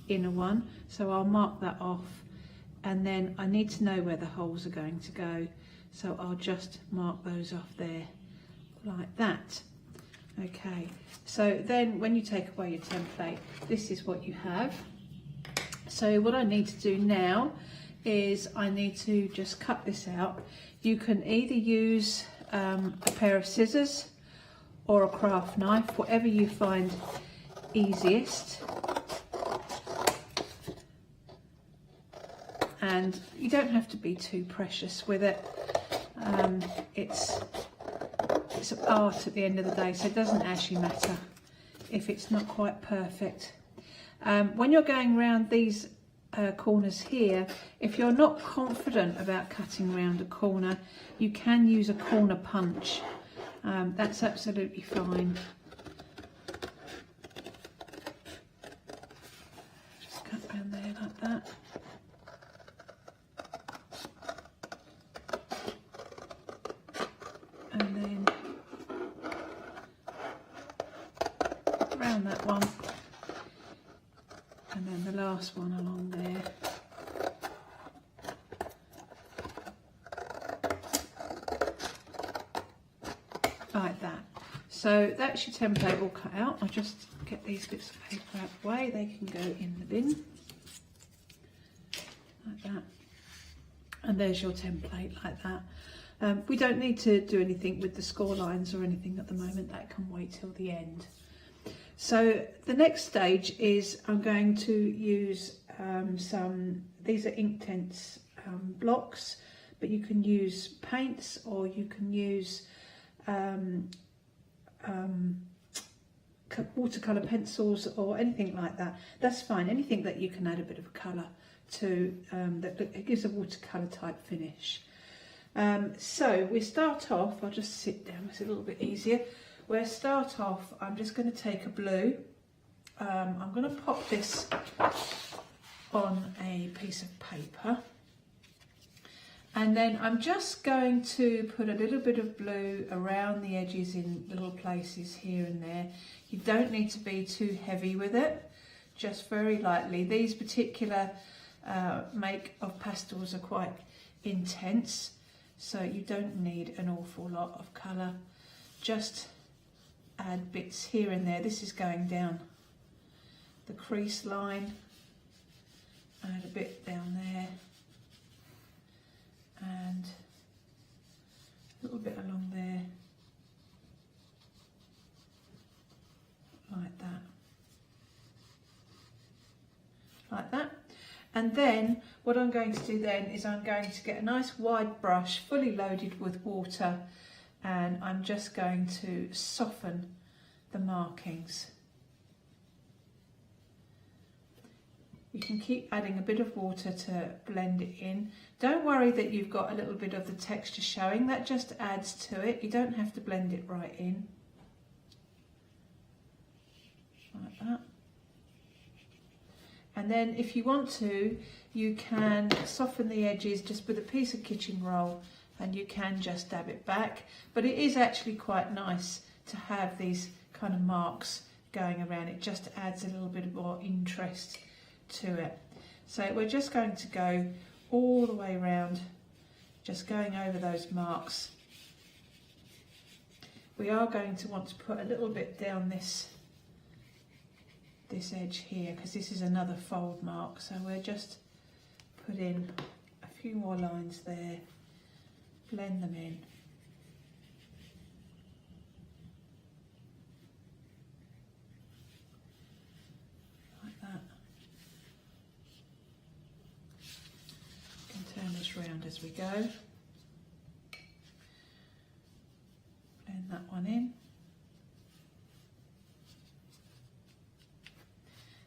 inner one. So I'll mark that off, and then I need to know where the holes are going to go. So I'll just mark those off there, like that. Okay, so then when you take away your template, this is what you have. So what I need to do now is I need to just cut this out. You can either use a pair of scissors or a craft knife, whatever you find easiest. And you don't have to be too precious with it. It's an art at the end of the day, so it doesn't actually matter if it's not quite perfect. When you're going around these corners here, if you're not confident about cutting around a corner, you can use a corner punch. That's absolutely fine. Just cut around there like that. And then around that one. And then the last one along there. Like that. So that's your template all cut out. I'll just get these bits of paper out of the way. They can go in the bin. Like that. And there's your template like that. We don't need to do anything with the score lines or anything at the moment. That can wait till the end. So the next stage is I'm going to use these are Inktense blocks, but you can use paints or you can use watercolour pencils or anything like that. That's fine, anything that you can add a bit of colour to, that gives a watercolour type finish. So we start off, I'll just sit down, it's a little bit easier. We'll start off, I'm just going to take a blue, I'm going to pop this on a piece of paper, and then I'm just going to put a little bit of blue around the edges in little places here and there. You don't need to be too heavy with it, just very lightly. These particular make of pastels are quite intense, so you don't need an awful lot of colour. Just add bits here and there. This is going down the crease line, add a bit down there, and a little bit along there, like that, like that. And then what I'm going to do then is I'm going to get a nice wide brush fully loaded with water, and I'm just going to soften the markings. You can keep adding a bit of water to blend it in. Don't worry that you've got a little bit of the texture showing, that just adds to it. You don't have to blend it right in. Like that. And then if you want to, you can soften the edges just with a piece of kitchen roll, and you can just dab it back. But it is actually quite nice to have these kind of marks going around. It just adds a little bit more interest to it. So we're just going to go all the way around, just going over those marks. We are going to want to put a little bit down this edge here, because this is another fold mark, so we'll just put in a few more lines there, blend them in. Like that. You can turn this round as we go. Blend that one in.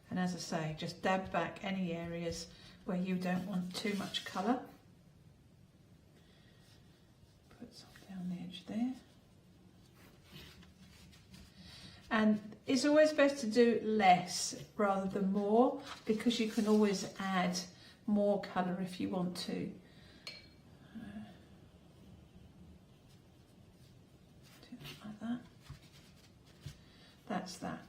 And as I say, just dab back any areas where you don't want too much colour. Put some down the edge there. And it's always best to do less rather than more, because you can always add more colour if you want to. Do it like that. That's that.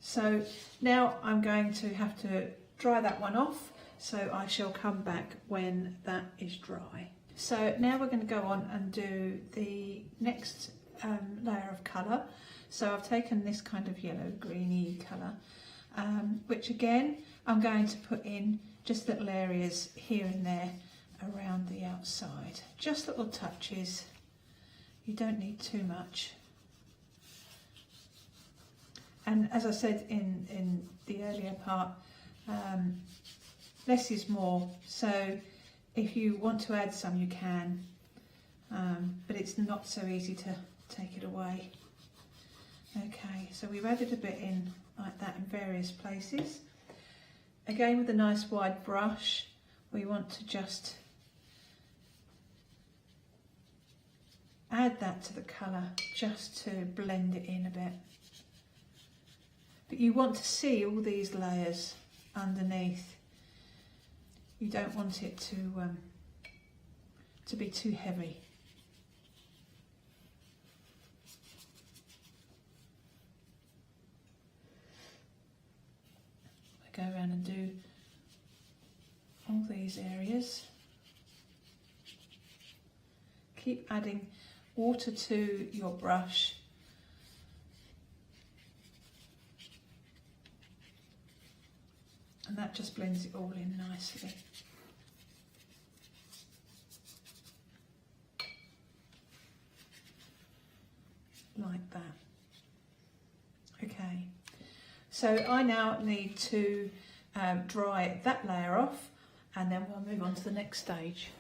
So now I'm going to have to dry that one off, so I shall come back when that is dry. So now we're going to go on and do the next layer of colour. So I've taken this kind of yellow greeny colour, which again I'm going to put in just little areas here and there around the outside, just little touches. You don't need too much. And as I said in the earlier part, less is more. So if you want to add some, you can, but it's not so easy to take it away. Okay, so we've added a bit in like that in various places. Again, with a nice wide brush, we want to just add that to the colour, just to blend it in a bit. But you want to see all these layers underneath. You don't want it to be too heavy. I go around and do all these areas. Keep adding water to your brush. And that just blends it all in nicely. Like that. Okay, so I now need to dry that layer off, and then we'll move on to the next stage.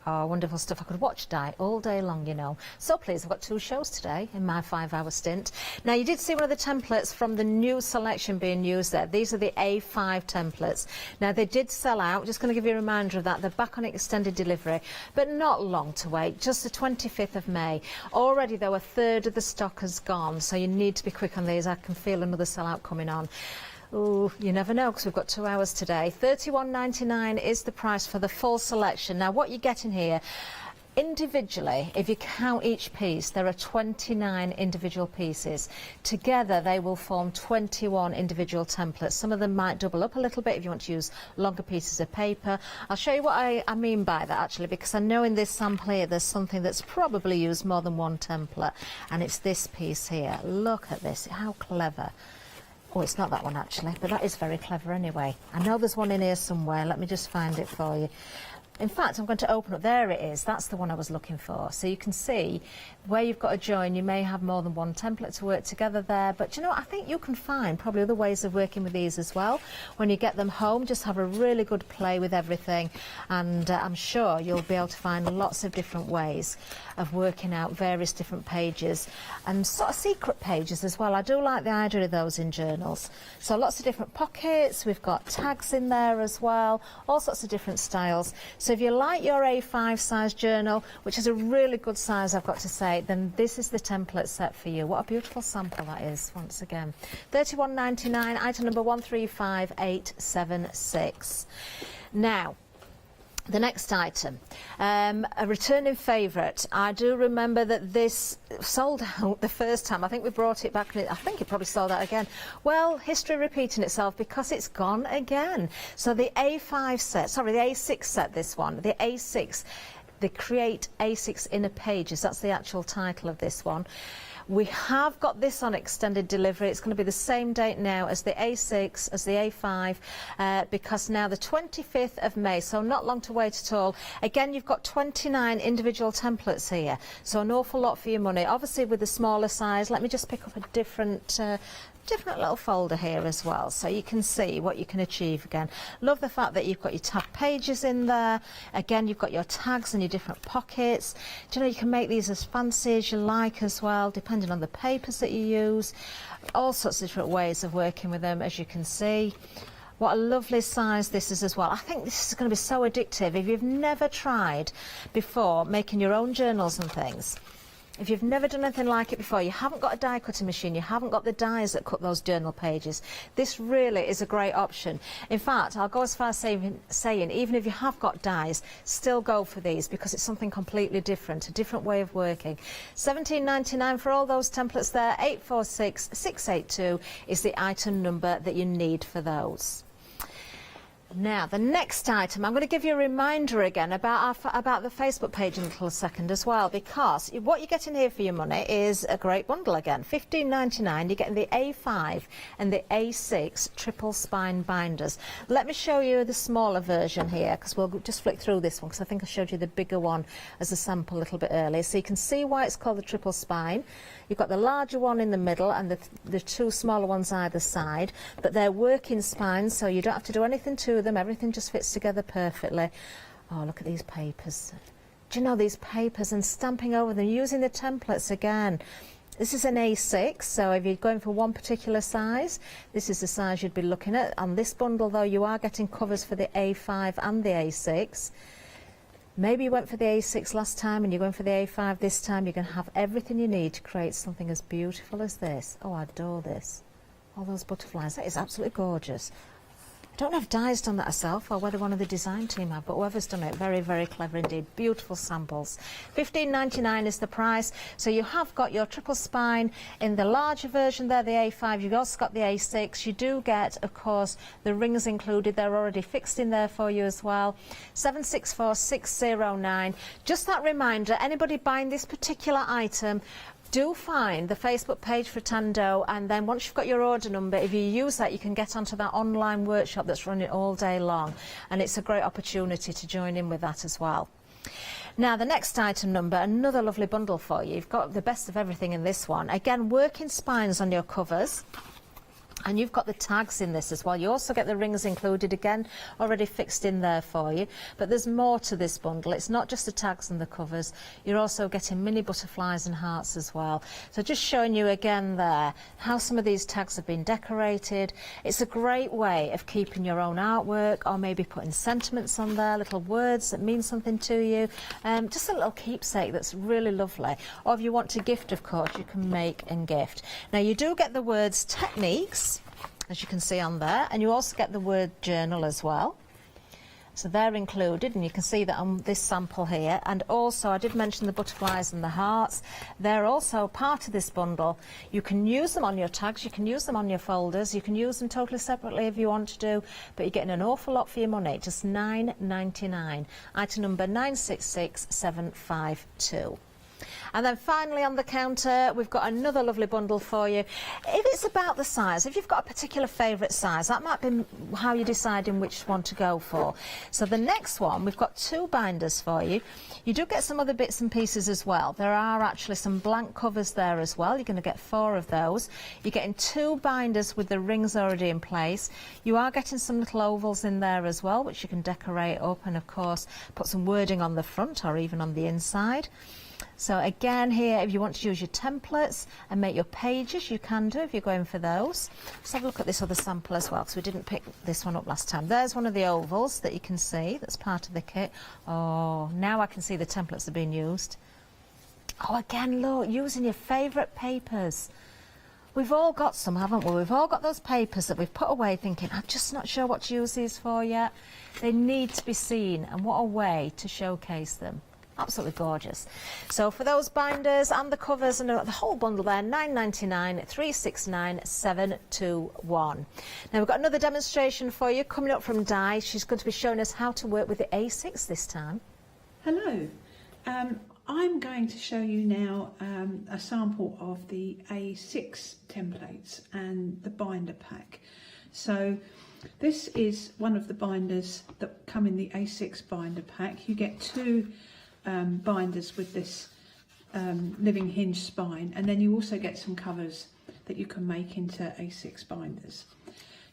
Oh, wonderful stuff. I could watch dye all day long, you know. So pleased, I've got 2 shows today in my 5-hour stint. Now, you did see one of the templates from the new selection being used there. These are the A5 templates. Now, they did sell out. Just going to give you a reminder of that. They're back on extended delivery, but not long to wait. Just the 25th of May. Already, though, 1/3 of the stock has gone, so you need to be quick on these. I can feel another sellout coming on. Oh, you never know, because we've got 2 hours today. £31.99 is the price for the full selection. Now, what you get in here, individually, if you count each piece, there are 29 individual pieces. Together, they will form 21 individual templates. Some of them might double up a little bit if you want to use longer pieces of paper. I'll show you what I mean by that, actually, because I know in this sample here, there's something that's probably used more than one template, and it's this piece here. Look at this, how clever. Oh, it's not that one actually, but that is very clever anyway. I know there's one in here somewhere. Let me just find it for you. In fact, I'm going to open up. There it is. That's the one I was looking for. So you can see where you've got a join, you may have more than one template to work together there. But you know what? I think you can find probably other ways of working with these as well. When you get them home, just have a really good play with everything. And I'm sure you'll be able to find lots of different ways of working out various different pages and sort of secret pages as well. I do like the idea of those in journals. So lots of different pockets. We've got tags in there as well. All sorts of different styles. So if you like your A5 size journal, which is a really good size, I've got to say, then this is the template set for you. What a beautiful sample that is, once again. £31.99, item number 135876. Now, the next item, a returning favourite. I do remember that this sold out the first time. I think we brought it back, and I think it probably sold out again. Well, history repeating itself because it's gone again. So the A5 set, sorry, the A6 set, this one, the A6, the Create A6 Inner Pages, that's the actual title of this one. We have got this on extended delivery. It's going to be the same date now as the A6, as the A5, because now the 25th of May, so not long to wait at all. Again, you've got 29 individual templates here, so an awful lot for your money. Obviously, with the smaller size, let me just pick up a different little folder here as well, so you can see what you can achieve again. Love the fact that you've got your tab pages in there. Again, you've got your tags and your different pockets. Do you know, you can make these as fancy as you like as well, depending on the papers that you use. All sorts of different ways of working with them, as you can see. What a lovely size this is as well. I think this is going to be so addictive. If you've never tried before making your own journals and things, If you've never done anything like it before, you haven't got a die cutting machine, you haven't got the dies that cut those journal pages, this really is a great option. In fact, I'll go as far as saying even if you have got dies, still go for these because it's something completely different, a different way of working. £17.99 for all those templates there. 846682 is the item number that you need for those. Now, the next item, I'm going to give you a reminder again about the Facebook page in a little second as well, because what you get in here for your money is a great bundle again. £15.99, you're getting the A5 and the A6 triple spine binders. Let me show you the smaller version here, because we'll just flick through this one, because I think I showed you the bigger one as a sample a little bit earlier. So you can see why it's called the triple spine. You've got the larger one in the middle and the two smaller ones either side, but they're working spines, so you don't have to do anything to them. Everything just fits together perfectly. Oh, look at these papers. Do you know, these papers, and stamping over them, using the templates again. This is an A6, so if you're going for one particular size, this is the size you'd be looking at. On this bundle, though, you are getting covers for the A5 and the A6. Maybe you went for the A6 last time and you're going for the A5 this time. You're going to have everything you need to create something as beautiful as this. Oh, I adore this. All those butterflies. That is absolutely gorgeous. I don't know if Di's done that herself or whether one of the design team have, but whoever's done it, very, very clever indeed. Beautiful samples. £15.99 is the price. So you have got your triple spine in the larger version there, the A5. You've also got the A6. You do get, of course, the rings included. They're already fixed in there for you as well. 764609. Just that reminder, anybody buying this particular item, do find the Facebook page for Tando, and then once you've got your order number, if you use that, you can get onto that online workshop that's running all day long, and it's a great opportunity to join in with that as well. Now, the next item number, another lovely bundle for you. You've got the best of everything in this one. Again, working spines on your covers. And you've got the tags in this as well. You also get the rings included, again, already fixed in there for you. But there's more to this bundle. It's not just the tags and the covers. You're also getting mini butterflies and hearts as well. So just showing you again there how some of these tags have been decorated. It's a great way of keeping your own artwork, or maybe putting sentiments on there, little words that mean something to you. Just a little keepsake that's really lovely. Or if you want to gift, of course, you can make and gift. Now, you do get the words techniques, as you can see on there, and you also get the word journal as well. So they're included, and you can see that on this sample here. And also, I did mention the butterflies and the hearts. They're also part of this bundle. You can use them on your tags, you can use them on your folders, you can use them totally separately if you want to do, but you're getting an awful lot for your money, just £9.99. Item number 966752. And then finally on the counter, we've got another lovely bundle for you. If it's about the size, if you've got a particular favourite size, that might be how you're deciding which one to go for. So the next one, we've got two binders for you. You do get some other bits and pieces as well. There are actually some blank covers there as well. You're going to get 4 of those. You're getting 2 binders with the rings already in place. You are getting some little ovals in there as well, which you can decorate up and, of course, put some wording on the front or even on the inside. So again here, if you want to use your templates and make your pages, you can do if you're going for those. Let's have a look at this other sample as well, because we didn't pick this one up last time. There's one of the ovals that you can see, that's part of the kit. Oh, now I can see the templates are being used. Oh, again, look, using your favourite papers. We've all got some, haven't we? We've all got those papers that we've put away thinking, I'm just not sure what to use these for yet. They need to be seen, and what a way to showcase them. Absolutely gorgeous. So for those binders and the covers and the whole bundle there, £9.99, 369721. Now we've got another demonstration for you coming up from Di. She's going to be showing us how to work with the A6 this time. Hello. I'm going to show you now a sample of the A6 templates and the binder pack. So this is one of the binders that come in the A6 binder pack. You get 2 binders with this living hinge spine, and then you also get some covers that you can make into A6 binders.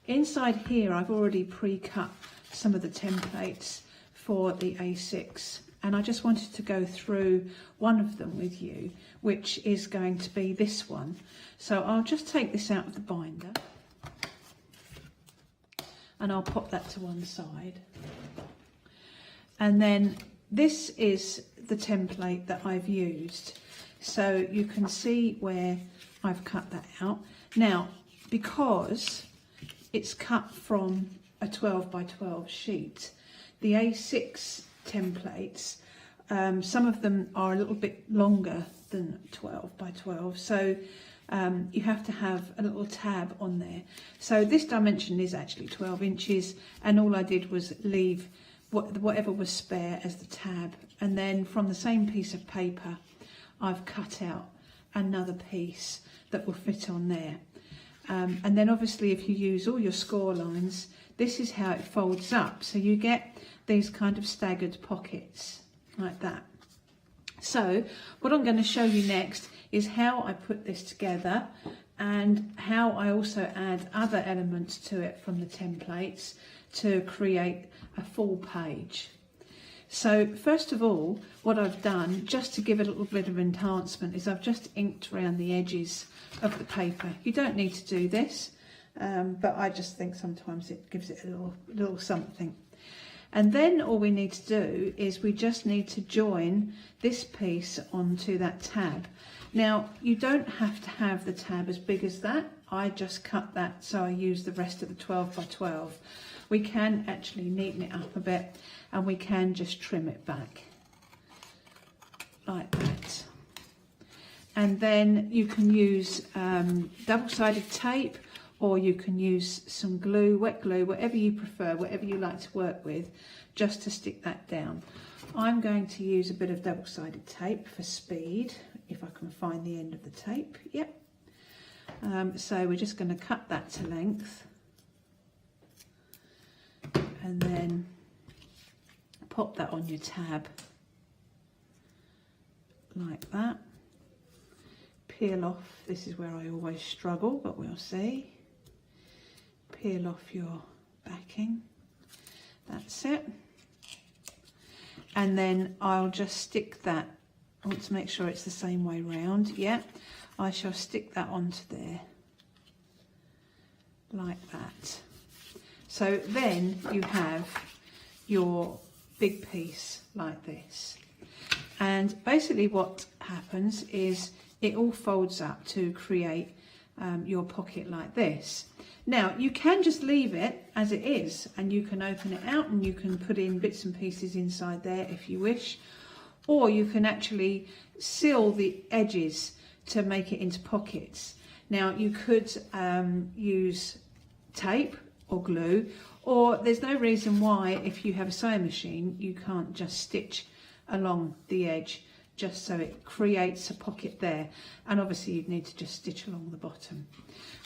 Inside here I've already pre-cut some of the templates for the A6, and I just wanted to go through one of them with you, which is going to be this one. So I'll just take this out of the binder and I'll pop that to one side, and then this is the template that I've used. So you can see where I've cut that out. Now, because it's cut from a 12 by 12 sheet, the A6 templates, some of them are a little bit longer than 12 by 12, so you have to have a little tab on there. So this dimension is actually 12 inches, and all I did was leave whatever was spare as the tab, and then from the same piece of paper I've cut out another piece that will fit on there. And then obviously if you use all your score lines, this is how it folds up, so you get these kind of staggered pockets like that. So what I'm going to show you next is how I put this together, and how I also add other elements to it from the templates to create a full page. So first of all, what I've done, just to give it a little bit of enhancement, is I've just inked around the edges of the paper. You don't need to do this, but I just think sometimes it gives it a little something. And then all we need to do is we just need to join this piece onto that tab. Now, you don't have to have the tab as big as that. I just cut that, so I use the rest of the 12 by 12. We can actually neaten it up a bit, and we can just trim it back like that. And then you can use double-sided tape, or you can use some glue, wet glue, whatever you prefer, whatever you like to work with, just to stick that down. I'm going to use a bit of double-sided tape for speed, if I can find the end of the tape. Yep. So we're just going to cut that to length, and then pop that on your tab like that. Peel off, this is where I always struggle, but we'll see. Peel off your backing, that's it. And then I'll just stick that, I want to make sure it's the same way round, yeah. I shall stick that onto there, like that. So then you have your big piece like this. And basically what happens is it all folds up to create your pocket like this. Now you can just leave it as it is, and you can open it out and you can put in bits and pieces inside there if you wish, or you can actually seal the edges to make it into pockets. Now you could use tape or glue, or there's no reason why, if you have a sewing machine, you can't just stitch along the edge just so it creates a pocket there. And obviously you'd need to just stitch along the bottom.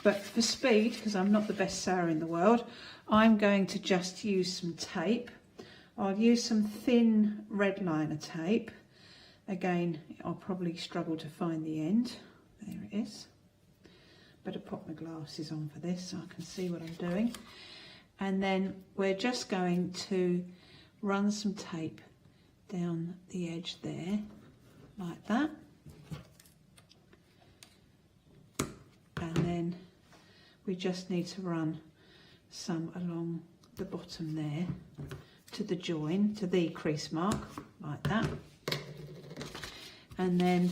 But for speed, because I'm not the best sewer in the world, I'm going to just use some tape. I'll use some thin red liner tape. Again, I'll probably struggle to find the end. There it is. Better pop my glasses on for this so I can see what I'm doing. And then we're just going to run some tape down the edge there, like that. And then we just need to run some along the bottom there to the join, to the crease mark, like that. And then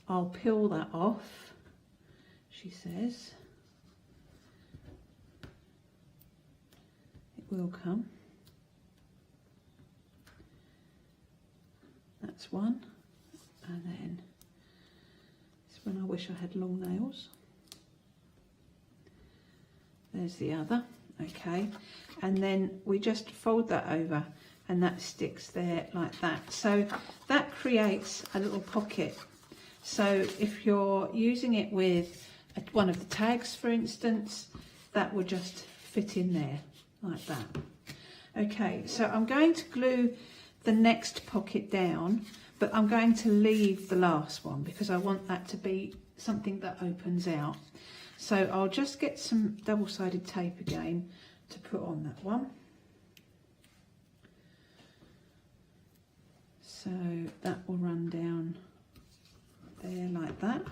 I'll peel that off, she says. It will come. That's one. And then this one, I wish I had long nails. There's the other. Okay. And then we just fold that over, and that sticks there like that. So that creates a little pocket. So if you're using it with one of the tags, for instance, that will just fit in there like that. Okay, so I'm going to glue the next pocket down, but I'm going to leave the last one because I want that to be something that opens out. So I'll just get some double-sided tape again to put on that one. So that will run down there like that.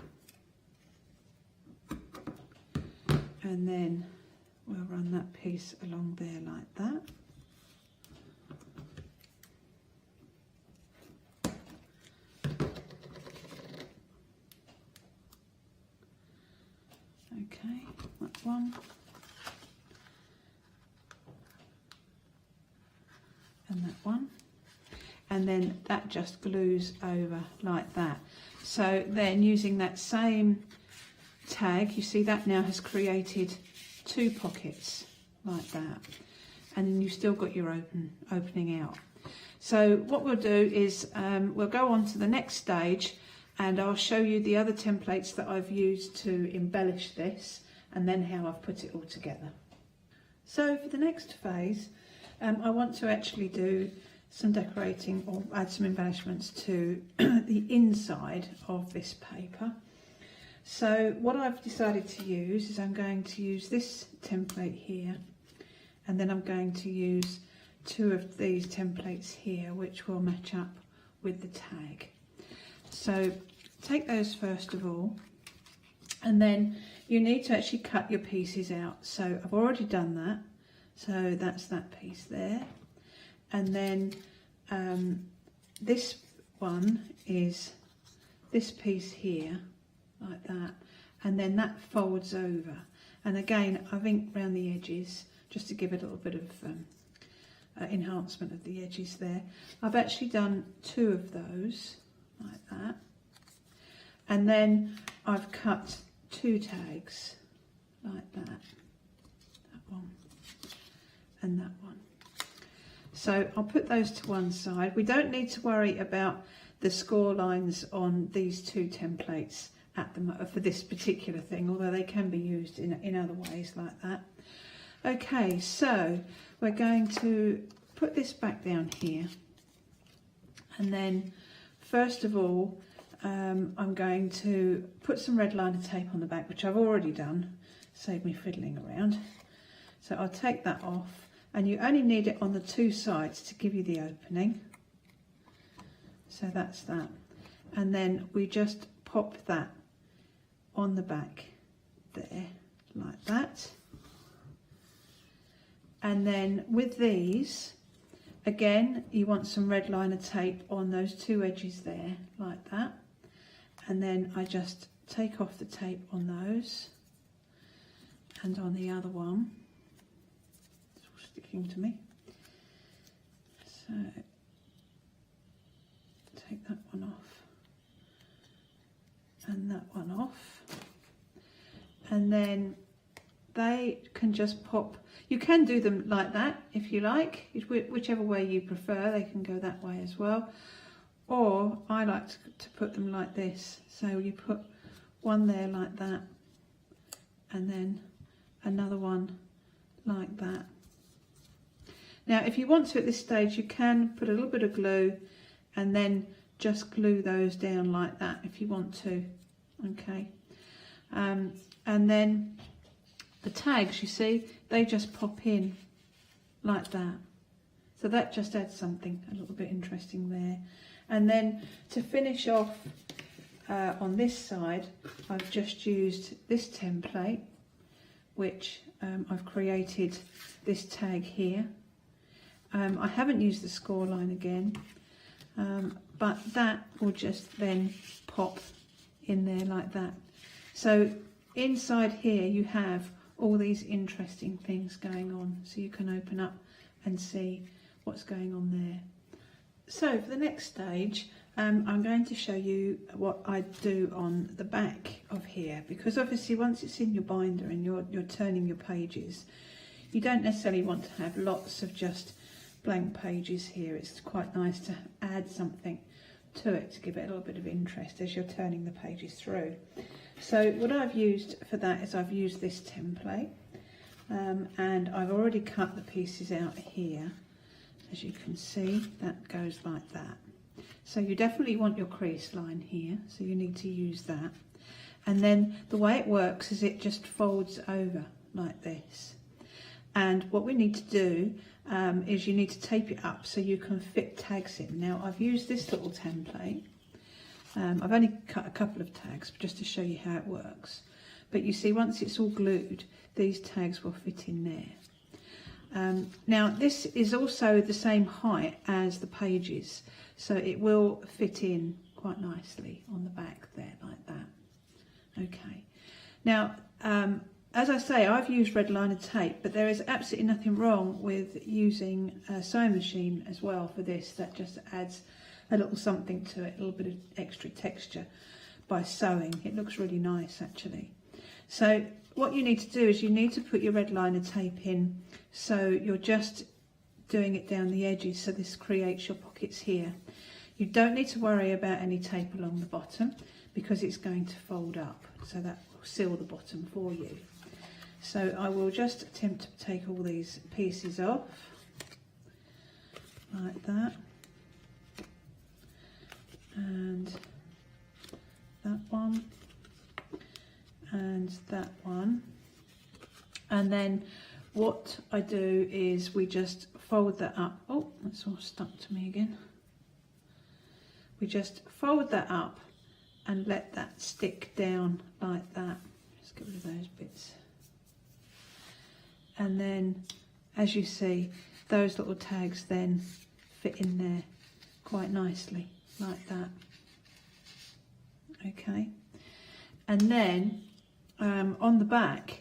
And then we'll run that piece along there like that. Okay, that one. And that one. And then that just glues over like that. So then using that same tag, you see that now has created 2 pockets like that. And then you've still got your opening out. So what we'll do is we'll go on to the next stage, and I'll show you the other templates that I've used to embellish this, and then how I've put it all together. So for the next phase, I want to actually do some decorating or add some embellishments to the inside of this paper. So what I've decided to use is I'm going to use this template here, and then I'm going to use 2 of these templates here, which will match up with the tag. So take those first of all, and then you need to actually cut your pieces out. So I've already done that. So that's that piece there. And then this one is this piece here, like that. And then that folds over. And again, I've inked around the edges just to give it a little bit of enhancement of the edges there. I've actually done 2 of those, like that. And then I've cut 2 tags, like that. That one. And that one. So I'll put those to one side. We don't need to worry about the score lines on these 2 templates for this particular thing, although they can be used in other ways like that. Okay, so we're going to put this back down here, and then first of all I'm going to put some red liner tape on the back, which I've already done, save me fiddling around. So I'll take that off, and you only need it on the 2 sides to give you the opening. So that's that. And then we just pop that on the back there, like that. And then with these, again, you want some red liner tape on those 2 edges there, like that. And then I just take off the tape on those, and on the other one. It's all sticking to me. So take that one off, and that one off. And then they can just pop. You can do them like that if you like, whichever way you prefer. They can go that way as well, or I like to put them like this. So you put one there like that, and then another one like that. Now if you want to at this stage, you can put a little bit of glue and then just glue those down like that if you want to. Okay, and then the tags, you see, they just pop in like that. So that just adds something a little bit interesting there. And then to finish off on this side, I've just used this template, which I've created this tag here. I haven't used the score line again, but that will just then pop in there like that. So inside here you have all these interesting things going on, so you can open up and see what's going on there. So for the next stage, I'm going to show you what I do on the back of here, because obviously once it's in your binder and you're turning your pages, you don't necessarily want to have lots of just blank pages here. It's quite nice to add something to it to give it a little bit of interest as you're turning the pages through. So what I've used for that is I've used this template, and I've already cut the pieces out here. As you can see, that goes like that. So you definitely want your crease line here, so you need to use that. And then the way it works is it just folds over like this. And what we need to do is you need to tape it up so you can fit tags in. Now I've used this little template. I've only cut a couple of tags just to show you how it works. But you see, once it's all glued, these tags will fit in there. Now this is also the same height as the pages, so it will fit in quite nicely on the back there like that. Okay. Now as I say, I've used red liner tape, but there is absolutely nothing wrong with using a sewing machine as well for this. That just adds a little something to it, a little bit of extra texture by sewing. It looks really nice actually. So what you need to do is you need to put your red liner tape in, so you're just doing it down the edges, so this creates your pockets here. You don't need to worry about any tape along the bottom because it's going to fold up, so that will seal the bottom for you. So I will just attempt to take all these pieces off like that, and that one and that one, and then what I do is we just fold that up. Oh, that's all stuck to me again. We just fold that up and let that stick down like that. Let's get rid of those bits. And then, as you see, those little tags then fit in there quite nicely, like that. Okay. And then, on the back,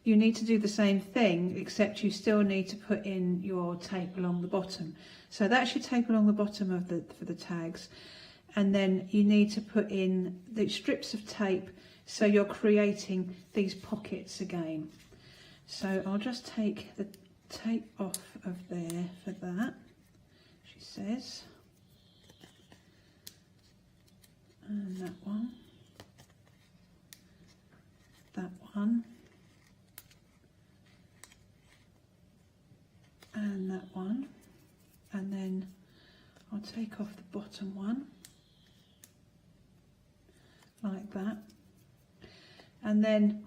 you need to do the same thing, except you still need to put in your tape along the bottom. So that's your tape along the bottom of for the tags. And then you need to put in the strips of tape, so you're creating these pockets again. So I'll just take the tape off of there for that, she says. And that one. That one. And that one. And then I'll take off the bottom one. Like that. And then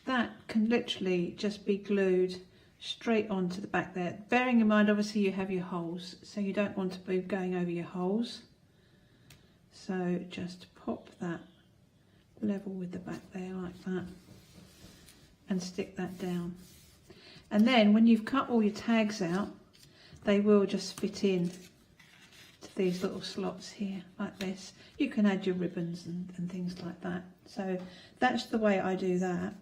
that can literally just be glued straight onto the back there. Bearing in mind, obviously, you have your holes, so you don't want to be going over your holes. So just pop that level with the back there like that and stick that down. And then when you've cut all your tags out, they will just fit in to these little slots here like this. You can add your ribbons and things like that. So that's the way I do that.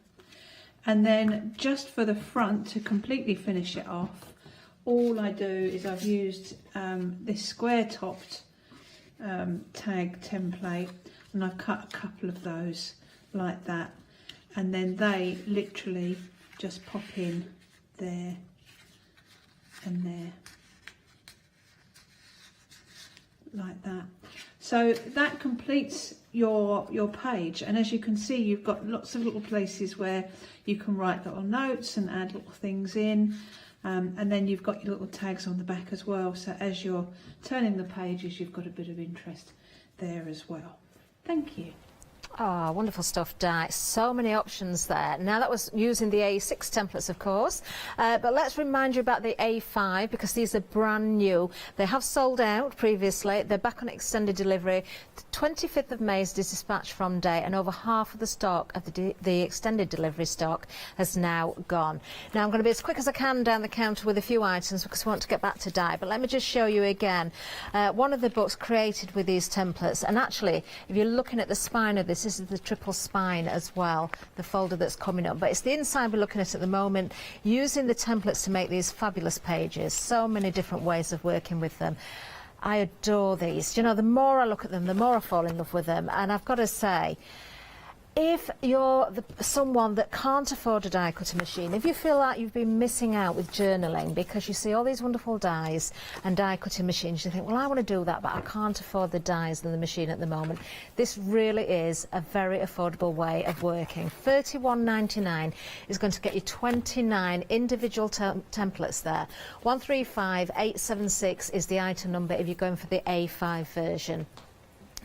And then just for the front, to completely finish it off, all I do is I've used this square topped tag template, and I've cut a couple of those like that, and then they literally just pop in there and there like that. So that completes your page, and as you can see, you've got lots of little places where you can write little notes and add little things in, and then you've got your little tags on the back as well, so as you're turning the pages you've got a bit of interest there as well. Thank you. Oh, wonderful stuff, Di. So many options there. Now, that was using the A6 templates, of course, but let's remind you about the A5, because these are brand new. They have sold out previously. They're back on extended delivery. The 25th of May is the dispatch from date, and over half of the stock of the extended delivery stock has now gone. Now, I'm going to be as quick as I can down the counter with a few items because we want to get back to Di, but let me just show you again one of the books created with these templates. And actually, if you're looking at the spine of this is the triple spine as well, the folder that's coming up, but it's the inside we're looking at the moment, using the templates to make these fabulous pages. So many different ways of working with them. I adore these. You know, the more I look at them, the more I fall in love with them. And I've got to say, if you're someone that can't afford a die cutting machine, if you feel like you've been missing out with journaling because you see all these wonderful dies and die cutting machines, you think, well, I want to do that, but I can't afford the dies and the machine at the moment. This really is a very affordable way of working. $31.99 is going to get you 29 individual templates there. 135876 is the item number if you're going for the A5 version.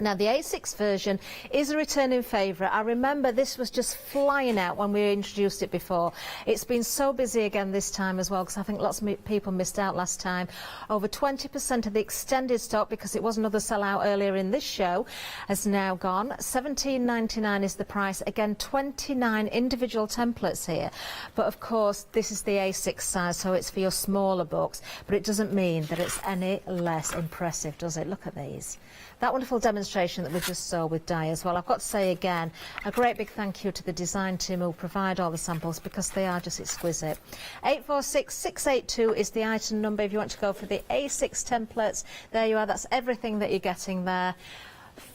Now, the A6 version is a returning favourite. I remember this was just flying out when we introduced it before. It's been so busy again this time as well, because I think lots of people missed out last time. Over 20% of the extended stock, because it was another sellout earlier in this show, has now gone. $17.99 is the price. Again, 29 individual templates here. But of course, this is the A6 size, so it's for your smaller books. But it doesn't mean that it's any less impressive, does it? Look at these. That wonderful demonstration demonstration that we just saw with Di as well. I've got to say again, a great big thank you to the design team who provide all the samples because they are just exquisite. 846682 is the item number if you want to go for the A6 templates. There you are, that's everything that you're getting there.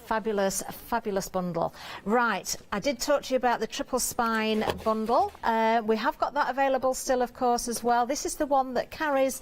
Fabulous, fabulous bundle. Right, I did talk to you about the triple spine bundle. We have got that available still, of course, as well. This is the one that carries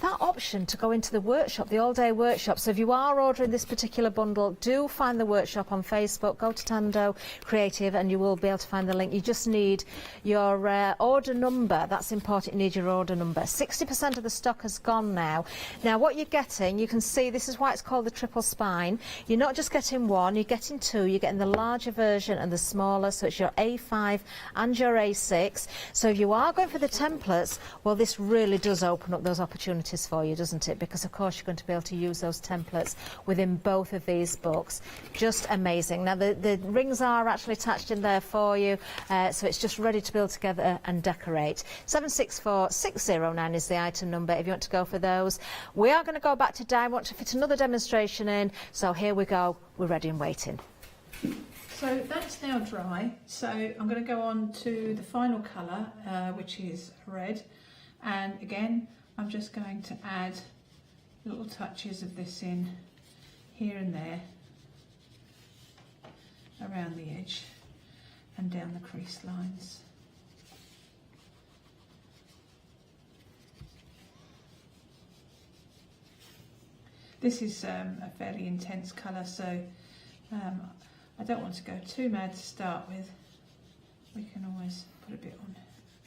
that option to go into the workshop, the all-day workshop. So if you are ordering this particular bundle, do find the workshop on Facebook. Go to Tando Creative and you will be able to find the link. You just need your order number. That's important. You need your order number. 60% of the stock has gone now. Now, what you're getting, you can see this is why it's called the triple spine. You're not just getting one, you're getting two. You're getting the larger version and the smaller, so it's your A5 and your A6. So if you are going for the templates, well, this really does open up those opportunities for you, doesn't it? Because of course you're going to be able to use those templates within both of these books. Just amazing. Now the rings are actually attached in there for you, so it's just ready to build together and decorate. 764609 is the item number if you want to go for those. We are going to go back to Di. I want to fit another demonstration in, so here we go. We're ready and waiting. So that's now dry, so I'm going to go on to the final colour, which is red, and again I'm just going to add little touches of this in here and there around the edge and down the crease lines. This is a fairly intense colour, so I don't want to go too mad to start with. We can always put a bit on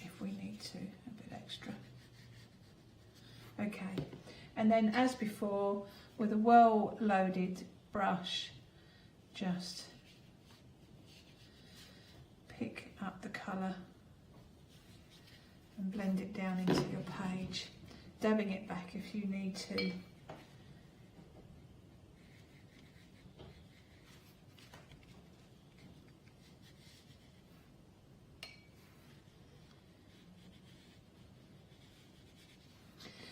if we need to, a bit extra. Okay, and then as before, with a well-loaded brush, just pick up the colour and blend it down into your page, dabbing it back if you need to.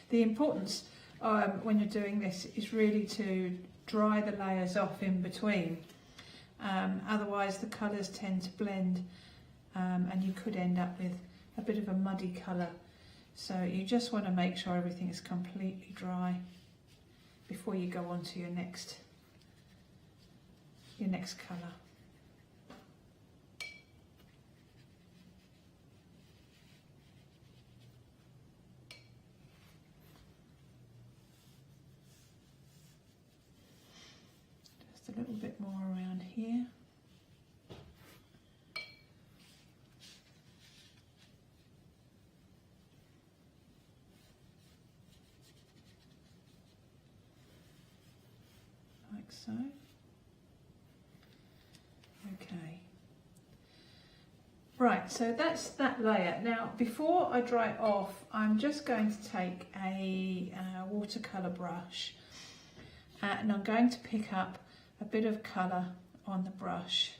The importance when you're doing this is really to dry the layers off in between. Otherwise the colours tend to blend and you could end up with a bit of a muddy colour. So you just want to make sure everything is completely dry before you go on to your next colour. A little bit more around here. Like so. Okay. Right, so that's that layer. Now, before I dry it off, I'm just going to take a watercolour brush and I'm going to pick up a bit of colour on the brush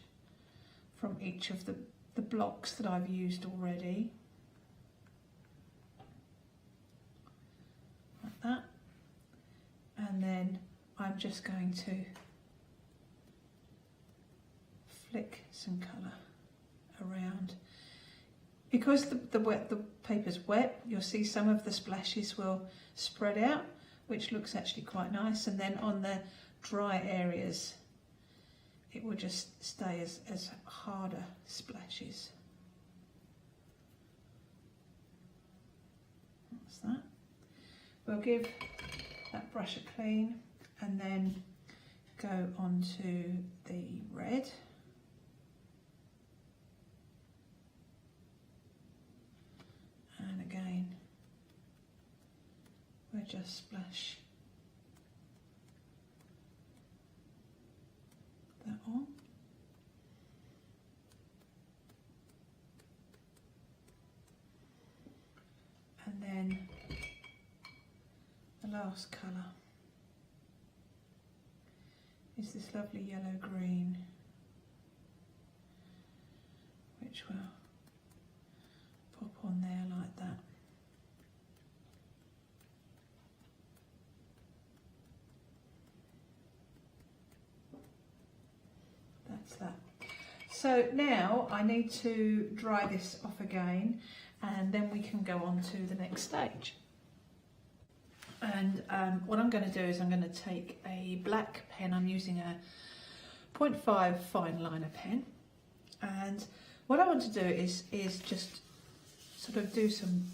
from each of the blocks that I've used already, like that, and then I'm just going to flick some colour around. Because the paper's wet, you'll see some of the splashes will spread out, which looks actually quite nice, and then on the dry areas it will just stay as harder splashes. That's that. We'll give that brush a clean and then go on to the red. And again we'll just splash that on. And then the last colour is this lovely yellow green, which will pop on there like that. So now I need to dry this off again, and then we can go on to the next stage. And what I'm going to do is I'm going to take a black pen. I'm using a 0.5 fine liner pen, and what I want to do is just sort of do some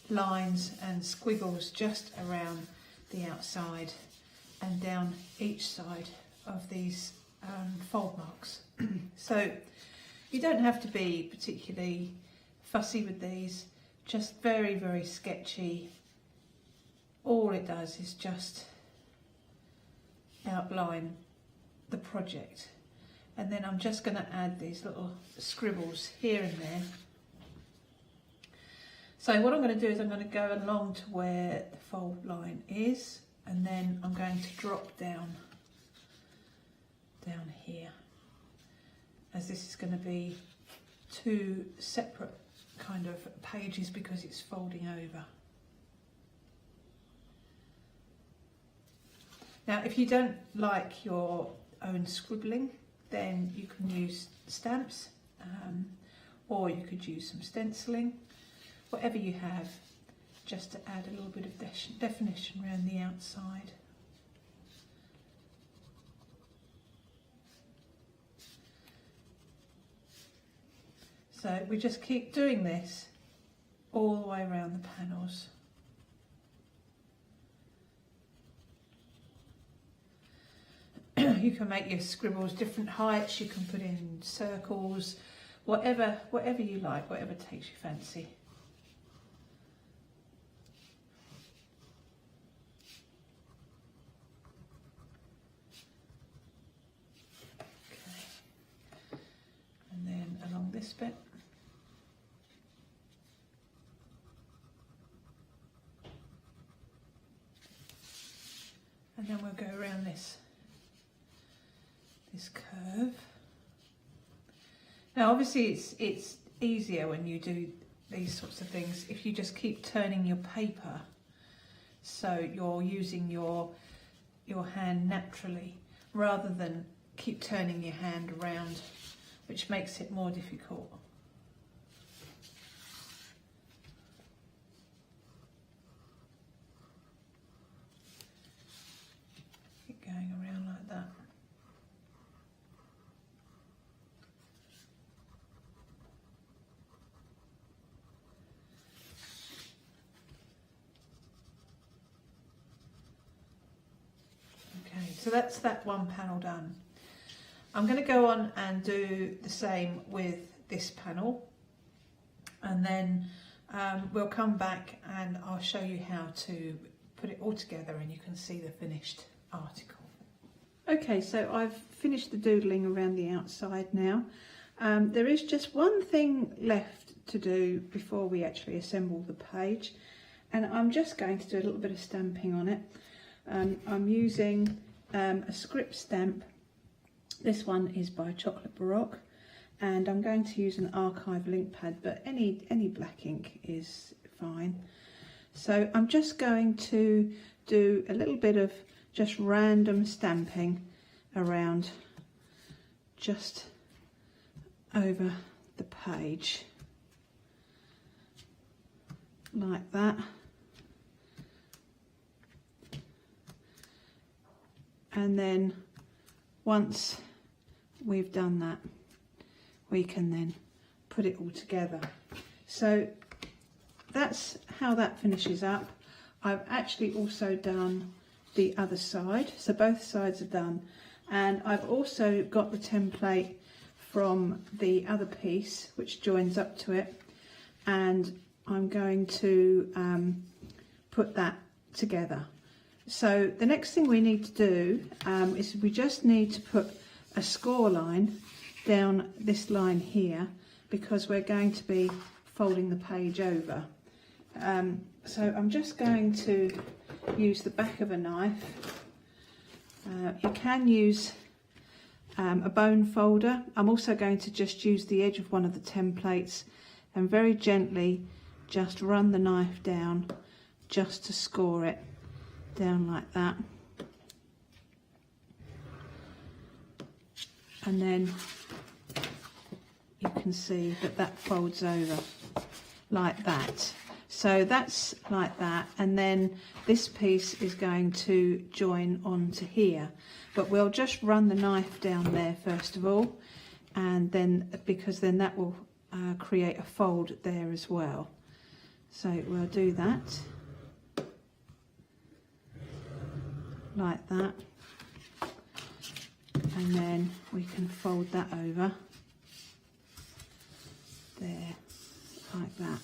lines and squiggles just around the outside and down each side of these fold marks. So you don't have to be particularly fussy with these, just very, very sketchy. All it does is just outline the project, and then I'm just going to add these little scribbles here and there. So what I'm going to do is I'm going to go along to where the fold line is, and then I'm going to drop down here, as this is going to be two separate kind of pages because it's folding over. Now, if you don't like your own scribbling, then you can use stamps, or you could use some stenciling, whatever you have, just to add a little bit of definition around the outside. So we just keep doing this all the way around the panels. You can make your scribbles different heights, you can put in circles, whatever you like, whatever takes your fancy. Okay. And then along this bit. And then we'll go around this curve. Now obviously it's easier when you do these sorts of things if you just keep turning your paper, so you're using your hand naturally rather than keep turning your hand around, which makes it more difficult. Keep going around like that. So that's that one panel done. I'm going to go on and do the same with this panel, and then we'll come back and I'll show you how to put it all together and you can see the finished article. Okay, so I've finished the doodling around the outside now. There is just one thing left to do before we actually assemble the page, and I'm just going to do a little bit of stamping on it. I'm using a script stamp. This one is by Chocolate Baroque, and I'm going to use an archive link pad, but any black ink is fine. So I'm just going to do a little bit of just random stamping around just over the page like that. And then once we've done that, we can then put it all together. So that's how that finishes up. I've actually also done the other side, so both sides are done, and I've also got the template from the other piece which joins up to it, and I'm going to put that together. So the next thing we need to do is we just need to put a score line down this line here, because we're going to be folding the page over. So I'm just going to use the back of a knife. You can use a bone folder. I'm also going to just use the edge of one of the templates and very gently just run the knife down just to score it down like that, and then can see that that folds over like that. So that's like that, and then this piece is going to join onto here, but we'll just run the knife down there first of all, and then because then that will create a fold there as well. So we'll do that like that, and then we can fold that over there like that.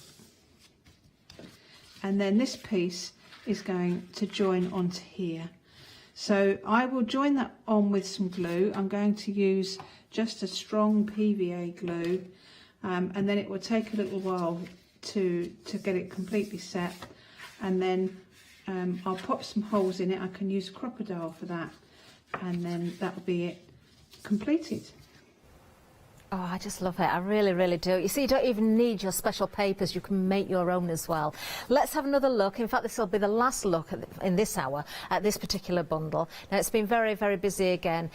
And then this piece is going to join onto here. So I will join that on with some glue. I'm going to use just a strong PVA glue, and then it will take a little while to get it completely set, and then I'll pop some holes in it. I can use crocodile for that, and then that will be it completed. Oh, I just love it. I really, really do. You see, you don't even need your special papers. You can make your own as well. Let's have another look. In fact, this will be the last look in this hour at this particular bundle. Now, it's been very, very busy again.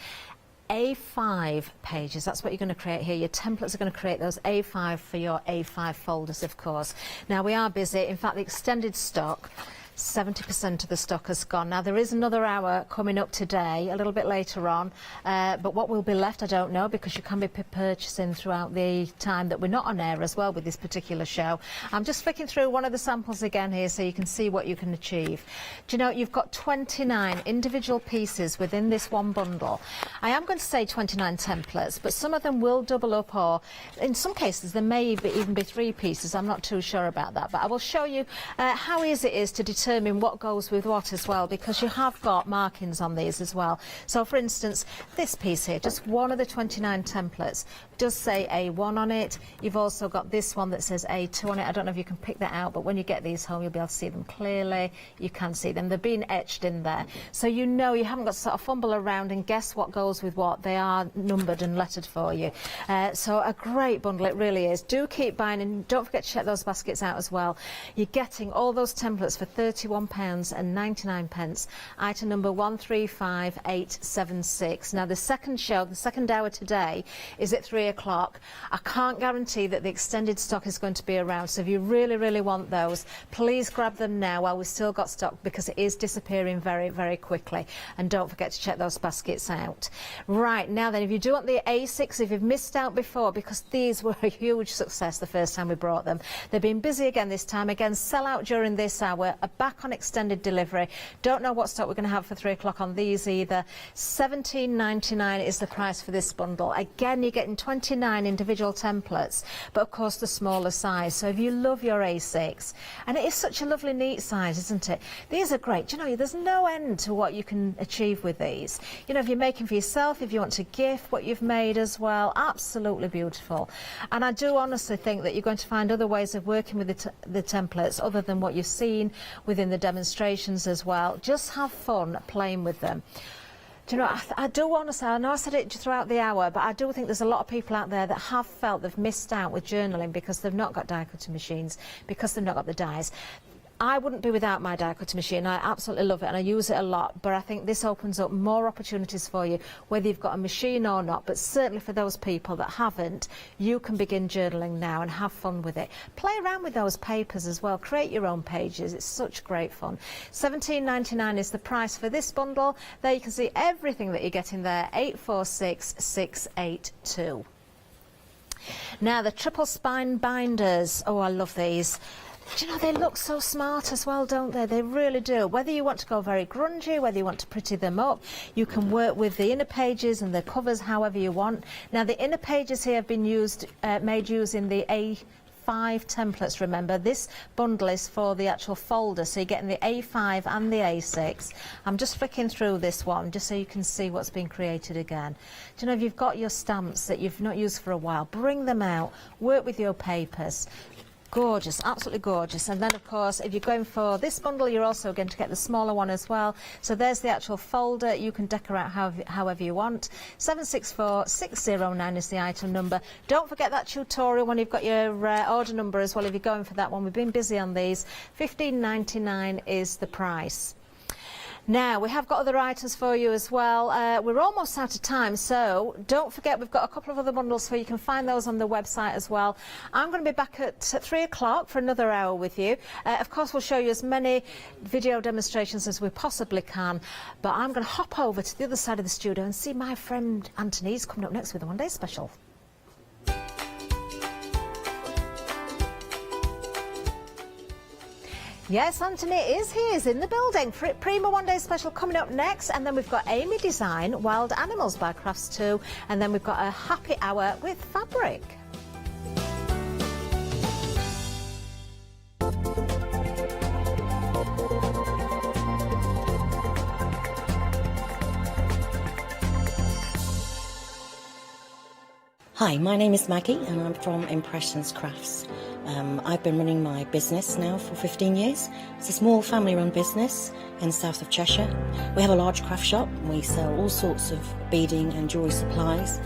A5 pages, that's what you're going to create here. Your templates are going to create those A5 for your A5 folders, of course. Now, we are busy. In fact, the extended stock, 70% of the stock has gone. Now, there is another hour coming up today, a little bit later on, but what will be left, I don't know, because you can be purchasing throughout the time that we're not on air as well with this particular show. I'm just flicking through one of the samples again here so you can see what you can achieve. Do you know, you've got 29 individual pieces within this one bundle. I am going to say 29 templates, but some of them will double up, or in some cases there may even be 3 pieces. I'm not too sure about that, but I will show you how easy it is to determine what goes with what as well, because you have got markings on these as well. So for instance, this piece here, just one of the 29 templates, does say A1 on it. You've also got this one that says A2 on it. I don't know if you can pick that out, but when you get these home you'll be able to see them clearly. You can see them, they're being etched in there, so you know you haven't got to sort of fumble around and guess what goes with what. They are numbered and lettered for you. So a great bundle, it really is. Do keep buying, and don't forget to check those baskets out as well. You're getting all those templates for £31.99. Item number 135876. Now the second show, the second hour today, is at 3 o'clock. I can't guarantee that the extended stock is going to be around, so if you really, really want those, please grab them now while we've still got stock, because it is disappearing very, very quickly. And don't forget to check those baskets out. Right, now then, if you do want the A6, if you've missed out before, because these were a huge success the first time we brought them, they've been busy again this time. Again, sell out during this hour, are back on extended delivery. Don't know what stock we're going to have for 3 o'clock on these either. £17.99 is the price for this bundle. Again, you're getting 29 individual templates, but of course the smaller size. So if you love your A6, and it is such a lovely neat size, isn't it? These are great. Do you know, there's no end to what you can achieve with these. You know, if you're making for yourself, if you want to gift what you've made as well, absolutely beautiful. And I do honestly think that you're going to find other ways of working with the templates other than what you've seen within the demonstrations as well. Just have fun playing with them. Do you know, I do want to say, I know I said it throughout the hour, but I do think there's a lot of people out there that have felt they've missed out with journaling because they've not got die cutting machines, because they've not got the dies. I wouldn't be without my die cutting machine. I absolutely love it and I use it a lot, but I think this opens up more opportunities for you, whether you've got a machine or not. But certainly for those people that haven't, you can begin journaling now and have fun with it. Play around with those papers as well. Create your own pages. It's such great fun. £17.99 is the price for this bundle. There you can see everything that you're getting there. 846682. Now the triple spine binders. Oh, I love these. Do you know, they look so smart as well, don't they? They really do. Whether you want to go very grungy, whether you want to pretty them up, you can work with the inner pages and the covers however you want. Now, the inner pages here have been made using the A5 templates, remember. This bundle is for the actual folder, so you're getting the A5 and the A6. I'm just flicking through this one just so you can see what's been created again. Do you know, if you've got your stamps that you've not used for a while, bring them out, work with your papers. Gorgeous, absolutely gorgeous. And then of course, if you're going for this bundle, you're also going to get the smaller one as well. So there's the actual folder. You can decorate however you want. 764609 is the item number. Don't forget that tutorial when you've got your order number as well, if you're going for that one. We've been busy on these. £15.99 is the price. Now, we have got other items for you as well. We're almost out of time, so don't forget we've got a couple of other bundles for you. You can find those on the website as well. I'm going to be back at 3 o'clock for another hour with you. Of course, we'll show you as many video demonstrations as we possibly can, but I'm going to hop over to the other side of the studio and see my friend Anthony. He's coming up next with a One Day Special. Yes, Anthony is here, he's in the building. Prima One Day Special coming up next, and then we've got Amy Design, Wild Animals by Crafts 2, and then we've got a happy hour with fabric. Hi, my name is Maggie and I'm from Impressions Crafts. I've been running my business now for 15 years. It's a small family-run business in the south of Cheshire. We have a large craft shop. We sell all sorts of beading and jewellery supplies.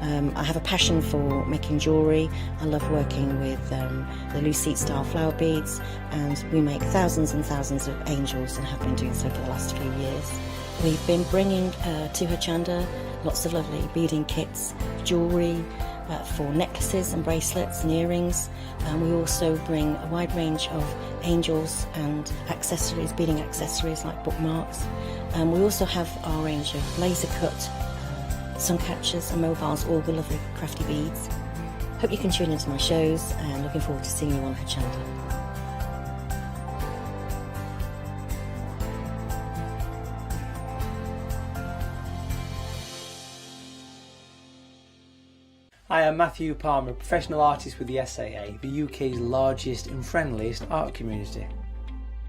I have a passion for making jewellery. I love working with the Lucite style flower beads, and we make thousands and thousands of angels and have been doing so for the last few years. We've been bringing to Hochanda lots of lovely beading kits, jewellery, for necklaces and bracelets and earrings. We also bring a wide range of angels and accessories, beading accessories like bookmarks. We also have our range of laser cut sun catchers and mobiles, all the lovely crafty beads. Hope you can tune into my shows, and looking forward to seeing you on Hochanda. I am Matthew Palmer, professional artist with the SAA, the UK's largest and friendliest art community.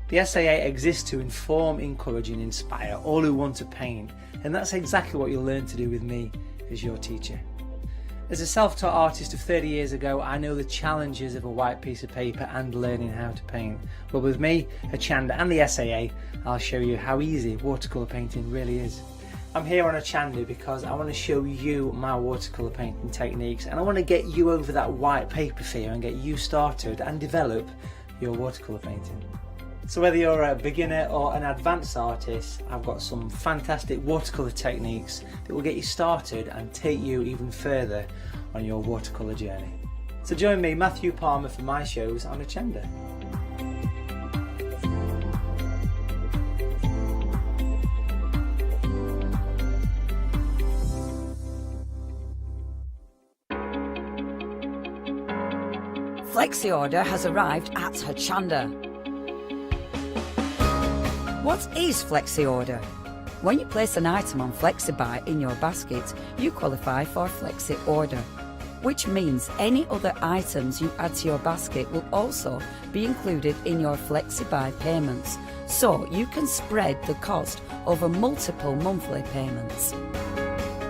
The SAA exists to inform, encourage and inspire all who want to paint, and that's exactly what you'll learn to do with me as your teacher. As a self-taught artist of 30 years ago, I know the challenges of a white piece of paper and learning how to paint. But with me, Hochanda and the SAA, I'll show you how easy watercolour painting really is. I'm here on Hochanda because I want to show you my watercolour painting techniques, and I want to get you over that white paper fear and get you started and develop your watercolour painting. So whether you're a beginner or an advanced artist, I've got some fantastic watercolour techniques that will get you started and take you even further on your watercolour journey. So join me, Matthew Palmer, for my shows on Hochanda. Flexi order has arrived at Hochanda. What is Flexi order? When you place an item on FlexiBuy in your basket, you qualify for Flexi order, which means any other items you add to your basket will also be included in your FlexiBuy payments, so you can spread the cost over multiple monthly payments.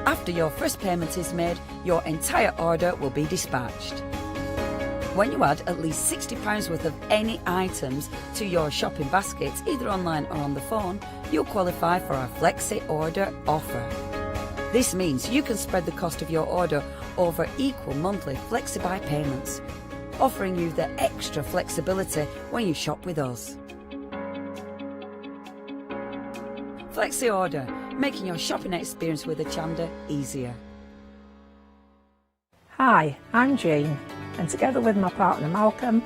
After your first payment is made, your entire order will be dispatched. When you add at least £60 worth of any items to your shopping baskets, either online or on the phone, you'll qualify for our Flexi Order offer. This means you can spread the cost of your order over equal monthly FlexiBuy payments, offering you the extra flexibility when you shop with us. Flexi Order, making your shopping experience with Hochanda easier. Hi, I'm Jean, and together with my partner Malcolm,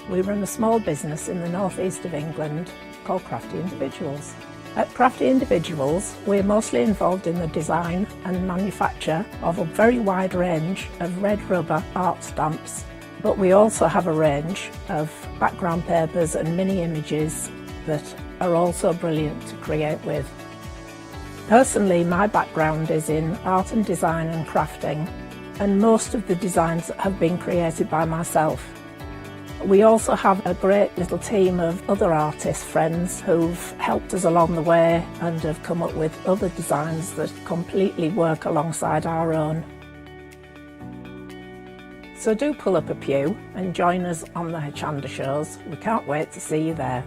we run a small business in the northeast of England called Crafty Individuals. At Crafty Individuals, we're mostly involved in the design and manufacture of a very wide range of red rubber art stamps, but we also have a range of background papers and mini images that are also brilliant to create with. Personally, my background is in art and design and crafting, and most of the designs have been created by myself. We also have a great little team of other artist friends who've helped us along the way and have come up with other designs that completely work alongside our own. So do pull up a pew and join us on the Hochanda shows. We can't wait to see you there.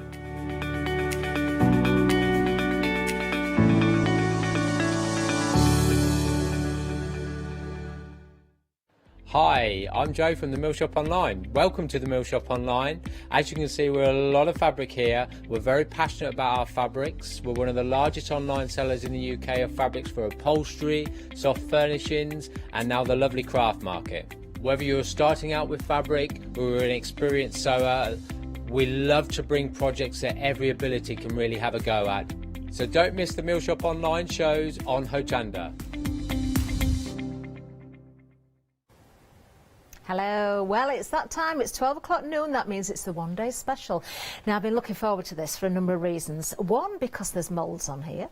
Hi, I'm Joe from the Mill Shop Online. Welcome to the Mill Shop Online. As you can see, we're a lot of fabric here. We're very passionate about our fabrics. We're one of the largest online sellers in the UK of fabrics for upholstery, soft furnishings, and now the lovely craft market. Whether you're starting out with fabric or you're an experienced sewer, we love to bring projects that every ability can really have a go at. So don't miss the Mill Shop Online shows on Hochanda. Hello. Well, it's that time. It's 12 o'clock noon. That means it's the one-day special. Now, I've been looking forward to this for a number of reasons. One, because there's moulds on here.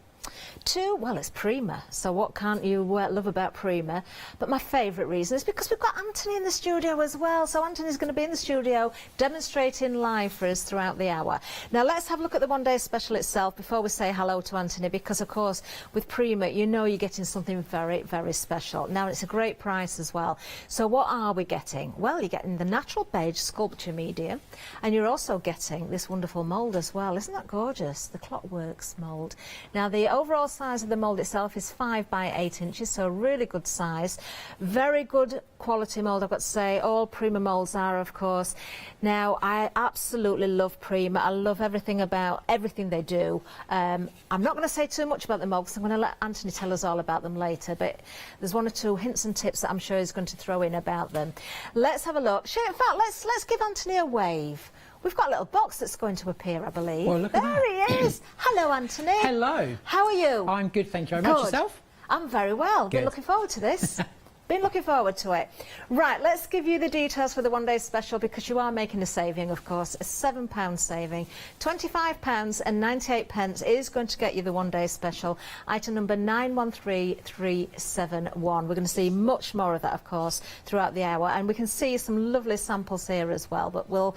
Two, well, it's Prima, so what can't you love about Prima? But my favourite reason is because we've got Anthony in the studio as well. So Anthony's going to be in the studio demonstrating live for us throughout the hour. Now let's have a look at the one-day special itself before we say hello to Anthony, because of course with Prima you know you're getting something very, very special. Now it's a great price as well. So what are we getting? Well, you're getting the natural beige sculpture medium, and you're also getting this wonderful mould as well. Isn't that gorgeous? The Clockworks mould. Now the overall size of the mould itself is 5 by 8 inches, so a really good size. Very good quality mould, I've got to say. All Prima moulds are, of course. Now, I absolutely love Prima. I love everything about everything they do. I'm not going to say too much about the mould because I'm going to let Anthony tell us all about them later, but there's one or two hints and tips that I'm sure he's going to throw in about them. Let's have a look. In fact, let's give Anthony a wave. We've got a little box that's going to appear, I believe. Well, look at that. There he is. Hello, Anthony. Hello. How are you? I'm good, thank you very much. Yourself? I'm very well. Been looking forward to this. Been looking forward to it. Right, let's give you the details for the one-day special, because you are making a saving, of course, a £7 saving. £25.98 is going to get you the one-day special. Item number 913371. We're going to see much more of that, of course, throughout the hour, and we can see some lovely samples here as well. But we'll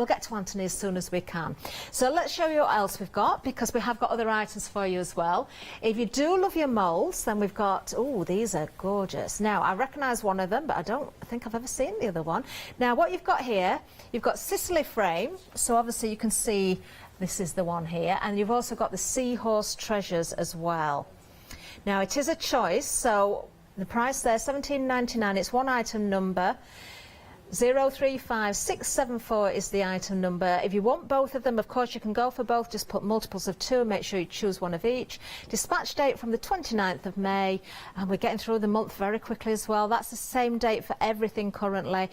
get to Anthony as soon as we can. So let's show you what else we've got, because we have got other items for you as well. If you do love your moulds, then we've got, oh, these are gorgeous. Now, I recognise one of them, but I don't think I've ever seen the other one. Now, what you've got here, you've got Sicily frame, so obviously you can see this is the one here, and you've also got the Seahorse Treasures as well. Now, it is a choice, so the price there, £17.99, it's one item number. 035674 is the item number. If you want both of them, of course you can go for both. Just put multiples of 2, make sure you choose one of each. Dispatch date from the 29th of May, and we're getting through the month very quickly as well. That's the same date for everything currently,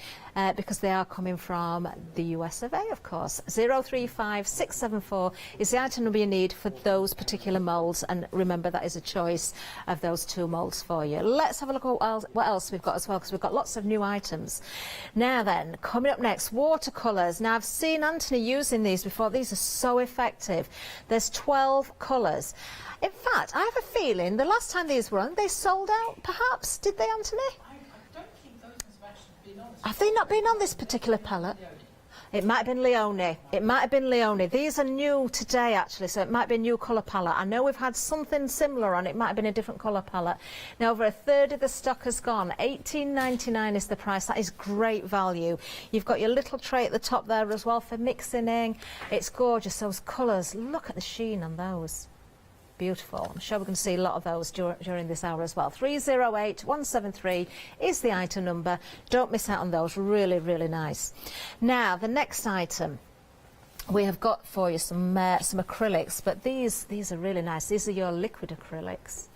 because they are coming from the US of A, of course. 035674 is the item number you need for those particular moulds, and remember that is a choice of those 2 moulds for you. Let's have a look at what else we've got as well, because we've got lots of new items. Now then, coming up next, watercolours. Now, I've seen Anthony using these before. These are so effective. There's 12 colours. In fact, I have a feeling the last time these were on, they sold out, perhaps. Did they, Anthony? I don't think those have actually been on. Have they not been on this particular palette? It might have been Leone. It might have been Leone. These are new today, actually, so it might be a new colour palette. I know we've had something similar on. It might have been a different colour palette. Now, over a third of the stock has gone. £18.99 is the price. That is great value. You've got your little tray at the top there as well for mixing in. It's gorgeous. Those colours, look at the sheen on those. Beautiful. I'm sure we're going to see a lot of those during this hour as well. 308173 is the item number. Don't miss out on those. Really, really nice. Now, the next item. We have got for you some acrylics, but these are really nice. These are your liquid acrylics.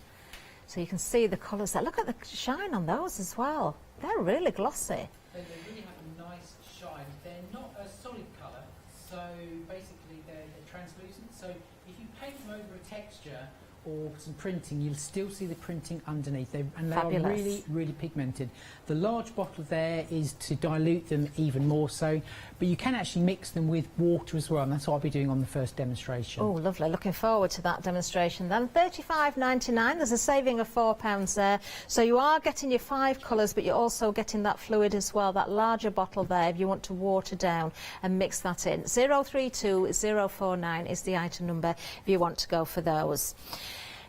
So you can see the colours there. Look at the shine on those as well. They're really glossy. They really have a nice shine. They're not a solid colour, so basically they're translucent. So if you paint them over a texture or some printing, you'll still see the printing underneath. They are really, really pigmented. The large bottle there is to dilute them even more so, but you can actually mix them with water as well, and that's what I'll be doing on the first demonstration. Oh, lovely. Looking forward to that demonstration then. £35.99. There's a saving of £4 there. So you are getting your 5 colours, but you're also getting that fluid as well, that larger bottle there, if you want to water down and mix that in. 032049 is the item number if you want to go for those.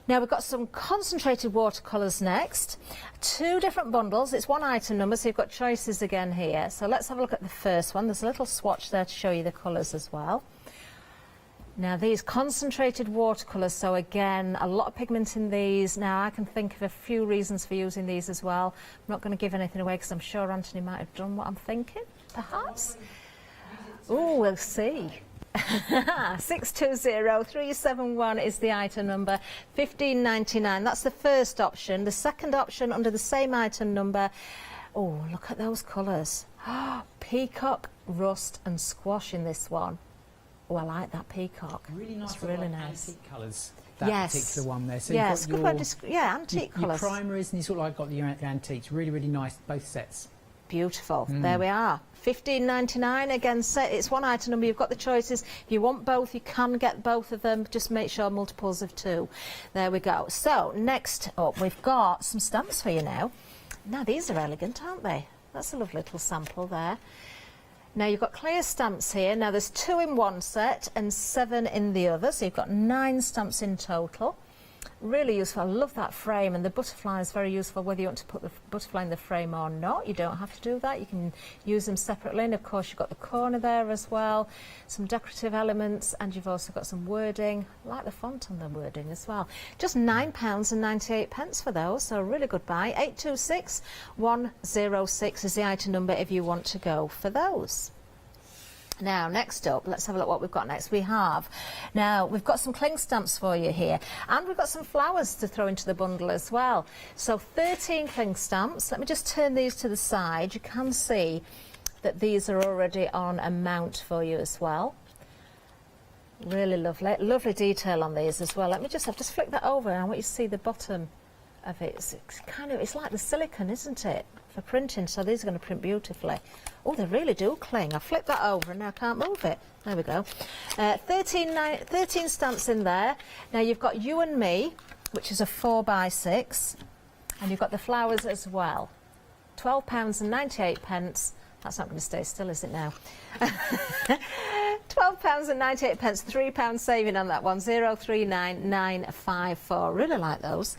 Now, we've got some concentrated watercolours next. 2 different bundles. It's one item number, so you've got choices again here. So let's have a look at the first one. There's a little swatch there to show you the colours as well. Now these concentrated watercolours, so again, a lot of pigment in these. Now I can think of a few reasons for using these as well. I'm not going to give anything away because I'm sure Anthony might have done what I'm thinking, perhaps. Oh, we'll see. 620371 is the item number, $15.99. That's the first option. The second option under the same item number, oh, look at those colours. Peacock, rust and squash in this one. Oh, I like that peacock. Really nice. It's really nice. Antique colours. That Yes. particular one there. So Yes, you've good got way to yeah, antique your colours. primaries, and you sort of like got your antiques. Really, really nice, both sets. Beautiful. There we are. $15.99. Again, it's one item number. You've got the choices. If you want both, you can get both of them. Just make sure multiples of 2. There we go. So next up, we've got some stamps for you now. Now these are elegant, aren't they? That's a lovely little sample there. Now you've got clear stamps here. Now there's 2 in one set and 7 in the other, so you've got 9 stamps in total. Really useful. I love that frame, and the butterfly is very useful whether you want to put the butterfly in the frame or not. You don't have to do that. You can use them separately, and of course you've got the corner there as well, some decorative elements, and you've also got some wording. I like the font on the wording as well. Just £9.98 for those, so a really good buy. 826106 is the item number if you want to go for those. Now, next up, let's have a look what we've got next. We've got some cling stamps for you here, and we've got some flowers to throw into the bundle as well. So 13 cling stamps. Let me just turn these to the side. You can see that these are already on a mount for you as well. Really lovely. Lovely detail on these as well. I've just flicked that over, and I want you to see the bottom of it. It's like the silicone, isn't it, for printing? So these are going to print beautifully. Oh, they really do cling. I flipped that over and now I can't move it. There we go. 13 stamps in there. Now you've got You and Me, which is a 4x6, and you've got the flowers as well. £12.98. That's not going to stay still, is it now? £12.98, £3 saving on that one. 039954. Really like those.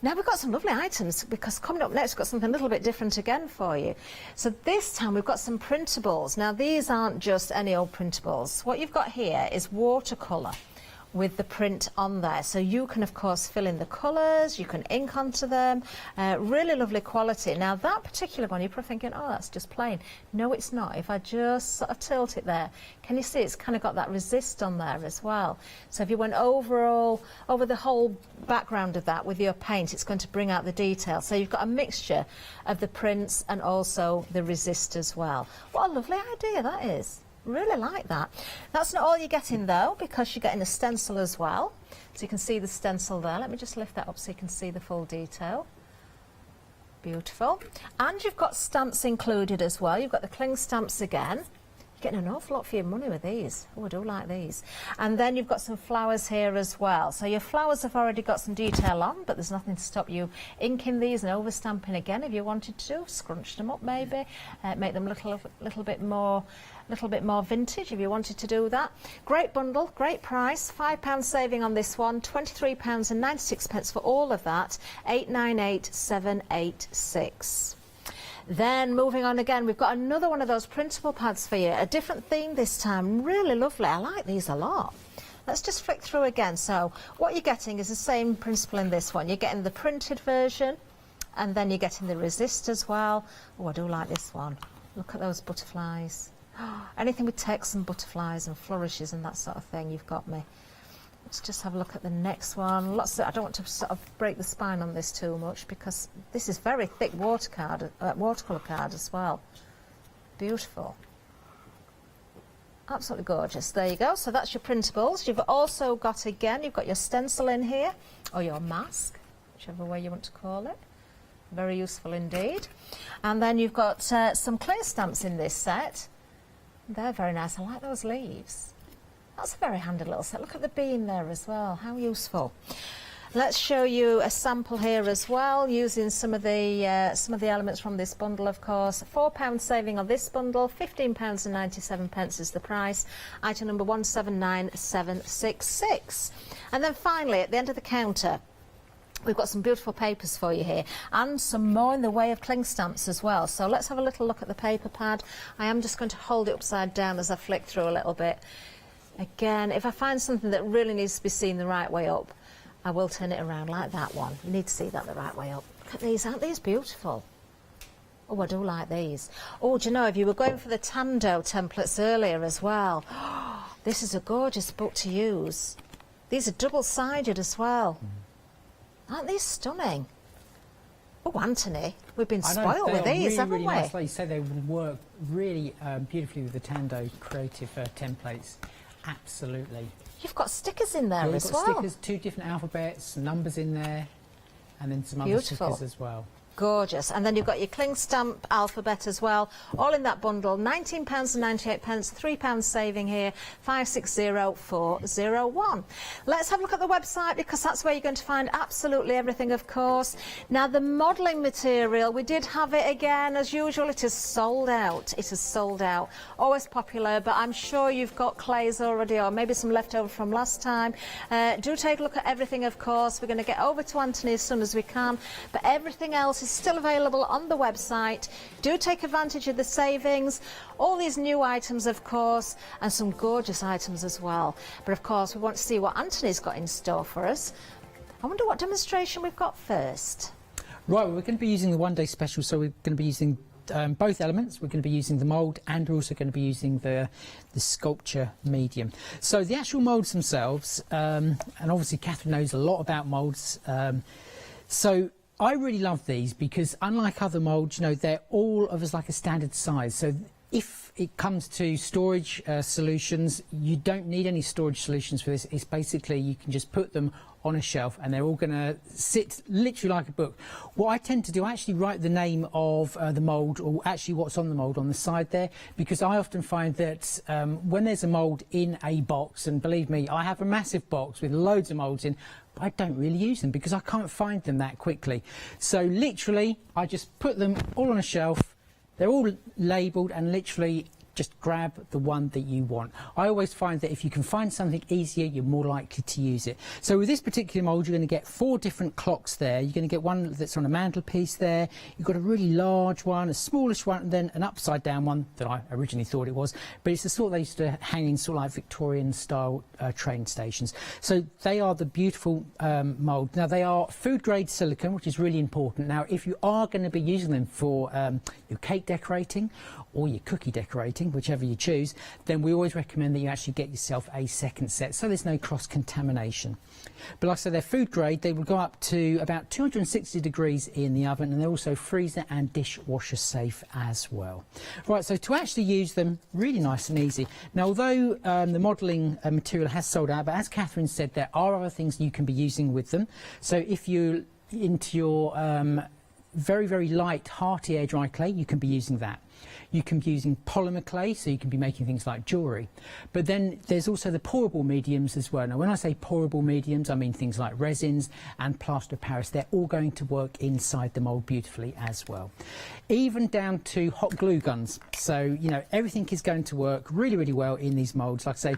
Now we've got some lovely items, because coming up next we've got something a little bit different again for you. So this time we've got some printables. Now these aren't just any old printables. What you've got here is watercolour with the print on there, so you can of course fill in the colours, you can ink onto them. Really lovely quality. Now that particular one, you're probably thinking, oh, that's just plain. No, it's not. If I just sort of tilt it there, can you see it's kind of got that resist on there as well? So if you went over the whole background of that with your paint, it's going to bring out the detail. So you've got a mixture of the prints and also the resist as well. What a lovely idea that is. Really like that. That's not all you're getting though, because you're getting a stencil as well. So you can see the stencil there. Let me just lift that up so you can see the full detail. Beautiful. And you've got stamps included as well. You've got the cling stamps again. You're getting an awful lot for your money with these. Oh, I do like these. And then you've got some flowers here as well. So your flowers have already got some detail on, but there's nothing to stop you inking these and overstamping again if you wanted to. Scrunch them up maybe, make them little bit more vintage if you wanted to do that. Great bundle, great price. £5 saving on this one. £23.96 for all of that. 898786. Then moving on again, we've got another one of those printable pads for you. A different theme this time. Really lovely. I like these a lot. Let's just flick through again. So what you're getting is the same principle in this one. You're getting the printed version, and then you're getting the resist as well. Oh, I do like this one. Look at those butterflies. Anything with text and butterflies and flourishes and that sort of thing, you've got me. Let's just have a look at the next one. I don't want to sort of break the spine on this too much, because this is very thick watercolour card as well. Beautiful. Absolutely gorgeous. There you go. So that's your printables. You've also got, again, you've got your stencil in here, or your mask, whichever way you want to call it. Very useful indeed. And then you've got some clear stamps in this set. They're very nice. I like those leaves. That's a very handy little set. Look at the beam there as well. How useful. Let's show you a sample here as well, using some of the elements from this bundle, of course. £4 saving on this bundle. £15.97 is the price. Item number 179766. And then finally, at the end of the counter, we've got some beautiful papers for you here, and some more in the way of cling stamps as well. So let's have a little look at the paper pad. I am just going to hold it upside down as I flick through a little bit. Again, if I find something that really needs to be seen the right way up, I will turn it around like that one. You need to see that the right way up. Look at these, aren't these beautiful? Oh, I do like these. Oh, do you know, if you were going for the Tando templates earlier as well, this is a gorgeous book to use. These are double-sided as well. Aren't these stunning? Oh, Anthony, we've been spoiled with these, haven't we? Nice. Like you say, they would work really beautifully with the Tando creative templates. Absolutely. You've got stickers in there as well. You've got stickers, 2 different alphabets, numbers in there, and then some other stickers as well. Gorgeous. And then you've got your cling stamp alphabet as well, all in that bundle. £19.98, £3 saving here, 560401. Let's have a look at the website, because that's where you're going to find absolutely everything, of course. Now, the modelling material, we did have it again. As usual, it is sold out. It is sold out. Always popular, but I'm sure you've got clays already, or maybe some leftover from last time. Do take a look at everything, of course. We're going to get over to Anthony as soon as we can, but everything else is still available on the website. Do take advantage of the savings, all these new items, of course, and some gorgeous items as well. But of course, we want to see what Anthony's got in store for us. I wonder what demonstration we've got first. Right, well, we're going to be using the one-day special, so we're going to be using both elements. We're going to be using the mould, and we're also going to be using the sculpture medium. So the actual moulds themselves, and obviously Catherine knows a lot about moulds, so I really love these because, unlike other moulds, you know, they're all of us like a standard size. So if it comes to storage solutions, you don't need any storage solutions for this. It's basically, you can just put them on a shelf and they're all going to sit literally like a book. What I tend to do, I actually write the name of the mould, or actually what's on the mould, on the side there, because I often find that when there's a mould in a box, and believe me, I have a massive box with loads of moulds in, but I don't really use them because I can't find them that quickly. So literally, I just put them all on a shelf. They're all labelled, and literally just grab the one that you want. I always find that if you can find something easier, you're more likely to use it. So with this particular mould, you're going to get 4 different clocks there. You're going to get one that's on a mantelpiece there. You've got a really large one, a smallish one, and then an upside down one that I originally thought it was. But it's the sort they used to hang in sort of like Victorian style train stations. So they are the beautiful mould. Now they are food grade silicone, which is really important. Now if you are going to be using them for your cake decorating or your cookie decorating, whichever you choose, then we always recommend that you actually get yourself a second set so there's no cross-contamination. But like I said, they're food grade. They will go up to about 260 degrees in the oven, and they're also freezer and dishwasher safe as well. Right, so to actually use them, really nice and easy. Now, although the modelling material has sold out, but as Catherine said, there are other things you can be using with them. So if you're into your very, very light, hearty air dry clay, you can be using that. You can be using polymer clay, so you can be making things like jewellery. But then there's also the pourable mediums as well. Now, when I say pourable mediums, I mean things like resins and plaster of Paris. They're all going to work inside the mould beautifully as well. Even down to hot glue guns. So, you know, everything is going to work really, really well in these moulds. Like I say,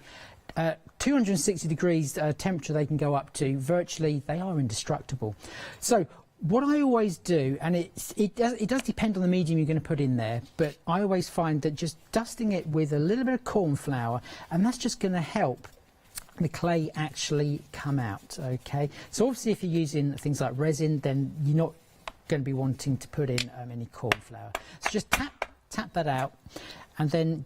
260 degrees temperature they can go up to. Virtually, they are indestructible. So what I always do, and it does depend on the medium you're going to put in there, but I always find that just dusting it with a little bit of corn flour, and that's just going to help the clay actually come out. Okay, so obviously if you're using things like resin, then you're not going to be wanting to put in any corn flour. So just tap that out, and then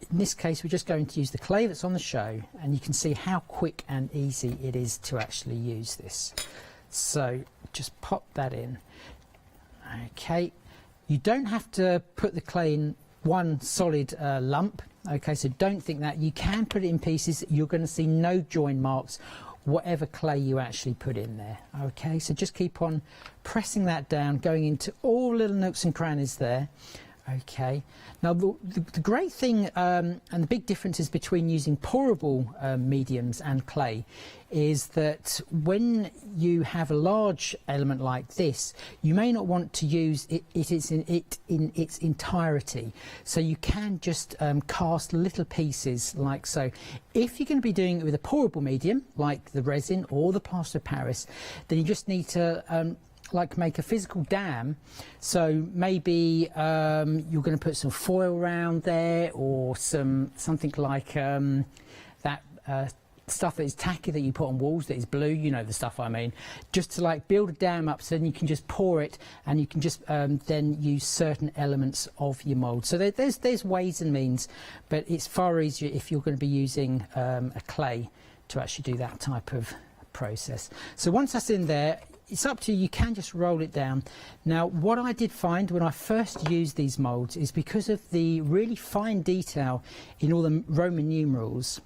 in this case we're just going to use the clay that's on the show, and you can see how quick and easy it is to actually use this. So just pop that in. Okay, you don't have to put the clay in one solid lump. Okay, so don't think that. You can put it in pieces. You're going to see no join marks whatever clay you actually put in there. Okay, so just keep on pressing that down, going into all little nooks and crannies there. Okay, now the great thing and the big differences between using pourable mediums and clay is that when you have a large element like this, you may not want to use it in its entirety. So you can just cast little pieces like so. If you're going to be doing it with a pourable medium like the resin or the plaster of Paris, then you just need to like make a physical dam. So maybe you're going to put some foil around there, or something like that stuff that is tacky that you put on walls that is blue, you know the stuff I mean, just to like build a dam up, so then you can just pour it and you can just then use certain elements of your mould. So there's ways and means, but it's far easier if you're going to be using a clay to actually do that type of process. So once that's in there, it's up to you, you can just roll it down. Now what I did find when I first used these moulds is because of the really fine detail in all the Roman numerals,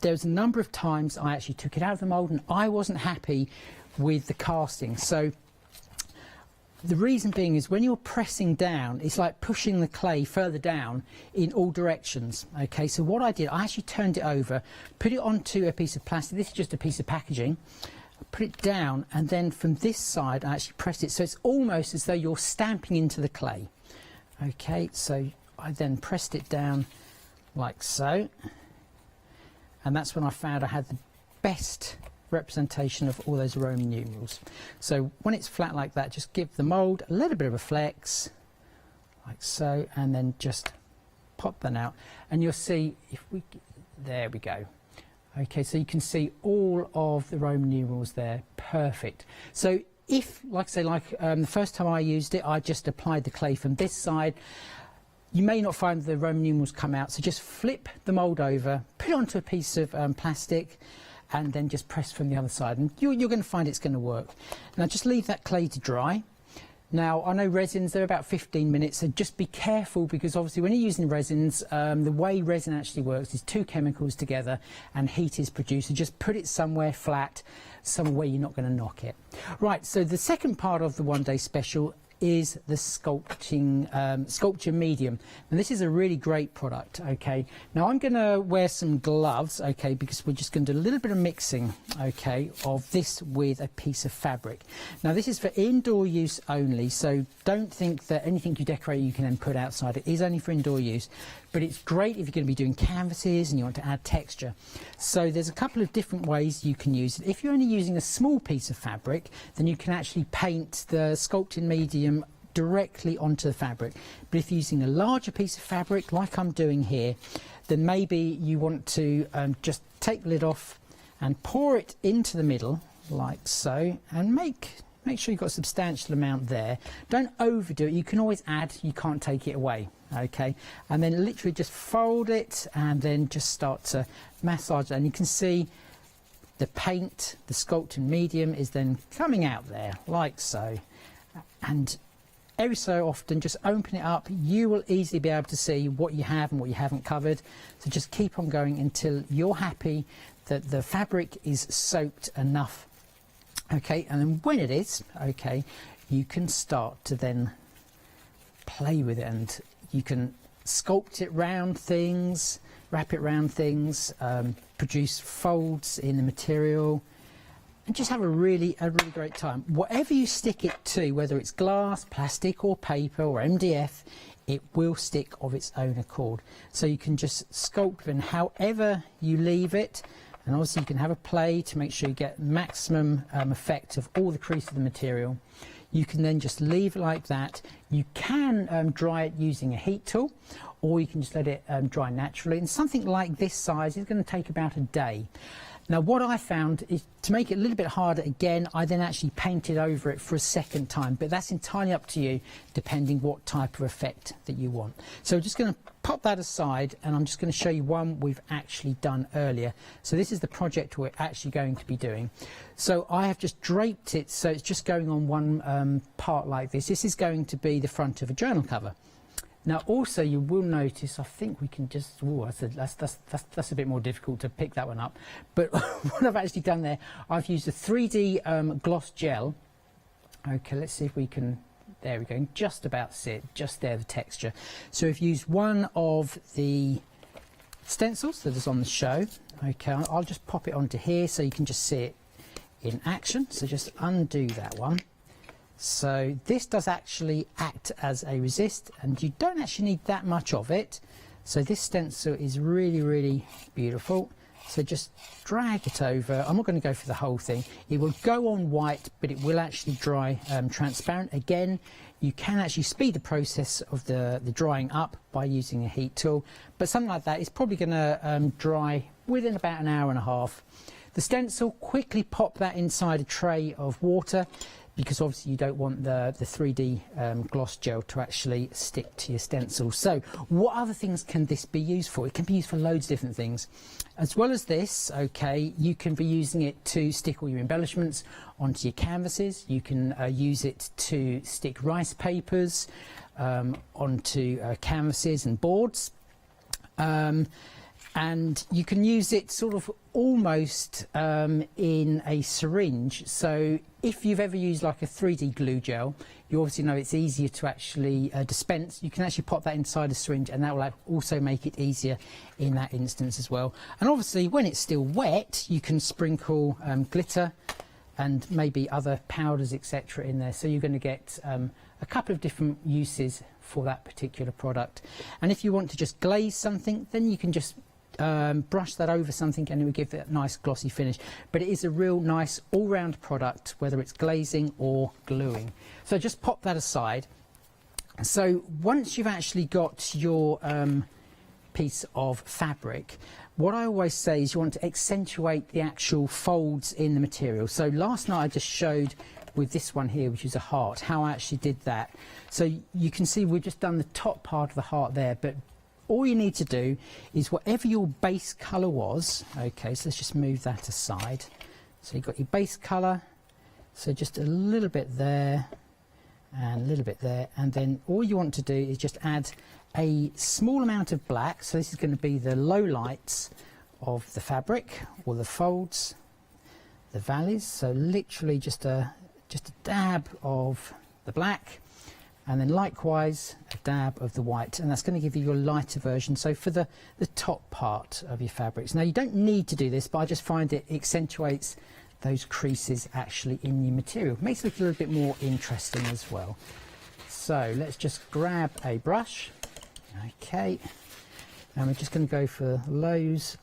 there's a number of times I actually took it out of the mould and I wasn't happy with the casting. So the reason being is when you're pressing down, it's like pushing the clay further down in all directions. Okay, so what I did, I actually turned it over, put it onto a piece of plastic. This is just a piece of packaging. I put it down, and then from this side I actually pressed it, so it's almost as though you're stamping into the clay. Okay, so I then pressed it down like so, and that's when I found I had the best representation of all those Roman numerals. So when it's flat like that, just give the mould a little bit of a flex like so, and then just pop that out, and you'll see, if we, there we go. Okay, so you can see all of the Roman numerals there, perfect. So if, like I say, the first time I used it, I just applied the clay from this side, you may not find the Roman numerals come out, so just flip the mould over, put it onto a piece of plastic, and then just press from the other side, and you're going to find it's going to work. Now just leave that clay to dry. Now I know resins, they're about 15 minutes, so just be careful, because obviously when you're using resins, the way resin actually works is two chemicals together and heat is produced. So just put it somewhere flat, somewhere where you're not going to knock it. Right, so the second part of the one-day special is the sculpture medium, and this is a really great product. Okay, now I'm going to wear some gloves, okay, because we're just going to do a little bit of mixing, okay, of this with a piece of fabric. Now this is for indoor use only, so don't think that anything you decorate you can then put outside. It is only for indoor use, but it's great if you're going to be doing canvases and you want to add texture. So there's a couple of different ways you can use it. If you're only using a small piece of fabric, then you can actually paint the sculpting medium directly onto the fabric. But if you're using a larger piece of fabric, like I'm doing here, then maybe you want to just take the lid off and pour it into the middle, like so, and make sure you've got a substantial amount there. Don't overdo it. You can always add, you can't take it away. Okay, and then literally just fold it and then just start to massage it, and you can see the paint, the sculpting medium, is then coming out there like so. And every so often just open it up, you will easily be able to see what you have and what you haven't covered. So just keep on going until you're happy that the fabric is soaked enough. Okay, and then when it is, okay, you can start to then play with it, and you can sculpt it round things, wrap it round things, produce folds in the material, and just have a really great time. Whatever you stick it to, whether it's glass, plastic or paper or MDF, it will stick of its own accord. So you can just sculpt, and however you leave it, and obviously you can have a play to make sure you get maximum effect of all the crease of the material. You can then just leave it like that. You can dry it using a heat tool, or you can just let it dry naturally. And something like this size is going to take about a day. Now what I found is, to make it a little bit harder again, I then actually painted over it for a second time, but that's entirely up to you, depending what type of effect that you want. So I'm just going to pop that aside, and I'm just going to show you one we've actually done earlier. So this is the project we're actually going to be doing. So I have just draped it, so it's just going on one part like this. This is going to be the front of a journal cover. Now also you will notice, I think we can just, that's a bit more difficult to pick that one up, but what I've actually done there, I've used a 3D gloss gel. Okay, let's see if we can, there we go, just about see it, just there, the texture. So we've used one of the stencils that is on the show. Okay, I'll just pop it onto here so you can just see it in action. So just undo that one. So this does actually act as a resist, and you don't actually need that much of it. So this stencil is really beautiful. So just drag it over. I'm not going to go for the whole thing. It will go on white, but it will actually dry transparent. Again, you can actually speed the process of the drying up by using a heat tool, but something like that is probably going to dry within about an hour and a half. The stencil, quickly pop that inside a tray of water, because obviously you don't want the 3D gloss gel to actually stick to your stencil. So what other things can this be used for? It can be used for loads of different things. As well as this, okay, you can be using it to stick all your embellishments onto your canvases. You can use it to stick rice papers onto canvases and boards. And you can use it sort of almost in a syringe. So if you've ever used like a 3D glue gel, you obviously know it's easier to actually dispense. You can actually pop that inside a syringe, and that will also make it easier in that instance as well. And obviously when it's still wet, you can sprinkle glitter and maybe other powders, etc. in there. So you're going to get a couple of different uses for that particular product. And if you want to just glaze something, then you can just brush that over something and it will give it a nice glossy finish. But it is a real nice all-round product, whether it's glazing or gluing. So just pop that aside. So once you've actually got your piece of fabric, what I always say is you want to accentuate the actual folds in the material. So last night I just showed with this one here, which is a heart, how I actually did that. So you can see we've just done the top part of the heart there, but all you need to do is whatever your base colour was, okay, so let's just move that aside. So you've got your base colour, so just a little bit there and a little bit there, and then all you want to do is just add a small amount of black. So this is going to be the low lights of the fabric, or the folds, the valleys. So literally just a dab of the black, and then likewise a dab of the white, and that's going to give you your lighter version. So for the top part of your fabrics. Now you don't need to do this, but I just find it accentuates those creases actually in your material. Makes it look a little bit more interesting as well. So let's just grab a brush, okay, and we're just going to go for lows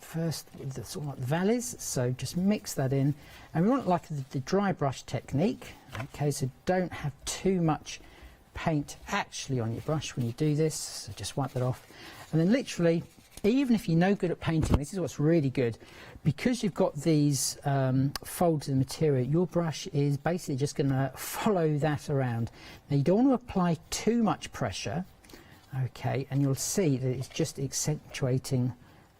first, the sort of like the valleys. So just mix that in, and we want like the dry brush technique. Okay, so don't have too much paint actually on your brush when you do this, so just wipe that off. And then literally, even if you're no good at painting, this is what's really good, because you've got these folds of the material, your brush is basically just going to follow that around. Now you don't want to apply too much pressure, okay, and you'll see that it's just accentuating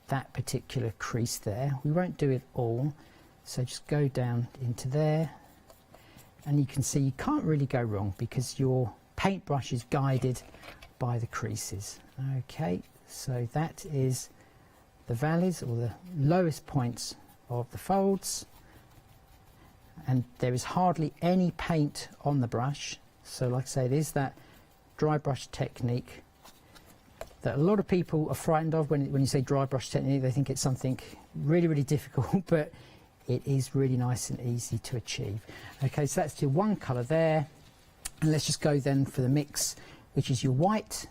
that particular crease there. We won't do it all, so just go down into there, and you can see you can't really go wrong because your paintbrush is guided by the creases. Okay, so that is the valleys, or the lowest points of the folds, and there is hardly any paint on the brush. So like I say, it is that dry brush technique that a lot of people are frightened of. When you say dry brush technique, they think it's something really, really difficult, but it is really nice and easy to achieve. Okay, so that's your one colour there, and let's just go then for the mix, which is your white.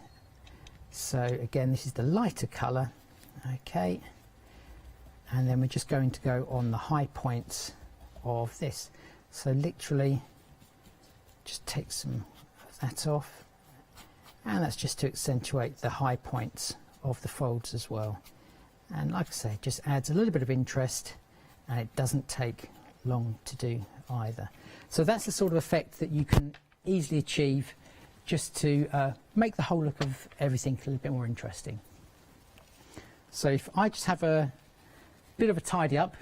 So again, this is the lighter colour, okay, and then we're just going to go on the high points of this. So literally just take some of that off, and that's just to accentuate the high points of the folds as well. And like I say, it just adds a little bit of interest, and it doesn't take long to do either. So that's the sort of effect that you can easily achieve, just to make the whole look of everything a little bit more interesting. So if I just have a bit of a tidy up,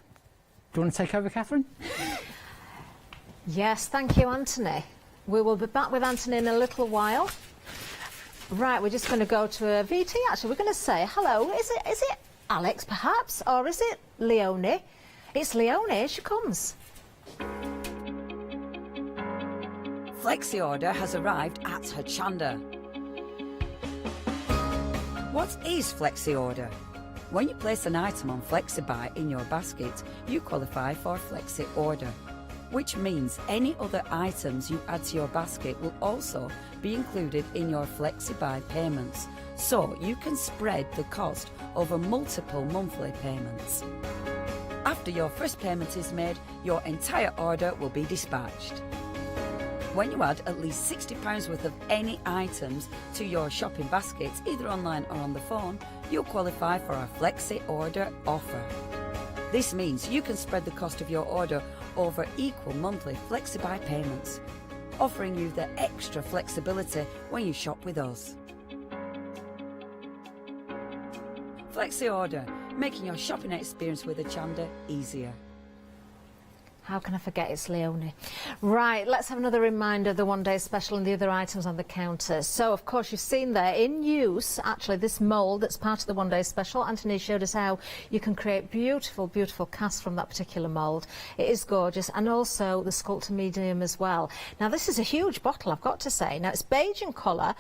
do you want to take over, Catherine? Yes, thank you, Anthony. We will be back with Anthony in a little while. Right, we're just going to go to a VT. Actually, we're going to say hello. Is it Alex, perhaps, or is it Leonie? It's Leonie. Here she comes. Flexi order has arrived at Hochanda. What is Flexi order? When you place an item on FlexiBuy in your basket, you qualify for Flexi order, which means any other items you add to your basket will also be included in your FlexiBuy payments, so you can spread the cost over multiple monthly payments. After your first payment is made, your entire order will be dispatched. When you add at least £60 worth of any items to your shopping basket, either online or on the phone, you'll qualify for our Flexi Order offer. This means you can spread the cost of your order over equal monthly Flexi-buy payments, offering you the extra flexibility when you shop with us. Flexi Order, making your shopping experience with Hochanda easier. How can I forget it's Leonie? Right, let's have another reminder of the one-day special and the other items on the counter. So, of course, you've seen there in use, actually, this mould that's part of the one-day special. Anthony showed us how you can create beautiful, beautiful casts from that particular mould. It is gorgeous, and also the sculptor medium as well. Now, this is a huge bottle, I've got to say. Now, it's beige in colour,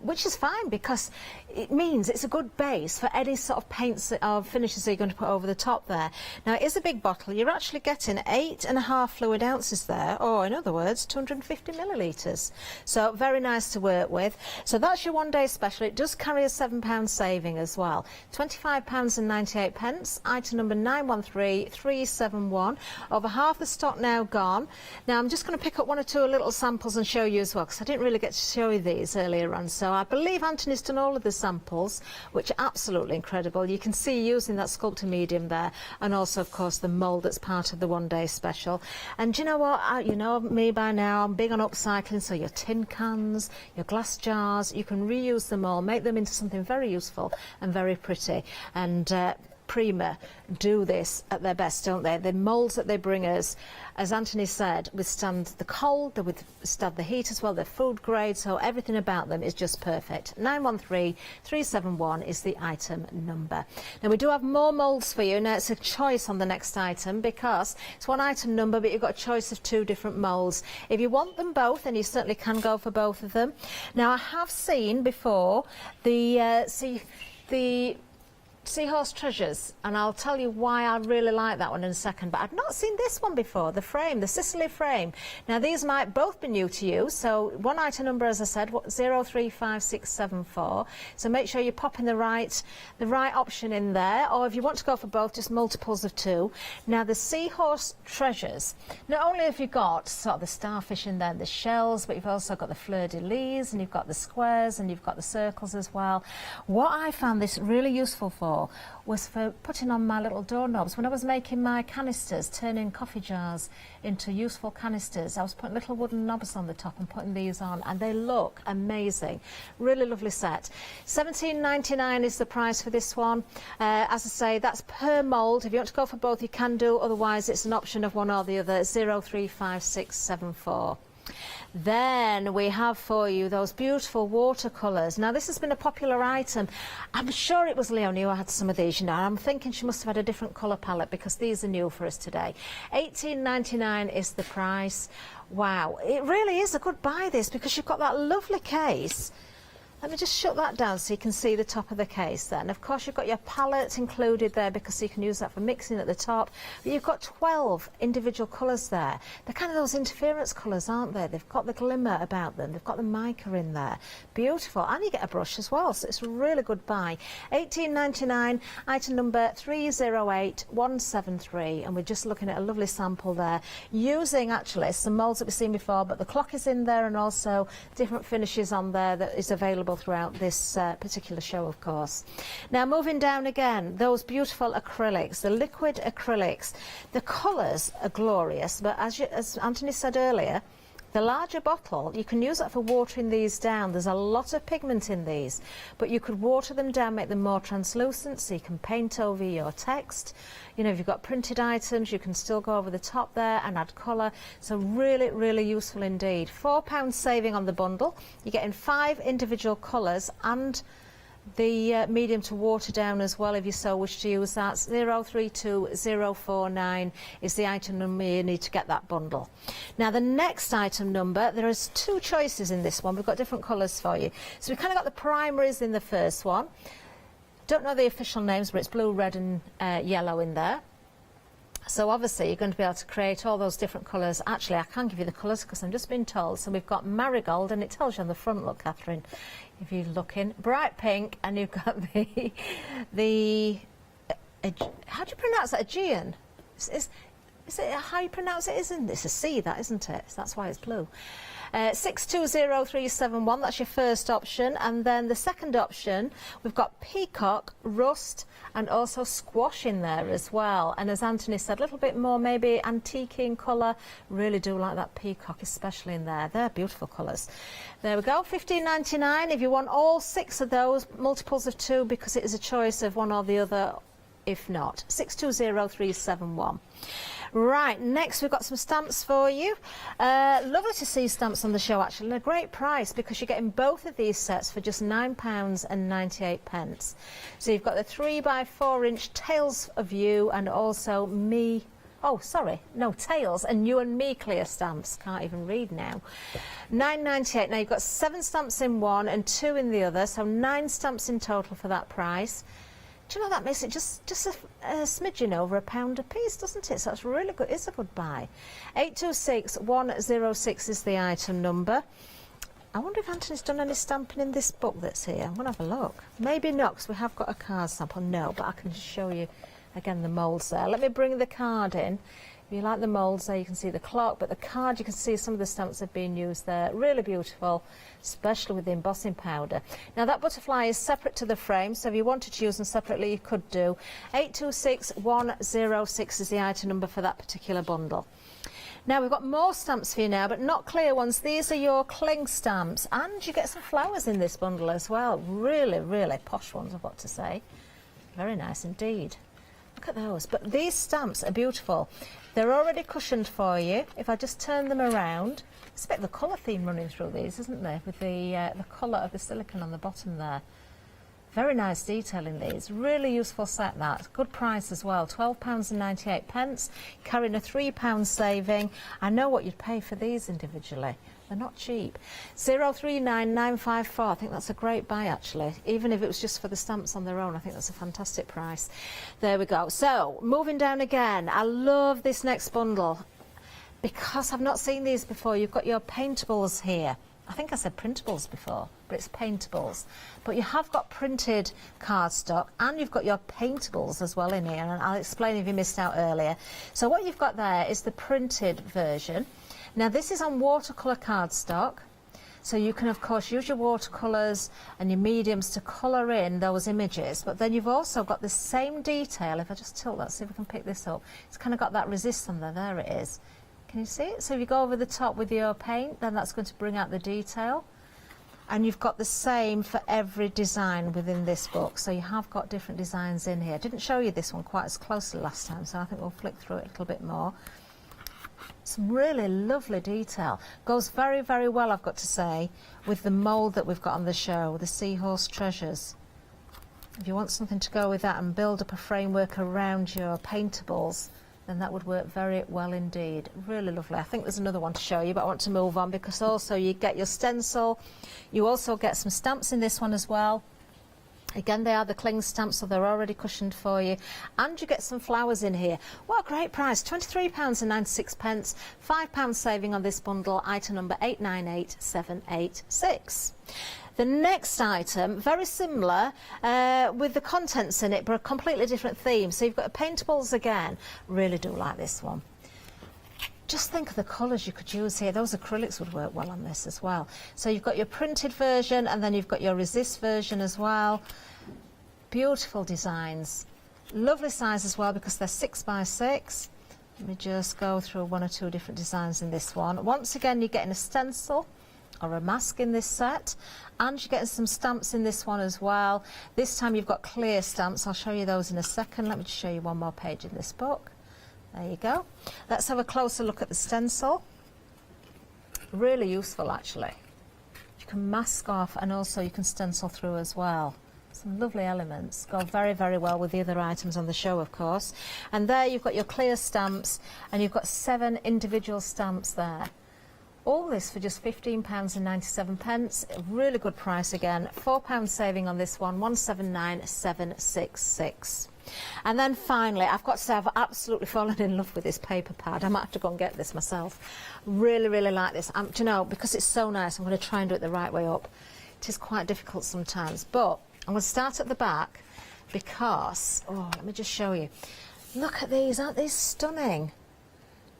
which is fine because it means it's a good base for any sort of paints or finishes that you're going to put over the top there. Now, it is a big bottle. You're actually getting 8.5 fluid ounces there, or in other words 250 millilitres. So very nice to work with. So that's your one-day special. It does carry a £7 saving as well. £25.98. Item number 913371. Over half the stock now gone. Now I'm just going to pick up one or two little samples and show you as well, because I didn't really get to show you these earlier on. So I believe Anthony's done all of the samples, which are absolutely incredible. You can see using that sculptor medium there, and also of course the mould that's part of the one-day special. And do you know what? You know me by now, I'm big on upcycling, so your tin cans, your glass jars, you can reuse them all, make them into something very useful and very pretty. And Prima do this at their best, don't they? The moulds that they bring us, as Anthony said, withstand the cold, they withstand the heat as well, they're food grade, so everything about them is just perfect. 913371 is the item number. Now we do have more moulds for you. Now it's a choice on the next item because it's one item number, but you've got a choice of two different moulds. If you want them both, then you certainly can go for both of them. Now I have seen before the Seahorse Treasures, and I'll tell you why I really like that one in a second, but I've not seen this one before, the frame, the Sicily frame. Now these might both be new to you, so one item number, as I said, 035674, so make sure you pop in the right option in there, or if you want to go for both, just multiples of 2. Now the Seahorse Treasures, not only have you got sort of the starfish in there, the shells, but you've also got the fleur-de-lis, and you've got the squares, and you've got the circles as well. What I found this really useful for was for putting on my little doorknobs. When I was making my canisters, turning coffee jars into useful canisters, I was putting little wooden knobs on the top and putting these on, and they look amazing. Really lovely set. £17.99 is the price for this one. As I say, that's per mould. If you want to go for both, you can do, otherwise it's an option of one or the other. 035674. Then we have for you those beautiful watercolours. Now this has been a popular item. I'm sure it was Leonie who had some of these, you know. I'm thinking she must have had a different colour palette because these are new for us today. £18.99 is the price. Wow, it really is a good buy this, because you've got that lovely case. Let me just shut that down so you can see the top of the case then. Of course, you've got your palette included there because you can use that for mixing at the top. But you've got 12 individual colours there. They're kind of those interference colours, aren't they? They've got the glimmer about them. They've got the mica in there. Beautiful. And you get a brush as well, so it's a really good buy. £18.99, item number 308173. And we're just looking at a lovely sample there, using actually some moulds that we've seen before, but the clock is in there and also different finishes on there that is available throughout this particular show, of course. Now moving down again, those beautiful acrylics, the liquid acrylics. The colours are glorious, but as Anthony said earlier, the larger bottle, you can use that for watering these down. There's a lot of pigment in these, but you could water them down, make them more translucent, so you can paint over your text. You know, if you've got printed items, you can still go over the top there and add colour. So really, really useful indeed. £4 saving on the bundle. You're getting 5 individual colours and the medium to water down as well, if you so wish to use that. 032049 is the item number you need to get that bundle. Now the next item number, there is 2 choices in this one. We've got different colours for you. So we've kind of got the primaries in the first one. Don't know the official names, but it's blue, red and yellow in there. So obviously you're going to be able to create all those different colours. Actually, I can't give you the colours because I'm just being told. So we've got marigold, and it tells you on the front, look, Catherine, if you look in, bright pink, and you've got the how do you pronounce that? Aegean? Is it how you pronounce it? Isn't it? It's a C, that, isn't it? So that's why it's blue. 620371, that's your first option. And then the second option, we've got peacock, rust, and also squash in there as well. And as Anthony said, a little bit more maybe antique in colour. Really do like that peacock, especially in there. They're beautiful colours. There we go, $15.99. If you want all 6 of those, multiples of 2, because it is a choice of one or the other, if not. 620371. Right, next we've got some stamps for you. Lovely to see stamps on the show, actually, and a great price, because you're getting both of these sets for just £9.98. So you've got the 3x4-inch Tales of You and also Me. Oh, sorry, no, Tales and You and Me clear stamps. Can't even read now. £9.98. Now you've got 7 stamps in one and 2 in the other, so 9 stamps in total for that price. Do you know, that makes it just a smidgen over £1 a piece, doesn't it? So that's really good. It's a good buy. 826106 is the item number. I wonder if Anthony's done any stamping in this book that's here. I'm going to have a look. Maybe not, because we have got a card stamp on. No, but I can just show you, again, the moulds there. Let me bring the card in. If you like the moulds there, you can see the clock, but the card, you can see some of the stamps have been used there. Really beautiful, especially with the embossing powder. Now, that butterfly is separate to the frame, so if you wanted to use them separately, you could do. 826106 is the item number for that particular bundle. Now, we've got more stamps for you now, but not clear ones. These are your cling stamps, and you get some flowers in this bundle as well. Really, really posh ones, I've got to say. Very nice indeed. Look at those. But these stamps are beautiful. They're already cushioned for you. If I just turn them around, it's a bit of the colour theme running through these, isn't there? With the colour of the silicone on the bottom there. Very nice detail in these. Really useful set, that. Good price as well. £12.98. Carrying a £3 saving. I know what you'd pay for these individually. They're not cheap. 039954. I think that's a great buy, actually. Even if it was just for the stamps on their own, I think that's a fantastic price. There we go. So, moving down again. I love this next bundle because I've not seen these before. You've got your paintables here. I think I said printables before, but it's paintables. But you have got printed cardstock and you've got your paintables as well in here, and I'll explain if you missed out earlier. So what you've got there is the printed version. Now this is on watercolour cardstock, so you can of course use your watercolours and your mediums to colour in those images, but then you've also got the same detail. If I just tilt that, see if we can pick this up. It's kind of got that resist on there. There it is. Can you see it? So if you go over the top with your paint, then that's going to bring out the detail. And you've got the same for every design within this book. So you have got different designs in here. I didn't show you this one quite as closely last time, so I think we'll flick through it a little bit more. Some really lovely detail. Goes very, very well, I've got to say, with the mould that we've got on the show, the Seahorse Treasures. If you want something to go with that and build up a framework around your paintables, then that would work very well indeed. Really lovely. I think there's another one to show you, but I want to move on because also you get your stencil. You also get some stamps in this one as well. Again, they are the cling stamps, so they're already cushioned for you. And you get some flowers in here. What a great price, £23.96, £5 saving on this bundle, item number 898786. The next item, very similar, with the contents in it, but a completely different theme. So you've got paintables again. Really do like this one. Just think of the colours you could use here. Those acrylics would work well on this as well. So you've got your printed version and then you've got your resist version as well. Beautiful designs. Lovely size as well because they're 6x6. Let me just go through one or two different designs in this one. Once again, you're getting a stencil or a mask in this set, and you're getting some stamps in this one as well. This time you've got clear stamps. I'll show you those in a second. Let me just show you one more page in this book. There you go. Let's have a closer look at the stencil. Really useful, actually. You can mask off and also you can stencil through as well. Some lovely elements. Go very, very well with the other items on the show, of course. And there you've got your clear stamps, and you've got 7 individual stamps there. All this for just £15.97. A really good price again. £4 saving on this one, 179766. And then finally, I've got to say I've absolutely fallen in love with this paper pad. I might have to go and get this myself. Really, really like this. Do you know, because it's so nice, I'm going to try and do it the right way up. It is quite difficult sometimes, but I'm going to start at the back because, oh, let me just show you. Look at these, aren't these stunning?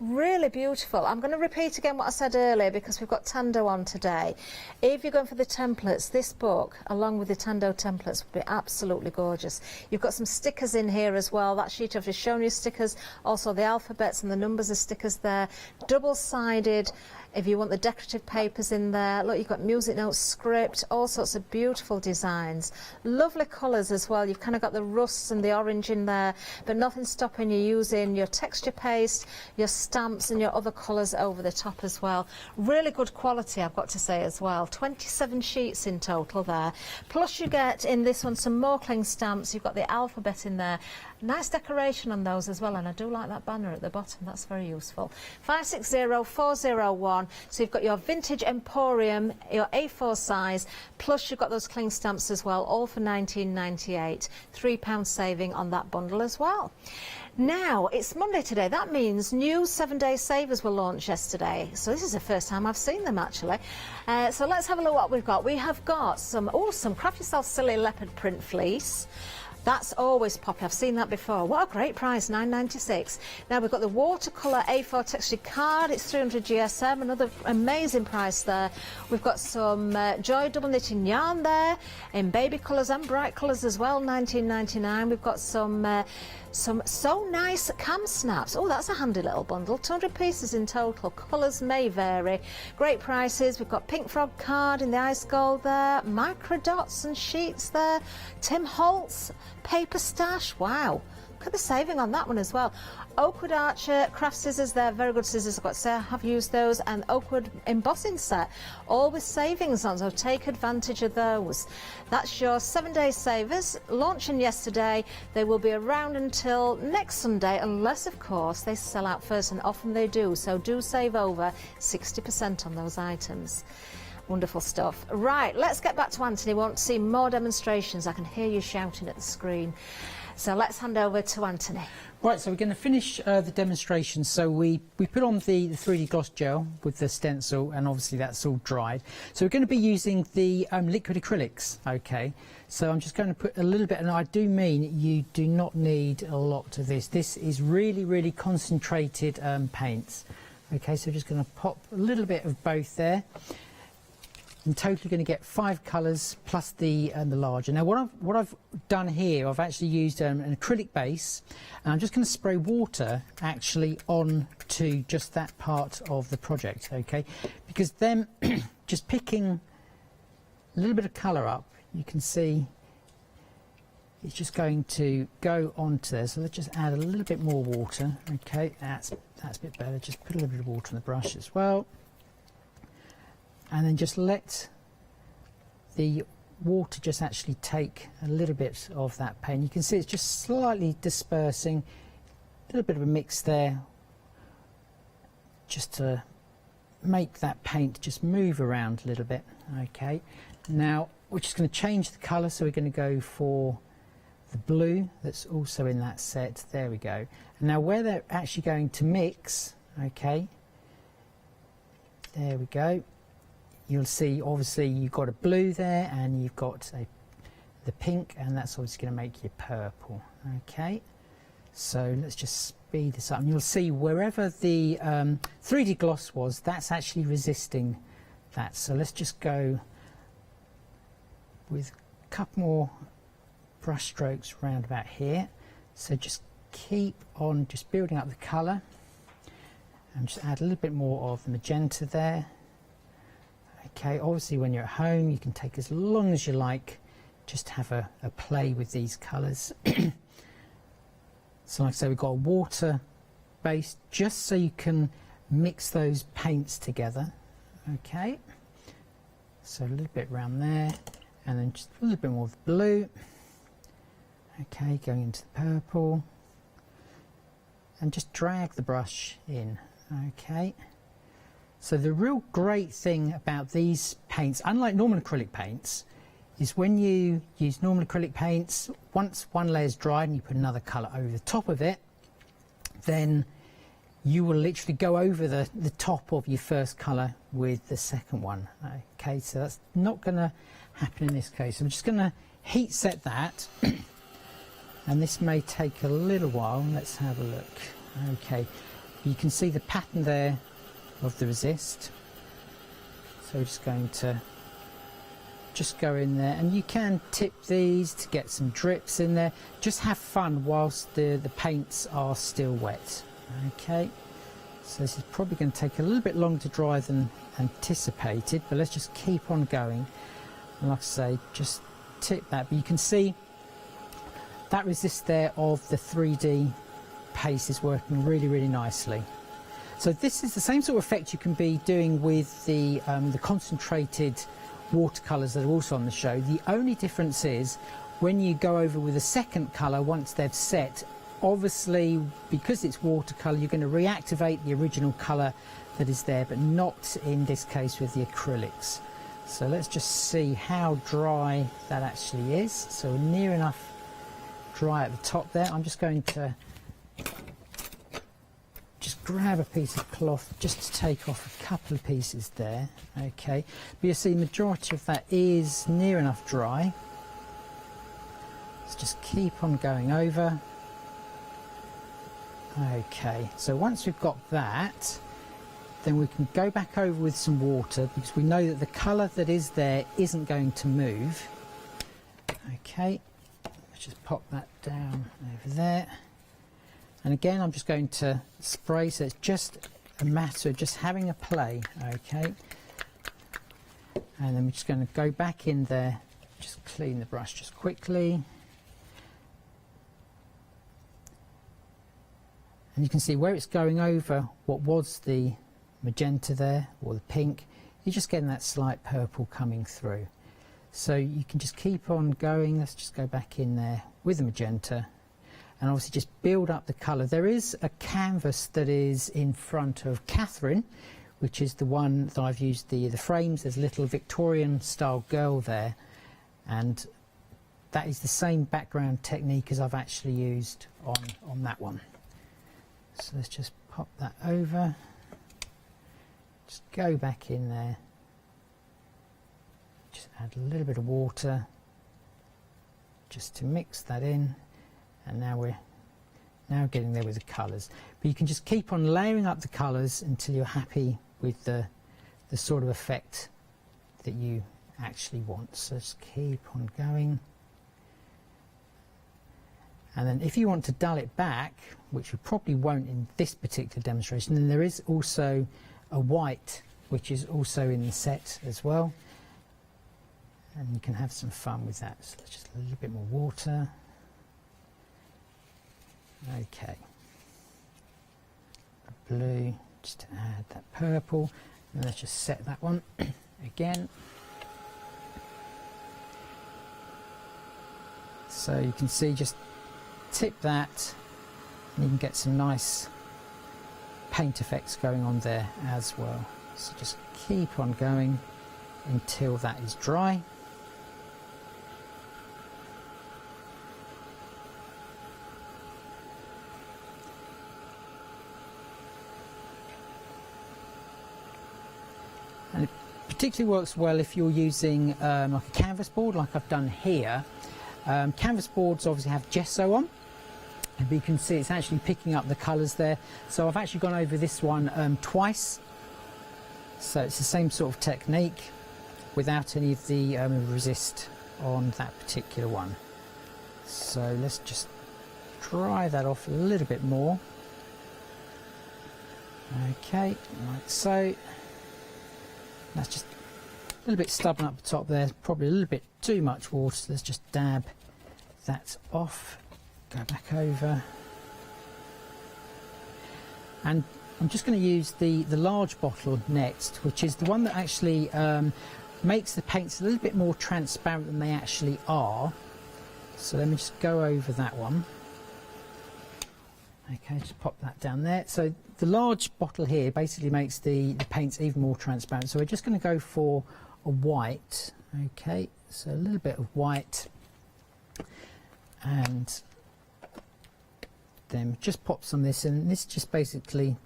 Really beautiful. I'm going to repeat again what I said earlier because we've got Tando on today. If you're going for the templates, this book, along with the Tando templates, would be absolutely gorgeous. You've got some stickers in here as well. That sheet I've just shown you stickers. Also the alphabets and the numbers of stickers there. Double-sided. If you want the decorative papers in there, look, you've got music notes, script, all sorts of beautiful designs. Lovely colours as well. You've kind of got the rusts and the orange in there, but nothing stopping you using your texture paste, your stamps and your other colours over the top as well. Really good quality, I've got to say as well. 27 sheets in total there. Plus you get in this one some more cling stamps. You've got the alphabet in there. Nice decoration on those as well, and I do like that banner at the bottom. That's very useful. 560401. So you've got your vintage emporium, your A4 size, plus you've got those cling stamps as well, all for £19.98. £3 saving on that bundle as well. Now, it's Monday today. That means new 7-day savers were launched yesterday. So this is the first time I've seen them, actually. So let's have a look what we've got. We have got some Craft Yourself Silly Leopard Print Fleece. That's always poppy. I've seen that before. What a great price, £9.96. Now we've got the watercolour A4 textured card. It's 300 GSM, another amazing price there. We've got some Joy double knitting yarn there in baby colours and bright colours as well, £19.99. We've got some So Nice cam snaps. Oh, that's a handy little bundle. 200 pieces in total. Colours may vary. Great prices. We've got Pink Frog card in the ice gold there. Micro dots and sheets there. Tim Holtz paper stash. Wow. Look at the saving on that one as well. Oakwood Archer craft scissors, they're very good scissors, I've got to say, I have used those, and Oakwood embossing set, all with savings on, so take advantage of those. That's your 7-day savers, launching yesterday. They will be around until next Sunday, unless of course they sell out first, and often they do, so do save over 60% on those items. Wonderful stuff. Right, let's get back to Anthony. We want to see more demonstrations. I can hear you shouting at the screen. So let's hand over to Anthony. Right, so we're going to finish the demonstration. So we put on the 3D gloss gel with the stencil, and obviously that's all dried. So we're going to be using the liquid acrylics, okay? So I'm just going to put a little bit, and I do mean you do not need a lot of this. This is really, really concentrated paints. Okay, so just going to pop a little bit of both there. I'm totally going to get 5 colours plus the larger. Now what I've done here, I've actually used an acrylic base, and I'm just going to spray water actually on to just that part of the project, okay? Because then just picking a little bit of colour up, you can see it's just going to go onto there. So let's just add a little bit more water, okay? That's a bit better. Just put a little bit of water on the brush as well. And then just let the water just actually take a little bit of that paint. You can see it's just slightly dispersing, a little bit of a mix there, just to make that paint just move around a little bit. Okay, now we're just going to change the colour, so we're going to go for the blue that's also in that set. There we go. And now where they're actually going to mix, okay, there we go. You'll see obviously you've got a blue there, and you've got the pink, and that's obviously going to make you purple. Okay, so let's just speed this up, and you'll see wherever the 3D gloss was, that's actually resisting that. So let's just go with a couple more brush strokes around about here. So just keep on just building up the colour, and just add a little bit more of the magenta there. Okay, obviously when you're at home you can take as long as you like, just have a play with these colours. So like I say, we've got a water base just so you can mix those paints together. Okay, so a little bit around there, and then just a little bit more of the blue. Okay, going into the purple, and just drag the brush in. Okay. So the real great thing about these paints, unlike normal acrylic paints, is when you use normal acrylic paints, once one layer is dried and you put another colour over the top of it, then you will literally go over the top of your first colour with the second one. Okay, so that's not going to happen in this case. I'm just going to heat set that, and this may take a little while. Let's have a look. Okay. You can see the pattern there of the resist. So we're just going to just go in there, and you can tip these to get some drips in there. Just have fun whilst the paints are still wet. Okay, so this is probably going to take a little bit longer to dry than anticipated, but let's just keep on going. And like I say, just tip that, but you can see that resist there of the 3D paste is working really, really nicely. So this is the same sort of effect you can be doing with the concentrated watercolours that are also on the show. The only difference is when you go over with a second colour once they've set, obviously because it's watercolour you're going to reactivate the original colour that is there, but not in this case with the acrylics. So let's just see how dry that actually is. So near enough dry at the top there. I'm just going to just grab a piece of cloth just to take off a couple of pieces there. Okay, but you see the majority of that is near enough dry. Let's just keep on going over. Okay, so once we've got that, then we can go back over with some water, because we know that the colour that is there isn't going to move. Okay, let's just pop that down over there. And again, I'm just going to spray, so it's just a matter of just having a play. Okay, and then we're just going to go back in there, just clean the brush just quickly. And you can see where it's going over what was the magenta there, or the pink, you're just getting that slight purple coming through. So you can just keep on going. Let's just go back in there with the magenta and obviously just build up the colour. There is a canvas that is in front of Catherine, which is the one that I've used the frames. There's a little Victorian style girl there, and that is the same background technique as I've actually used on that one. So let's just pop that over, just go back in there, just add a little bit of water just to mix that in, and now we're getting there with the colours. But you can just keep on layering up the colours until you're happy with the sort of effect that you actually want. So just keep on going. And then if you want to dull it back, which you probably won't in this particular demonstration, then there is also a white which is also in the set as well, and you can have some fun with that. So let's just a little bit more water. Okay, blue, just to add that purple, and let's just set that one again. So you can see, just tip that and you can get some nice paint effects going on there as well. So just keep on going until that is dry. And it particularly works well if you're using like a canvas board like I've done here. Canvas boards obviously have gesso on, but you can see it's actually picking up the colours there. So I've actually gone over this one twice, so it's the same sort of technique without any of the resist on that particular one. So let's just dry that off a little bit more. Okay, like so. That's just a little bit stubborn up the top there, probably a little bit too much water, so let's just dab that off, go back over. And I'm just going to use the large bottle next, which is the one that actually makes the paints a little bit more transparent than they actually are. So let me just go over that one. Okay, just pop that down there. So the large bottle here basically makes the paints even more transparent. So we're just going to go for a white. Okay, so a little bit of white, and then just pop some of this in. This just basically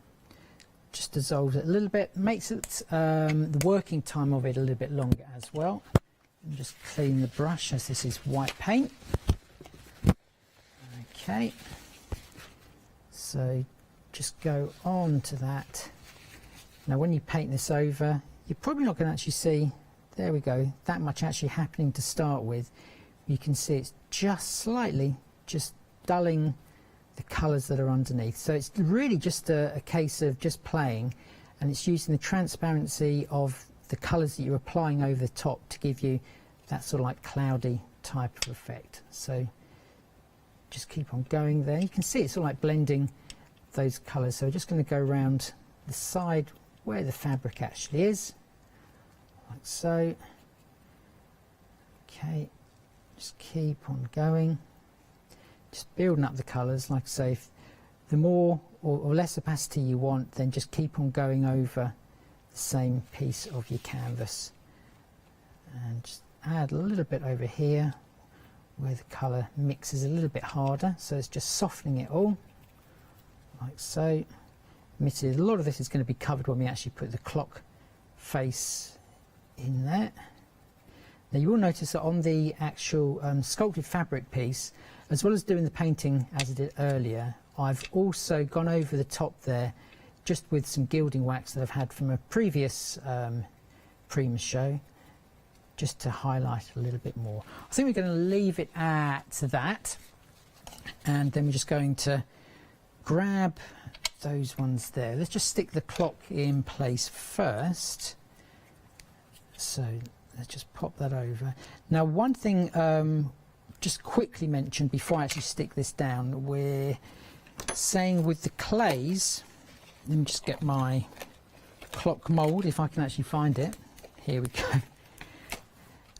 just dissolves it a little bit, makes it the working time of it a little bit longer as well. And just clean the brush, as this is white paint. Okay, so just go on to that. Now when you paint this over, you're probably not going to actually see, there we go, that much actually happening to start with. You can see it's just slightly just dulling the colours that are underneath. So it's really just a case of just playing, and it's using the transparency of the colours that you're applying over the top to give you that sort of like cloudy type of effect. So just keep on going there. You can see it's sort of like blending those colours. So we're just going to go around the side where the fabric actually is, like so. Okay, just keep on going. Just building up the colours. Like I say, if the more or less opacity you want, then just keep on going over the same piece of your canvas. And just add a little bit over here where the colour mixes a little bit harder. So it's just softening it all, like so. Admitted, a lot of this is going to be covered when we actually put the clock face in there. Now you will notice that on the actual sculpted fabric piece, as well as doing the painting as I did earlier, I've also gone over the top there just with some gilding wax that I've had from a previous Prima show, just to highlight a little bit more. I think we're going to leave it at that, and then we're just going to grab those ones there. Let's just stick the clock in place first. So let's just pop that over. Now one thing just quickly mention before I actually stick this down, we're saying with the clays, let me just get my clock mould if I can actually find it. Here we go.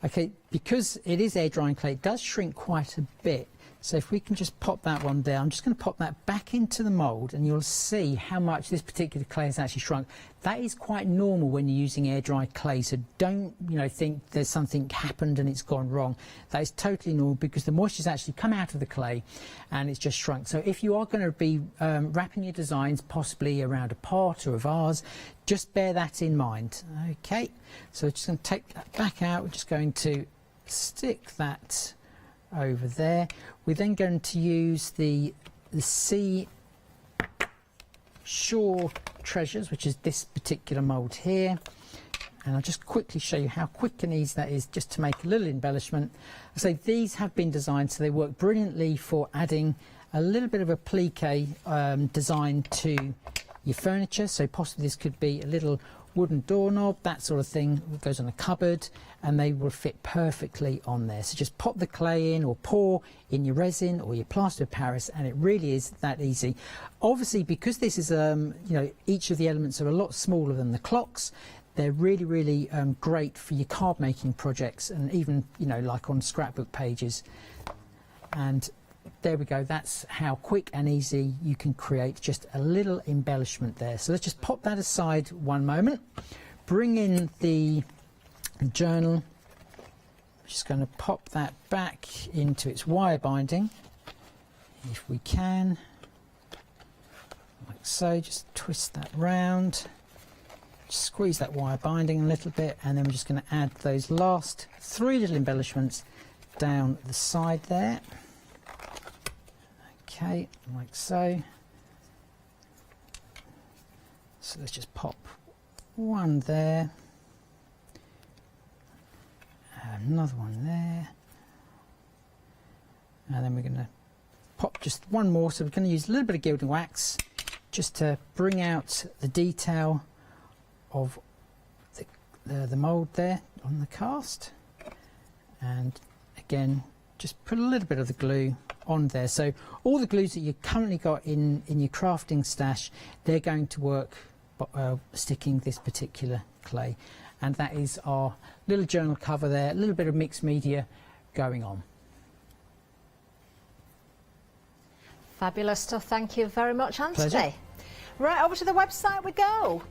Okay, because it is air drying clay, it does shrink quite a bit. So if we can just pop that one down, I'm just going to pop that back into the mould, and you'll see how much this particular clay has actually shrunk. That is quite normal when you're using air dried clay, so don't think there's something happened and it's gone wrong. That is totally normal because the moisture's actually come out of the clay and it's just shrunk. So if you are going to be wrapping your designs possibly around a pot or a vase, just bear that in mind. Okay, so we're just going to take that back out. We're just going to stick that over there. We're then going to use the Sea Shore Treasures, which is this particular mould here, and I'll just quickly show you how quick and easy that is, just to make a little embellishment. So these have been designed so they work brilliantly for adding a little bit of a plique design to your furniture. So possibly this could be a little wooden doorknob, that sort of thing, that goes on a cupboard, and they will fit perfectly on there. So just pop the clay in or pour in your resin or your plaster of Paris, and it really is that easy. Obviously, because this is each of the elements are a lot smaller than the clocks, they're really great for your card making projects, and even like on scrapbook pages. And there we go, that's how quick and easy you can create just a little embellishment there. So let's just pop that aside one moment, bring in the journal. I'm just going to pop that back into its wire binding if we can, like so. Just twist that round, just squeeze that wire binding a little bit, and then we're just going to add those last three little embellishments down the side there. Okay, like so. So let's just pop one there, another one there, and then we're going to pop just one more. So we're going to use a little bit of gilding wax just to bring out the detail of the mould there on the cast, and again just put a little bit of the glue on there. So all the glues that you've currently got in your crafting stash, they're going to work sticking this particular clay. And that is our little journal cover there, a little bit of mixed media going on. Fabulous stuff, thank you very much, Anthony. Pleasure. Right, over to the website we go.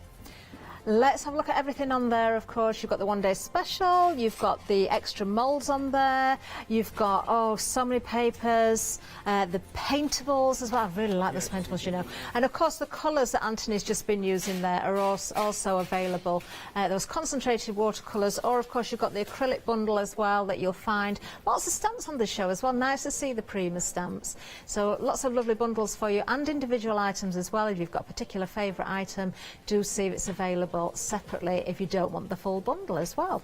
Let's have a look at everything on there. Of course, you've got the one-day special, you've got the extra moulds on there, you've got, oh, so many papers, the paintables as well. I really like those paintables, you know. And of course, the colours that Anthony's just been using there are also available. Those concentrated watercolours, or of course, you've got the acrylic bundle as well that you'll find. Lots of stamps on the show as well. Nice to see the Prima stamps. So lots of lovely bundles for you, and individual items as well. If you've got a particular favourite item, do see if it's available separately if you don't want the full bundle as well.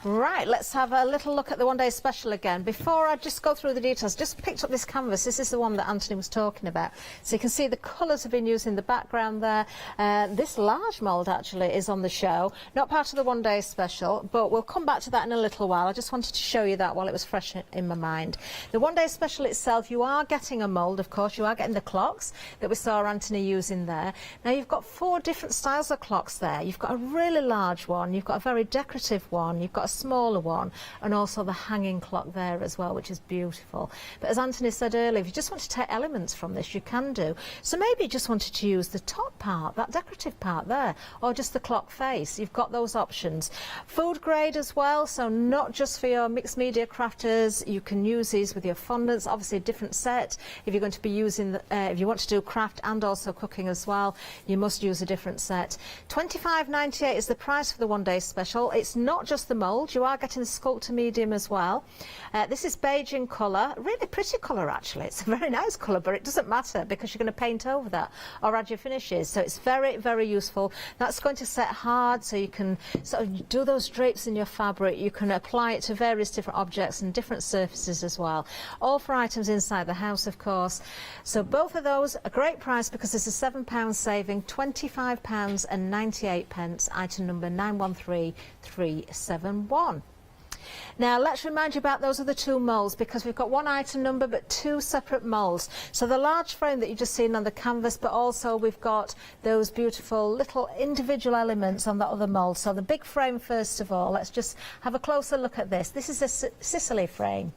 Right, let's have a little look at the one-day special again. Before I just go through the details, just picked up this canvas. This is the one that Anthony was talking about. So you can see the colours have been used in the background there. This large mould actually is on the show, not part of the one-day special, but we'll come back to that in a little while. I just wanted to show you that while it was fresh in my mind. The one-day special itself, you are getting a mould, of course. You are getting the clocks that we saw Anthony using there. Now, you've got 4 different styles of clocks there. You've got a really large one, you've got a very decorative one, you've got a smaller one, and also the hanging clock there as well, which is beautiful. But as Anthony said earlier, if you just want to take elements from this, you can do. So maybe you just wanted to use the top part, that decorative part there, or just the clock face. You've got those options. Food grade as well, so not just for your mixed media crafters. You can use these with your fondants, obviously a different set. If you're going to be using, if you want to do craft and also cooking as well, you must use a different set. £25.98 is the price for the one-day special. It's not just the mould. You are getting the sculptor medium as well. This is beige in colour, really pretty colour actually. It's a very nice colour, but it doesn't matter because you're going to paint over that or add your finishes. So it's very, very useful. That's going to set hard, so you can sort of do those drapes in your fabric. You can apply it to various different objects and different surfaces as well. All for items inside the house, of course. So both of those, a great price because there's a £7 saving, £25.98, item number 913371. Now let's remind you about those other 2 moulds, because we've got one item number but 2 separate moulds. So the large frame that you've just seen on the canvas, but also we've got those beautiful little individual elements on that other mould. So the big frame first of all, let's just have a closer look at this. This is a Sicily frame.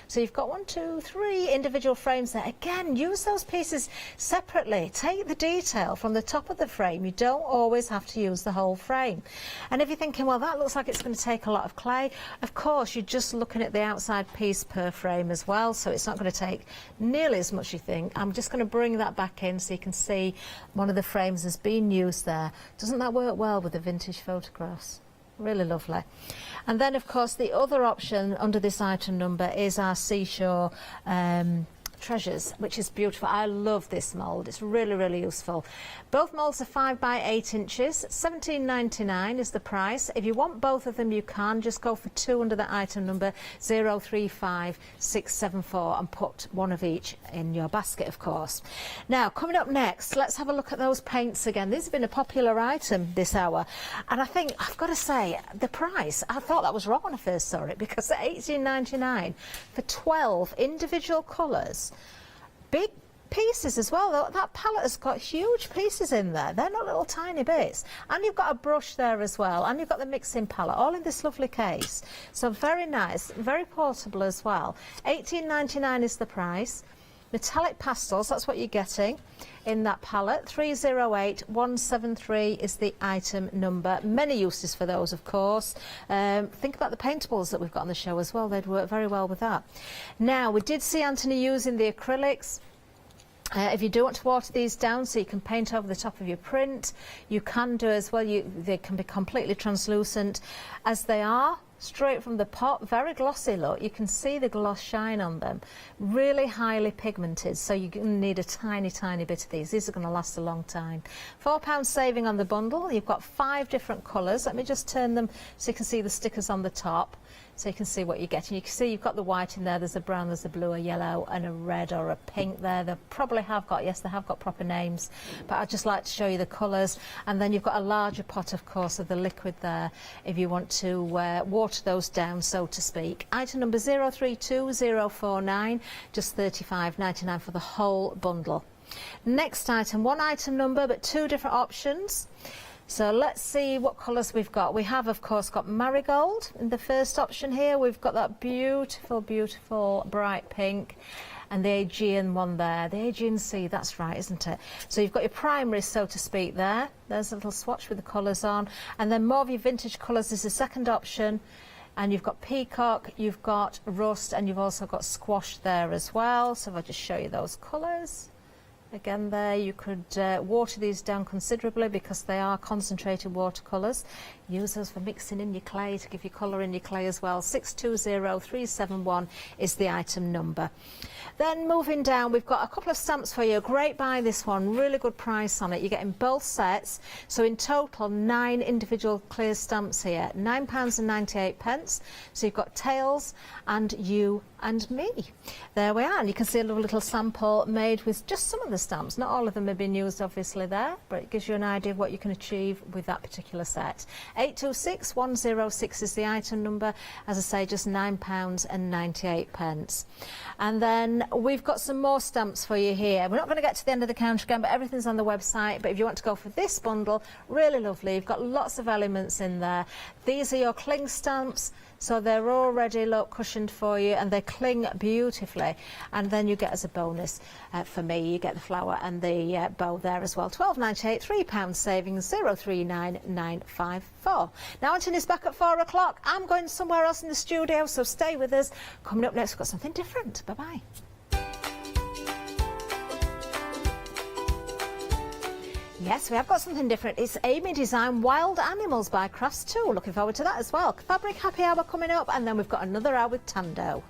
So you've got 1, 2, 3 individual frames there. Again, use those pieces separately. Take the detail from the top of the frame. You don't always have to use the whole frame. And if you're thinking, well, that looks like it's going to take a lot of clay, of course, you're just looking at the outside piece per frame as well, so it's not going to take nearly as much, you think. I'm just going to bring that back in so you can see one of the frames has been used there. Doesn't that work well with the vintage photographs? Really lovely. And then, of course, the other option under this item number is our seashore treasures, which is beautiful. I love this mould. It's really, really useful. Both moulds are 5 by 8 inches. £17.99 is the price. If you want both of them, you can just go for 2 under the item number 035674 and put one of each in your basket, of course. Now, coming up next, let's have a look at those paints again. This has been a popular item this hour, and I think I've got to say the price, I thought that was wrong when I first saw it, because at £18.99 for 12 individual colours, big pieces as well. That palette has got huge pieces in there. They're not little tiny bits. And you've got a brush there as well. And you've got the mixing palette, all in this lovely case. So very nice, very portable as well. £18.99 is the price. Metallic pastels, that's what you're getting in that palette. 308173 is the item number. Many uses for those, of course. Think about the paintables that we've got on the show as well. They'd work very well with that. Now, we did see Anthony using the acrylics. If you do want to water these down so you can paint over the top of your print, you can do as well. They can be completely translucent as they are. Straight from the pot, very glossy look. You can see the gloss shine on them. Really highly pigmented, so you're going to need a tiny, tiny bit of these. These are going to last a long time. £4 saving on the bundle. You've got 5 different colours. Let me just turn them so you can see the stickers on the top, so you can see what you're getting. You can see you've got the white in there, there's a brown, there's a blue, a yellow and a red or a pink there. They probably have got, yes, they have got proper names, but I'd just like to show you the colours. And then you've got a larger pot, of course, of the liquid there if you want to water those down, so to speak. Item number 032049, just £35.99 for the whole bundle. Next item, one item number but 2 different options. So let's see what colours we've got. We have, of course, got marigold in the first option here. We've got that beautiful, beautiful bright pink. And the Aegean one there, the Aegean Sea, that's right, isn't it? So you've got your primaries, so to speak, there. There's a little swatch with the colours on. And then more of your vintage colours is the second option. And you've got peacock, you've got rust, and you've also got squash there as well. So if I just show you those colours. Again there, you could water these down considerably because they are concentrated watercolours. Use those for mixing in your clay to give you colour in your clay as well. 620371 is the item number. Then moving down, we've got a couple of stamps for you. Great buy, this one, really good price on it. You're getting both sets. So in total, 9 individual clear stamps here, £9.98. So you've got tails and you and me. There we are, and you can see a little sample made with just some of the stamps. Not all of them have been used obviously there, but it gives you an idea of what you can achieve with that particular set. 826106 is the item number. As I say, just £9.98. And then we've got some more stamps for you here. We're not going to get to the end of the counter again, but everything's on the website. But if you want to go for this bundle, really lovely. You've got lots of elements in there. These are your cling stamps. So they're already cushioned for you, and they cling beautifully. And then you get as a bonus, for me, you get the flower and the bow there as well. £12.98, £3 savings, 039954. Now Anthony's back at 4 o'clock. I'm going somewhere else in the studio, so stay with us. Coming up next, we've got something different. Bye-bye. Yes, we have got something different. It's Amy Design Wild Animals by Crafts 2. Looking forward to that as well. Fabric Happy Hour coming up, and then we've got another hour with Tando.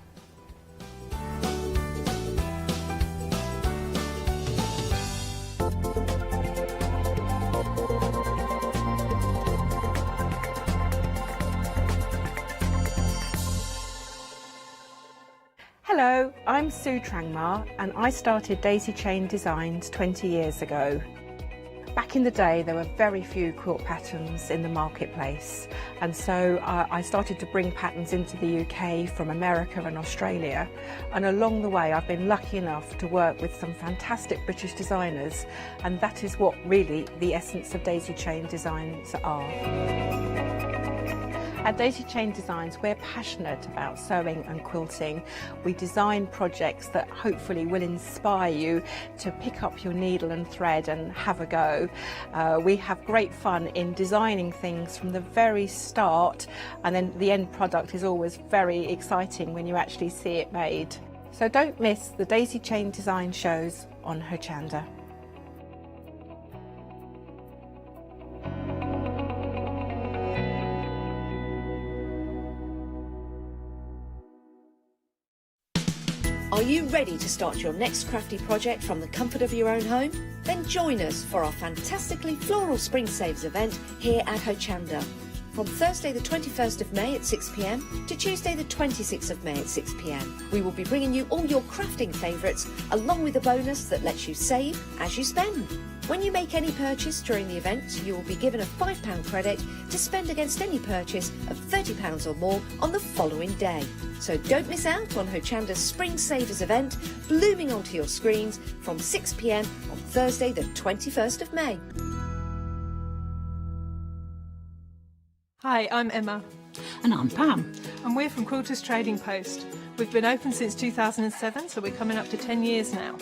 Hello, I'm Sue Trangmar, and I started Daisy Chain Designs 20 years ago. Back in the day, there were very few quilt patterns in the marketplace, and so I started to bring patterns into the UK from America and Australia, and along the way I've been lucky enough to work with some fantastic British designers, and that is what really the essence of Daisy Chain Designs are. At Daisy Chain Designs, we're passionate about sewing and quilting. We design projects that hopefully will inspire you to pick up your needle and thread and have a go. We have great fun in designing things from the very start, and then the end product is always very exciting when you actually see it made. So don't miss the Daisy Chain Design shows on Hochanda. Are you ready to start your next crafty project from the comfort of your own home? Then join us for our fantastically floral spring saves event here at Hochanda. From Thursday the 21st of May at 6 p.m. to Tuesday the 26th of May at 6 p.m. We will be bringing you all your crafting favourites along with a bonus that lets you save as you spend. When you make any purchase during the event, you will be given a £5 credit to spend against any purchase of £30 or more on the following day. So don't miss out on Hochanda's Spring Savers event blooming onto your screens from 6 p.m. on Thursday the 21st of May. Hi, I'm Emma. And I'm Pam. And we're from Quilters Trading Post. We've been open since 2007, so we're coming up to 10 years now.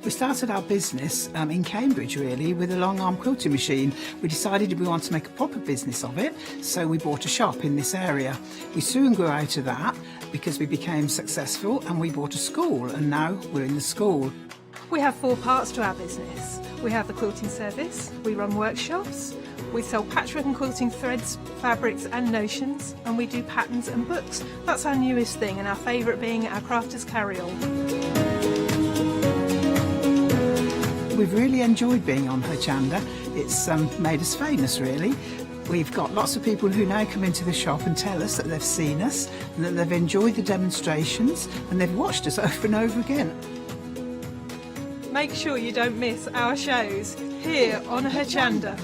We started our business in Cambridge, really, with a long arm quilting machine. We decided we wanted to make a proper business of it, so we bought a shop in this area. We soon grew out of that because we became successful, and we bought a school, and now we're in the school. We have 4 parts to our business. We have the quilting service, we run workshops, we sell patchwork and quilting threads, fabrics and notions, and we do patterns and books. That's our newest thing, and our favourite being our crafters carry-all. We've really enjoyed being on Hochanda. It's made us famous, really. We've got lots of people who now come into the shop and tell us that they've seen us, and that they've enjoyed the demonstrations, and they've watched us over and over again. Make sure you don't miss our shows here on Hochanda.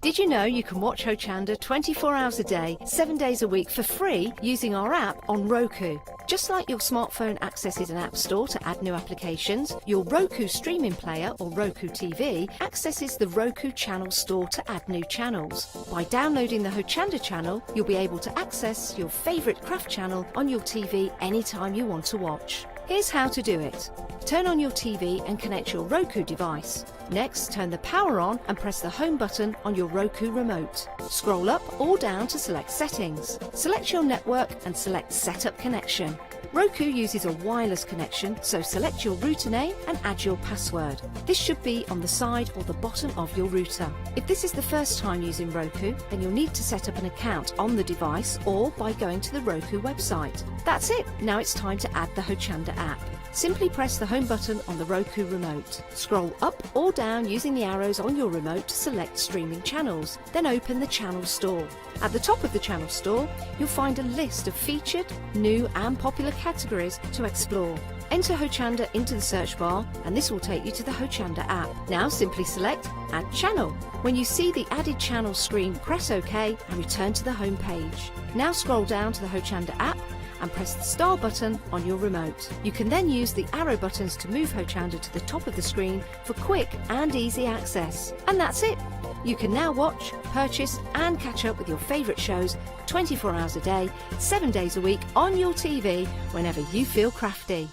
Did Did you know you can watch Hochanda 24 hours a day, 7 days a week for free using our app on Roku? Just like your smartphone accesses an app store to add new applications, your Roku streaming player or Roku TV accesses the Roku channel store to add new channels. By downloading the Hochanda channel, you'll be able to access your favourite craft channel on your TV anytime you want to watch. Here's how to do it. Turn on your TV and connect your Roku device. Next, turn the power on and press the home button on your Roku remote. Scroll up or down to select settings. Select your network and select Setup Connection. Roku uses a wireless connection, so select your router name and add your password. This should be on the side or the bottom of your router. If this is the first time using Roku, then you'll need to set up an account on the device or by going to the Roku website. That's it. Now it's time to add the Hochanda app. Simply press the home button on the Roku remote. Scroll up or down using the arrows on your remote to select streaming channels. Then open the channel store. At the top of the channel store, you'll find a list of featured, new and popular categories to explore. Enter Hochanda into the search bar and this will take you to the Hochanda app. Now simply select Add Channel. When you see the Added Channel screen, press OK and return to the home page. Now scroll down to the Hochanda app and press the star button on your remote. You can then use the arrow buttons to move Hochanda to the top of the screen for quick and easy access. And that's it. You can now watch, purchase and catch up with your favourite shows 24 hours a day, 7 days a week on your TV whenever you feel crafty.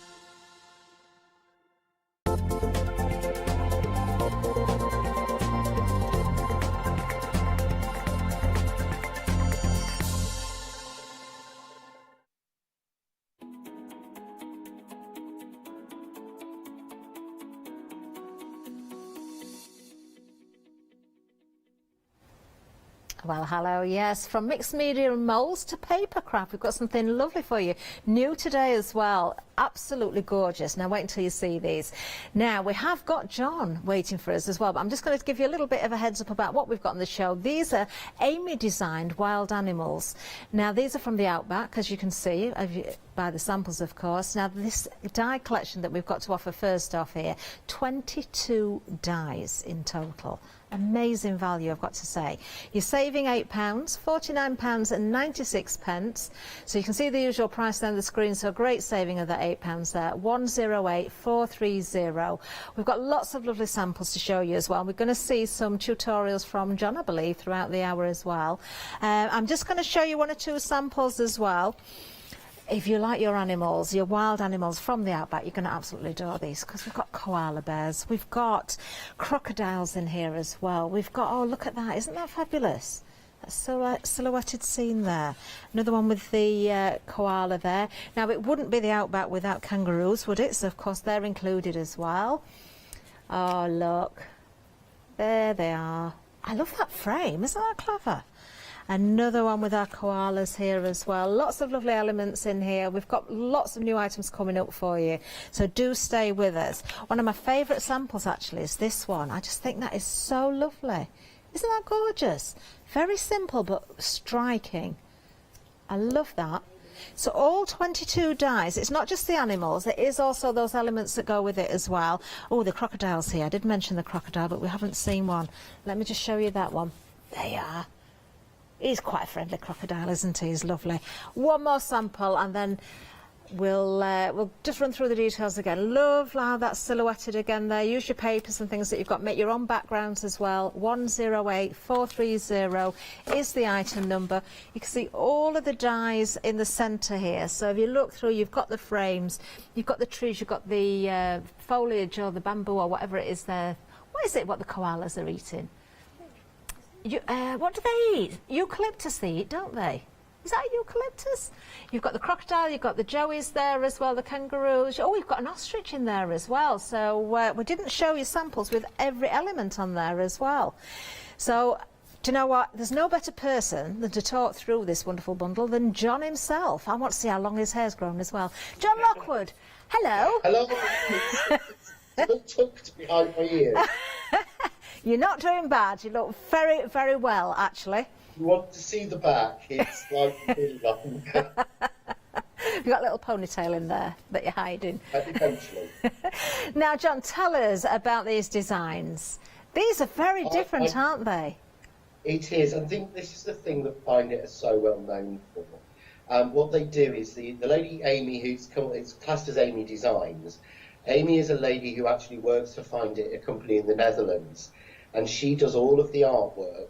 Well, hello, yes, from mixed media and moulds to papercraft, we've got something lovely for you. New today as well, absolutely gorgeous. Now wait until you see these. Now we have got John waiting for us as well, but I'm just going to give you a little bit of a heads up about what we've got on the show. These are Amy designed wild animals. Now these are from the Outback, as you can see, by the samples of course. Now this die collection that we've got to offer first off here, 22 dies in total. Amazing value, I've got to say. You're saving £8, £49.96. So you can see the usual price there on the screen, so a great saving of that £8 there, 108430. We've got lots of lovely samples to show you as well. We're going to see some tutorials from John, I believe, throughout the hour as well. I'm just going to show you one or two samples as well. If you like your animals, your wild animals from the Outback, you're going to absolutely adore these because we've got koala bears, we've got crocodiles in here as well. We've got, oh, look at that, isn't that fabulous? That silhouetted scene there. Another one with the koala there. Now, it wouldn't be the Outback without kangaroos, would it? So, of course, they're included as well. Oh, look. There they are. I love that frame. Isn't that clever? Another one with our koalas here as well. Lots of lovely elements in here. We've got lots of new items coming up for you, so do stay with us. One of my favourite samples actually is this one. I just think that is so lovely. Isn't that gorgeous? Very simple but striking. I love that. So all 22 dies. It's not just the animals, it is also those elements that go with it as well. Oh, the crocodiles here. I did mention the crocodile, but we haven't seen one. Let me just show you that one. There you are. He's quite a friendly crocodile, isn't he? He's lovely. One more sample and then we'll just run through the details again. Love how that's silhouetted again there. Use your papers and things that you've got. Make your own backgrounds as well. 108430 is the item number. You can see all of the dies in the centre here. So if you look through, you've got the frames, you've got the trees, you've got the foliage or the bamboo or whatever it is there. What is it what the koalas are eating? What do they eat? Eucalyptus they eat, don't they? Is that eucalyptus? You've got the crocodile, you've got the joeys there as well, the kangaroos. Oh, we've got an ostrich in there as well. So we didn't show you samples with every element on there as well. So, do you know what? There's no better person than to talk through this wonderful bundle than John himself. I want to see how long his hair's grown as well. John Lockwood, hello. Hello. It's tucked behind my ears. You're not doing bad. You look very, very well, actually. You want to see the back? It's like really long. You've got a little ponytail in there that you're hiding. Eventually. Now, John, tell us about these designs. These are very different, aren't they? It is. I think this is the thing that Find It are so well known for. What they do is the lady Amy, it's classed as Amy Designs. Amy is a lady who actually works for Find It, a company in the Netherlands, and she does all of the artwork.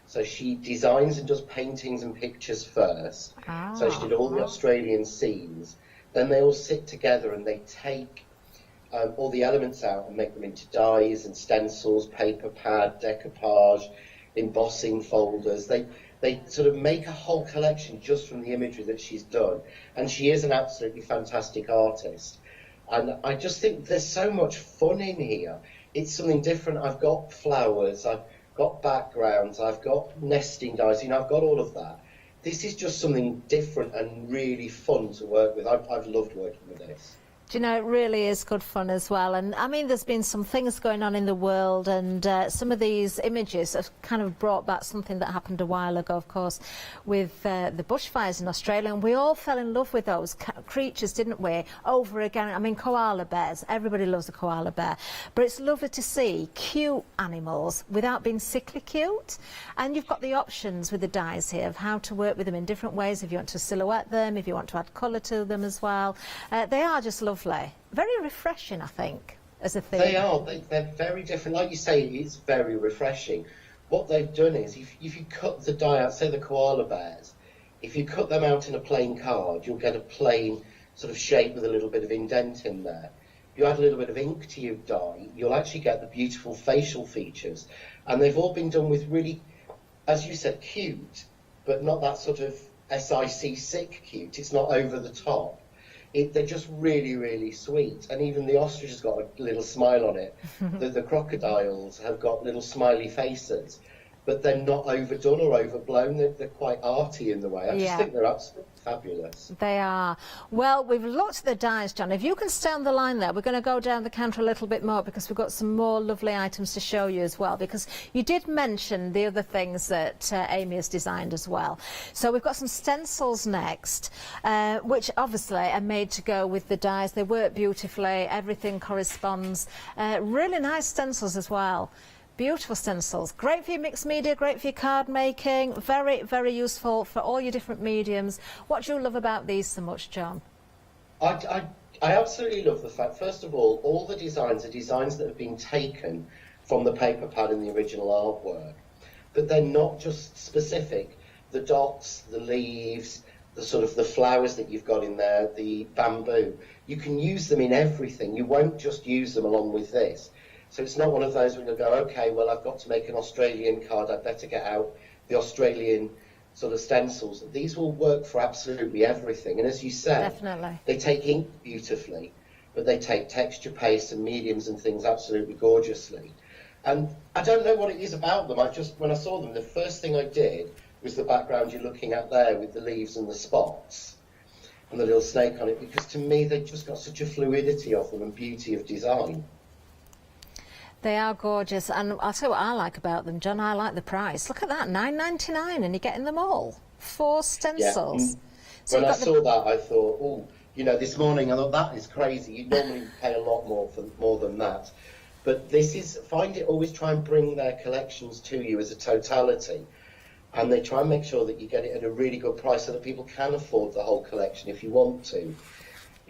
So she designs and does paintings and pictures first. So she did all the Australian scenes. Then they all sit together and they take all the elements out and make them into dies and stencils, paper pad, decoupage, embossing folders. They sort of make a whole collection just from the imagery that she's done. And she is an absolutely fantastic artist. And I just think there's so much fun in here. It's something different. I've got flowers, I've got backgrounds, I've got nesting dies, I've got all of that. This is just something different and really fun to work with. I've loved working with this. Do you know, it really is good fun as well. And I mean, there's been some things going on in the world, and some of these images have kind of brought back something that happened a while ago, of course, with the bushfires in Australia. And we all fell in love with those creatures, didn't we? Over again. I mean, koala bears. Everybody loves a koala bear. But it's lovely to see cute animals without being sickly cute. And you've got the options with the dies here of how to work with them in different ways. If you want to silhouette them, if you want to add colour to them as well. They are just lovely. Very refreshing, I think, as a theme. They are. They're very different. Like you say, it's very refreshing. What they've done is, if you cut the die out, say the koala bears, if you cut them out in a plain card, you'll get a plain sort of shape with a little bit of indent in there. You add a little bit of ink to your die, you'll actually get the beautiful facial features. And they've all been done with really, as you said, cute, but not that sort of sick cute. It's not over the top. They're just really, really sweet. And even the ostrich has got a little smile on it. The crocodiles have got little smiley faces, but they're not overdone or overblown. They're quite arty in the way. I just think they're absolutely fabulous. They are. Well, we've looked at the dies, John. If you can stay on the line there, we're going to go down the counter a little bit more because we've got some more lovely items to show you as well, because you did mention the other things that Amy has designed as well. So we've got some stencils next, which obviously are made to go with the dies. They work beautifully. Everything corresponds. Really nice stencils as well. Beautiful stencils. Great for your mixed media, great for your card making. Very, very useful for all your different mediums. What do you love about these so much, John? I absolutely love the fact, first of all the designs are designs that have been taken from the paper pad and the original artwork. But they're not just specific. The dots, the leaves, the sort of the flowers that you've got in there, the bamboo, you can use them in everything. You won't just use them along with this. So it's not one of those when you go, okay, well, I've got to make an Australian card, I'd better get out the Australian sort of stencils. These will work for absolutely everything. And as you said, definitely, they take ink beautifully, but they take texture paste and mediums and things absolutely gorgeously. And I don't know what it is about them. When I saw them, the first thing I did was the background you're looking at there with the leaves and the spots and the little snake on it, because to me, they've just got such a fluidity of them and beauty of design. They are gorgeous, and I'll tell you what I like about them, John. I like the price. Look at that, $9.99, and you're getting them all. 4 stencils. Yeah. So when I saw that, I thought, oh, this morning I thought that is crazy. You normally pay a lot more than that, but this is Find It always try and bring their collections to you as a totality, and they try and make sure that you get it at a really good price so that people can afford the whole collection if you want to.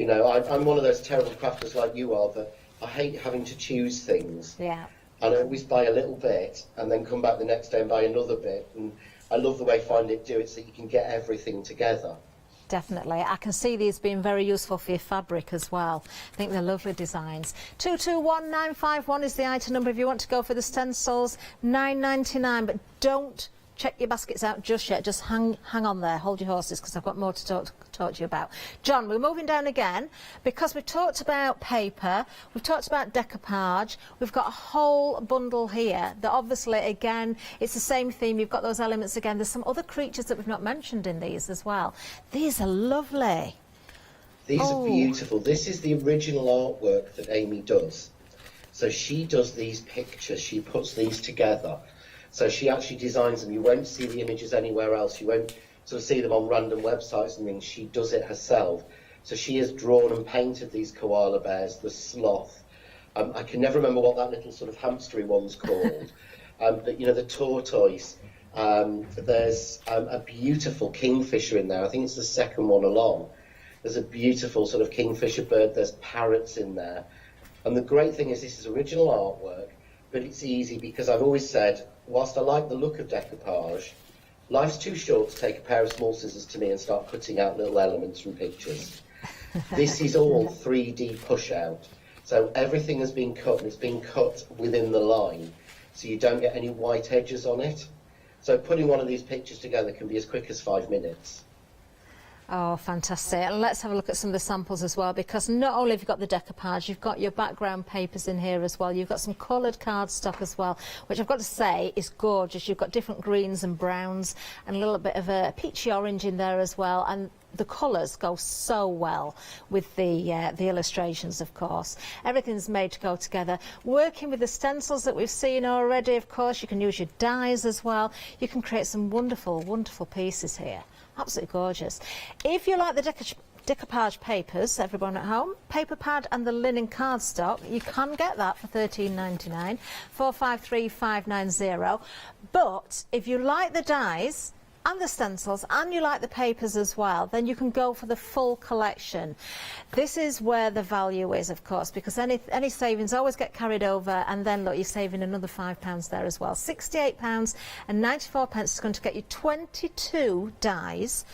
I'm one of those terrible crafters like you are that I hate having to choose things. Yeah. And I always buy a little bit and then come back the next day and buy another bit. And I love the way Find It do it so that you can get everything together. Definitely. I can see these being very useful for your fabric as well. I think they're lovely designs. 221951 is the item number if you want to go for the stencils. $9.99, but don't check your baskets out just yet. Just hang on there. Hold your horses, because I've got more to talk to you about. John, we're moving down again because we've talked about paper, we've talked about decoupage, we've got a whole bundle here that obviously, again, it's the same theme. You've got those elements again. There's some other creatures that we've not mentioned in these as well. These are lovely. These are beautiful. This is the original artwork that Amy does. So she does these pictures. She puts these together. So she actually designs them. You won't see the images anywhere else. You won't sort of see them on random websites and things. She does it herself. So she has drawn and painted these koala bears, the sloth. I can never remember what that little sort of hamstery one's called. But, the tortoise. There's a beautiful kingfisher in there. I think it's the second one along. There's a beautiful sort of kingfisher bird. There's parrots in there. And the great thing is this is original artwork, but it's easy because I've always said, whilst I like the look of decoupage, life's too short to take a pair of small scissors to me and start cutting out little elements from pictures. This is all 3D push out. So everything has been cut, and it's been cut within the line, so you don't get any white edges on it. So putting one of these pictures together can be as quick as 5 minutes. Oh, fantastic. And let's have a look at some of the samples as well, because not only have you got the decoupage, you've got your background papers in here as well. You've got some coloured cardstock as well, which I've got to say is gorgeous. You've got different greens and browns and a little bit of a peachy orange in there as well. And the colours go so well with the illustrations, of course. Everything's made to go together. Working with the stencils that we've seen already, of course, you can use your dies as well. You can create some wonderful, wonderful pieces here. Absolutely gorgeous. If you like the decoupage papers, everyone at home, paper pad and the linen cardstock, you can get that for £13.99, 453590. But if you like the dies and the stencils and you like the papers as well, then you can go for the full collection. This is where the value is, of course, because any savings always get carried over, and then look, you're saving another £5 there as well. £68.94 is going to get you 22 dies,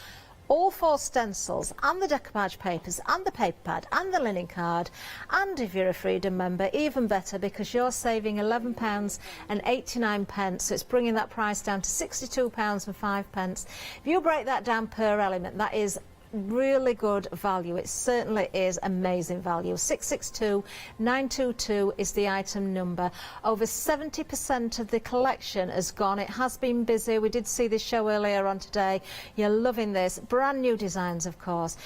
all 4 stencils and the decoupage papers and the paper pad and the linen card, and if you're a Freedom member, even better, because you're saving £11.89, so it's bringing that price down to £62.05. If you break that down per element, that is really good value. It certainly is amazing value. 662922 is the item number. Over 70% of the collection has gone. It has been busy. We did see this show earlier on today. You're loving this. Brand new designs, of course.